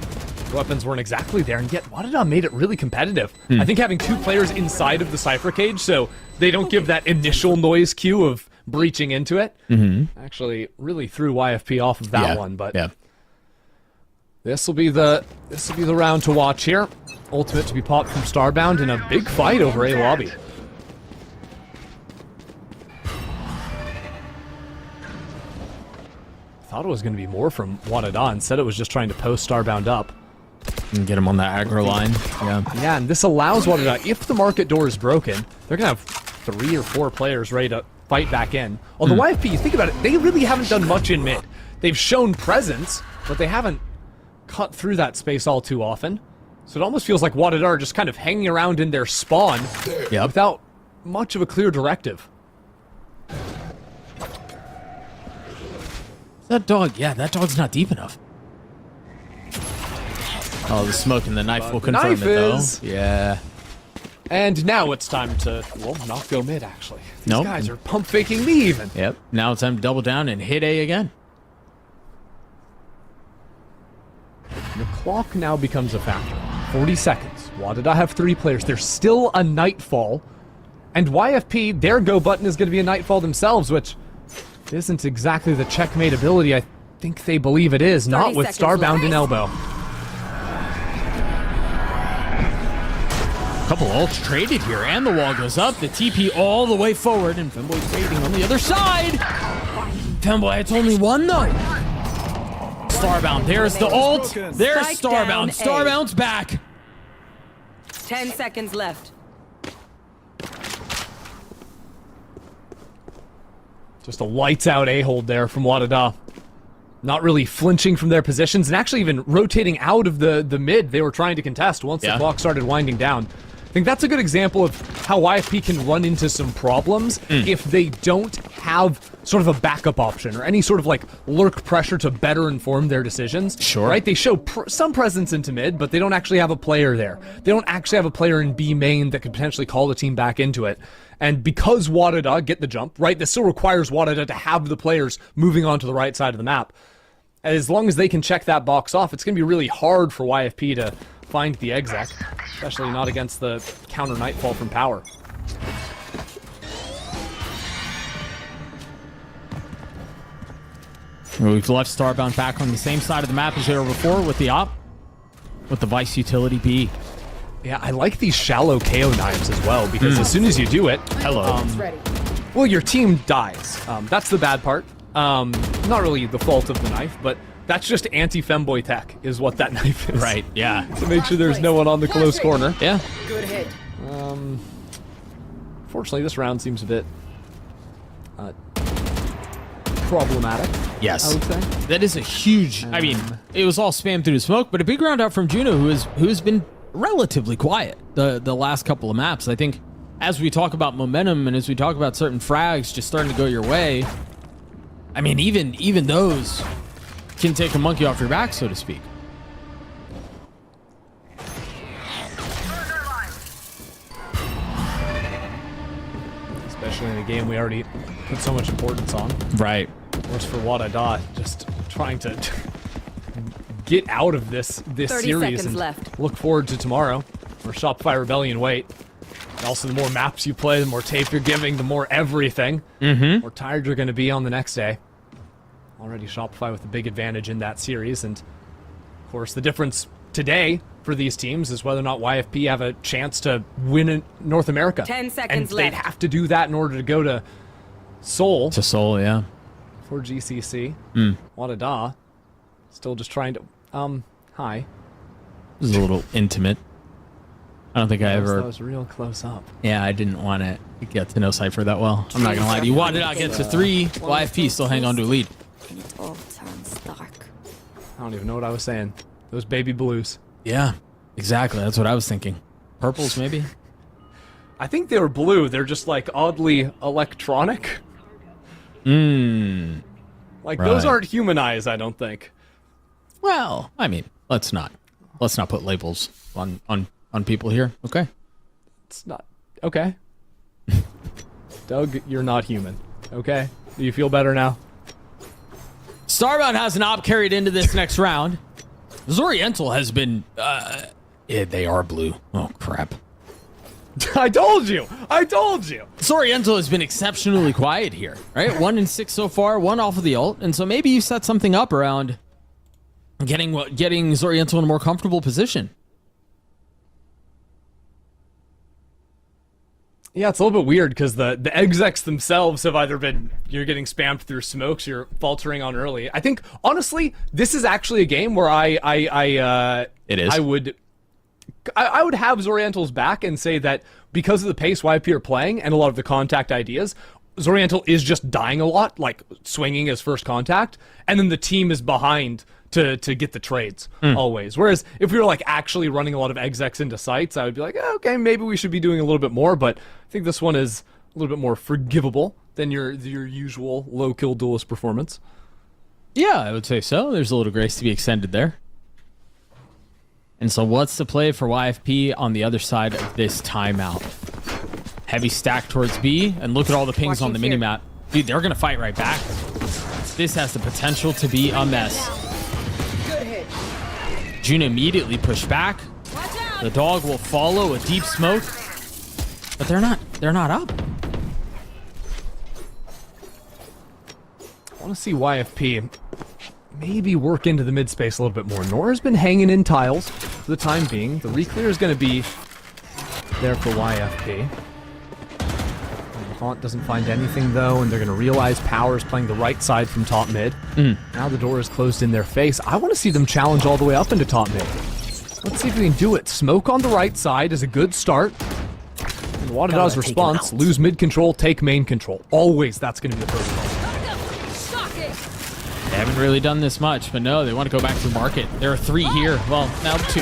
weapons weren't exactly there, and yet WADA made it really competitive. I think having 2 players inside of the Cypher cage, so they don't give that initial noise cue of breaching into it, actually really threw YFP off of that one. But this will be the round to watch here. Ultimate to be popped from Starbound in a big fight over A lobby. Thought it was going to be more from WADA. Instead, it was just trying to post Starbound up. And get him on that aggro line. Yeah, and this allows WADA, if the market door is broken, they're going to have 3 or 4 players ready to fight back in. Although YFP, you think about it, they really haven't done much in mid. They've shown presence, but they haven't cut through that space all too often. So it almost feels like WADA are just kind of hanging around in their spawn without much of a clear directive. That dog, that dog's not deep enough. Oh, the smoke and the knife will confirm it, though. Yeah. And now it's time to, well, not go mid, actually. These guys are pump faking me even. Yep. Now it's time to double down and hit A again. The clock now becomes a factor. 40 seconds. WADA have 3 players. There's still a Nightfall. And YFP, their go button is going to be a Nightfall themselves, which isn't exactly the checkmate ability I think they believe it is. Not with Starbound and Elbow. Couple ults traded here, and the wall goes up. The TP all the way forward, and Femboy's waiting on the other side. Femboy, it's only 1 though. Starbound, there's the ult. There's Starbound. Starbound's back. 10 seconds left. Just a lights out A-hold there from WADA. Not really flinching from their positions, and actually even rotating out of the mid they were trying to contest once the clock started winding down. I think that's a good example of how YFP can run into some problems if they don't have sort of a backup option or any sort of like lurk pressure to better inform their decisions. Sure. Right? They show some presence into mid, but they don't actually have a player there. They don't actually have a player in B main that could potentially call the team back into it. And because WADA get the jump, right, this still requires WADA to have the players moving onto the right side of the map. As long as they can check that box off, it's going to be really hard for YFP to find the exec, especially not against the counter Nightfall from Power. We've left Starbound back on the same side of the map as they were before with the op, with the Vice utility B. Yeah, I like these shallow KO knives as well, because as soon as you do it, well, your team dies. That's the bad part. Not really the fault of the knife, but that's just anti-femboy tech is what that knife is. Right, yeah. To make sure there's no one on the close corner. Yeah. Good hit. Fortunately, this round seems a bit problematic. Yes. I would say. That is a huge, I mean, it was all spammed through the smoke, but a big round out from Juno, who's been relatively quiet the last couple of maps. I think as we talk about momentum and as we talk about certain frags just starting to go your way, I mean, even those can take a monkey off your back, so to speak. Especially in a game we already put so much importance on. Right. Worse for WADA, just trying to get out of this series and look forward to tomorrow, where Shopify Rebellion wait. And also, the more maps you play, the more tape you're giving, the more everything, the more tired you're going to be on the next day. Already Shopify with a big advantage in that series, and of course the difference today for these teams is whether or not YFP have a chance to win in North America. 10 seconds and they'd left. have to do that in order to go to Seoul. To Seoul, yeah. For GCC. WADA still just trying to hi. This is a little intimate. I don't think I ever... That was real close up. Yeah, I didn't want to get to know Cypher that well. I'm not going to lie to you. WADA gets to 3. YFP still hang on to a lead. And it all turns dark. I don't even know what I was saying. Those baby blues. Yeah, exactly. That's what I was thinking. Purples, maybe? I think they were blue. They're just like oddly electronic. Like, those aren't humanized, I don't think. Well, I mean, let's not put labels on people here, okay? It's not. Okay. Doug, you're not human, okay? Do you feel better now? Starbound has an op carried into this next round. Zoriental has been, yeah, they are blue. Oh, crap. I told you. Zoriental has been exceptionally quiet here, right? 1 in 6 so far, 1 off of the ult. And so maybe you set something up around getting Zoriental in a more comfortable position. Yeah, it's a little bit weird because the execs themselves have either been, you're getting spammed through smokes, you're faltering on early. I think, honestly, this is actually a game where it is. I would have Zoriental's back and say that because of the pace YP are playing and a lot of the contact ideas, Zoriental is just dying a lot, like swinging as first contact, and then the team is behind to get the trades always. Whereas if we were like actually running a lot of execs into sites, I would be like, okay, maybe we should be doing a little bit more, but I think this one is a little bit more forgivable than your usual low kill duelist performance. Yeah, I would say so. There's a little grace to be extended there. And so what's the play for YFP on the other side of this timeout? Heavy stack towards B, and look at all the pings on the minimap. Dude, they're going to fight right back. This has the potential to be a mess. June immediately pushed back. The dog will follow a deep smoke, but they're not up. I want to see YFP maybe work into the mid space a little bit more. Nora's been hanging in tiles for the time being. The reclear is going to be there for YFP. Haunt doesn't find anything though, and they're going to realize Power's playing the right side from top mid. Now the door is closed in their face. I want to see them challenge all the way up into top mid. Let's see if we can do it. Smoke on the right side is a good start. And WADA's response, lose mid control, take main control. Always that's going to be the protocol. They haven't really done this much, but no, they want to go back to market. There are 3 here. Well, now 2.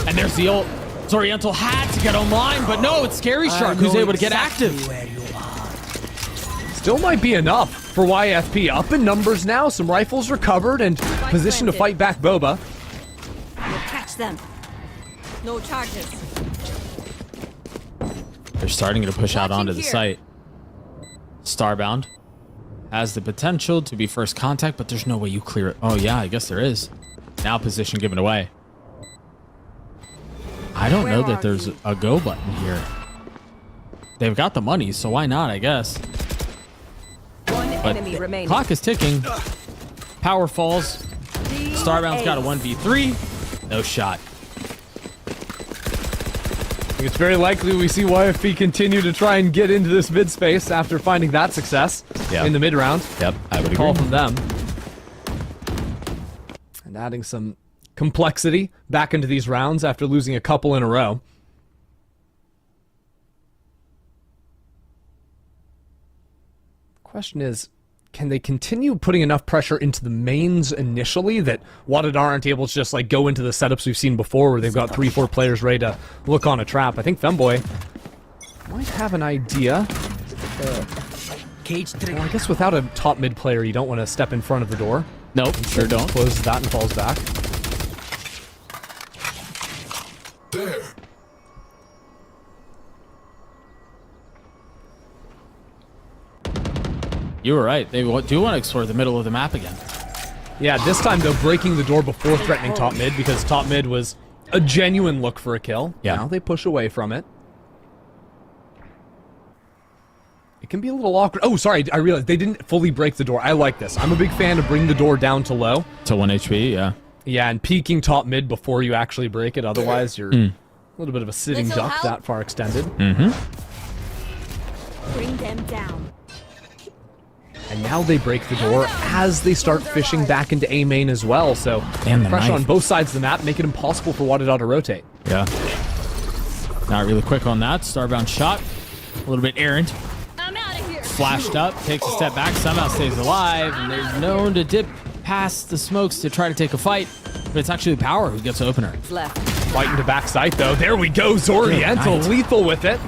And there's the ult. Zoriental had to get online, but no, it's Scary Shark who's able to get active. Still might be enough for YFP. Up in numbers now, some rifles recovered and positioned to fight back Boba. We'll catch them. No charges. They're starting to push out onto the site. Starbound has the potential to be first contact, but there's no way you clear it. Oh yeah, I guess there is. Now position given away. I don't know that there's a go button here. They've got the money, so why not, I guess. But clock is ticking. Power falls. Starbound's got a 1v3. No shot. I think it's very likely we see YFP continue to try and get into this mid space after finding that success in the mid round. Yep, I would agree. Call from them. And adding some complexity back into these rounds after losing a couple in a row. Question is, can they continue putting enough pressure into the mains initially that WADA aren't able to just like go into the setups we've seen before where they've got 3-4 players ready to look on a trap? I think Femboy might have an idea. Well, I guess without a top mid player, you don't want to step in front of the door. Nope, sure don't. Closes that and falls back. There. You were right. They do want to explore the middle of the map again. Yeah, this time, though, breaking the door before threatening top mid because top mid was a genuine look for a kill. Yeah. Now they push away from it. It can be a little awkward. Oh, sorry, I realized they didn't fully break the door. I like this. I'm a big fan of bringing the door down to low. To 1 HP, yeah. Yeah, and peeking top mid before you actually break it. Otherwise, you're a little bit of a sitting duck that far extended. Bring them down. And now they break the door as they start fishing back into A main as well. So pressure on both sides of the map, make it impossible for WADA to rotate. Yeah. Not really quick on that. Starbound shot. A little bit errant. I'm out of here. Flashed up, takes a step back, somehow stays alive, and they're known to dip past the smokes to try to take a fight. But it's actually Power who gets the opener. Left. Fighting to back sight though. There we go. Zoriental lethal with it.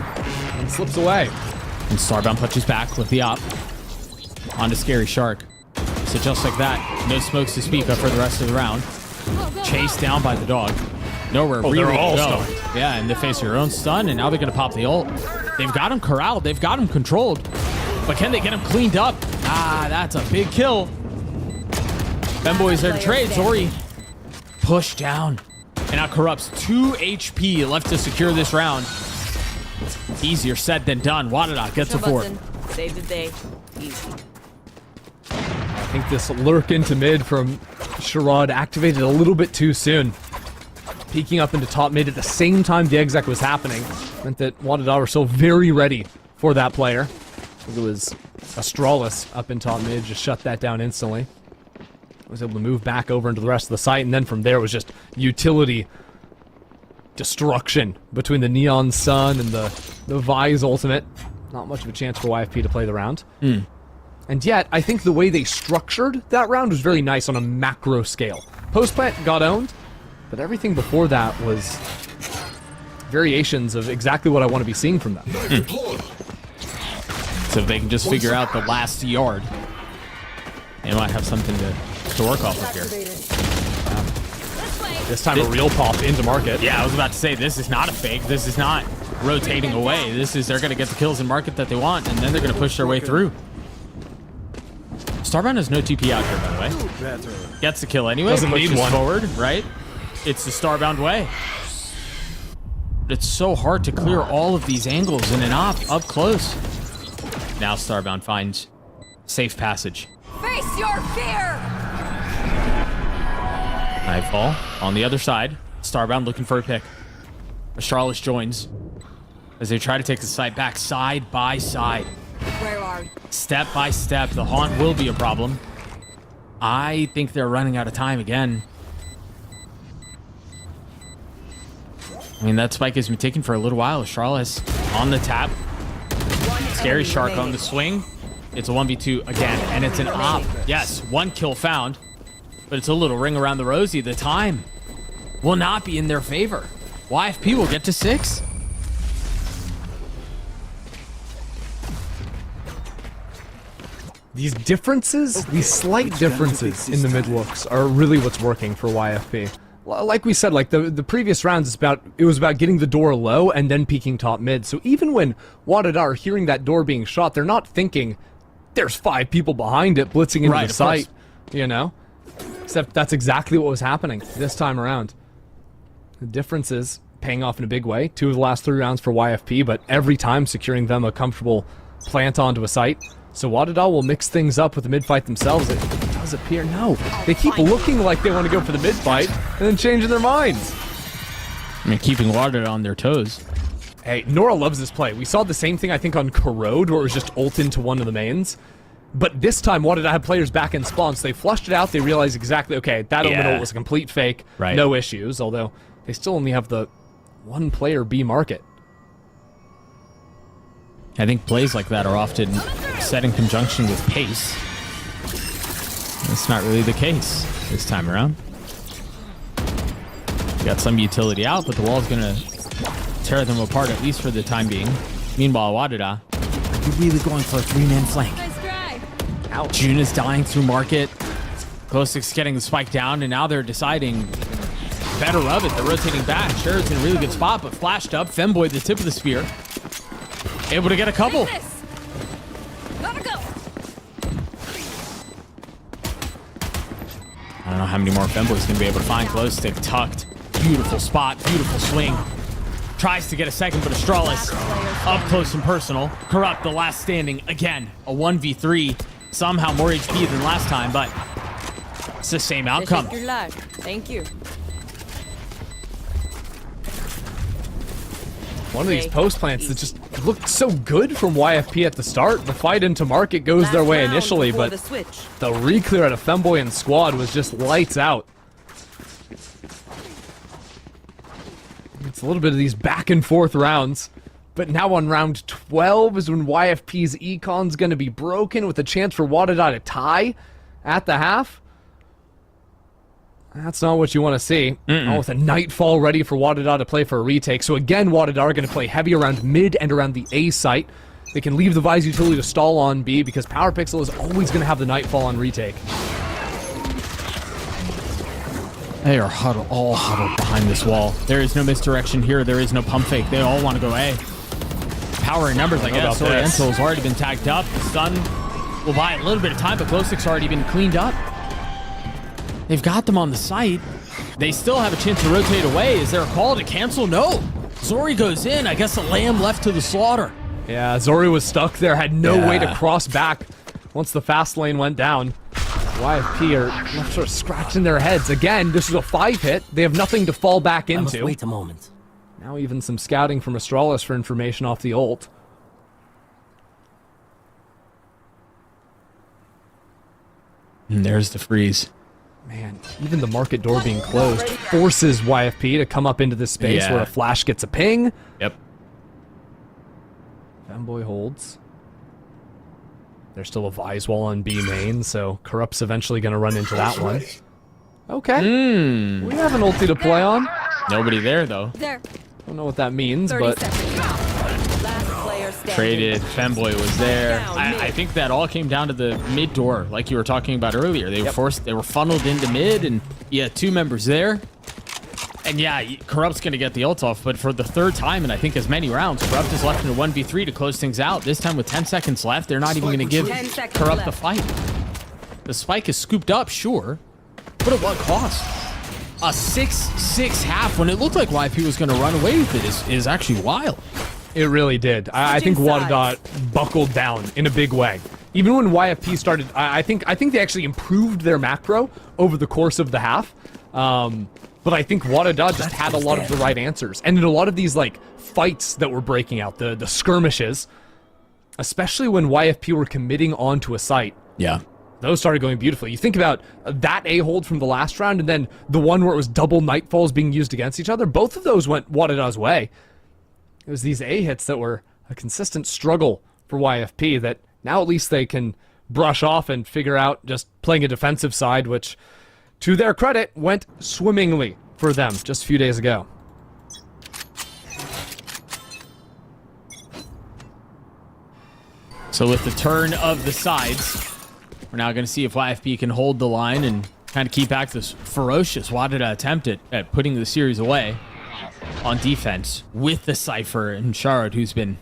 And slips away. And Starbound punches back with the op. onto Scary Shark. So just like that, no smokes to speak of for the rest of the round. Chased down by the dog. Nowhere really they're to all go. stunned. Yeah, in the face of your own stun, and now they're going to pop the ult. They've got him corralled. They've got him controlled. But can they get him cleaned up? Ah, that's a big kill. Femboy's there to trade. Zori pushed down. And now Corrupt's 2 HP left to secure this round. Easier said than done. WADA gets a 4. Save the day. Easy. I think this lurk into mid from Sherrod activated a little bit too soon. Peeking up into top mid at the same time the exec was happening meant that WADA were so very ready for that player. I think it was Astralis up in top mid, just shut that down instantly. Was able to move back over into the rest of the site, and then from there was just utility destruction between the Neon Sun and the Vi's ultimate. Not much of a chance for YFP to play the round. And yet, I think the way they structured that round was very nice on a macro scale. Post-plant got owned, but everything before that was variations of exactly what I want to be seeing from them. So if they can just figure out the last yard, they might have something to work off of here. This time a real pop into market. Yeah, I was about to say, this is not a fake. This is not rotating away. This is, they're going to get the kills in market that they want, and then they're going to push their way through. Starbound has no TP out here, by the way. Gets the kill anyway. Doesn't need pushes one. forward, right? It's the Starbound way. But it's so hard to clear all of these angles in and up close. Now Starbound finds safe passage. Face your fear! Nightfall on the other side. Starbound looking for a pick. Astralis joins as they try to take the site back side by side. Where are you? Step by step. The haunt will be a problem. I think they're running out of time again. I mean, that spike has been taken for a little while. Astralis on the tap. Scary Shark on the swing. It's a 1v2 again, and it's an op. Yes, 1 kill found, but it's a little ring around the rosy. The time will not be in their favor. YFP will get to 6. These differences, these slight differences in the mid looks are really what's working for YFP. Like we said, like the previous rounds, it was about getting the door low and then peeking top mid. So even when WADA are hearing that door being shot, they're not thinking there's 5 people behind it blitzing into the site, you know? Except that's exactly what was happening this time around. The difference is paying off in a big way. 2 of the last 3 rounds for YFP, but every time securing them a comfortable plant onto a site. So WADA will mix things up with the mid-fight themselves. It does appear, no. They keep looking like they want to go for the mid-fight and then changing their minds. I mean, keeping WADA on their toes. Hey, Nora loves this play. We saw the same thing, I think, on Corrode, where it was just ult into one of the mains. But this time, WADA had players back in spawn, so they flushed it out. They realized exactly, okay, that Omen ult was a complete fake. Right. No issues, although they still only have the 1-player B market. I think plays like that are often set in conjunction with pace. That's not really the case this time around. Got some utility out, but the wall's gonna tear them apart, at least for the time being. Meanwhile, WADA, you're really going for a 3-man flank. Ouch. June is dying through market. Glowstick's getting the spike down, and now they're deciding better of it. They're rotating back. Sherrod's in a really good spot, but flashed up. Femboy, the tip of the spear. Able to get a couple. Gotta go. I don't know how many more Femboys gonna be able to find. Glowstick tucked. Beautiful spot, beautiful swing. Tries to get a second, but Astralis up close and personal. Corrupt, the last standing again. A 1v3. Somehow more HP than last time, but it's the same outcome. Thank you. One of these post plants that just looked so good from YFP at the start. The fight into market goes their way initially, but the re-clear out of Femboy and squad was just lights out. It's a little bit of these back and forth rounds, but now on round 12 is when YFP's econ's going to be broken with a chance for WADA to tie at the half. That's not what you want to see. Oh, with a Nightfall ready for WADA to play for a retake. So again, WADA are going to play heavy around mid and around the A site. They can leave the Vise utility to stall on B because Power Pixel is always going to have the Nightfall on retake. They are all huddled behind this wall. There is no misdirection here. There is no pump fake. They all want to go A. Power in numbers, I guess. Oriental's already been tagged up. The stun will buy a little bit of time, but Glowstick's already been cleaned up. They've got them on the site. They still have a chance to rotate away. Is there a call to cancel? No. Zori goes in. I guess a lamb left to the slaughter. Yeah, Zori was stuck there, had no way to cross back once the fast lane went down. YFP are left sort of scratching their heads. Again, this is a 5-hit. They have nothing to fall back into. I must wait a moment. Now even some scouting from Astralis for information off the ult. And there's the freeze. Man, even the market door being closed forces YFP to come up into this space where a flash gets a ping. Yep. Femboy holds. There's still a Vise wall on B main, so Corrupt's eventually going to run into that one. Okay. We have an ulti to play on. Nobody there, though. There. Don't know what that means, but... Traded. Femboy was there. I think that all came down to the mid door, like you were talking about earlier. They were forced. They were funneled into mid, and yeah, 2 members there. And yeah, Corrupt's going to get the ult off, but for the 3rd time in I think as many rounds, Corrupt is left in a 1v3 to close things out. This time with 10 seconds left, they're not even going to give Corrupt the fight. The spike is scooped up, sure, but at what cost? A 6-6 half when it looked like YP was going to run away with it is actually wild. It really did. I think WADA buckled down in a big way. Even when YFP started, I think they actually improved their macro over the course of the half. But I think WADA just had a lot of the right answers. And in a lot of these like fights that were breaking out, the skirmishes, especially when YFP were committing onto a site. Yeah. Those started going beautifully. You think about that A-hold from the last round and then the one where it was double Nightfalls being used against each other. Both of those went WADA's way. It was these A-hits that were a consistent struggle for YFP that now at least they can brush off and figure out just playing a defensive side, which, to their credit, went swimmingly for them just a few days ago. So with the turn of the sides, we're now going to see if YFP can hold the line and kind of keep back this ferocious WADA attempt at putting the series away on defense with the Cypher and Sherrod, who's been,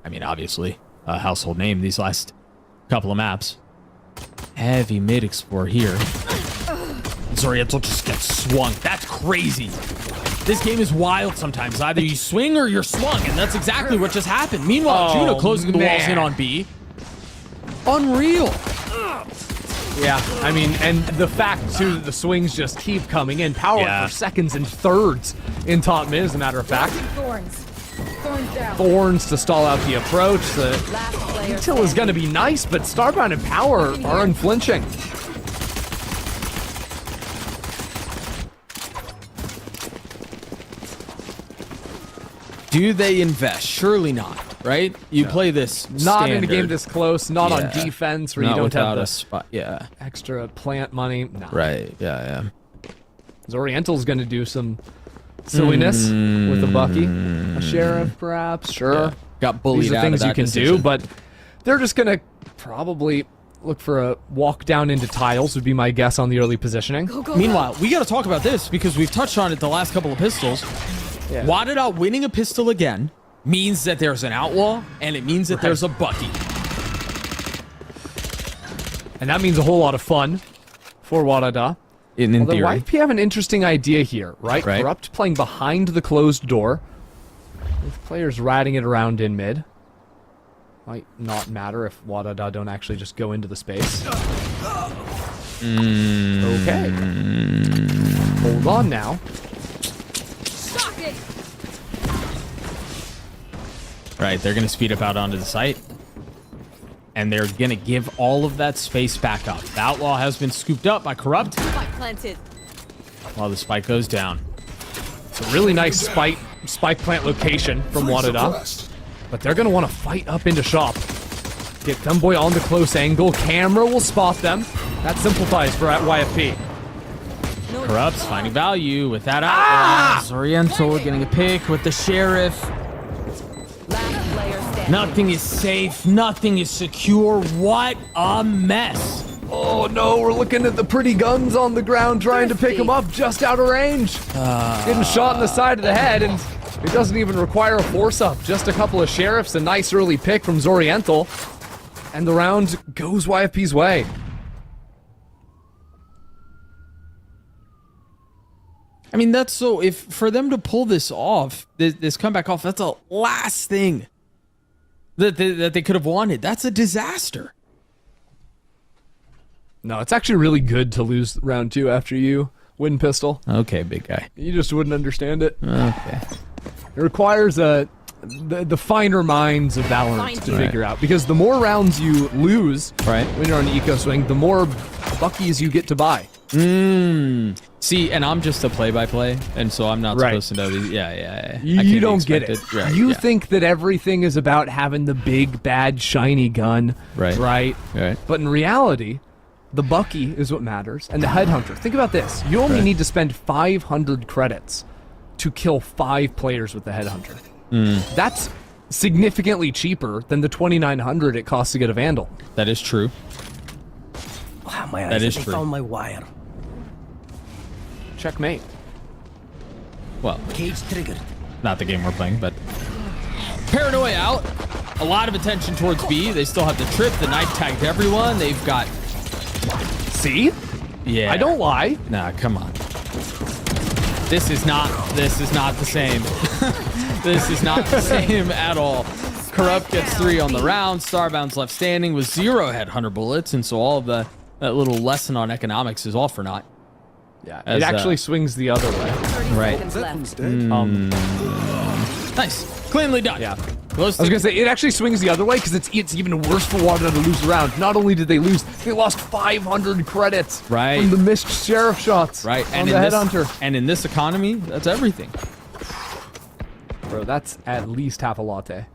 I mean, obviously a household name these last couple of maps. Heavy mid explore here. Zoriental just gets swung. That's crazy. This game is wild sometimes. Either you swing or you're swung, and that's exactly what just happened. Meanwhile, Juno closing the walls in on B. Unreal. Yeah, I mean, and the fact, too, that the swings just keep coming in. Power for seconds and thirds in top mid, as a matter of fact. Thorns to stall out the approach. The intel is going to be nice, but Starbound and Power are unflinching. Do they invest? Surely not, right? You play this not in a game this close, not on defense where not you don't have a spot. Extra plant money. No. Right. Yeah. Zoriental's going to do some silliness with a Bucky, a sheriff, perhaps. Sure, got bullied. These are out things of you can do, but they're just going to probably look for a walk down into tiles. Would be my guess on the early positioning. Meanwhile, we got to talk about this because we've touched on it the last couple of pistols. Yeah. WADA winning a pistol again means that there's an outlaw, and it means that there's a Bucky. And that means a whole lot of fun for WADA. In theory. YFP have an interesting idea here, right? Corrupt playing behind the closed door, with players ratting it around in mid. Might not matter if WADA don't actually just go into the space. Okay. Hold on now. Right, they're going to speed up out onto the site. And they're going to give all of that space back up. The outlaw has been scooped up by Corrupt. Planted. While the spike goes down. It's a really nice spike plant location from WADA. But they're going to want to fight up into shop. Get Femboy on the close angle. Camera will spot them. That simplifies for YFP. Corrupt's finding value with that outlaw. Zoriental getting a pick with the sheriff. Nothing is safe. Nothing is secure. What a mess. Oh no, we're looking at the pretty guns on the ground trying to pick him up just out of range. Getting shot in the side of the head, and it doesn't even require a force-up. Just a couple of sheriffs, a nice early pick from Zoriental, and the round goes YFP's way. I mean, that's so, if for them to pull this off, this comeback off, that's the last thing that they could have wanted. That's a disaster. No, it's actually really good to lose round 2 after you win pistol. Okay, big guy. You just wouldn't understand it. Okay. It requires the finer minds of VALORANT to figure out, because the more rounds you lose when you're on Eco Swing, the more buckies you get to buy. See, and I'm just a play-by-play, and so I'm not supposed to know these. Yeah. You don't get it. Right, you think that everything is about having the big, bad, shiny gun. Right. But in reality, the bucky is what matters, and the headhunter. Think about this. You only need to spend 500 credits to kill 5 players with the headhunter. That's significantly cheaper than the 2,900 it costs to get a Vandal. That is true. Wow, my eyes, That is they true. found my wire. Checkmate. Well, Cage triggered. not the game we're playing, but Paranoia out. A lot of attention towards B. They still have the trip. The knife tagged everyone. They've got... See? Yeah. I don't lie. Nah, come on. This is not the same. This is not the same at all. Corrupt gets 3 on the round. Starbound's left standing with 0 headhunter bullets, and so all of that little lesson on economics is all for naught. Yeah, it actually swings the other way. 30 seconds left. Nice. Cleanly done. Yeah. I was gonna say, it actually swings the other way, because it's even worse for WADA to lose the round. Not only did they lose, they lost 500 credits from the missed sheriff shots on and the headhunter. And in this economy, that's everything. Bro, that's at least half a latte.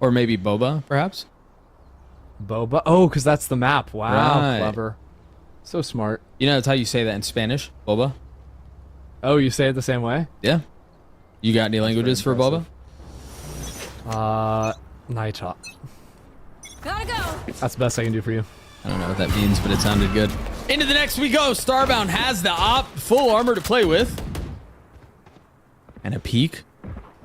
Or maybe boba, perhaps? Boba? Oh, because that's the map. Wow, Right. clever. So smart. You know, that's how you say that in Spanish, boba? Oh, you say it the same way? Yeah. You got any languages for boba? Night. Gotta go. That's the best I can do for you. I don't know what that means, but it sounded good. Into the next we go. Starbound has the full armor to play with. And a peek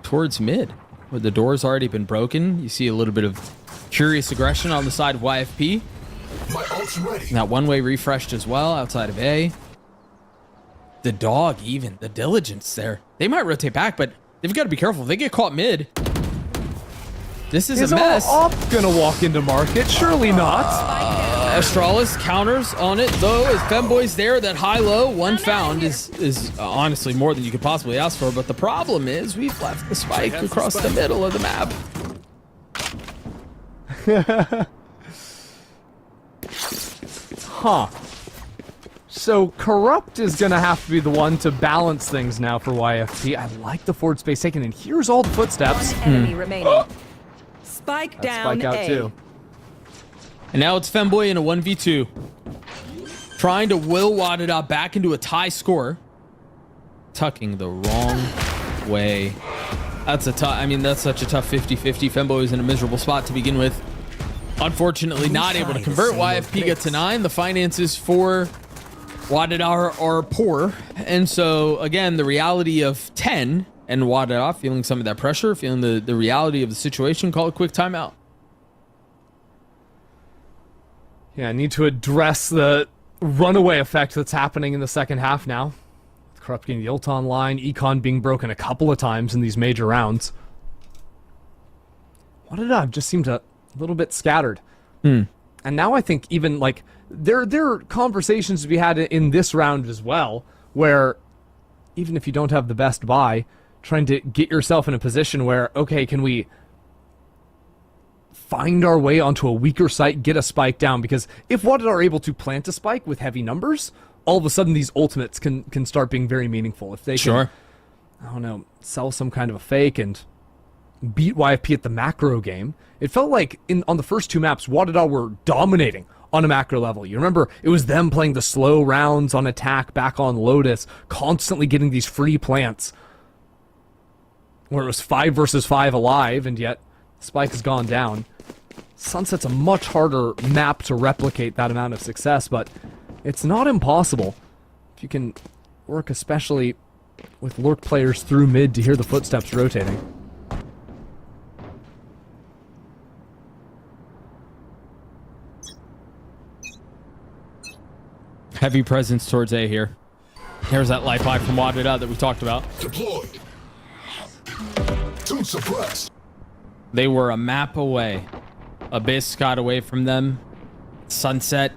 towards mid, where the door's already been broken. You see a little bit of curious aggression on the side of YFP. My ult's ready. That one-way refreshed as well outside of A. The dog, even. The diligence there. They might rotate back, but they've got to be careful. If they get caught mid, this is a mess. Is Op gonna walk into market? Surely not. Astralis counters on it, though, as Femboy's there. That high-low, one found is honestly more than you could possibly ask for. But the problem is we've left the spike across the middle of the map. Huh. So Corrupt is gonna have to be the one to balance things now for YFP. I like the forward space taken, and here's all the footsteps. Enemy remaining. Spike That's down spike out A. too. And now it's Femboy in a 1v2. Trying to will WADA back into a tie score. Tucking the wrong way. That's that's such a tough 50-50. Femboy is in a miserable spot to begin with. Unfortunately, not able to convert. YFP gets to 9. The finances for WADA are poor. And so, again, the reality of 10 and WADA feeling some of that pressure, feeling the reality of the situation, call it quick timeout. Yeah, I need to address the runaway effect that's happening in the second half now. Corrupt getting the ult online, Econ being broken a couple of times in these major rounds. WADA just seemed a little bit scattered. And now I think even like there are conversations to be had in this round as well, where even if you don't have the best buy, trying to get yourself in a position where, okay, can we find our way onto a weaker site, get a spike down? Because if WADA are able to plant a spike with heavy numbers, all of a sudden these ultimates can start being very meaningful. If they can, I don't know, sell some kind of a fake and beat YFP at the macro game. It felt like on the first 2 maps, WADA were dominating on a macro level. You remember, it was them playing the slow rounds on attack back on Lotus, constantly getting these free plants. where it was 5 versus 5 alive, and yet Spike has gone down. Sunset's a much harder map to replicate that amount of success, but it's not impossible. If you can work especially with lurk players through mid to hear the footsteps rotating. Heavy presence towards A here. There's that light pipe from WADA that we talked about. Deployed. Tune suppressed. They were a map away. Abyss got away from them. Sunset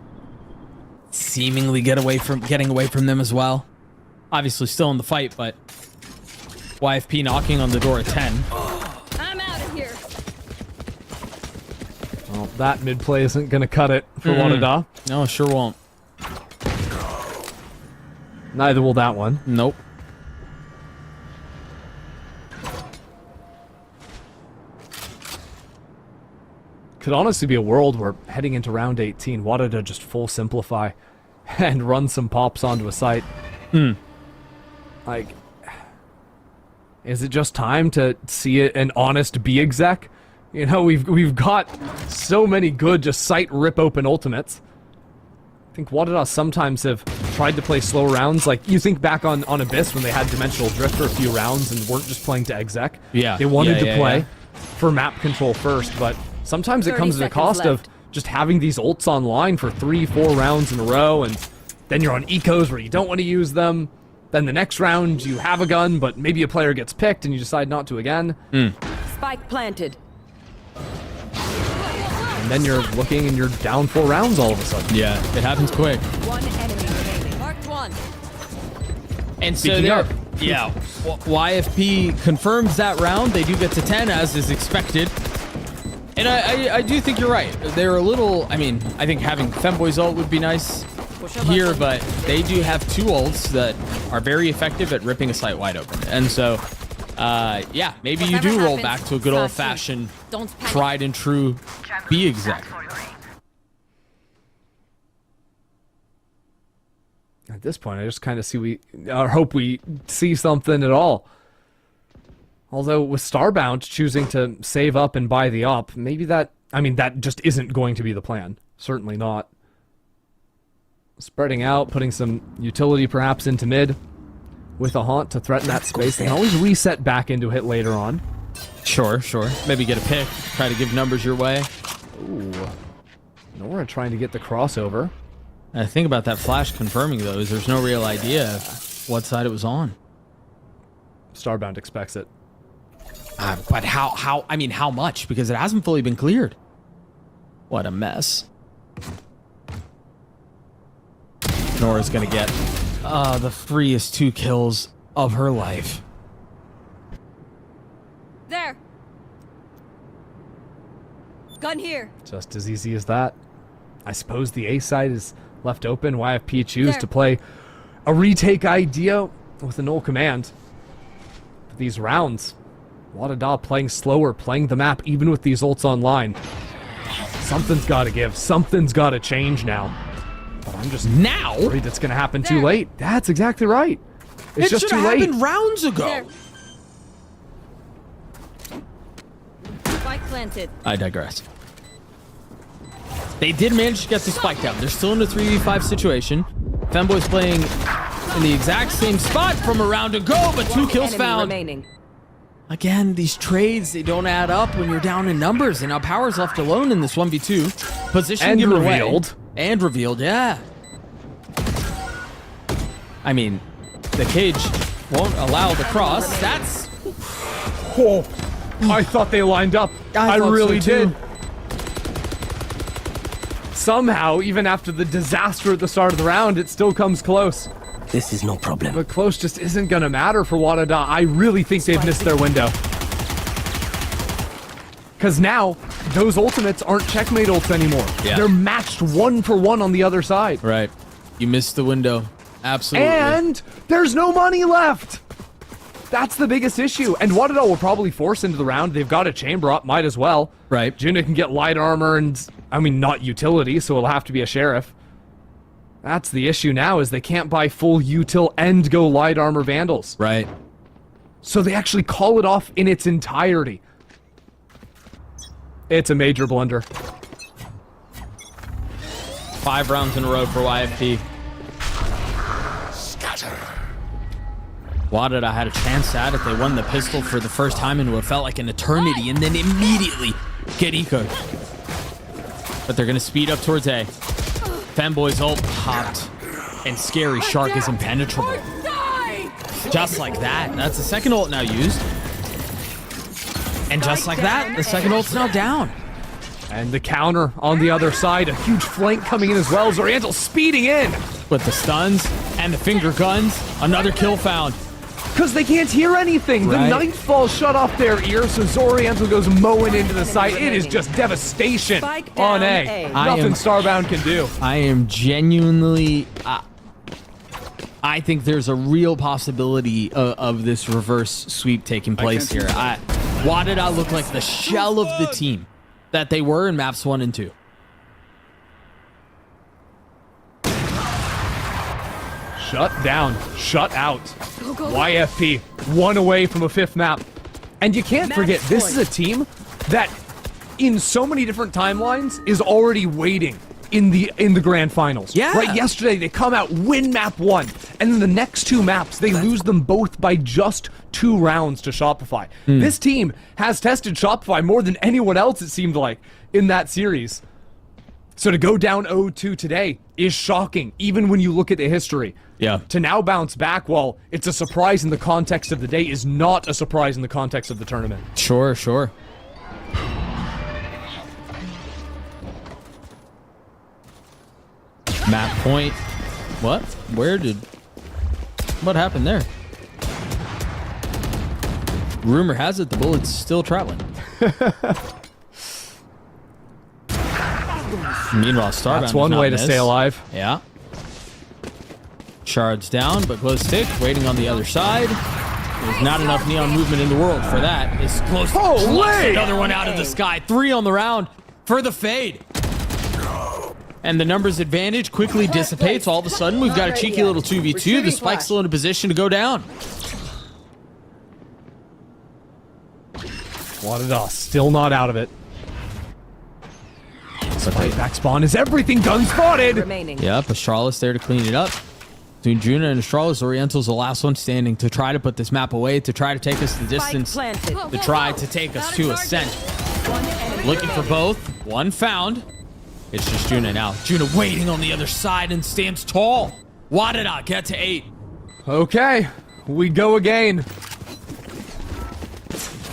seemingly getting away from them as well. Obviously still in the fight, but YFP knocking on the door at 10. I'm out of here. Well, that mid play isn't going to cut it for WADA. No, it sure won't. Neither will that one. Nope. Could honestly be a world where heading into round 18, WADA just full simplify and run some pops onto a site. Like, is it just time to see an honest B exec? You know, we've got so many good just site rip open ultimates. I think WADA sometimes have tried to play slow rounds. Like, you think back on Abyss when they had Dimensional Drift for a few rounds and weren't just playing to exec. Yeah. They wanted to play for map control first, but sometimes it comes at the cost of just having these ults online for 3-4 rounds in a row, and then you're on ecos where you don't want to use them. Then the next round you have a gun, but maybe a player gets picked and you decide not to again. Spike planted. And then you're looking and you're down 4 rounds all of a sudden. Yeah, it happens quick. One enemy remaining. Marked one. And so there, yeah, YFP confirms that round. They do get to 10 as is expected. And I do think you're right. They're a little, I mean, I think having Femboy's ult would be nice here, but they do have 2 ults that are very effective at ripping a site wide open. And so, yeah, maybe you do roll back to a good old-fashioned, tried and true B exec. At this point, I just kind of hope we see something at all. Although with Starbound choosing to save up and buy the op, maybe that just isn't going to be the plan. Certainly not. Spreading out, putting some utility perhaps into mid with a haunt to threaten that space. They can always reset back into hit later on. Sure. Maybe get a pick, try to give numbers your way. Ooh. Nora trying to get the crossover. And the thing about that flash confirming, though, is there's no real idea what side it was on. Starbound expects it. But how much? Because it hasn't fully been cleared. What a mess. Nora's gonna get the freest 2 kills of her life. There. Gun here. Just as easy as that. I suppose the A side is left open. YFP choose to play a retake idea with a null command. But these rounds, WADA playing slower, playing the map, even with these ults online. Something's got to give. Something's got to change now. But I'm just worried it's going to happen too late. That's exactly right. It's just too late. It should have happened rounds ago. Spike planted. I digress. They did manage to get the spike down. They're still in a 3v5 situation. Femboy's playing in the exact same spot from a round ago, but 2 kills found. Remaining. Again, these trades, they don't add up when you're down in numbers, and now Power's left alone in this 1v2. Position and given revealed. away. And revealed, yeah. I mean, the cage won't allow the cross. That's... Oh, I thought they lined up. I really did. Somehow, even after the disaster at the start of the round, it still comes close. This is no problem. But close just isn't going to matter for WADA. I really think they've missed their window. Because now, those ultimates aren't checkmate ults anymore. Yeah. They're matched 1-for-1 on the other side. Right. You missed the window. Absolutely. And there's no money left. That's the biggest issue. And WADA will probably force into the round. They've got a chamber up, might as well. Right. Juna can get light armor and, not utility, so it'll have to be a sheriff. That's the issue now, is they can't buy full util and go light armor vandals. Right. So they actually call it off in its entirety. It's a major blunder. 5 rounds in a row for YFP. WADA had a chance at it. They won the pistol for the first time in what felt like an eternity, and then immediately get ecoed. But they're going to speed up towards A. Femboy's ult popped, and Scary Shark is impenetrable. Just like that. That's the second ult now used. And just like that, the second ult's now down. And the counter on the other side. A huge flank coming in as well. Zoriantel speeding in. With the stuns and the finger guns. Another kill found. Because they can't hear anything. Right. The nightfall shut off their ears, so Zoriantel goes mowing into the site. It is just devastation on A. Nothing Starbound can do. I am genuinely... I think there's a real possibility of this reverse sweep taking place here. WADA look like the shell of the team that they were in maps 1 and 2. Shut down. Shut out. YFP, 1 away from a 5th map. And you can't forget, this is a team that, in so many different timelines, is already waiting in the grand finals. Yeah. Right, yesterday they come out, win map 1, and then the next 2 maps, they lose them both by just 2 rounds to Shopify. This team has tested Shopify more than anyone else, it seemed like, in that series. So to go down 0-2 today is shocking, even when you look at the history. Yeah. To now bounce back, while it's a surprise in the context of the day, is not a surprise in the context of the tournament. Sure, sure. Map point. What? What happened there? Rumor has it the bullet's still traveling. Meanwhile, Starbound That's one way to stay alive. Yeah. Sherrod's down, but close tick, waiting on the other side. There's not enough neon movement in the world for that. It's close to another one out of the sky. 3 on the round for the fade. And the numbers advantage quickly dissipates. All of a sudden, we've got a cheeky little 2v2. The Spike's still in a position to go down. WADA still not out of it. Right back spawn is everything. Gun spotted. Yep, Astralis there to clean it up. Between Juna and Astralis, Oriental's the last one standing to try to put this map away, to try to take us the distance, to try to take us to Ascent. Looking for both. One found. It's just Juna now. Juna waiting on the other side and stands tall. WADA get to 8. Okay, we go again.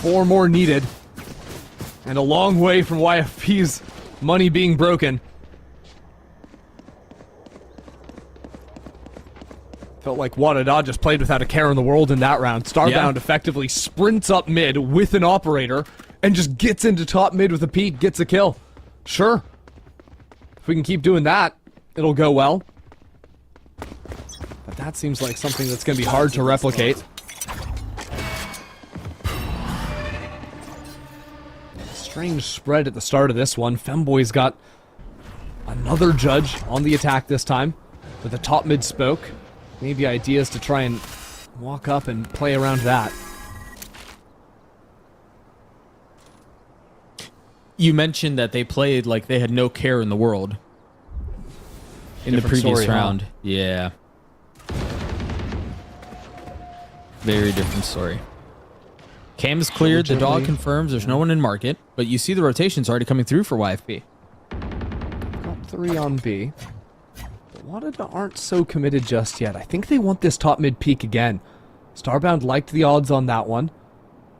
4 more needed. And a long way from YFP's money being broken. Felt like WADA just played without a care in the world in that round. Starbound effectively sprints up mid with an operator and just gets into top mid with a peek, gets a kill. Sure. If we can keep doing that, it'll go well. But that seems like something that's going to be hard to replicate. Strange spread at the start of this one. Femboy's got another judge on the attack this time with a top mid spoke. Maybe ideas to try and walk up and play around that. You mentioned that they played like they had no care in the world in the previous round. Yeah. Very different story. Cam is cleared. The dog confirms there's no one in market, but you see the rotations already coming through for YFP. Got 3 on B. But WADA aren't so committed just yet. I think they want this top mid peak again. Starbound liked the odds on that one.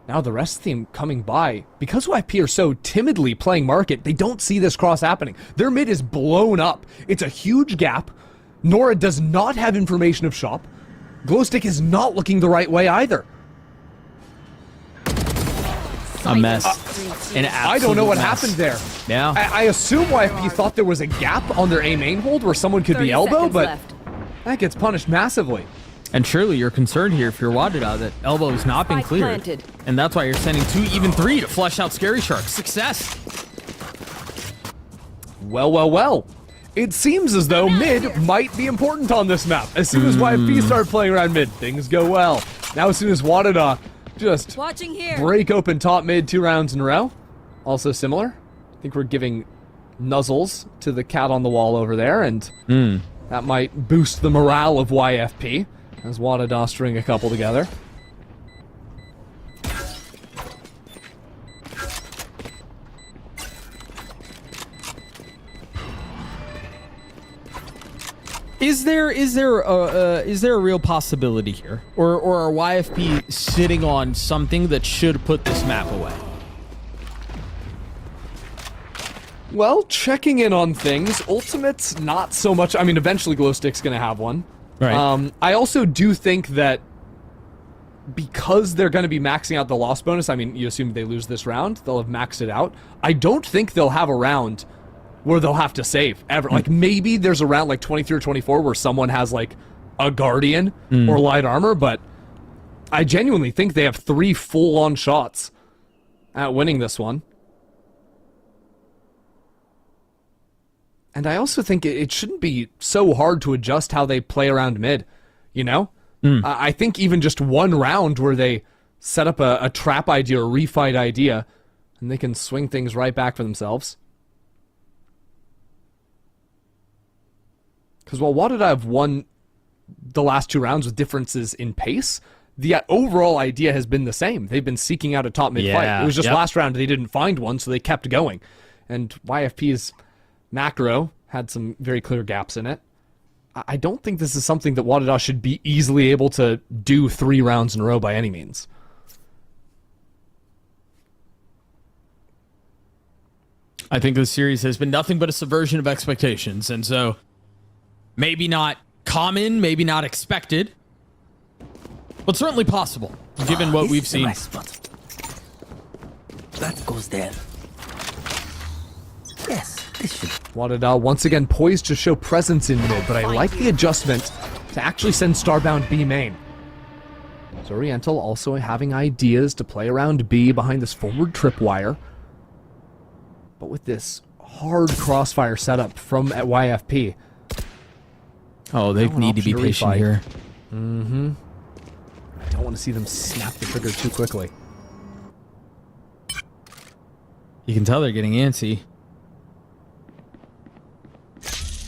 Now the rest of the team coming by. Because YFP are so timidly playing market, they don't see this cross happening. Their mid is blown up. It's a huge gap. Nora does not have information of shop. Glowstick is not looking the right way either. A mess. I don't know what happened there. Yeah. I assume YFP thought there was a gap on their A main hold where someone could be elbow, but that gets punished massively. And surely you're concerned here if you're WADA that elbow has not been cleared. And that's why you're sending 2, even 3 to flush out Scary Shark. Success. Well. It seems as though mid might be important on this map. As soon as YFP start playing around mid, things go well. Now as soon as WADA just Watching here. break open top mid 2 rounds in a row. Also similar. I think we're giving nuzzles to the cat on the wall over there, and that might boost the morale of YFP as WADA string a couple together. Is there a real possibility here, or are YFP sitting on something that should put this map away? Well, checking in on things, Ultimate's not so much. I mean, eventually Glowstick's gonna have one. Right. I also do think that because they're gonna be maxing out the loss bonus, I mean, you assume they lose this round, they'll have maxed it out. I don't think they'll have a round where they'll have to save ever. Like, maybe there's a round like 23 or 24 where someone has like a Guardian or light armor, but I genuinely think they have 3 full-on shots at winning this one. And I also think it shouldn't be so hard to adjust how they play around mid, you know? I think even just one round where they set up a trap idea or refight idea, and they can swing things right back for themselves. Because while WADA have won the last 2 rounds with differences in pace, the overall idea has been the same. They've been seeking out a top mid fight. It was just last round they didn't find one, so they kept going. And YFP's macro had some very clear gaps in it. I don't think this is something that WADA should be easily able to do 3 rounds in a row by any means. I think this series has been nothing but a subversion of expectations, and so maybe not common, maybe not expected, but certainly possible, given what we've seen. Nice spot. That goes there. Yes, this should. WADA once again poised to show presence in mid, but I like the adjustment to actually send Starbound B main. Zoriental also having ideas to play around B behind this forward tripwire. But with this hard crossfire setup from at YFP. Oh, they need to be patient here. I don't want to see them snap the trigger too quickly. You can tell they're getting antsy.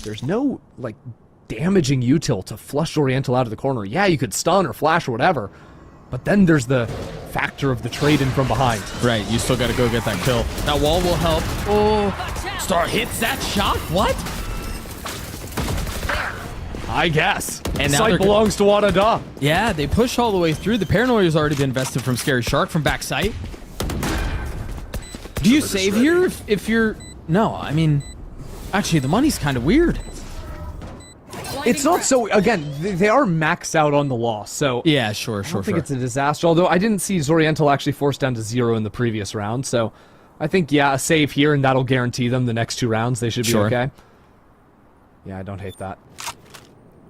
There's no, like, damaging util to flush Oriental out of the corner. Yeah, you could stun or flash or whatever, but then there's the factor of the trade in from behind. Right, you still got to go get that kill. That wall will help. Oh, Star hits that shot? What? I guess. And now Sight belongs to WADA. Yeah, they push all the way through. The paranoia's already been invested from Scary Shark from backside. Do you save here if you're... No, I mean... Actually, the money's kind of weird. It's not so... Again, they are maxed out on the loss, so... Yeah, sure. I don't think it's a disaster, although I didn't see Zoriental actually forced down to 0 in the previous round, so... I think, yeah, a save here, and that'll guarantee them the next 2 rounds. They should be okay. Yeah, I don't hate that.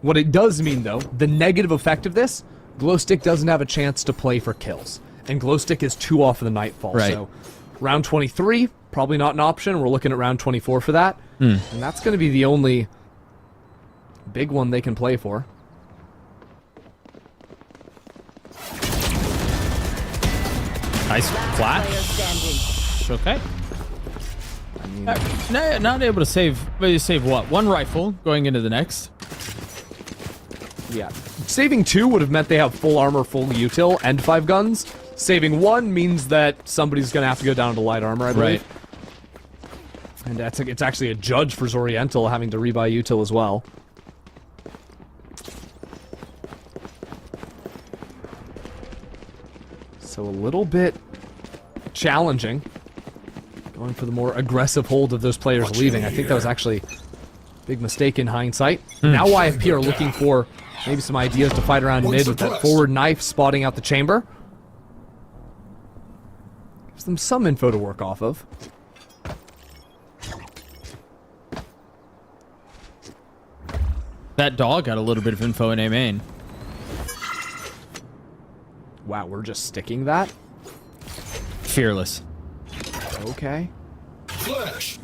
What it does mean, though, the negative effect of this, Glowstick doesn't have a chance to play for kills. And Glowstick is 2 off of the Nightfall, so... Round 23, probably not an option. We're looking at round 24 for that. And that's going to be the only big one they can play for. Nice flash. Okay. I mean, not able to save. But you save what? 1 rifle going into the next. Yeah. Saving 2 would have meant they have full armor, full util, and 5 guns. Saving 1 means that somebody's going to have to go down to light armor, I believe. And it's actually a judge for Zoriental having to rebuy util as well. So a little bit challenging. Going for the more aggressive hold of those players leaving. I think that was actually a big mistake in hindsight. Now YFP are looking for maybe some ideas to fight around mid with that forward knife spotting out the chamber. Gives them some info to work off of. That dog got a little bit of info in A main. Wow, we're just sticking that? Fearless. Okay. Flash.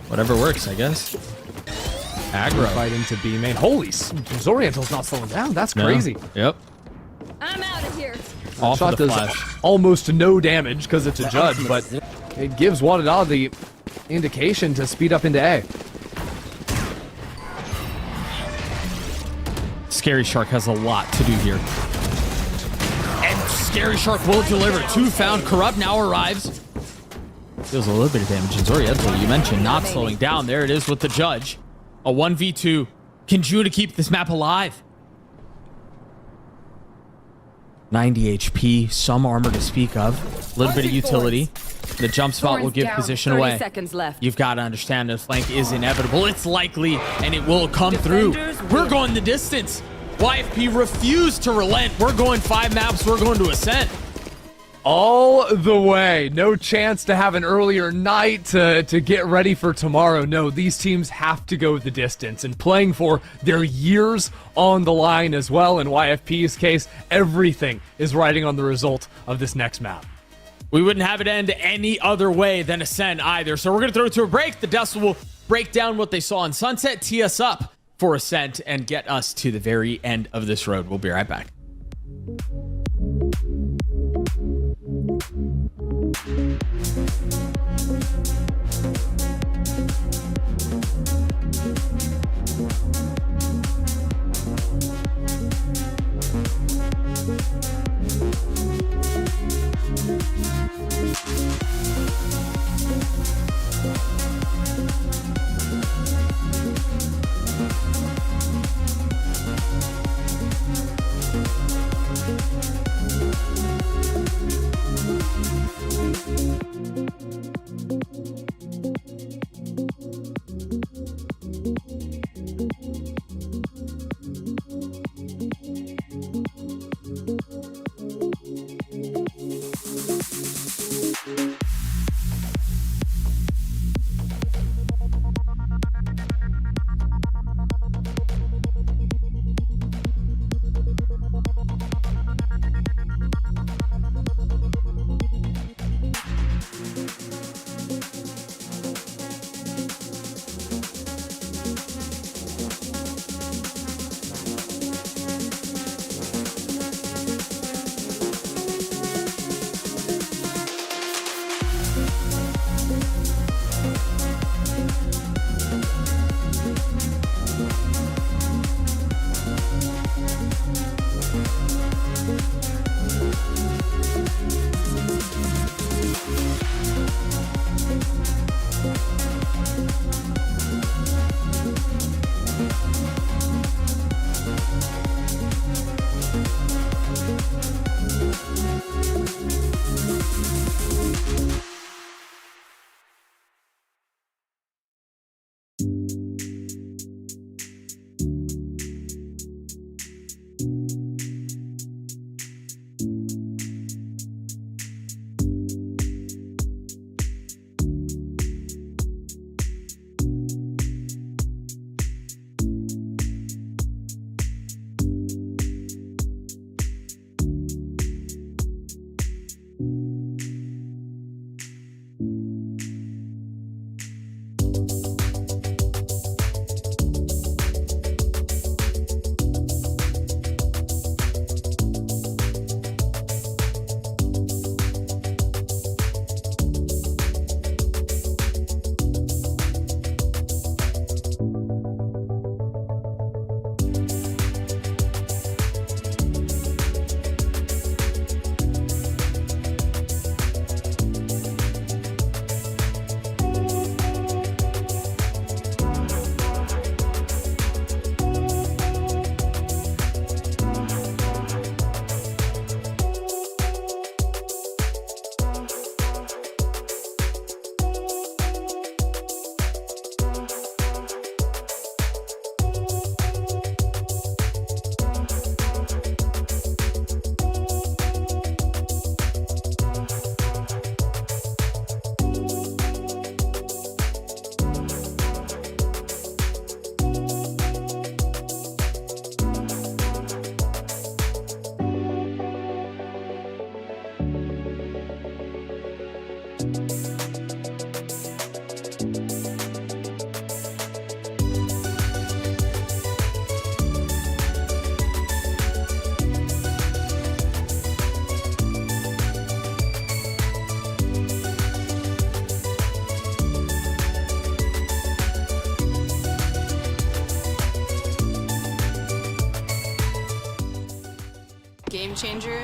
Whatever works, I guess. Aggro. Fight into B main. Holy, Zoriental's not slowing down. That's crazy. Yep. I'm out of here. Off Shot of the does flash. almost no damage because it's a judge, but it gives WADA the indication to speed up into A. Scary Shark has a lot to do here. And Scary Shark will deliver. 2 found. Corrupt now arrives. Deals a little bit of damage. And Zoriental, you mentioned, not slowing down. There it is with the judge. A 1v2. Can Judah keep this map alive? 90 HP, some armor to speak of. A little bit of utility. The jump spot will give position 30 away. seconds left. You've got to understand the flank is inevitable. It's likely, and it will come through. We're going the distance. YFP refused to relent. We're going 5 maps. We're going to Ascent. All the way. No chance to have an earlier night to get ready for tomorrow. No, these teams have to go the distance and playing for their years on the line as well. In YFP's case, everything is riding on the result of this next map. We wouldn't have it end any other way than Ascent either. So we're going to throw it to a break. The Dust will break down what they saw on Sunset, tee us up for Ascent, and get us to the very end of this road. We'll be right back.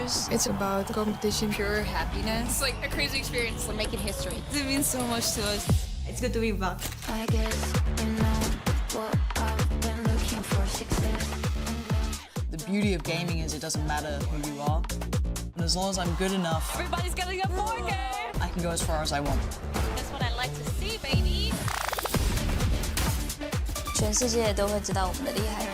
Changers, it's about competition, pure happiness. It's like a crazy experience. We're making history. It means so much to us. It's good to be back. I guess you know what I've been looking for, success. The beauty of gaming is it doesn't matter who you are. And as long as I'm good enough, Everybody's getting a 4K. I can go as far as I want. That's what I like to see, baby. 全世界都会知道我们的厉害。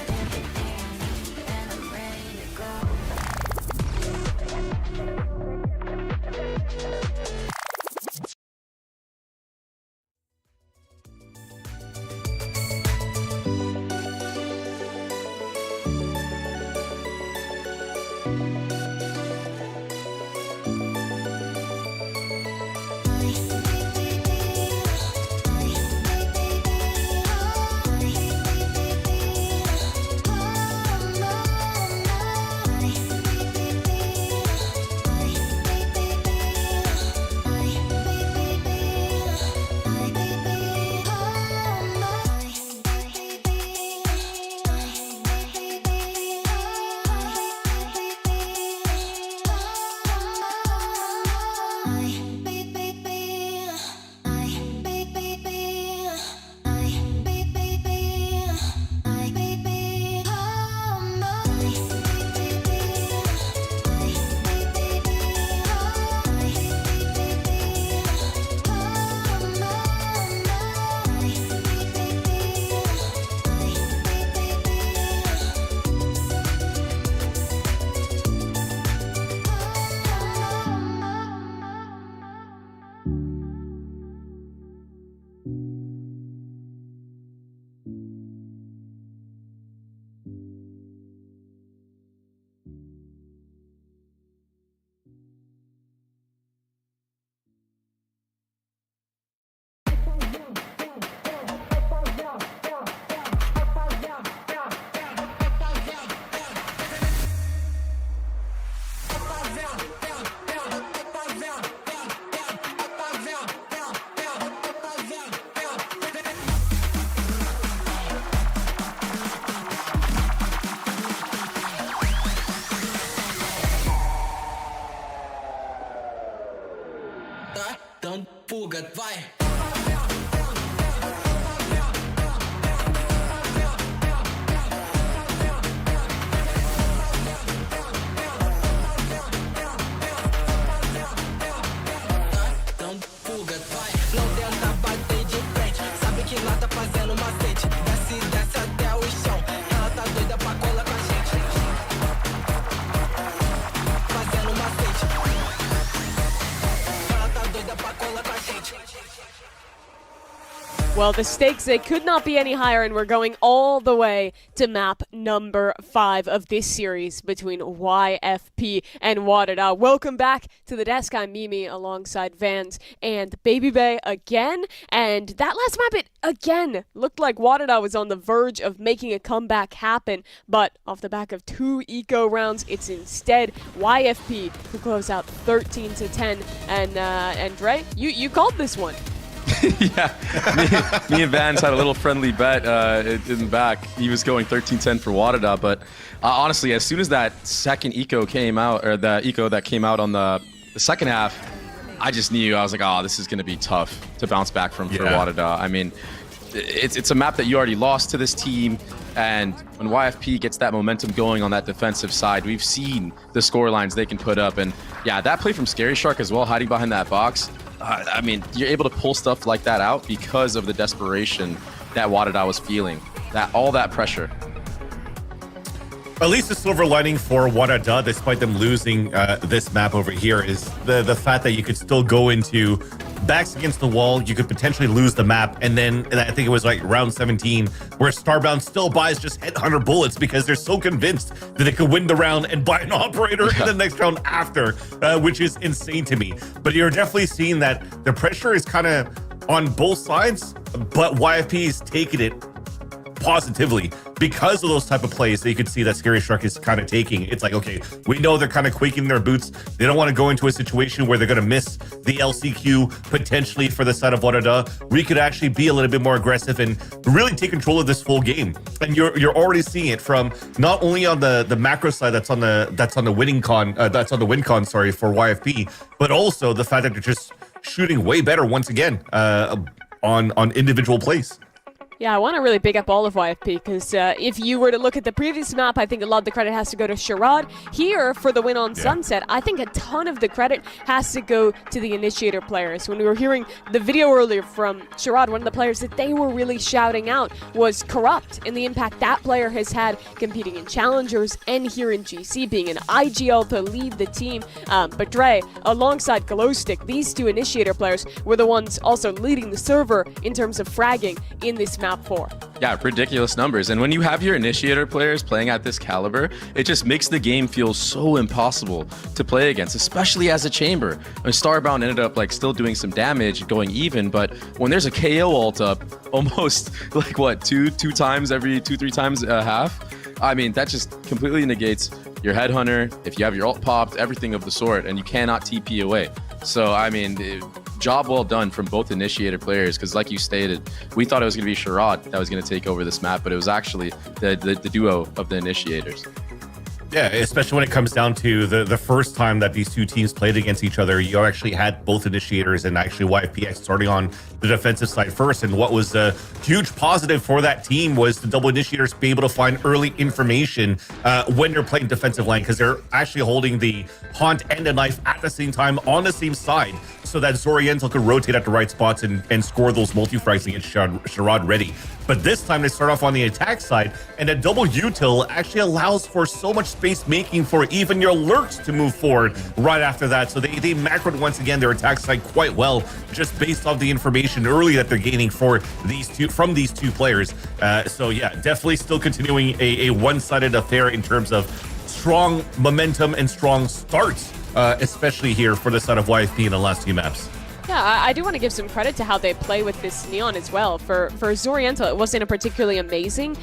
Don't forget why. Don't forget why. Não tenta bater de frente. Sabe que lá tá fazendo macete. Desce até o chão. Ela tá doida pra colar com a gente. Fazendo macete. Ela tá doida pra colar com a gente. Well, the stakes, they could not be any higher, and we're going all the way to map number 5 of this series between YFP and WADA. Welcome back to the desk. I'm Mimi alongside Vans and Baby Bay again. And that last map, it again looked like WADA was on the verge of making a comeback happen. But off the back of 2 eco rounds, it's instead YFP who close out 13-10. And Dre, you called this one. Yeah, me and Vans had a little friendly bet in the back. He was going 13-10 for WADA, but honestly, as soon as that second eco came out, or the eco that came out on the second half, I just knew, I was like, oh, this is going to be tough to bounce back from for WADA. I mean, it's a map that you already lost to this team, and when YFP gets that momentum going on that defensive side, we've seen the score lines they can put up, and yeah, that play from Scary Shark as well, hiding behind that box. I mean, you're able to pull stuff like that out because of the desperation that WADA was feeling. All that pressure. At least the silver lining for WADA, despite them losing this map over here, is the fact that you could still go into backs against the wall. You could potentially lose the map, and then I think it was like round 17 where Starbound still buys just headhunter bullets because they're so convinced that they could win the round and buy an operator in the next round after, which is insane to me. But you're definitely seeing that the pressure is kind of on both sides, but YFP is taking it positively because of those type of plays that you could see that Scary Shrek is kind of taking. It's like, okay, we know they're kind of quaking their boots. They don't want to go into a situation where they're going to miss the LCQ potentially for the side of WADA. We could actually be a little bit more aggressive and really take control of this full game. And you're already seeing it from not only on the macro side that's on the win con for YFP, but also the fact that they're just shooting way better once again on individual plays. Yeah, I want to really big up all of YFP because if you were to look at the previous map, I think a lot of the credit has to go to Sherrod. Here, for the win on Sunset, I think a ton of the credit has to go to the initiator players. When we were hearing the video earlier from Sherrod, one of the players that they were really shouting out was Corrupt and the impact that player has had competing in Challengers and here in GC, being an IGL to lead the team. But Dre, alongside Glowstick, these two initiator players were the ones also leading the server in terms of fragging in this map 4. Yeah, ridiculous numbers. And when you have your initiator players playing at this caliber, it just makes the game feel so impossible to play against, especially as a chamber. I mean, Starbound ended up like still doing some damage, going even, but when there's a KO ult up almost like what, two times every 2-3 times a half, I mean, that just completely negates your headhunter, if you have your ult popped, everything of the sort, and you cannot TP away. So, I mean, job well done from both initiator players, because like you stated, we thought it was going to be Sherrod that was going to take over this map, but it was actually the duo of the initiators. Yeah, especially when it comes down to the first time that these two teams played against each other, you actually had both initiators and actually YFPX starting on the defensive side first. And what was a huge positive for that team was the double initiators be able to find early information when they're playing defensive line, because they're actually holding the Haunt and the Knife at the same time on the same side, so that Zoriental could rotate at the right spots and score those multi-frags against Sherrod ready. But this time they start off on the attack side, and a double util actually allows for so much space making for even your lurks to move forward right after that. So they macroed once again their attack side quite well, just based off the information early that they're gaining from these two players. So yeah, definitely still continuing a one-sided affair in terms of strong momentum and strong starts, especially here for the side of YFP in the last few maps. Yeah, I do want to give some credit to how they play with this Neon as well. For Zoriental, it wasn't a particularly amazing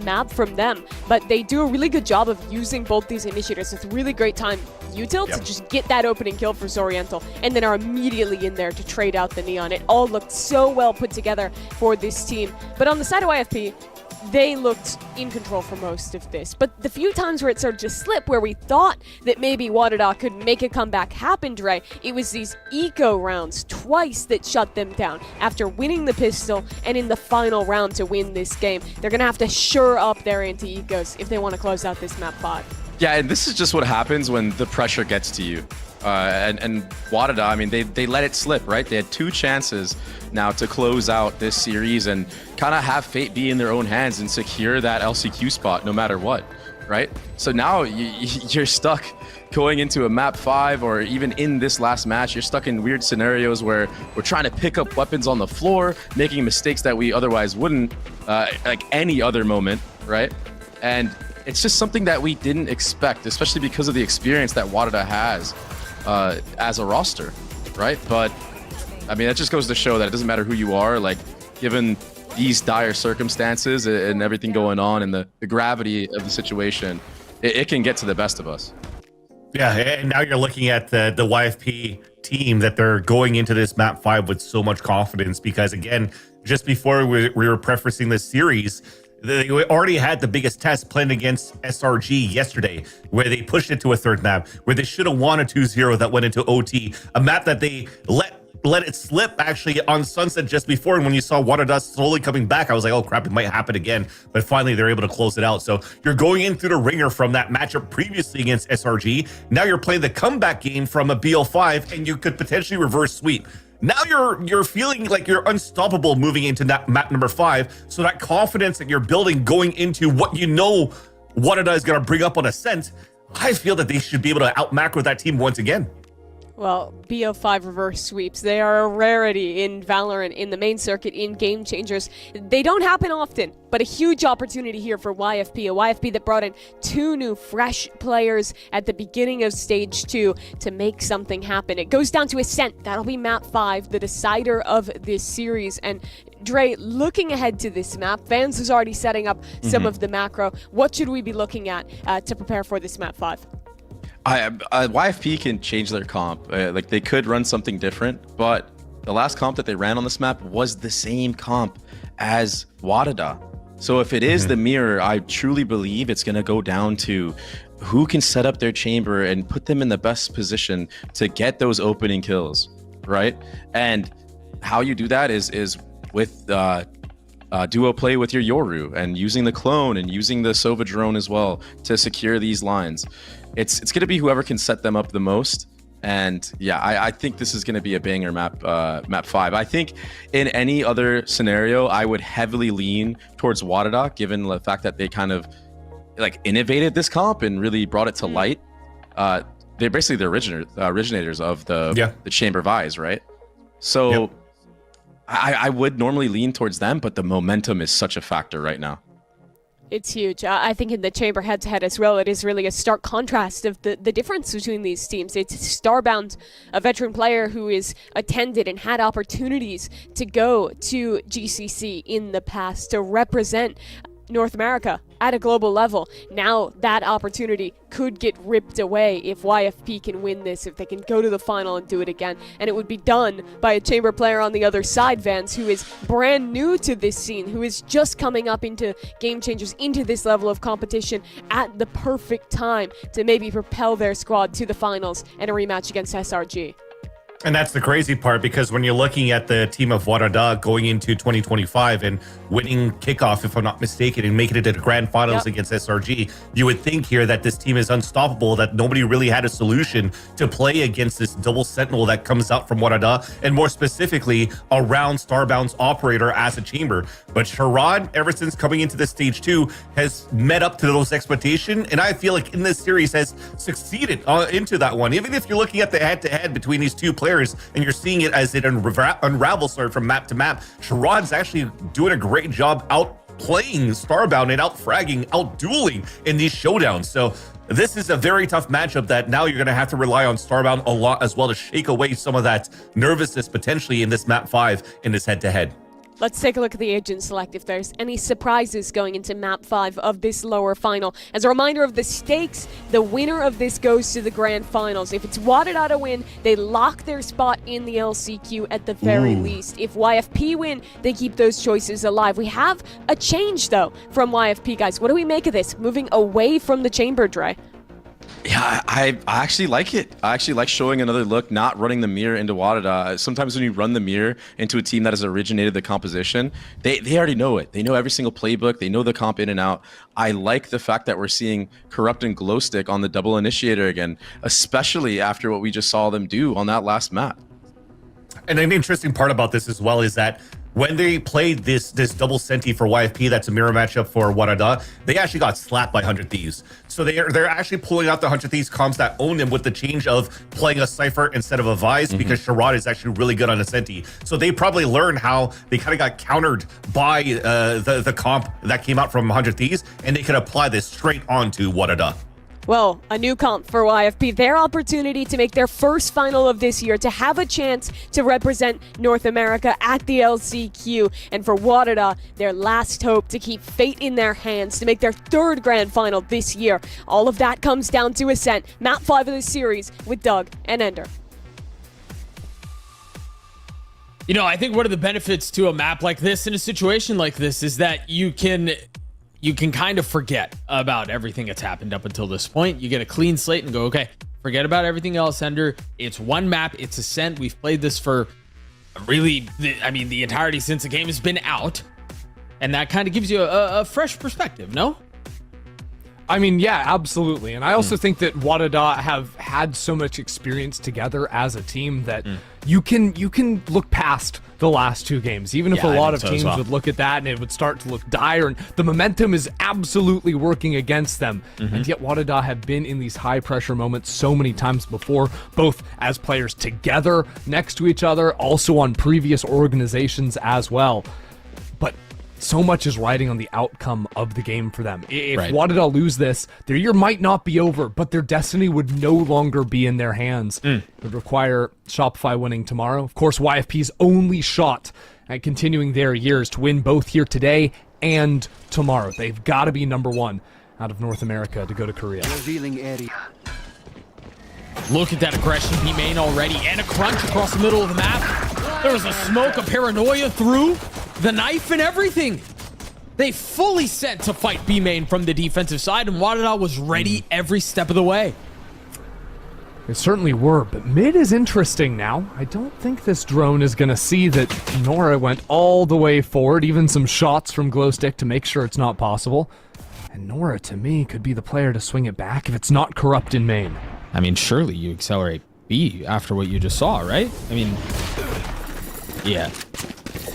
map from them, but they do a really good job of using both these initiators. It's a really great time util to just get that opening kill for Zoriental, and then are immediately in there to trade out the Neon. It all looked so well put together for this team. But on the side of YFP, they looked in control for most of this. But the few times where it started to slip, where we thought that maybe WADA could make a comeback happen, Dre, it was these eco rounds twice that shut them down. After winning the pistol and in the final round to win this game, they're going to have to shore up their anti-ecos if they want to close out this map 5. Yeah, and this is just what happens when the pressure gets to you. And WADA, I mean, they let it slip, right? They had 2 chances now to close out this series and kind of have fate be in their own hands and secure that LCQ spot no matter what, right? So now you're stuck going into a map 5, or even in this last match, you're stuck in weird scenarios where we're trying to pick up weapons on the floor, making mistakes that we otherwise wouldn't, like any other moment, right? And it's just something that we didn't expect, especially because of the experience that WADA has as a roster, right? But I mean, that just goes to show that it doesn't matter who you are, like given these dire circumstances and everything going on and the gravity of the situation, it can get to the best of us. Yeah, and now you're looking at the YFP team that they're going into this map 5 with so much confidence, because again, just before we were preferencing this series, they already had the biggest test playing against SRG yesterday, where they pushed it to a third map, where they should have won a 2-0 that went into OT, a map that they let it slip actually on Sunset just before. And when you saw WADA slowly coming back, I was like, oh crap, it might happen again. But finally, they're able to close it out. So you're going in through the ringer from that matchup previously against SRG. Now you're playing the comeback game from a BL5, and you could potentially reverse sweep. Now you're feeling like you're unstoppable moving into that map number 5. So that confidence that you're building going into what you know WADA is going to bring up on Ascent, I feel that they should be able to out macro that team once again. Well, BO5 reverse sweeps, they are a rarity in Valorant, in the main circuit, in Game Changers. They don't happen often, but a huge opportunity here for YFP, a YFP that brought in 2 new fresh players at the beginning of Stage 2 to make something happen. It goes down to Ascent. That'll be map 5, the decider of this series. And Dre, looking ahead to this map, Vans is already setting up some of the macro. What should we be looking at to prepare for this map 5? YFP can change their comp. Like, they could run something different, but the last comp that they ran on this map was the same comp as WADA. So if it is the mirror, I truly believe it's going to go down to who can set up their chamber and put them in the best position to get those opening kills, right? And how you do that is with duo play with your Yoru and using the clone and using the Sova drone as well to secure these lines. It's going to be whoever can set them up the most. And yeah, I think this is going to be a banger map 5. I think in any other scenario, I would heavily lean towards WADA, given the fact that they kind of like innovated this comp and really brought it to light. They're basically the originators of the Chamber Vise, right? So I would normally lean towards them, but the momentum is such a factor right now. It's huge. I think in the Chamber head-to-head as well, it is really a stark contrast of the difference between these teams. It's Starbound, a veteran player who is attended and had opportunities to go to GCC in the past to represent North America at a global level. Now that opportunity could get ripped away if YFP can win this, if they can go to the final and do it again. And it would be done by a Chamber player on the other side, Vans, who is brand new to this scene, who is just coming up into Game Changers, into this level of competition at the perfect time to maybe propel their squad to the finals and a rematch against SRG. And that's the crazy part, because when you're looking at the team of WADA going into 2025 and winning kickoff, if I'm not mistaken, and making it to the grand finals against SRG, you would think here that this team is unstoppable, that nobody really had a solution to play against this double sentinel that comes out from WADA, and more specifically around Starbound's operator as a chamber. But Sherrod, ever since coming into this stage 2, has met up to those expectations, and I feel like in this series has succeeded into that one. Even if you're looking at the head-to-head between these two players, and you're seeing it as it unravels from map to map, Sherrod's actually doing a great job outplaying Starbound and out-fragging, out-dueling in these showdowns. So this is a very tough matchup that now you're going to have to rely on Starbound a lot as well to shake away some of that nervousness potentially in this map 5 in this head-to-head. Let's take a look at the agent select if there's any surprises going into map 5 of this lower final. As a reminder of the stakes, the winner of this goes to the grand finals. If it's WADA to win, they lock their spot in the LCQ at the very least. If YFP win, they keep those choices alive. We have a change though from YFP, guys. What do we make of this? Moving away from the chamber, Dre. Yeah, I actually like it. I actually like showing another look, not running the mirror into WADA. Sometimes when you run the mirror into a team that has originated the composition, they already know it. They know every single playbook. They know the comp in and out. I like the fact that we're seeing Corrupt and Glowstick on the double initiator again, especially after what we just saw them do on that last map. And an interesting part about this as well is that when they played this double senti for YFP, that's a mirror matchup for WADA, they actually got slapped by 100 Thieves. So they're actually pulling out the 100 Thieves comps that own them with the change of playing a Cypher instead of a Vise, because Sherrod is actually really good on a senti. So they probably learned how they kind of got countered by the comp that came out from 100 Thieves, and they could apply this straight onto WADA. Well, a new comp for YFP, their opportunity to make their first final of this year, to have a chance to represent North America at the LCQ, and for WADA, their last hope to keep fate in their hands, to make their third grand final this year. All of that comes down to Ascent, map 5 of the series with Doug and Ender. You know, I think one of the benefits to a map like this in a situation like this is that you can kind of forget about everything that's happened up until this point. You get a clean slate and go, okay, forget about everything else, Ender. It's one map, it's Ascent. We've played this for really, the entirety since the game has been out. And that kind of gives you a fresh perspective, no? I mean, yeah, absolutely. And I also think that WADA have had so much experience together as a team that you can look past the last 2 games. Even if a lot of teams would look at that and it would start to look dire, and the momentum is absolutely working against them. And yet WADA have been in these high pressure moments so many times before, both as players together next to each other, also on previous organizations as well. But so much is riding on the outcome of the game for them. If WADA lose this, their year might not be over, but their destiny would no longer be in their hands. It would require Shopify winning tomorrow. Of course, YFP's only shot at continuing their years to win both here today and tomorrow. They've got to be #1 out of North America to go to Korea. Revealing area. Look at that aggression, B main already, and a crunch across the middle of the map. There was a smoke, a paranoia through the knife and everything. They fully set to fight B main from the defensive side, and WADA was ready every step of the way. They certainly were, but mid is interesting now. I don't think this drone is going to see that Nora went all the way forward, even some shots from Glowstick to make sure it's not possible. And Nora, to me, could be the player to swing it back if it's not corrupt in main. I mean, surely you accelerate B after what you just saw, right? I mean, yeah.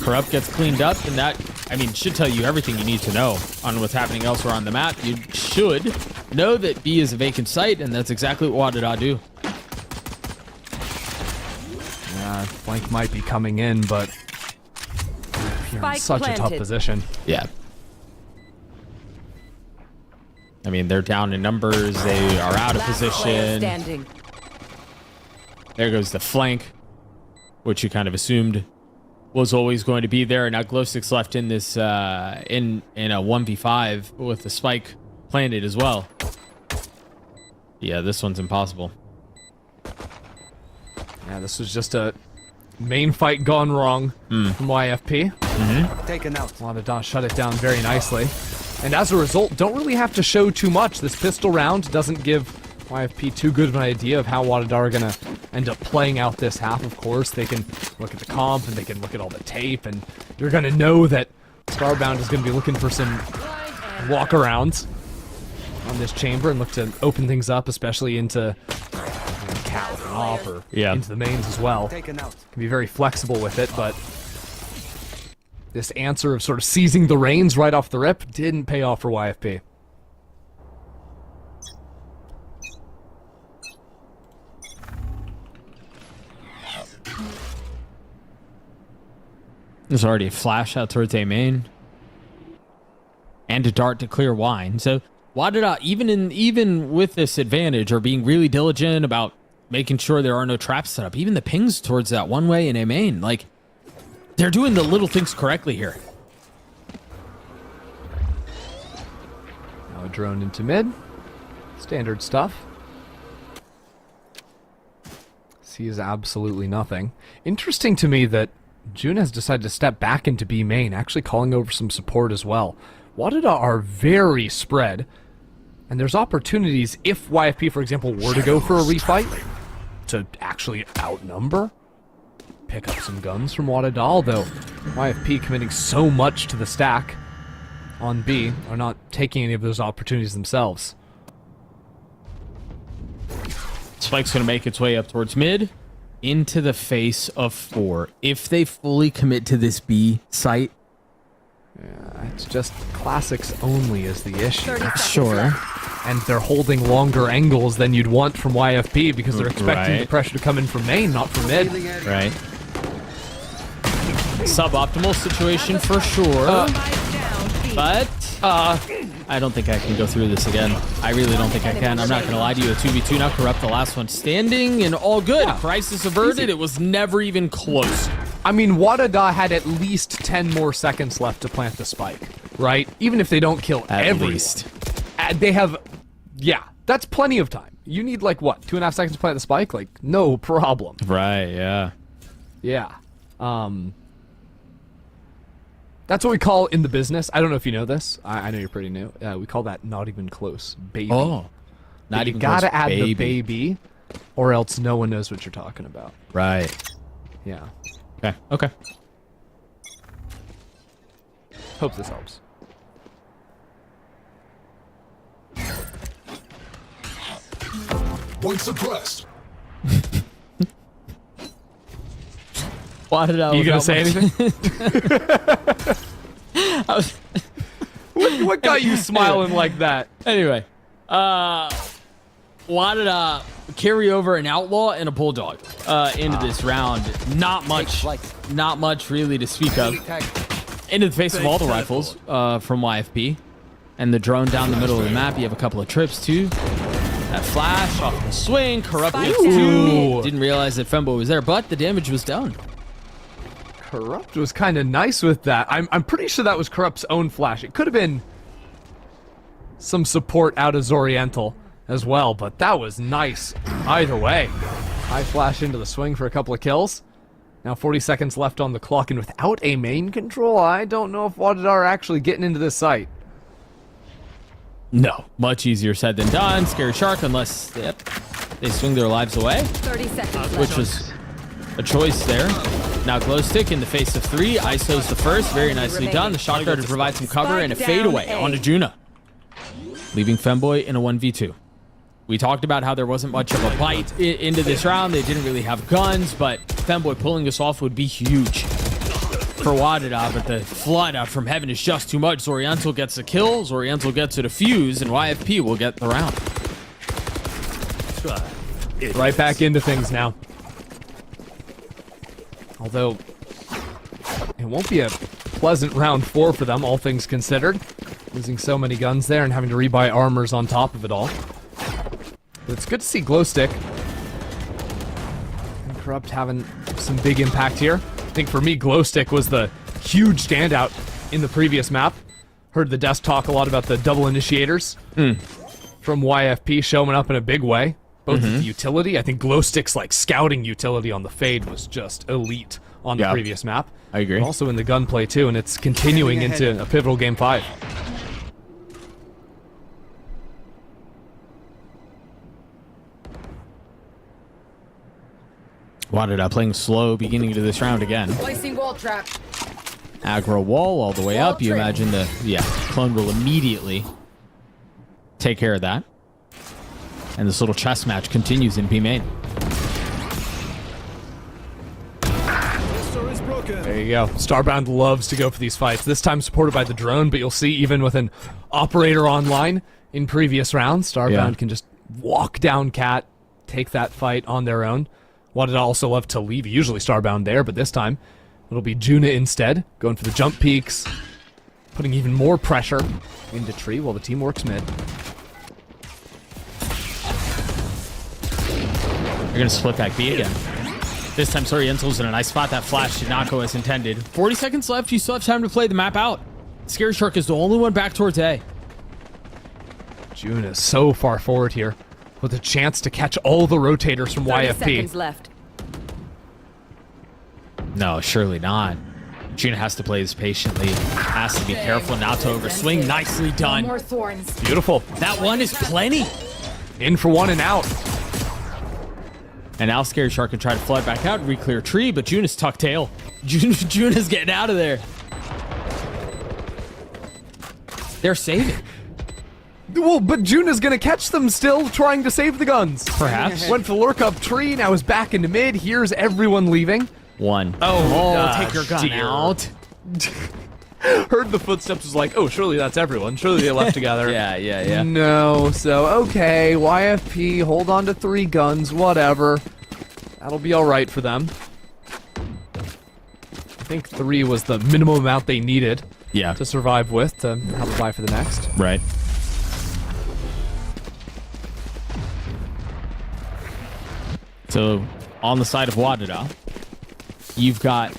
Corrupt gets cleaned up, and that, I mean, should tell you everything you need to know on what's happening elsewhere on the map. You should know that B is a vacant site, and that's exactly what WADA do. Yeah, flank might be coming in, but you're in such a tough position. Yeah. I mean, they're down in numbers. They are out of position. There goes the flank, which you kind of assumed was always going to be there. Now Glowstick's left in this in a 1v5 with the spike planted as well. Yeah, this one's impossible. Yeah, this was just a main fight gone wrong from YFP. Taken out. WADA shut it down very nicely. And as a result, don't really have to show too much. This pistol round doesn't give YFP too good of an idea of how WADA are going to end up playing out this half, of course. They can look at the comp, and they can look at all the tape, and you're going to know that Starbound is going to be looking for some walkarounds on this chamber and look to open things up, especially into Cat with an off or into the mains as well. Can be very flexible with it, but this answer of sort of seizing the reins right off the rip didn't pay off for YFP. There's already a flash out towards A main. And a dart to clear wine. So WADA, even with this advantage, are being really diligent about making sure there are no traps set up. Even the pings towards that one way in A main. Like, they're doing the little things correctly here. Now a drone into mid. Standard stuff. Sees absolutely nothing. Interesting to me that June has decided to step back into B main, actually calling over some support as well. WADA are very spread, and there's opportunities if YFP, for example, were to go for a refight to actually outnumber. Pick up some guns from WADA, although YFP committing so much to the stack on B are not taking any of those opportunities themselves. Spike's going to make its way up towards mid, into the face of 4. If they fully commit to this B site, it's just classics only is the issue. Sure. And they're holding longer angles than you'd want from YFP because they're expecting the pressure to come in from main, not from mid. Right. Suboptimal situation for sure. But I don't think I can go through this again. I really don't think I can. I'm not going to lie to you. A 2v2 now. Corrupt the last one standing and all good. Crisis averted. It was never even close. I mean, WADA had at least 10 more seconds left to plant the spike, right? Even if they don't kill everyone. Least. They have, that's plenty of time. You need, like, what, 2.5 seconds to plant the spike? Like, no problem. Right, yeah. Yeah. That's what we call in the business. I don't know if you know this. I know you're pretty new. We call that not even close, baby. Oh, not even close. You gotta add baby. the baby, or else no one knows what you're talking about. Right. Yeah. Okay. Hope this helps. Hardpoint suppressed. Why did I? You gonna say anything? What got you smiling like that? Anyway, WADA carry over an outlaw and a bulldog into this round. Not much really to speak of. Into the face of all the rifles from YFP. And the drone down the middle of the map. You have a couple of trips too. That flash off the swing. Corrupt gets two. Didn't realize that Fembo was there, but the damage was done. Corrupt was kind of nice with that. I'm pretty sure that was Corrupt's own flash. It could have been some support out of Zoriental as well, but that was nice either way. High flash into the swing for a couple of kills. Now 40 seconds left on the clock, and without a main control, I don't know if WADA are actually getting into this site. No, much easier said than done. Scary Shark, unless they swing their lives away, 30 seconds which was a choice there. Now glow stick in the face of 3. ISO's the first, very nicely done. The shot guard to provide some cover and a fadeaway onto Juna, leaving Femboy in a 1v2. We talked about how there wasn't much of a bite into this round. They didn't really have guns, but Femboy pulling this off would be huge for WADA, but the flood out from heaven is just too much. Zoriental gets a kill, Zoriental gets a defuse, and YFP will get the round. Right back into things now. Although, it won't be a pleasant round 4 for them, all things considered. Losing so many guns there and having to rebuy armors on top of it all. But it's good to see Glowstick and Corrupt having some big impact here. I think for me, Glowstick was the huge standout in the previous map. Heard the desk talk a lot about the double initiators from YFP showing up in a big way. Both with the utility. I think Glowstick's like scouting utility on the fade was just elite on the previous map. I agree. And also in the gunplay too, and it's continuing into a pivotal game 5. WADA playing slow beginning to this round again. Placing wall trap. Aggro wall all the way up. You imagine the clone will immediately take care of that. And this little chess match continues in B main. There you go. Starbound loves to go for these fights. This time supported by the drone, but you'll see even with an operator online in previous rounds, Starbound can just walk down Cat, take that fight on their own. WADA also love to leave, usually Starbound there, but this time it'll be Juna instead, going for the jump peaks, putting even more pressure into Tree while the team works mid. They're going to split back B again. This time Zoriental's in a nice spot. That flash did not go as intended. 40 seconds left. You still have time to play the map out. Scary Shark is the only one back towards A. Juna is so far forward here with a chance to catch all the rotators from 30 YFP. seconds left. No, surely not. Juna has to play this patiently. Has to be careful not to overswing. Nicely done. More thorns. Beautiful. That one is plenty. In for one and out. And now Scary Shark can try to flood back out, re-clear Tree, but Juna's tucked tail. Juna's getting out of there. They're saving. Well, but Juna's gonna catch them still, trying to save the guns. Perhaps. Went for the lurk up Tree, now is back into mid. Here's everyone leaving. One. Take your gun out. Heard the footsteps, was like, oh, surely that's everyone. Surely they left together. Yeah. No, so, okay, YFP, hold on to 3 guns, whatever. That'll be alright for them. I think 3 was the minimum amount they needed to survive with, to have a buy for the next. Right. So, on the side of WADA, you've got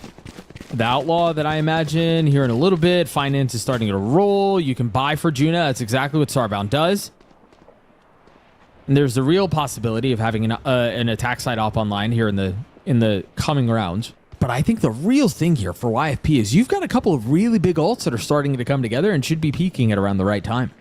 the Outlaw that I imagine here in a little bit. Finance is starting to roll. You can buy for Juna. That's exactly what Starbound does. And there's the real possibility of having an attack side op online here in the coming rounds. But I think the real thing here for YFP is you've got a couple of really big ults that are starting to come together and should be peaking at around the right time.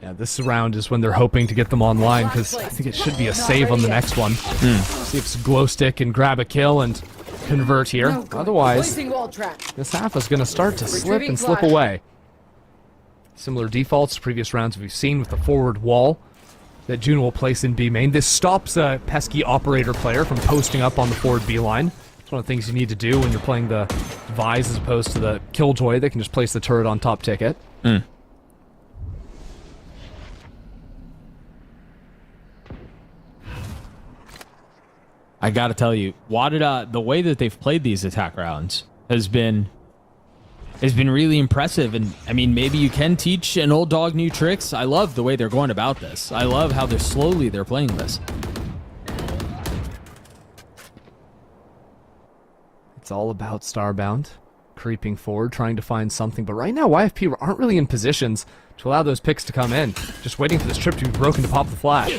Yeah, this round is when they're hoping to get them online, because I think it should be a save on the next one. See if Glowstick can grab a kill and convert here. Otherwise, this half is going to start to slip and slip away. Similar defaults to previous rounds we've seen with the forward wall that June will place in B main. This stops a pesky operator player from posting up on the forward B line. It's one of the things you need to do when you're playing the Vise as opposed to the Killjoy that can just place the turret on top ticket. I gotta tell you, WADA, the way that they've played these attack rounds has been really impressive. And I mean, maybe you can teach an old dog new tricks. I love the way they're going about this. I love how they're playing this. It's all about Starbound creeping forward, trying to find something. But right now, YFP aren't really in positions to allow those picks to come in. Just waiting for this trip to be broken to pop the flash.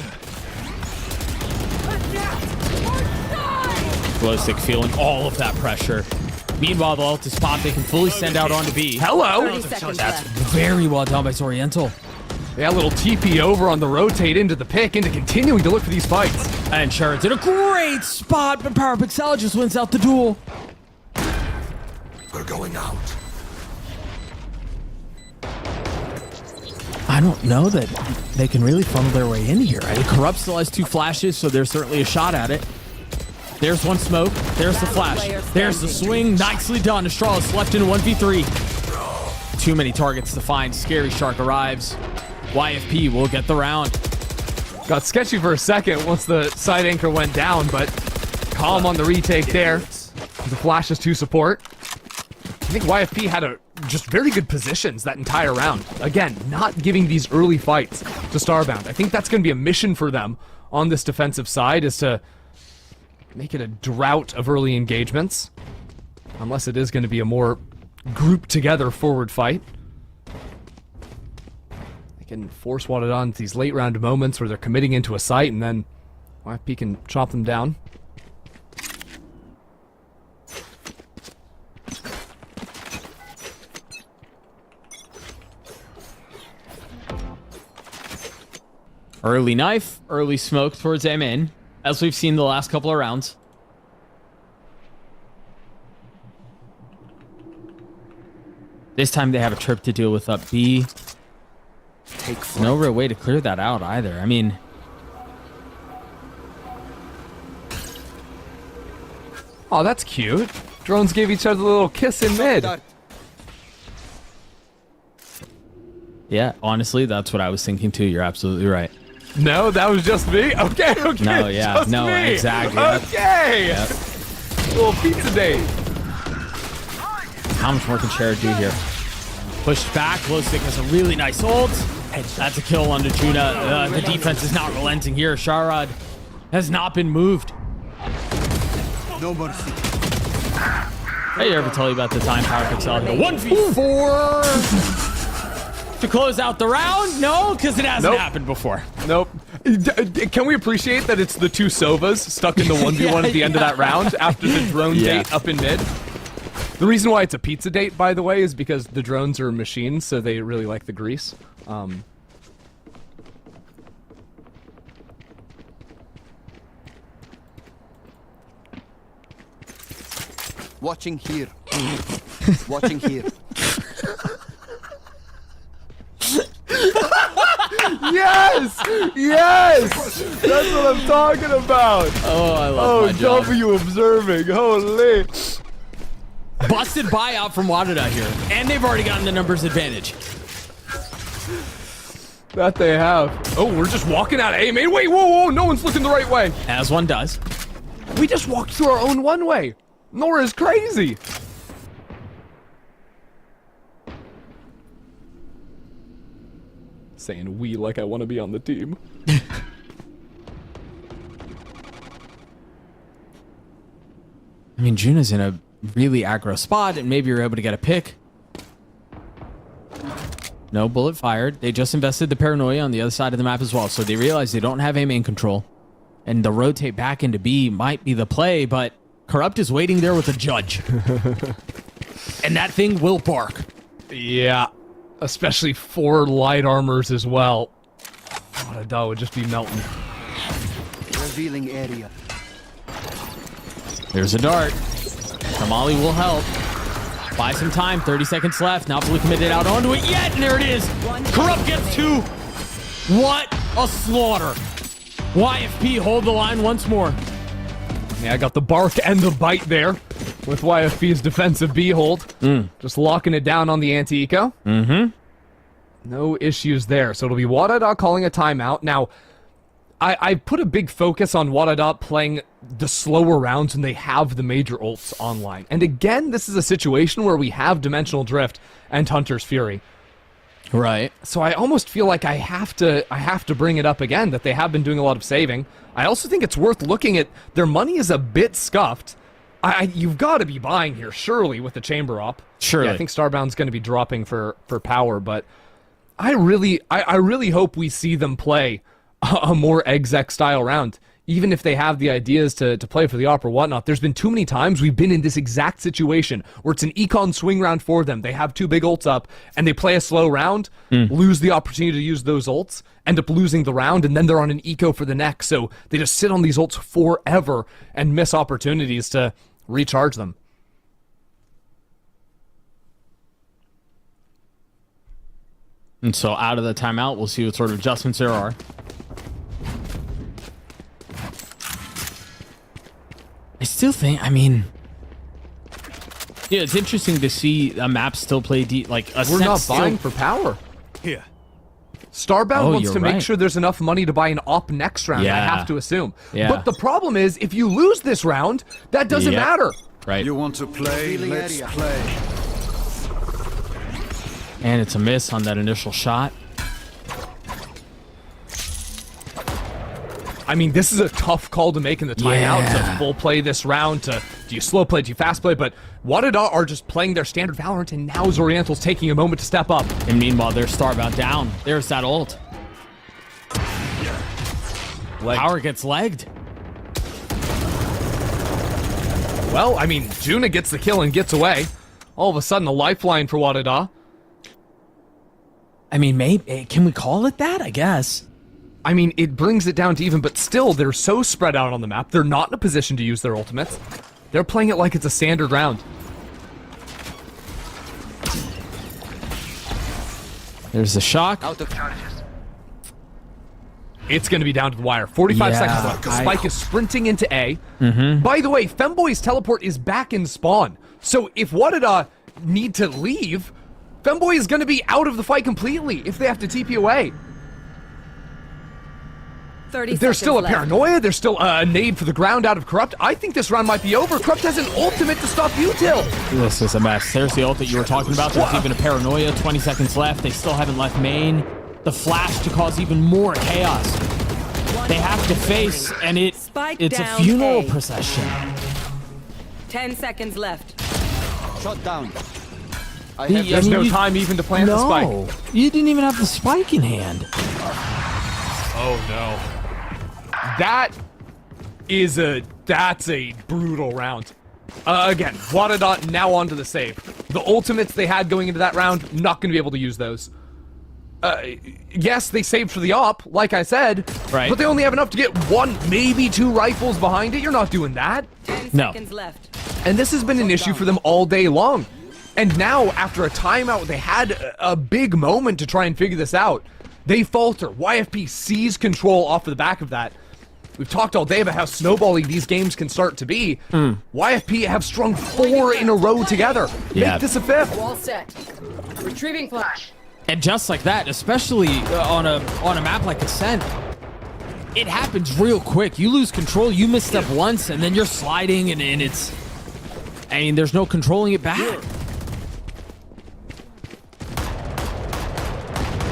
Glowstick feeling all of that pressure. Meanwhile, the ult is spot they can fully send out onto B. Hello! That's very well done by Oriental. Yeah, a little TP over on the rotate into the pick, into continuing to look for these fights. And Sherrod's in a great spot, but PowerPixel just wins out the duel. We're going out. I don't know that they can really funnel their way in here. Corrupt still has 2 flashes, so there's certainly a shot at it. There's one smoke. There's the flash. There's the swing. Nicely done. Astralis left in a 1v3. Too many targets to find. Scary Shark arrives. YFP will get the round. Got sketchy for a second once the side anchor went down, but calm on the retake there. The flashes to support. I think YFP had just very good positions that entire round. Again, not giving these early fights to Starbound. I think that's going to be a mission for them on this defensive side, is to make it a drought of early engagements. Unless it is going to be a more grouped together forward fight. They can force WADA on these late round moments where they're committing into a site and then YFP can chop them down. Early knife, early smoke towards A main, as we've seen the last couple of rounds. This time they have a trip to deal with up B. No real way to clear that out either. I mean, oh, that's cute. Drones gave each other a little kiss in mid. yeah, honestly, that's what I was thinking too. You're absolutely right. No, that was just me? Okay. No, yeah, just no, me. exactly. Okay. Yep. Little pizza date. How much more can Sherrod do here? Pushed back. Glowstick has a really nice ult. That's a kill onto Juna. The defense is not relenting here. Sherrod has not been moved. No mercy. Hey, ever tell you about the time PowerPixel hit a 1v4 to close out the round? No, because it hasn't happened before. Nope. Can we appreciate that it's the 2 Sovas stuck in the 1v1 at the end of that round after the drone date up in mid? The reason why it's a pizza date, by the way, is because the drones are machines, so they really like the grease. Watching here. Watching here. Yes! Yes! That's what I'm talking about! Oh, I love my job. W observing. Holy. Busted buyout from WADA here. And they've already gotten the numbers advantage. That they have. Oh, we're just walking out of A main. Wait, whoa, no one's looking the right way. As one does. We just walked through our own one way. Nora's crazy. Saying we like I want to be on the team. I mean, Juna's in a really aggro spot, and maybe you're able to get a pick. No bullet fired. They just invested the paranoia on the other side of the map as well, so they realize they don't have A main control. And the rotate back into B might be the play, but Corrupt is waiting there with a judge. And that thing will bark. Yeah, especially 4 light armors as well. WADA would just be melting. Revealing area. There's a dart. Tamale will help. Buy some time. 30 seconds left. Not fully committed out onto it yet. And there it is. Corrupt gets 2. What a slaughter. YFP hold the line once more. Yeah, I got the bark and the bite there with YFP's defensive B hold. Just locking it down on the anti-eco. No issues there. So it'll be WADA calling a timeout. Now, I put a big focus on WADA playing the slower rounds when they have the major ults online. And again, this is a situation where we have Dimensional Drift and Hunter's Fury. Right. So I almost feel like I have to bring it up again that they have been doing a lot of saving. I also think it's worth looking at their money is a bit scuffed. You've got to be buying here, surely, with the chamber op. Surely. Yeah, I think Starbound's going to be dropping for power, but I really hope we see them play a more exec style round. Even if they have the ideas to play for the op or whatnot, there's been too many times we've been in this exact situation where it's an econ swing round for them. They have 2 big ults up, and they play a slow round, lose the opportunity to use those ults, end up losing the round, and then they're on an eco for the next. So they just sit on these ults forever and miss opportunities to recharge them. And so out of the timeout, we'll see what sort of adjustments there are. I still think, I mean, yeah, it's interesting to see a map still play like a We're not buying for power. Here. Starbound wants to make right. sure there's enough money to buy an op next round, I have to assume. Yeah. But the problem is, if you lose this round, that doesn't matter. Right. You want to play? Let's play. And it's a miss on that initial shot. I mean, this is a tough call to make in the timeout to full play this round. Do you slow play? Do you fast play? But WADA are just playing their standard Valorant, and now Zoriental's taking a moment to step up. And meanwhile, there's Starbound down. There's that ult. Power gets legged. Well, I mean, Juna gets the kill and gets away. All of a sudden, a lifeline for WADA. I mean, maybe, can we call it that? I guess. I mean, it brings it down to even, but still, they're so spread out on the map. They're not in a position to use their ultimates. They're playing it like it's a standard round. There's the shock. Out of charges. It's going to be down to the wire. 45 seconds left. Spike is sprinting into A. By the way, Femboy's teleport is back in spawn. So if WADA need to leave, Femboy is going to be out of the fight completely if they have to TP away. 30 There's still a seconds left. paranoia. There's still a nade for the ground out of Corrupt. I think this round might be over. Corrupt has an ultimate to stop Util. This is a mess. There's the ult that you were talking about. There's even a paranoia. 20 seconds left. They still haven't left main. The flash to cause even more chaos. They have to face, and it's a down funeral A. procession. 10 seconds left. Shot down. There's no time even to plant the spike. You didn't even have the spike in hand. Oh no. That's a brutal round. Again, WADA now onto the save. The ultimates they had going into that round, not going to be able to use those. Yes, they saved for the op, like I said, right? But they only have enough to get 1, maybe 2 rifles behind it. You're not doing that. 10 seconds left. And this has been an issue for them all day long. And now, after a timeout, they had a big moment to try and figure this out. They falter. YFP sees control off of the back of that. We've talked all day about how snowballing these games can start to be. YFP have strung 4 in a row together. Make this a 5th. Wall set. Retrieving flash. And just like that, especially on a map like Ascent, it happens real quick. You lose control, you misstep once, and then you're sliding, and it's... I mean, there's no controlling it back.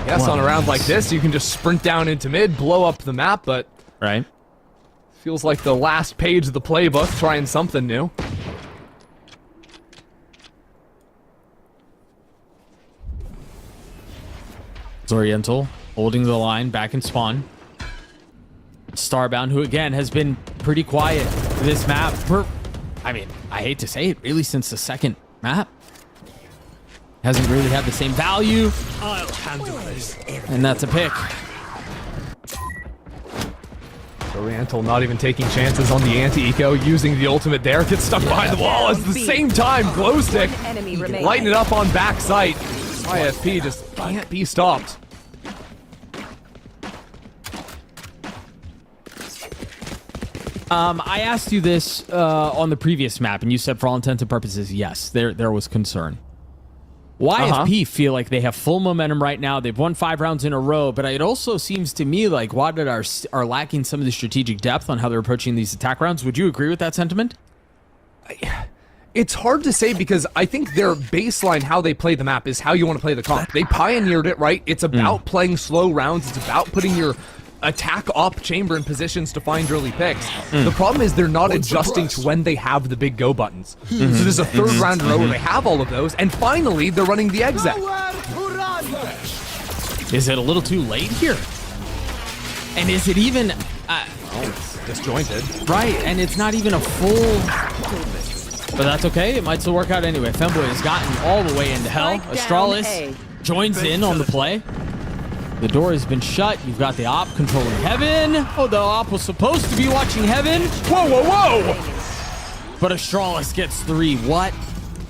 Yes, on a round like this, you can just sprint down into mid, blow up the map, but... Right. Feels like the last page of the playbook, trying something new. Zoriental holding the line back in spawn. Starbound, who again has been pretty quiet this map for, I mean, I hate to say it, really since the second map. Hasn't really had the same value. I'll handle this. And that's a pick. Oriental not even taking chances on the anti-eco, using the ultimate there, gets stuck behind the wall. At the same time, Glowstick lighting it up on backside. YFP just can't be stopped. I asked you this on the previous map, and you said for all intents and purposes, yes, there was concern. YFP feel like they have full momentum right now. They've won 5 rounds in a row, but it also seems to me like WADA are lacking some of the strategic depth on how they're approaching these attack rounds. Would you agree with that sentiment? It's hard to say because I think their baseline, how they play the map, is how you want to play the comp. They pioneered it, right? It's about playing slow rounds. It's about putting your attack op chamber in positions to find early picks. The problem is they're not adjusting to when they have the big go buttons. So there's a 3rd round in a row where they have all of those, and finally they're running the exec. Is it a little too late here? And is it even... it's disjointed. Right, and it's not even a full... But that's okay, it might still work out anyway. Femboy has gotten all the way into hell. Astralis joins in on the play. The door has been shut. You've got the op controlling Heaven. Oh, the op was supposed to be watching Heaven. Whoa, whoa, whoa! But Astralis gets 3. What?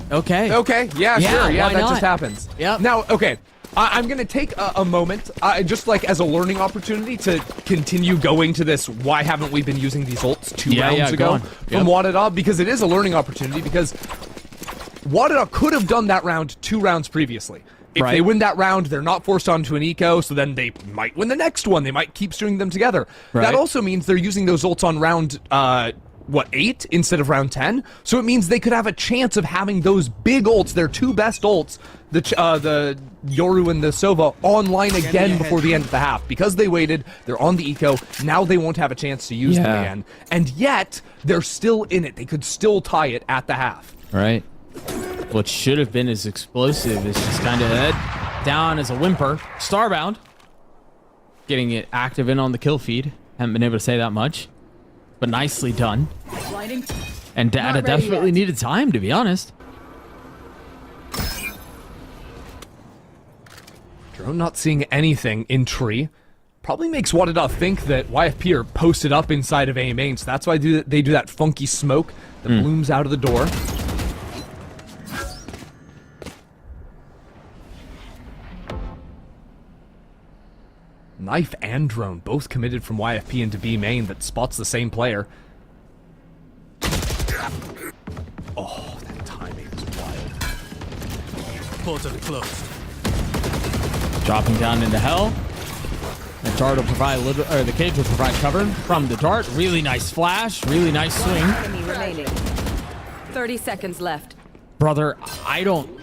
Okay. Okay, yeah, sure. Yeah, that not? just happens. Yep. Now, okay, I'm going to take a moment, just like as a learning opportunity to continue going to this, why haven't we been using these ults 2 rounds ago from WADA, because it is a learning opportunity, because WADA could have done that round 2 rounds previously. If they win that round, they're not forced onto an eco, so then they might win the next one. They might keep stringing them together. That also means they're using those ults on round, 8 instead of round 10? So it means they could have a chance of having those big ults, their 2 best ults, the Yoru and the Sova, online again before the end of the half. Because they waited, they're on the eco, now they won't have a chance to use them again. And yet, they're still in it. They could still tie it at the half. Right. What should have been as explosive is just kind of down as a whimper. Starbound getting it active in on the kill feed. Haven't been able to say that much, but nicely done. And Data desperately needed time, to be honest. Drone not seeing anything in tree. Probably makes WADA think that YFP are posted up inside of A main, so that's why they do that funky smoke that blooms out of the door. Knife and drone, both committed from YFP into B main, that spots the same player. Oh, that timing is wild. Portal closed. Dropping down into hell. The dart will provide a little, or the cage will provide cover from the dart. Really nice flash, really nice swing. Enemy remaining. 30 seconds left. Brother, I don't...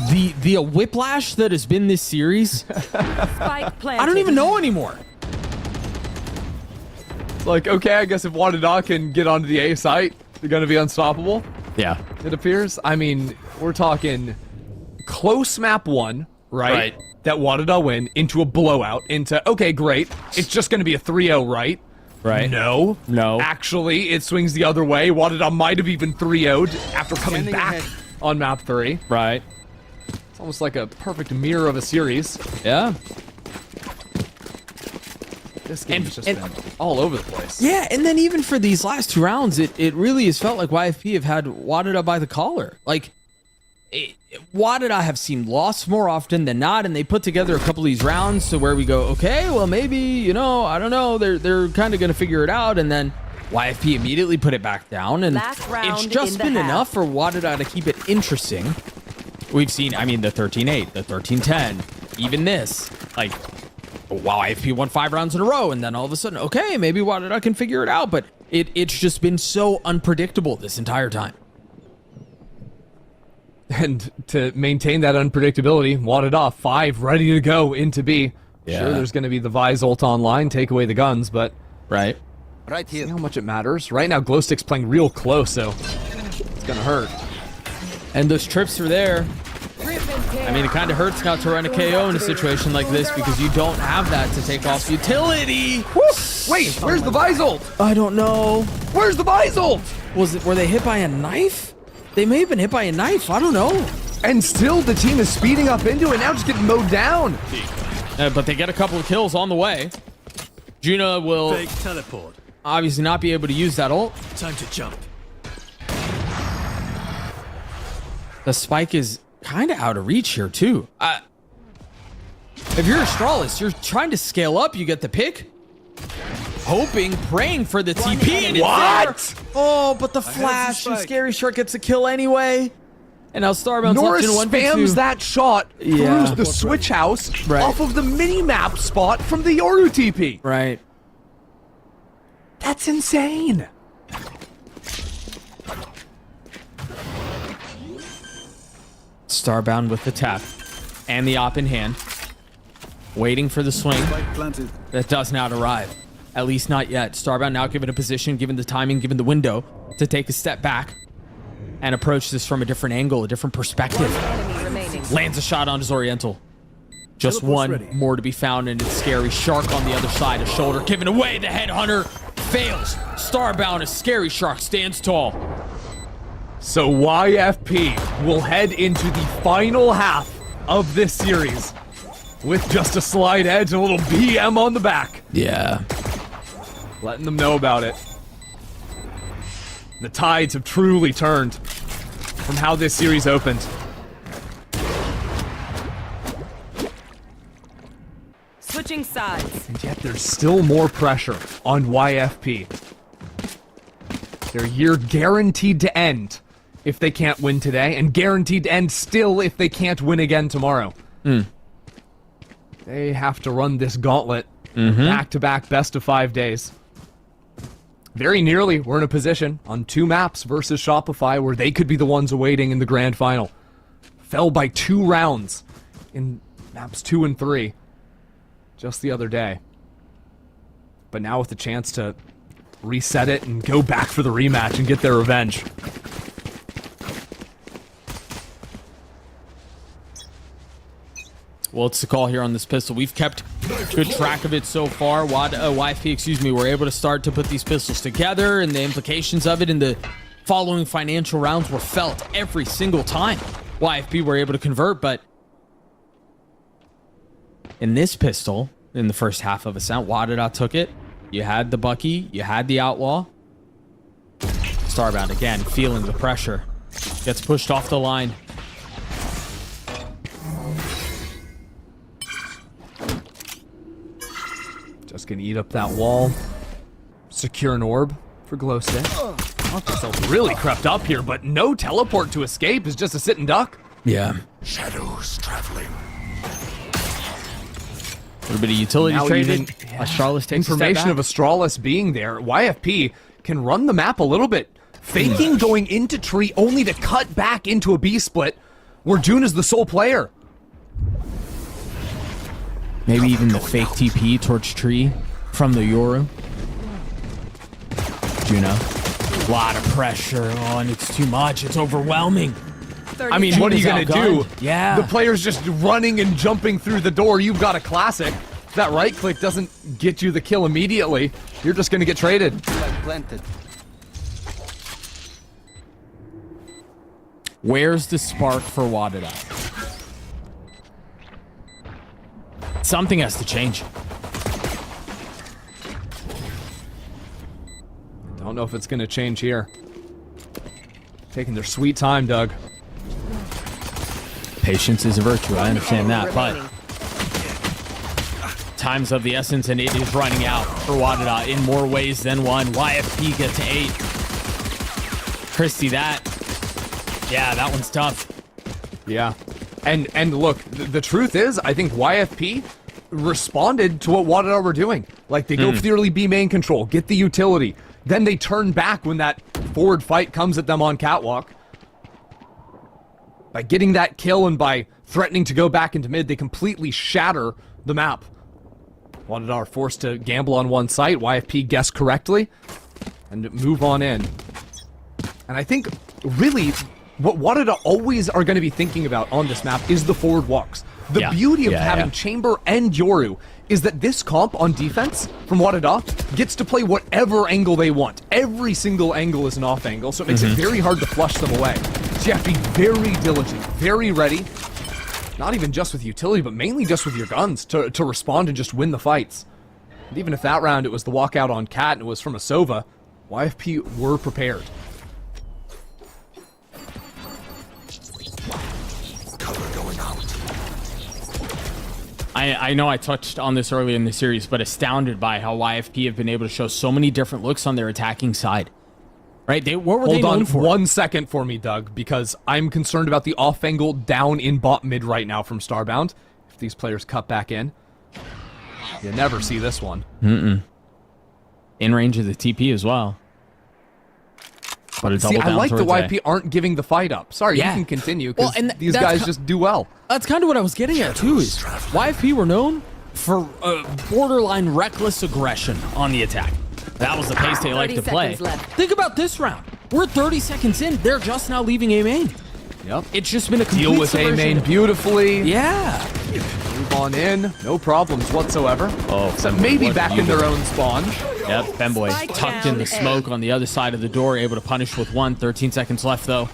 The whiplash that has been this series, Spike planted. I don't even know anymore. Like, okay, I guess if WADA can get onto the A site, they're going to be unstoppable. Yeah. It appears. I mean, we're talking close map 1, right? That WADA win into a blowout, into, okay, great. It's just going to be a 3-0, right? Right. No. No. Actually, it swings the other way. WADA might have even 3-0'd after coming back on map 3. Right. It's almost like a perfect mirror of a series. Yeah. This game's just been all over the place. Yeah, and then even for these last 2 rounds, it really has felt like YFP have had WADA by the collar. Like, WADA have seen loss more often than not, and they put together a couple of these rounds to where we go, okay, well, maybe, you know, I don't know, they're kind of going to figure it out, and then YFP immediately put it back down, and it's just been enough for WADA to keep it interesting. We've seen, I mean, the 13-8, the 13-10, even this. Like, wow, YFP won 5 rounds in a row, and then all of a sudden, okay, maybe WADA can figure it out, but it's just been so unpredictable this entire time. And to maintain that unpredictability, WADA 5 ready to go into B. Yeah. Sure, there's going to be the Viz ult online, take away the guns, but... Right here. See how much it matters. Right now, Glowstick's playing real close, so it's going to hurt. And those trips are there. I mean, it kind of hurts now to run a KO in a situation like this because you don't have that to take off utility. Woo! Wait, where's the Viz ult? I don't know. Where's the Viz ult? Were they hit by a knife? They may have been hit by a knife. I don't know. And still, the team is speeding up into it, now just getting mowed down. But they get a couple of kills on the way. Juna will... Fake teleport. obviously not be able to use that ult. Time to jump. The spike is kind of out of reach here too. If you're Astralis, you're trying to scale up. You get the pick, hoping, praying for the TP. And it's there. Oh, but the flash and Scary Shark gets a kill anyway. And now Starbound's Norris left in 1v2. spams that shot through the switch house off of the mini-map spot from the Yoru TP. Right. That's insane. Starbound with the tap and the op in hand, waiting for the swing that does not arrive. At least not yet. Starbound now given a position, given the timing, given the window to take a step back and approach this from a different angle, a different perspective. Lands a shot on his Oriental. Just one more to be found, and it's Scary Shark on the other side. A shoulder given away. The headhunter fails. Starbound as Scary Shark stands tall. So YFP will head into the final half of this series with just a slight edge and a little BM on the back. Yeah. Letting them know about it. The tides have truly turned from how this series opened. Switching sides. And yet there's still more pressure on YFP. Their year guaranteed to end if they can't win today, and guaranteed to end still if they can't win again tomorrow. They have to run this gauntlet back-to-back best of 5 days. Very nearly, we're in a position on 2 maps versus Shopify where they could be the ones awaiting in the grand final. Fell by 2 rounds in maps 2 and 3 just the other day. But now with the chance to reset it and go back for the rematch and get their revenge. Well, it's the call here on this pistol. We've kept good track of it so far. YFP, were able to start to put these pistols together, and the implications of it in the following financial rounds were felt every single time YFP were able to convert. But in this pistol, in the first half of Ascent, WADA took it. You had the Bucky, you had the Outlaw. Starbound again, feeling the pressure. Gets pushed off the line. Just gonna eat up that wall. Secure an orb for glow stick. Themselves really crept up here, but no teleport to escape is just a sit and duck. Yeah. Shadows traveling. A little bit of utility Now trading. even, Astralis takes information of a step Astralis being there. YFP can run the map a little bit, faking going into tree only to cut back into a B split where June is the sole player. Maybe even the fake TP towards tree from the Yoru. Juno. A lot of pressure. Oh, and it's too much. It's overwhelming. I mean, what are you going to do? Yeah. The player's just running and jumping through the door. You've got a classic. If that right click doesn't get you the kill immediately, you're just going to get traded. Planted. Where's the spark for WADA? Something has to change. Don't know if it's going to change here. Taking their sweet time, Doug. Patience is a virtue, I understand that, but time's of the essence, and it is running out for WADA in more ways than one. YFP gets to 8. Christy, that one's tough. Yeah. And look, the truth is, I think YFP responded to what WADA were doing. Like, they go for the early B main control, get the utility. Then they turn back when that forward fight comes at them on catwalk. By getting that kill and by threatening to go back into mid, they completely shatter the map. WADA are forced to gamble on one site. YFP guessed correctly and move on in. And I think, really, what WADA always are going to be thinking about on this map is the forward walks. The beauty of having Chamber and Yoru is that this comp on defense from WADA gets to play whatever angle they want. Every single angle is an off angle, so it makes it very hard to flush them away. So you have to be very diligent, very ready, not even just with utility, but mainly just with your guns to respond and just win the fights. And even if that round it was the walkout on Cat and it was from a Sova, YFP were prepared. Cover going out. I know I touched on this earlier in the series, but astounded by how YFP have been able to show so many different looks on their attacking side. Right? What were they known for? Hold on 1 second for me, Doug, because I'm concerned about the off angle down in bot mid right now from Starbound. If these players cut back in, you never see this one. In range of the TP as well. But a double See, I down like the towards YP A. aren't giving the fight up. Sorry, Yeah. you can continue, because Well, and these that's guys just do well. That's kind of what I was getting at, too, is YFP were known for borderline reckless aggression on the attack. That was the pace they like to play. Think about this round. We're 30 seconds in. They're just now leaving A main. Yep. It's just been a complete Deal with A subversion. main beautifully. Yeah. Move on in. No problems whatsoever. Oh, except maybe what back in beauty. their own spawn. Yep, Femboy tucked in the smoke on the other side of the door, able to punish with 1. 13 seconds left, though.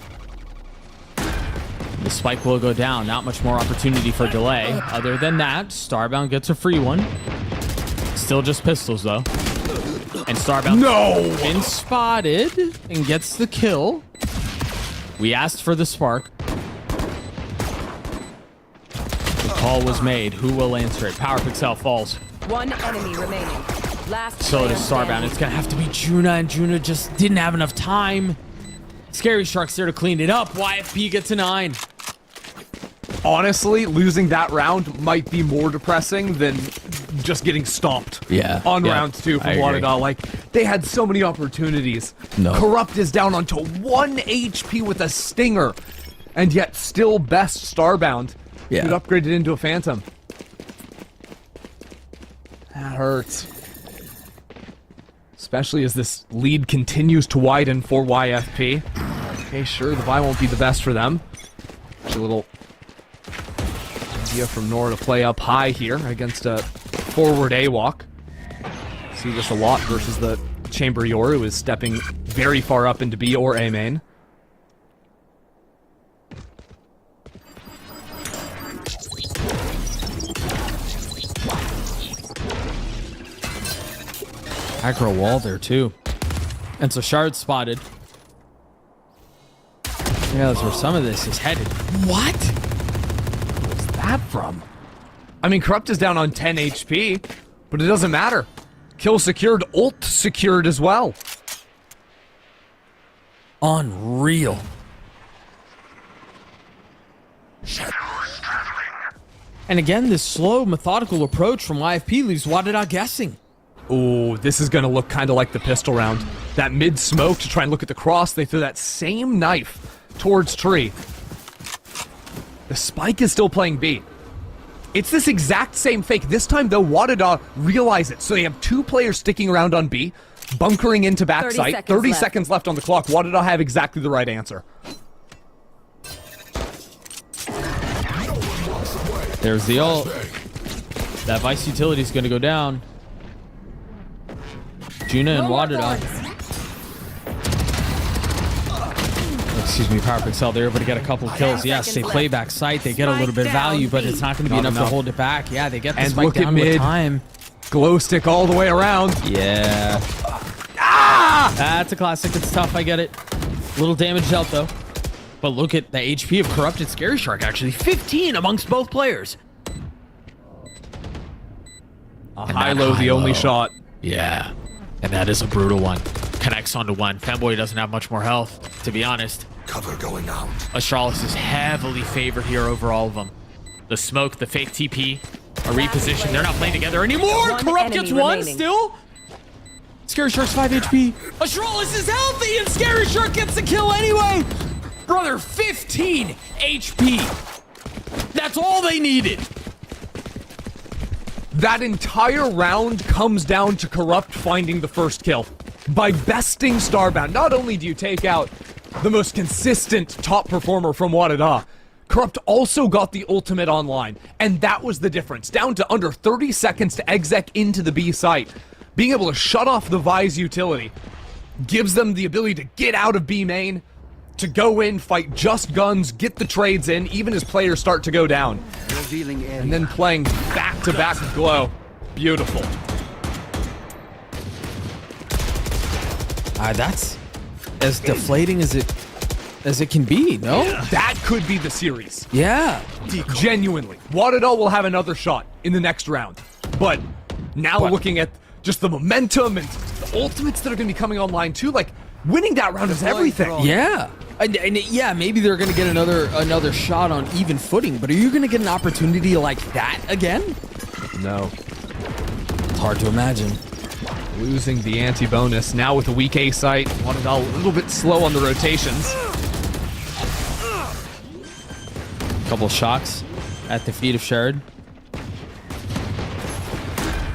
The spike will go down. Not much more opportunity for delay. Other than that, Starbound gets a free one. Still just pistols, though. And Starbound been spotted and gets the kill. We asked for the spark. The call was made. Who will answer it? Power Pixel falls. One enemy remaining. Last So does player Starbound. standing. It's going to have to be Juna, and Juna just didn't have enough time. Scary Shark's there to clean it up. YFP gets a 9. Honestly, losing that round might be more depressing than just getting stomped on round 2 from WADA. Like, they had so many opportunities. Corrupt is down onto 1 HP with a stinger, and yet still best Starbound. Yeah. Could upgrade it into a Phantom. That hurts. Especially as this lead continues to widen for YFP. Okay, sure, the buy won't be the best for them. Actually, a little idea from Nora to play up high here against a forward A-walk. See this a lot versus the Chamber Yoru, who is stepping very far up into B or A main. Aggro wall there, too. And so Shard spotted. Yeah, that's where some of this is headed. What? What's that from? I mean, Corrupt is down on 10 HP, but it doesn't matter. Kill secured, ult secured as well. Unreal. And again, this slow, methodical approach from YFP leaves WADA guessing. Oh, this is going to look kind of like the pistol round. That mid-smoke to try and look at the cross, they threw that same knife towards Tree. The spike is still playing B. It's this exact same fake. This time, though, WADA realize it. So they have 2 players sticking around on B, bunkering into backside. 30 seconds left on the clock. WADA have exactly the right answer. There's the ult. That Vice utility is going to go down. Juna and WADA. Excuse me, Power Pixel. They're able to get a couple kills. Yes, they play back sight. They get a little bit of value, but it's not going to be enough to hold it back. Yeah, they get the spike down with time. Glow stick all the way around. Yeah. Ah! That's a classic. It's tough. I get it. Little damage dealt, though. But look at the HP of Corrupted Scary Shark, actually. 15 amongst both players. High-low, the only shot. Yeah. And that is a brutal one. Connects onto 1. Femboy doesn't have much more health, to be honest. Cover going out. Astralis is heavily favored here over all of them. The smoke, the fake TP, a reposition. They're not playing together anymore. Corrupt gets 1 still. Scary Shark's 5 HP. Astralis is healthy, and Scary Shark gets the kill anyway. Brother, 15 HP. That's all they needed. That entire round comes down to Corrupt finding the first kill. By besting Starbound, not only do you take out the most consistent top performer from WADA, Corrupt also got the ultimate online, and that was the difference. Down to under 30 seconds to exec into the B site. Being able to shut off the Vise utility gives them the ability to get out of B main, to go in, fight just guns, get the trades in, even as players start to go down. And then playing back-to-back with Glow. Beautiful. That's as deflating as it can be, no? That could be the series. Yeah. Genuinely. WADA will have another shot in the next round. But now looking at just the momentum and the ultimates that are going to be coming online too, like winning that round is everything. Yeah. And yeah, maybe they're going to get another shot on even footing, but are you going to get an opportunity like that again? No. It's hard to imagine. Losing the anti-bonus. Now with a weak A site, WADA a little bit slow on the rotations. Couple shocks at the feet of Sherrod.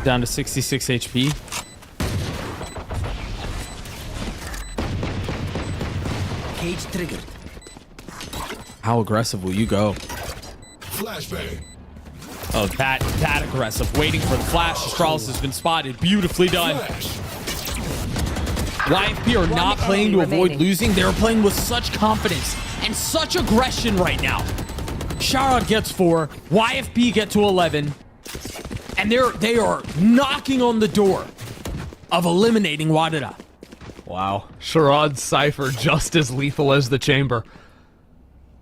Down to 66 HP. Cage triggered. How aggressive will you go? Flashbang. Oh, that aggressive. Waiting for the flash. Astralis has been spotted. Beautifully done. YFP are not playing to avoid losing. They're playing with such confidence and such aggression right now. Sherrod gets 4. YFP get to 11. And they are knocking on the door of eliminating WADA. Wow. Sherrod's Cypher just as lethal as the Chamber.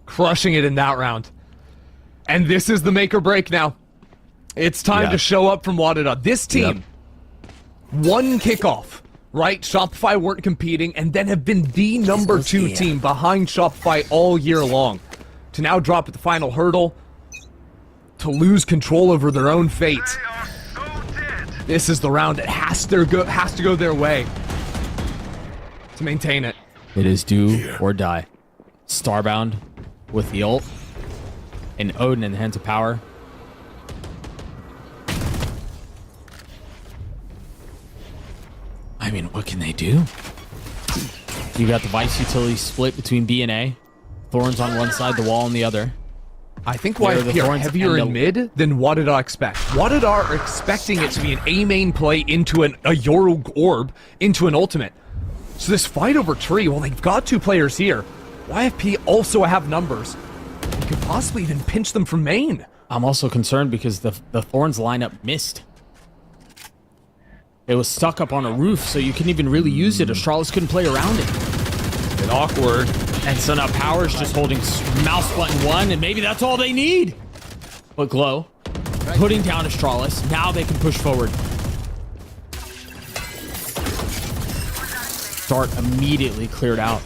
Crushing it in that round. And this is the make or break now. It's time to show up from WADA. This team, one kickoff, right? Shopify weren't competing and then have been the number 2 team behind Shopify all year long. To now drop at the final hurdle, to lose control over their own fate. This is the round that has to go their way to maintain it. It is do or die. Starbound with the ult. And Odin in the hands of power. I mean, what can they do? You got the Vice utility split between B and A. Thorns on one side, the wall on the other. I think YFP are heavier in mid than WADA expect. WADA are expecting it to be an A main play into a Yoru orb into an ultimate. So this fight over tree, well, they've got 2 players here. YFP also have numbers. You could possibly even pinch them from main. I'm also concerned because the Thorns lineup missed. It was stuck up on a roof, so you couldn't even really use it. Astralis couldn't play around it. Bit awkward. And so now Power's just holding mouse button 1, and maybe that's all they need. But Glow, putting down Astralis. Now they can push forward. Start immediately cleared out.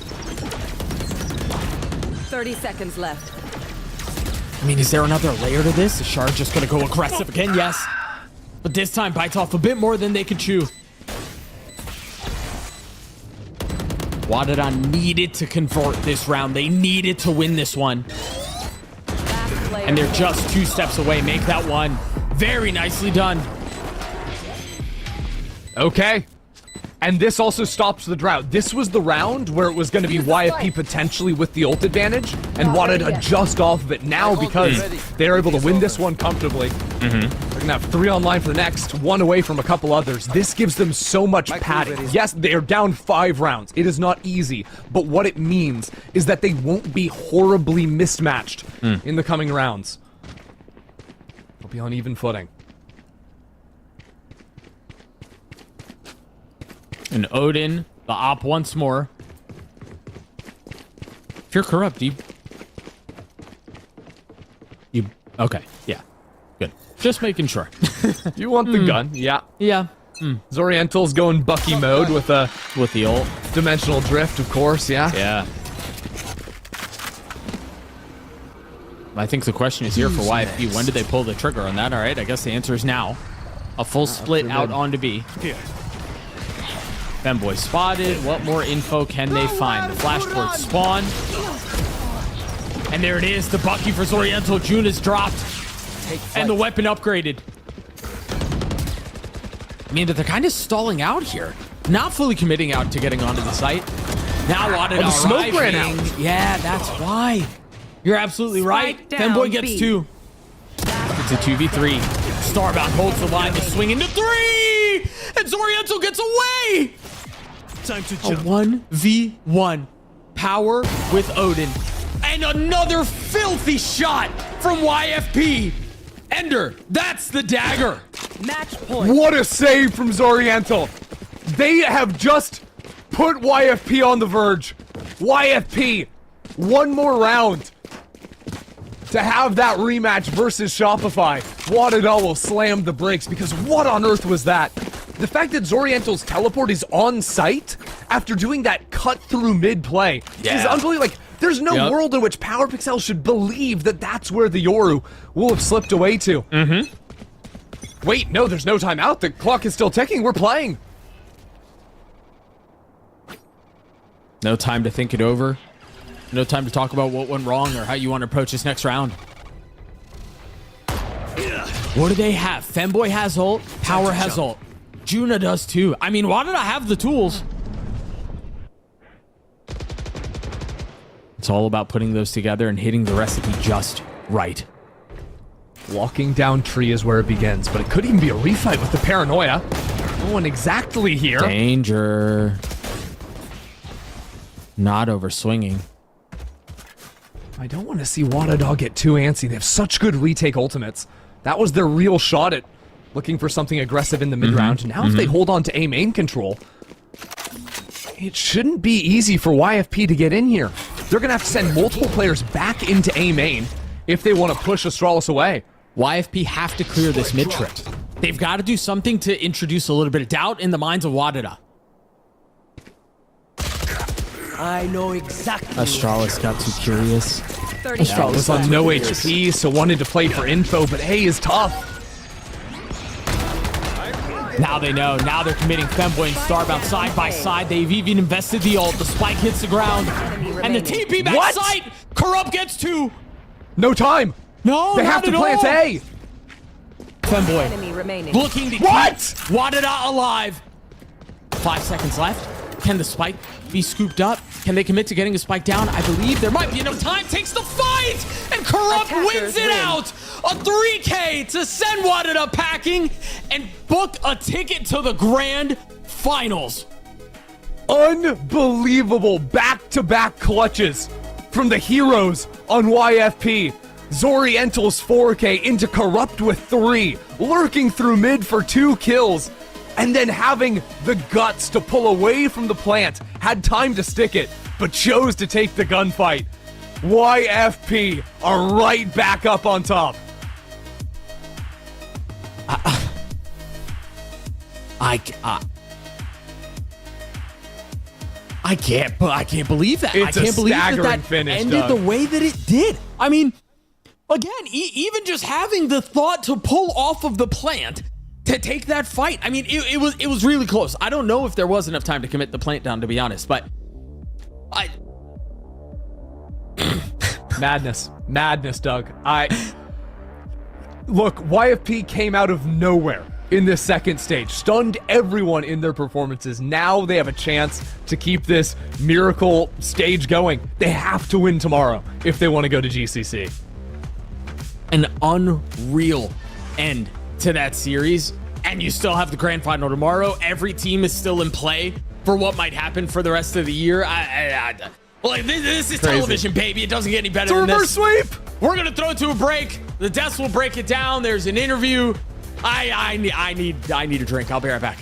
30 seconds left. I mean, is there another layer to this? Is Shard just going to go aggressive again? Yes. But this time bites off a bit more than they could chew. WADA needed to convert this round. They needed to win this one. And they're just 2 steps away. Make that one. Very nicely done. Okay. And this also stops the drought. This was the round where it was going to be YFP potentially with the ult advantage, and WADA just off of it now because they're able to win this one comfortably. They're going to have 3 online for the next, 1 away from a couple others. This gives them so much padding. Yes, they are down 5 rounds. It is not easy, but what it means is that they won't be horribly mismatched in the coming rounds. They'll be on even footing. And Odin, the op once more. If you're corrupt, you okay, yeah. Good. Just making sure. You want the gun, yeah. Yeah. Zoriental's going Bucky mode with the ult. Dimensional drift, of course, yeah. Yeah. I think the question is here for YFP. When did they pull the trigger on that? All right, I guess the answer is now. A full split out onto B. Femboy spotted. What more info can they find? The flashport spawn. And there it is. The Bucky for Zoriental. June is dropped. And the weapon upgraded. I mean, they're kind of stalling out here. Not fully committing out to getting onto the site. Now WADA the smoke ran out. Yeah, that's why. You're absolutely right. Femboy gets B. 2. It's a 2v3. Starbound holds the line to swing into 3! And Zoriental gets away! Time to jump. A 1v1. Power with Odin. And another filthy shot from YFP. Ender, that's the dagger. Match point. What a save from Zoriental. They have just put YFP on the verge. YFP, one more round to have that rematch versus Shopify. WADA will slam the brakes because what on earth was that? The fact that Zoriental's teleport is on site after doing that cut through mid play is unbelievable. Like, there's no world in which PowerPixel should believe that that's where the Yoru will have slipped away to. Wait, no, there's no timeout. The clock is still ticking. We're playing. No time to think it over. No time to talk about what went wrong or how you want to approach this next round. What do they have? Femboy has ult. Power has ult. Juna does too. I mean, why did I have the tools? It's all about putting those together and hitting the recipe just right. Walking down tree is where it begins, but it could even be a refight with the paranoia. No one exactly here. Danger. Not over swinging. I don't want to see WADA get too antsy. They have such good retake ultimates. That was their real shot at looking for something aggressive in the mid-round. Now if they hold on to A main control, it shouldn't be easy for YFP to get in here. They're going to have to send multiple players back into A main if they want to push Astralis away. YFP have to clear this mid trip. They've got to do something to introduce a little bit of doubt in the minds of WADA. I know exactly. Astralis got too curious. Astralis was on no HP, so wanted to play for info, but A is tough. Now they know. Now they're committing Femboy and Starbound side by side. They've even invested the ult. The spike hits the ground. And the TP back site. Corrupt gets two. No time. No, they have to plant A. Femboy looking to keep WADA alive. 5 seconds left. Can the spike be scooped up? Can they commit to getting a spike down? I believe there might be enough time. Takes the fight, and Corrupt wins it out. A 3K to send WADA packing and book a ticket to the grand finals. Unbelievable back-to-back clutches from the heroes on YFP. Zoriental's 4K into Corrupt with 3, lurking through mid for 2 kills. And then having the guts to pull away from the plant. Had time to stick it, but chose to take the gunfight. YFP are right back up on top. I can't believe that. It's I can't a believe staggering that finish, ended Doug. the way that it did. I mean, again, even just having the thought to pull off of the plant to take that fight. I mean, it was really close. I don't know if there was enough time to commit the plant down, to be honest, but Madness, Doug. Look, YFP came out of nowhere in this second stage, stunned everyone in their performances. Now they have a chance to keep this miracle stage going. They have to win tomorrow if they want to go to GCC. An unreal end to that series, and you still have the grand final tomorrow. Every team is still in play for what might happen for the rest of the year. Well, this is television, baby. It doesn't get any better than this. It's a reverse sweep. We're gonna throw it to a break. The Deaths will break it down. There's an interview. I need a drink. I'll be right back.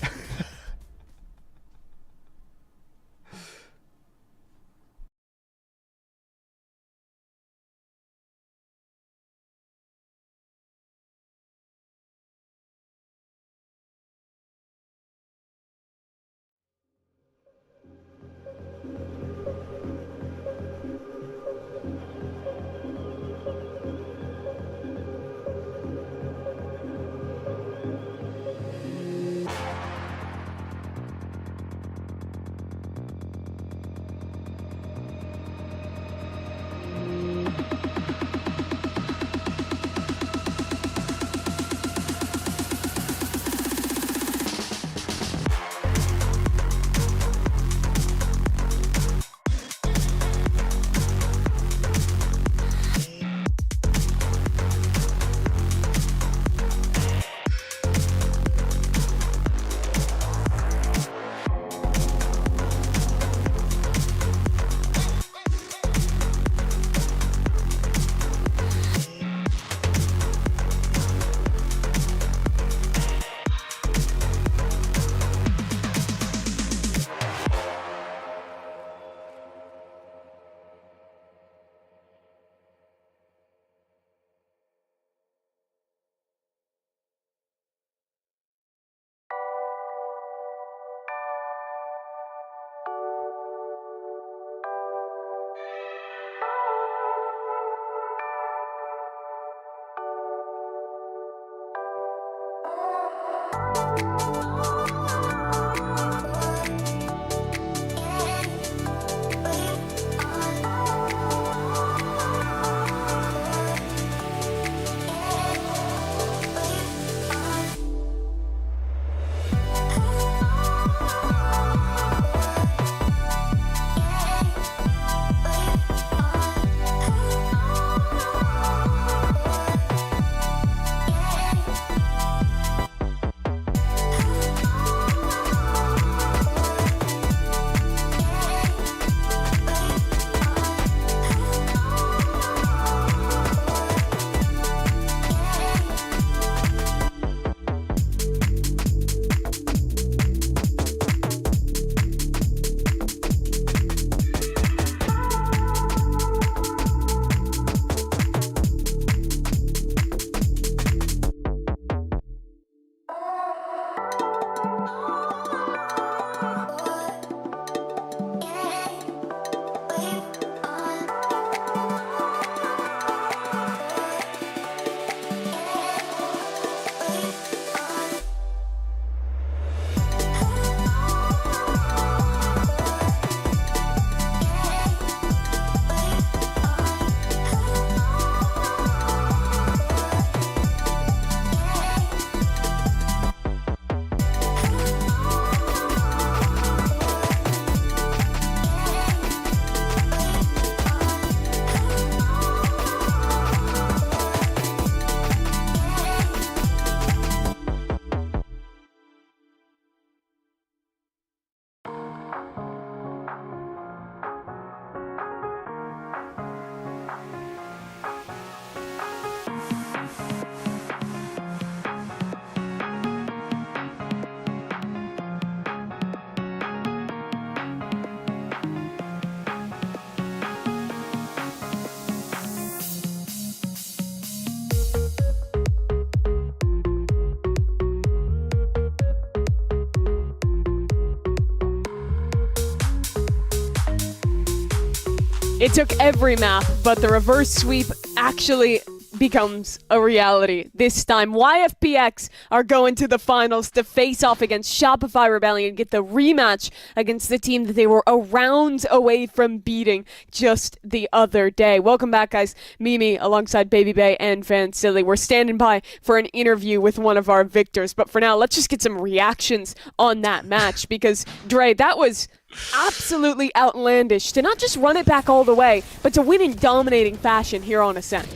It took every map, but the reverse sweep actually becomes a reality. This time, YFPX are going to the finals to face off against Shopify Rebellion and get the rematch against the team that they were a round away from beating just the other day. Welcome back, guys. Mimi alongside Baby Bay and Van Silly. We're standing by for an interview with one of our victors, but for now, let's just get some reactions on that match because, Dre, that was absolutely outlandish to not just run it back all the way, but to win in dominating fashion here on Ascent.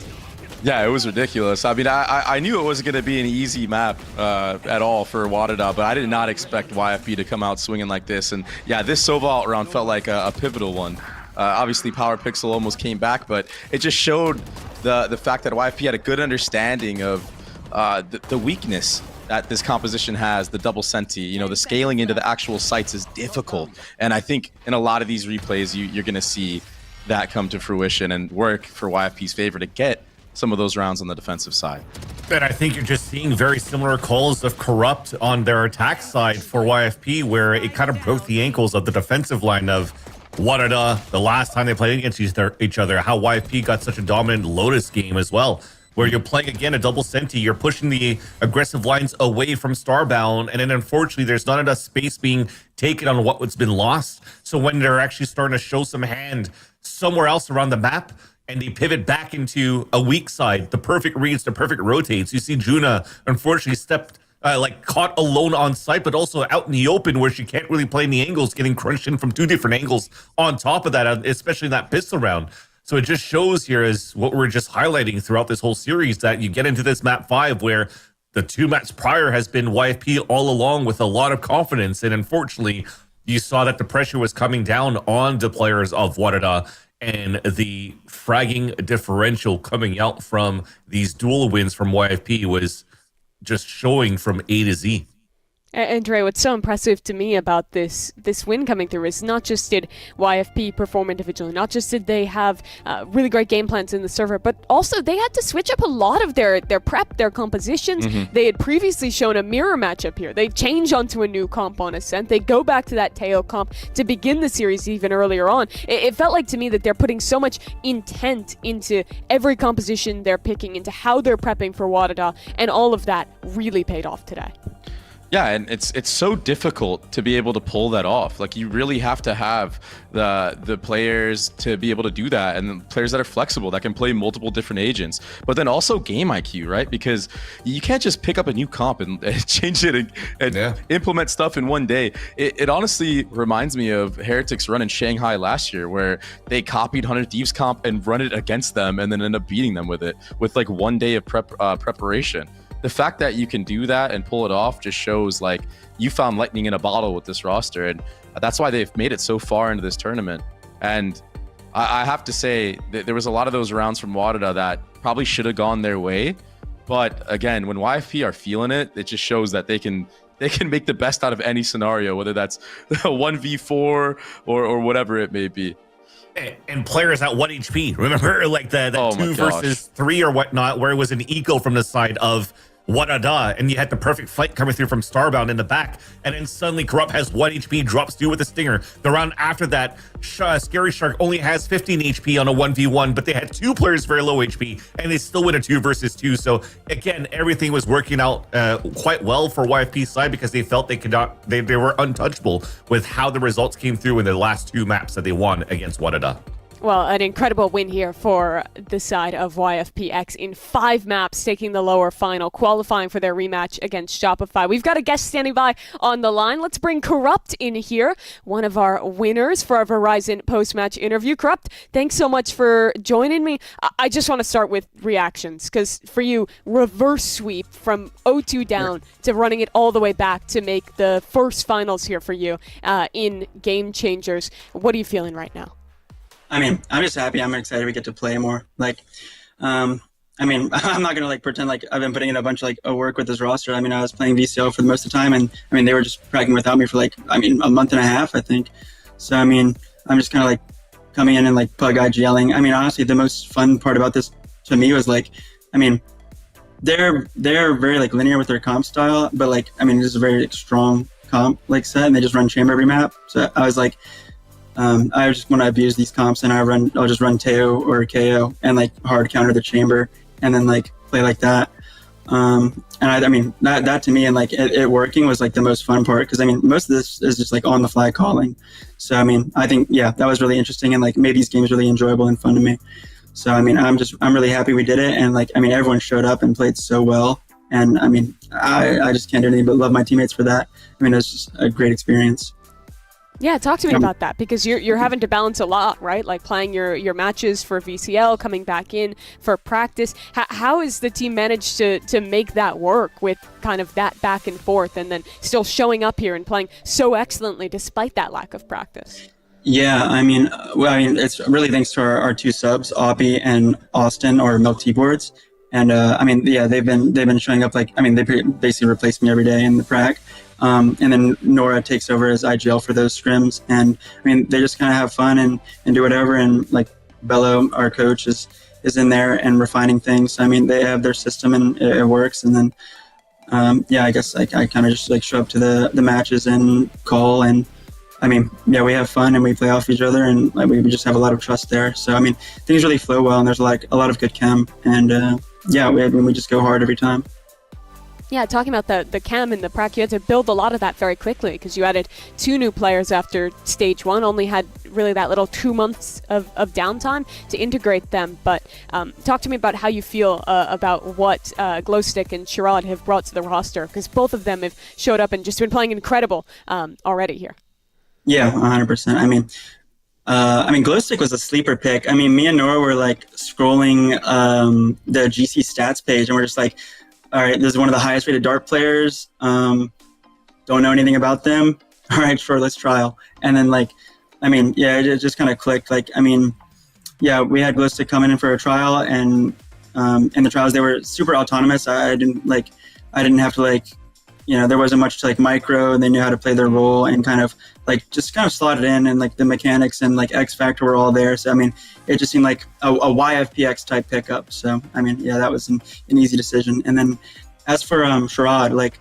Yeah, it was ridiculous. I mean, I knew it wasn't going to be an easy map at all for WADA, but I did not expect YFP to come out swinging like this. And yeah, this Soval round felt like a pivotal one. Obviously, Power Pixel almost came back, but it just showed the fact that YFP had a good understanding of the weakness that this composition has, the double senti. You know, the scaling into the actual sites is difficult. And I think in a lot of these replays, you're going to see that come to fruition and work for YFP's favor to get some of those rounds on the defensive side. And I think you're just seeing very similar calls of Corrupt on their attack side for YFP, where it kind of broke the ankles of the defensive line of WADA the last time they played against each other, how YFP got such a dominant Lotus game as well, where you're playing again a double senti, you're pushing the aggressive lines away from Starbound, and then unfortunately there's not enough space being taken on what's been lost. So when they're actually starting to show some hand somewhere else around the map, and they pivot back into a weak side, the perfect reads, the perfect rotates. You see Juna, unfortunately, caught alone on site, but also out in the open where she can't really play in the angles, getting crunched in from two different angles on top of that, especially in that pistol round. So it just shows here is what we're just highlighting throughout this whole series, that you get into this map 5 where the 2 maps prior has been YFP all along with a lot of confidence. And unfortunately, you saw that the pressure was coming down on the players of WADA, and the fragging differential coming out from these dual wins from YFP was just showing from A to Z. And Dre, what's so impressive to me about this win coming through is not just did YFP perform individually, not just did they have really great game plans in the server, but also they had to switch up a lot of their prep, their compositions. They had previously shown a mirror matchup here. They change onto a new comp on Ascent. They go back to that tail comp to begin the series even earlier on. It felt like to me that they're putting so much intent into every composition they're picking, into how they're prepping for WADA, and all of that really paid off today. Yeah, and it's so difficult to be able to pull that off. Like, you really have to have the players to be able to do that, and the players that are flexible, that can play multiple different agents, but then also game IQ, right? Because you can't just pick up a new comp and change it and implement stuff in one day. It honestly reminds me of Heretic's run in Shanghai last year, where they copied 100 Thieves comp and run it against them and then end up beating them with it with like 1 day of preparation. The fact that you can do that and pull it off just shows like you found lightning in a bottle with this roster, and that's why they've made it so far into this tournament. And I have to say that there was a lot of those rounds from WADA that probably should have gone their way, but again, when YFP are feeling it, it just shows that they can make the best out of any scenario, whether that's a 1v4 or whatever it may be. And players at 1 HP, remember, like the 2 versus 3 or whatnot, where it was an eco from the side of WADA, and you had the perfect fight coming through from Starbound in the back, and then suddenly Corrupt has 1 HP, drops through with a stinger. The round after that, Scary Shark only has 15 HP on a 1v1, but they had 2 players very low HP, and they still win a 2 versus 2. So again, everything was working out quite well for YFP's side, because they felt they were untouchable with how the results came through in the last 2 maps that they won against WADA. Well, an incredible win here for the side of YFPX in 5 maps, taking the lower final, qualifying for their rematch against Shopify. We've got a guest standing by on the line. Let's bring Corrupt in here, one of our winners for our Verizon post-match interview. Corrupt, thanks so much for joining me. I just want to start with reactions, because for you, reverse sweep from 0-2 down to running it all the way back to make the first finals here for you in Game Changers. What are you feeling right now? I mean, I'm just happy. I'm excited we get to play more. Like, I mean, I'm not gonna pretend like I've been putting in a bunch of work with this roster. I mean, I was playing VCO for the most of the time, and I mean, they were just fragging without me for a month and a half, I think. So I mean, I'm just kind of coming in and pug IGLing. I mean, honestly, the most fun part about this to me was I mean, they're very linear with their comp style, but I mean, this is a very strong comp set, and they just run chamber every map. So I was I just want to abuse these comps, and I'll just run Teo or KO and like hard counter the chamber, and then like play like that. And I mean that to me, and like it working was like the most fun part, because I mean most of this is just like on the fly calling. So I mean I think that was really interesting, and like made these games really enjoyable and fun to me. So I mean I'm really happy we did it, and like I mean everyone showed up and played so well, and I mean I just can't do anything but love my teammates for that. I mean it was just a great experience. Yeah, talk to me about that, because you're having to balance a lot, right? Like playing your matches for VCL, coming back in for practice. How has the team managed to make that work with kind of that back and forth, and then still showing up here and playing so excellently despite that lack of practice? Yeah, I mean it's really thanks to our two subs, Oppie and Austin, or Milk Tea Boards. And I mean, yeah, they've been showing up, like, I mean, they basically replace me every day in the prac. And then Nora takes over as IGL for those scrims. And I mean, they just kind of have fun and do whatever. And like Bello, our coach, is in there and refining things. So, I mean, they have their system and it works. And then, yeah, I guess I kind of just like show up to the matches and call. And I mean, yeah, we have fun and we play off each other, and like, we just have a lot of trust there. So, I mean, things really flow well, and there's like a lot of good chem. And yeah, we just go hard every time. Yeah, talking about the chem and the prac, you had to build a lot of that very quickly, because you added 2 new players after stage 1, only had really that little 2 months of downtime to integrate them. But talk to me about how you feel about what Glowstick and Sherrod have brought to the roster, because both of them have showed up and just been playing incredible already here. Yeah, 100%. I mean, Glowstick was a sleeper pick. I mean, me and Nora were like scrolling the GC stats page, and we're just like, all right, this is one of the highest rated Dart players. Don't know anything about them. All right, sure, let's trial. And then like, I mean, yeah, it just kind of clicked. Like, I mean, yeah, we had Glowstick coming in for a trial, and in the trials they were super autonomous. I didn't have to like, you know, there wasn't much to like micro, and they knew how to play their role and kind of slot it in, and like the mechanics and like X Factor were all there. So I mean, it just seemed like a YFPX type pickup. So I mean, yeah, that was an easy decision. And then as for Sherrod, like,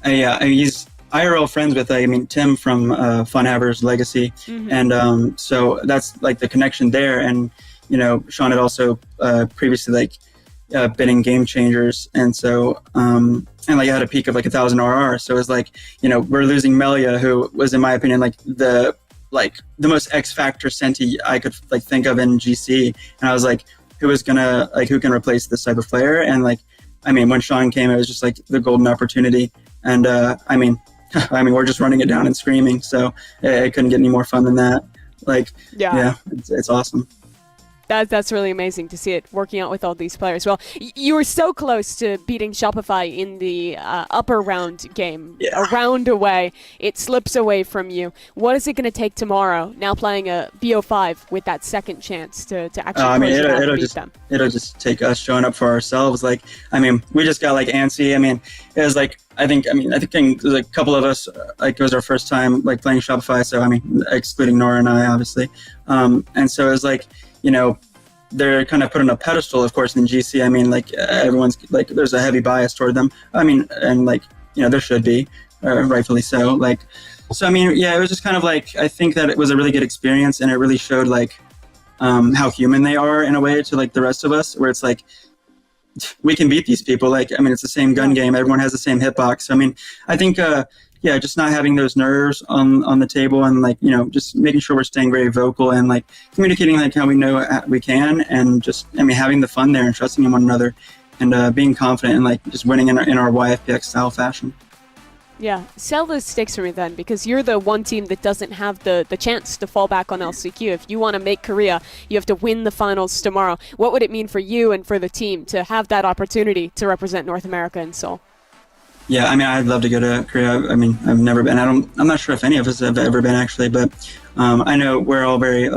he's IRL friends with Tim from Funhaver's Legacy, and so that's like the connection there. And you know, Sean had also previously like been in Game Changers, and so and like I had a peak of like 1,000 RR. So it was like, you know, we're losing Melia, who was in my opinion like the most X Factor Senti I could like think of in GC. And I was like, who can replace this type of player? And like, I mean, when Sean came, it was just like the golden opportunity. And I mean, we're just running it down and screaming. So it couldn't get any more fun than that. Like, yeah, it's awesome. That's really amazing to see it working out with all these players. Well, you were so close to beating Shopify in the upper round game, a round away. It slips away from you. What is it going to take tomorrow, now playing a BO5 with that second chance to actually close it out and beat them? It'll just take us showing up for ourselves. Like, I mean, we just got like antsy. I mean, it was like, I think there's a couple of us, like it was our first time like playing Shopify. So, I mean, excluding Nora and I, obviously. And so it was like, you know, they're kind of put on a pedestal, of course, in GC. I mean, like everyone's like, there's a heavy bias toward them. I mean, and like, you know, there should be, rightfully so. Like, so I mean, yeah, it was just kind of like, I think that it was a really good experience, and it really showed like how human they are in a way to like the rest of us, where it's like, we can beat these people. Like, I mean, it's the same gun game. Everyone has the same hitbox. So, I mean, I think, yeah, just not having those nerves on the table, and like, you know, just making sure we're staying very vocal and like communicating like how we know we can, and just, I mean, having the fun there and trusting in one another, and being confident and like just winning in our YFPX style fashion. Yeah, sell those stakes for me then, because you're the one team that doesn't have the chance to fall back on LCQ. If you want to make Korea, you have to win the finals tomorrow. What would it mean for you and for the team to have that opportunity to represent North America in Seoul? Yeah, I mean, I'd love to go to Korea. I mean, I've never been. I'm not sure if any of us have ever been, actually, but I know we're all very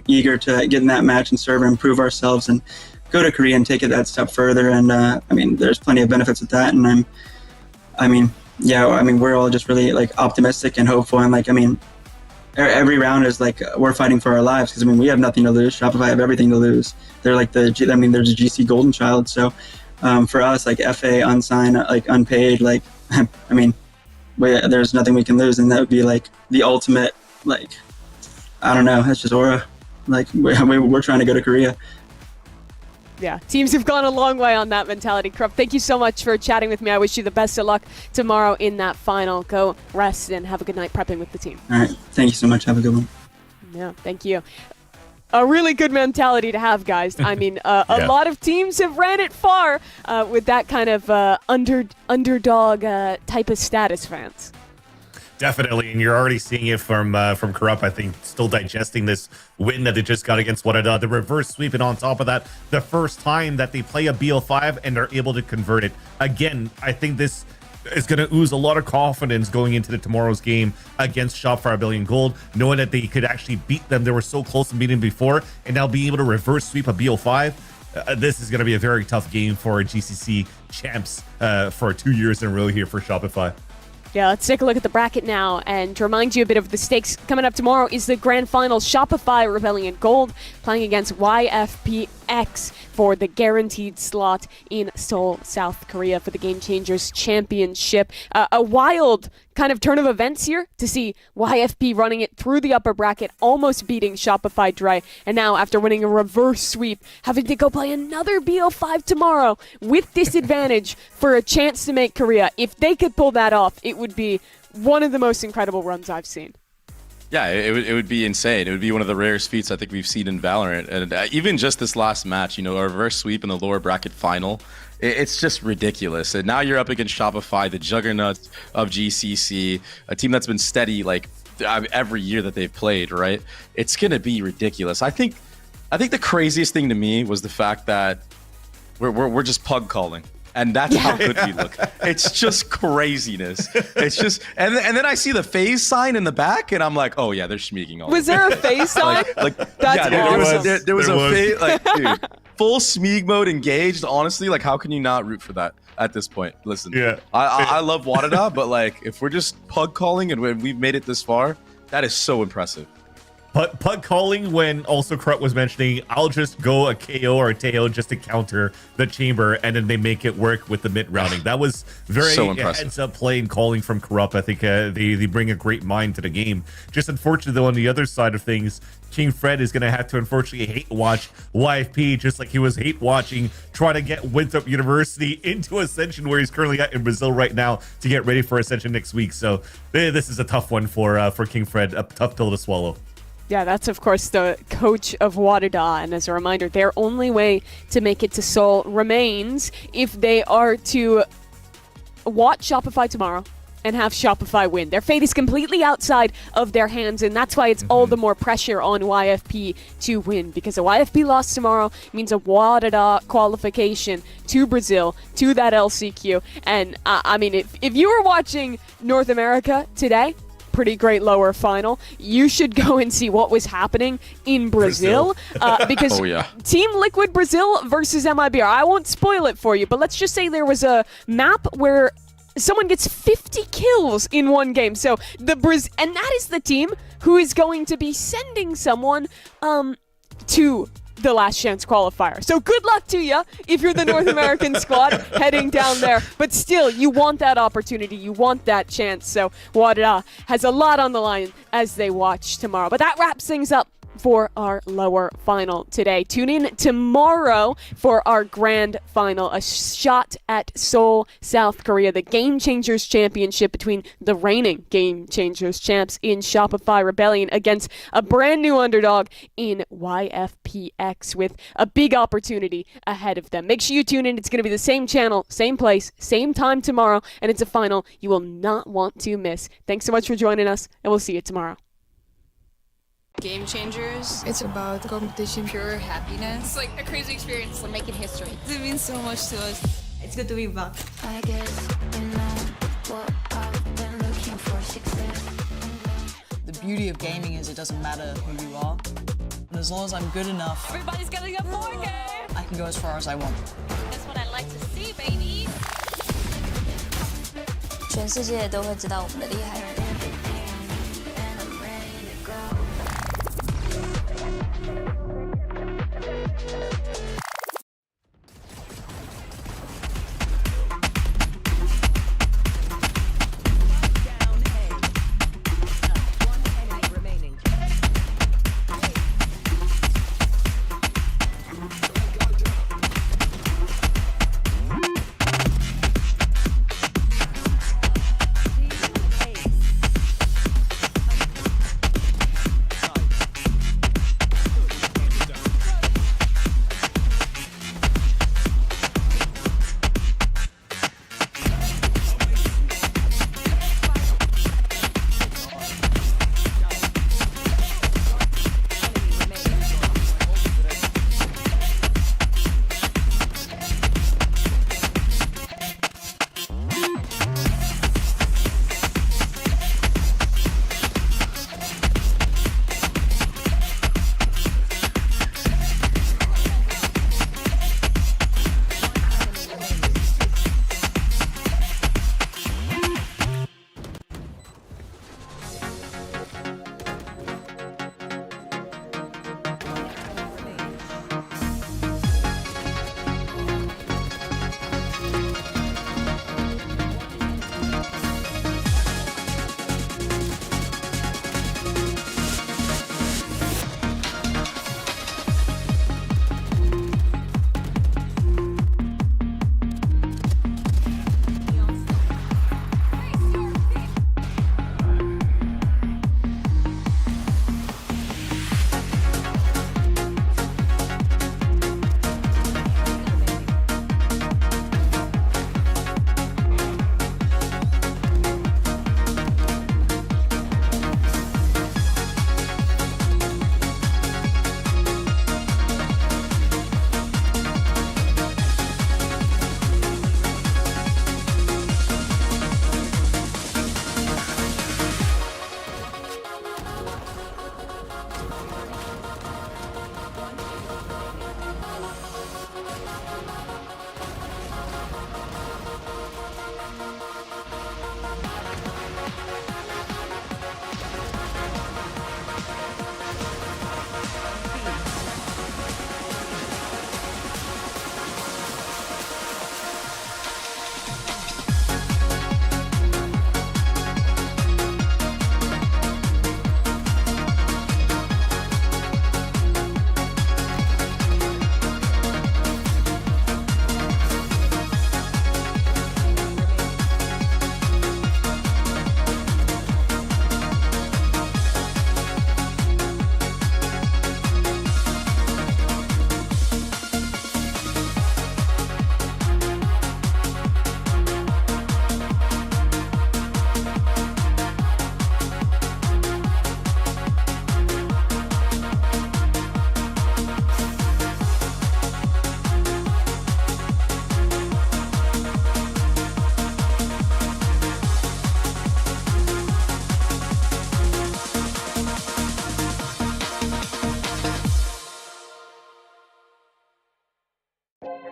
eager to get in that match and serve and improve ourselves and go to Korea and take it that step further. And I mean, there's plenty of benefits with that. And we're all just really like optimistic and hopeful. And like, I mean, every round is like we're fighting for our lives, because I mean, we have nothing to lose. Shopify have everything to lose. They're like there's a GC golden child. So. For us, like FA, unsigned, like unpaid, like, I mean, there's nothing we can lose, and that would be like the ultimate like, I don't know. That's just aura. Like, we're trying to go to Korea. Yeah, teams have gone a long way on that mentality. Krupp, thank you so much for chatting with me. I wish you the best of luck tomorrow in that final. Go rest and have a good night prepping with the team. All right. Thank you so much. Have a good one. Yeah, thank you. A really good mentality to have, guys. I mean, a lot of teams have ran it far with that kind of underdog type of status, fans. Definitely, and you're already seeing it from Corrupt. I think still digesting this win that they just got against WADA. The reverse sweep, and on top of that, the first time that they play a BO5 and they're able to convert it. Again, I think this is going to ooze a lot of confidence going into tomorrow's game against Shopify Rebellion Gold, knowing that they could actually beat them. They were so close to beating them before, and now being able to reverse sweep a BO5. This is going to be a very tough game for GCC champs for 2 years in a row here for Shopify. Yeah, let's take a look at the bracket now and to remind you a bit of the stakes. Coming up tomorrow is the grand final. Shopify Rebellion Gold playing against YFPX for the guaranteed slot in Seoul, South Korea for the Game Changers Championship. A wild kind of turn of events here to see YFP running it through the upper bracket, almost beating Shopify dry, and now after winning a reverse sweep, having to go play another BO5 tomorrow with disadvantage for a chance to make Korea. If they could pull that off, it would be one of the most incredible runs I've seen. Yeah, it would be insane. It would be one of the rarest feats I think we've seen in Valorant. And even just this last match, you know, a reverse sweep in the lower bracket final, it's just ridiculous. And now you're up against Shopify, the juggernauts of GCC, a team that's been steady like every year that they've played, right? It's going to be ridiculous. I think the craziest thing to me was the fact that we're just pug calling. And that's how good we look. It's just craziness. It's just, and then I see the phase sign in the back, and I'm like, oh yeah, they're schmeeking all. Was there a phase sign? That's awesome. There was a phase, like, dude, full Smeeg mode engaged. Honestly, like, how can you not root for that at this point? Listen, I love WADA, but like, if we're just pug calling and we've made it this far, that is so impressive. But pug calling, when also Krut was mentioning, I'll just go a KO or a Teo just to counter the chamber, and then they make it work with the mid rounding. That was very so impressive. Heads up play and calling from Corrupt. I think they bring a great mind to the game. Just unfortunately though, on the other side of things, King Fred is going to have to unfortunately hate watch YFP, just like he was hate watching try to get Winthrop University into Ascension, where he's currently at in Brazil right now to get ready for Ascension next week. So this is a tough one for King Fred, a tough pill to swallow. Yeah, that's of course the coach of WADA, and as a reminder, their only way to make it to Seoul remains if they are to watch Shopify tomorrow and have Shopify win. Their fate is completely outside of their hands, and that's why it's all the more pressure on YFP to win, because a YFP loss tomorrow means a WADA qualification to Brazil, to that LCQ. And I mean, if you were watching North America today, pretty great lower final, you should go and see what was happening in Brazil. Because Team Liquid Brazil versus MIBR, I won't spoil it for you, but let's just say there was a map where someone gets 50 kills in one game. So and that is the team who is going to be sending someone to the last chance qualifier. So good luck to you if you're the North American squad heading down there. But still, you want that opportunity. You want that chance. So WADA has a lot on the line as they watch tomorrow. But that wraps things up for our lower final today. Tune in tomorrow for our grand final, a shot at Seoul, South Korea, the Game Changers Championship between the reigning Game Changers champs in Shopify Rebellion against a brand new underdog in YFPX with a big opportunity ahead of them. Make sure you tune in. It's going to be the same channel, same place, same time tomorrow, and it's a final you will not want to miss. Thanks so much for joining us, and we'll see you tomorrow. Game Changers, it's about competition, pure happiness. It's like a crazy experience. We're making history. It means so much to us. It's good to be back. I guess you know what I've been looking for, success. The beauty of gaming is it doesn't matter who you are. And as long as I'm good enough, Everybody's getting a 4K. I can go as far as I want. That's what I like to see, baby. 全世界都会知道我们的厉害。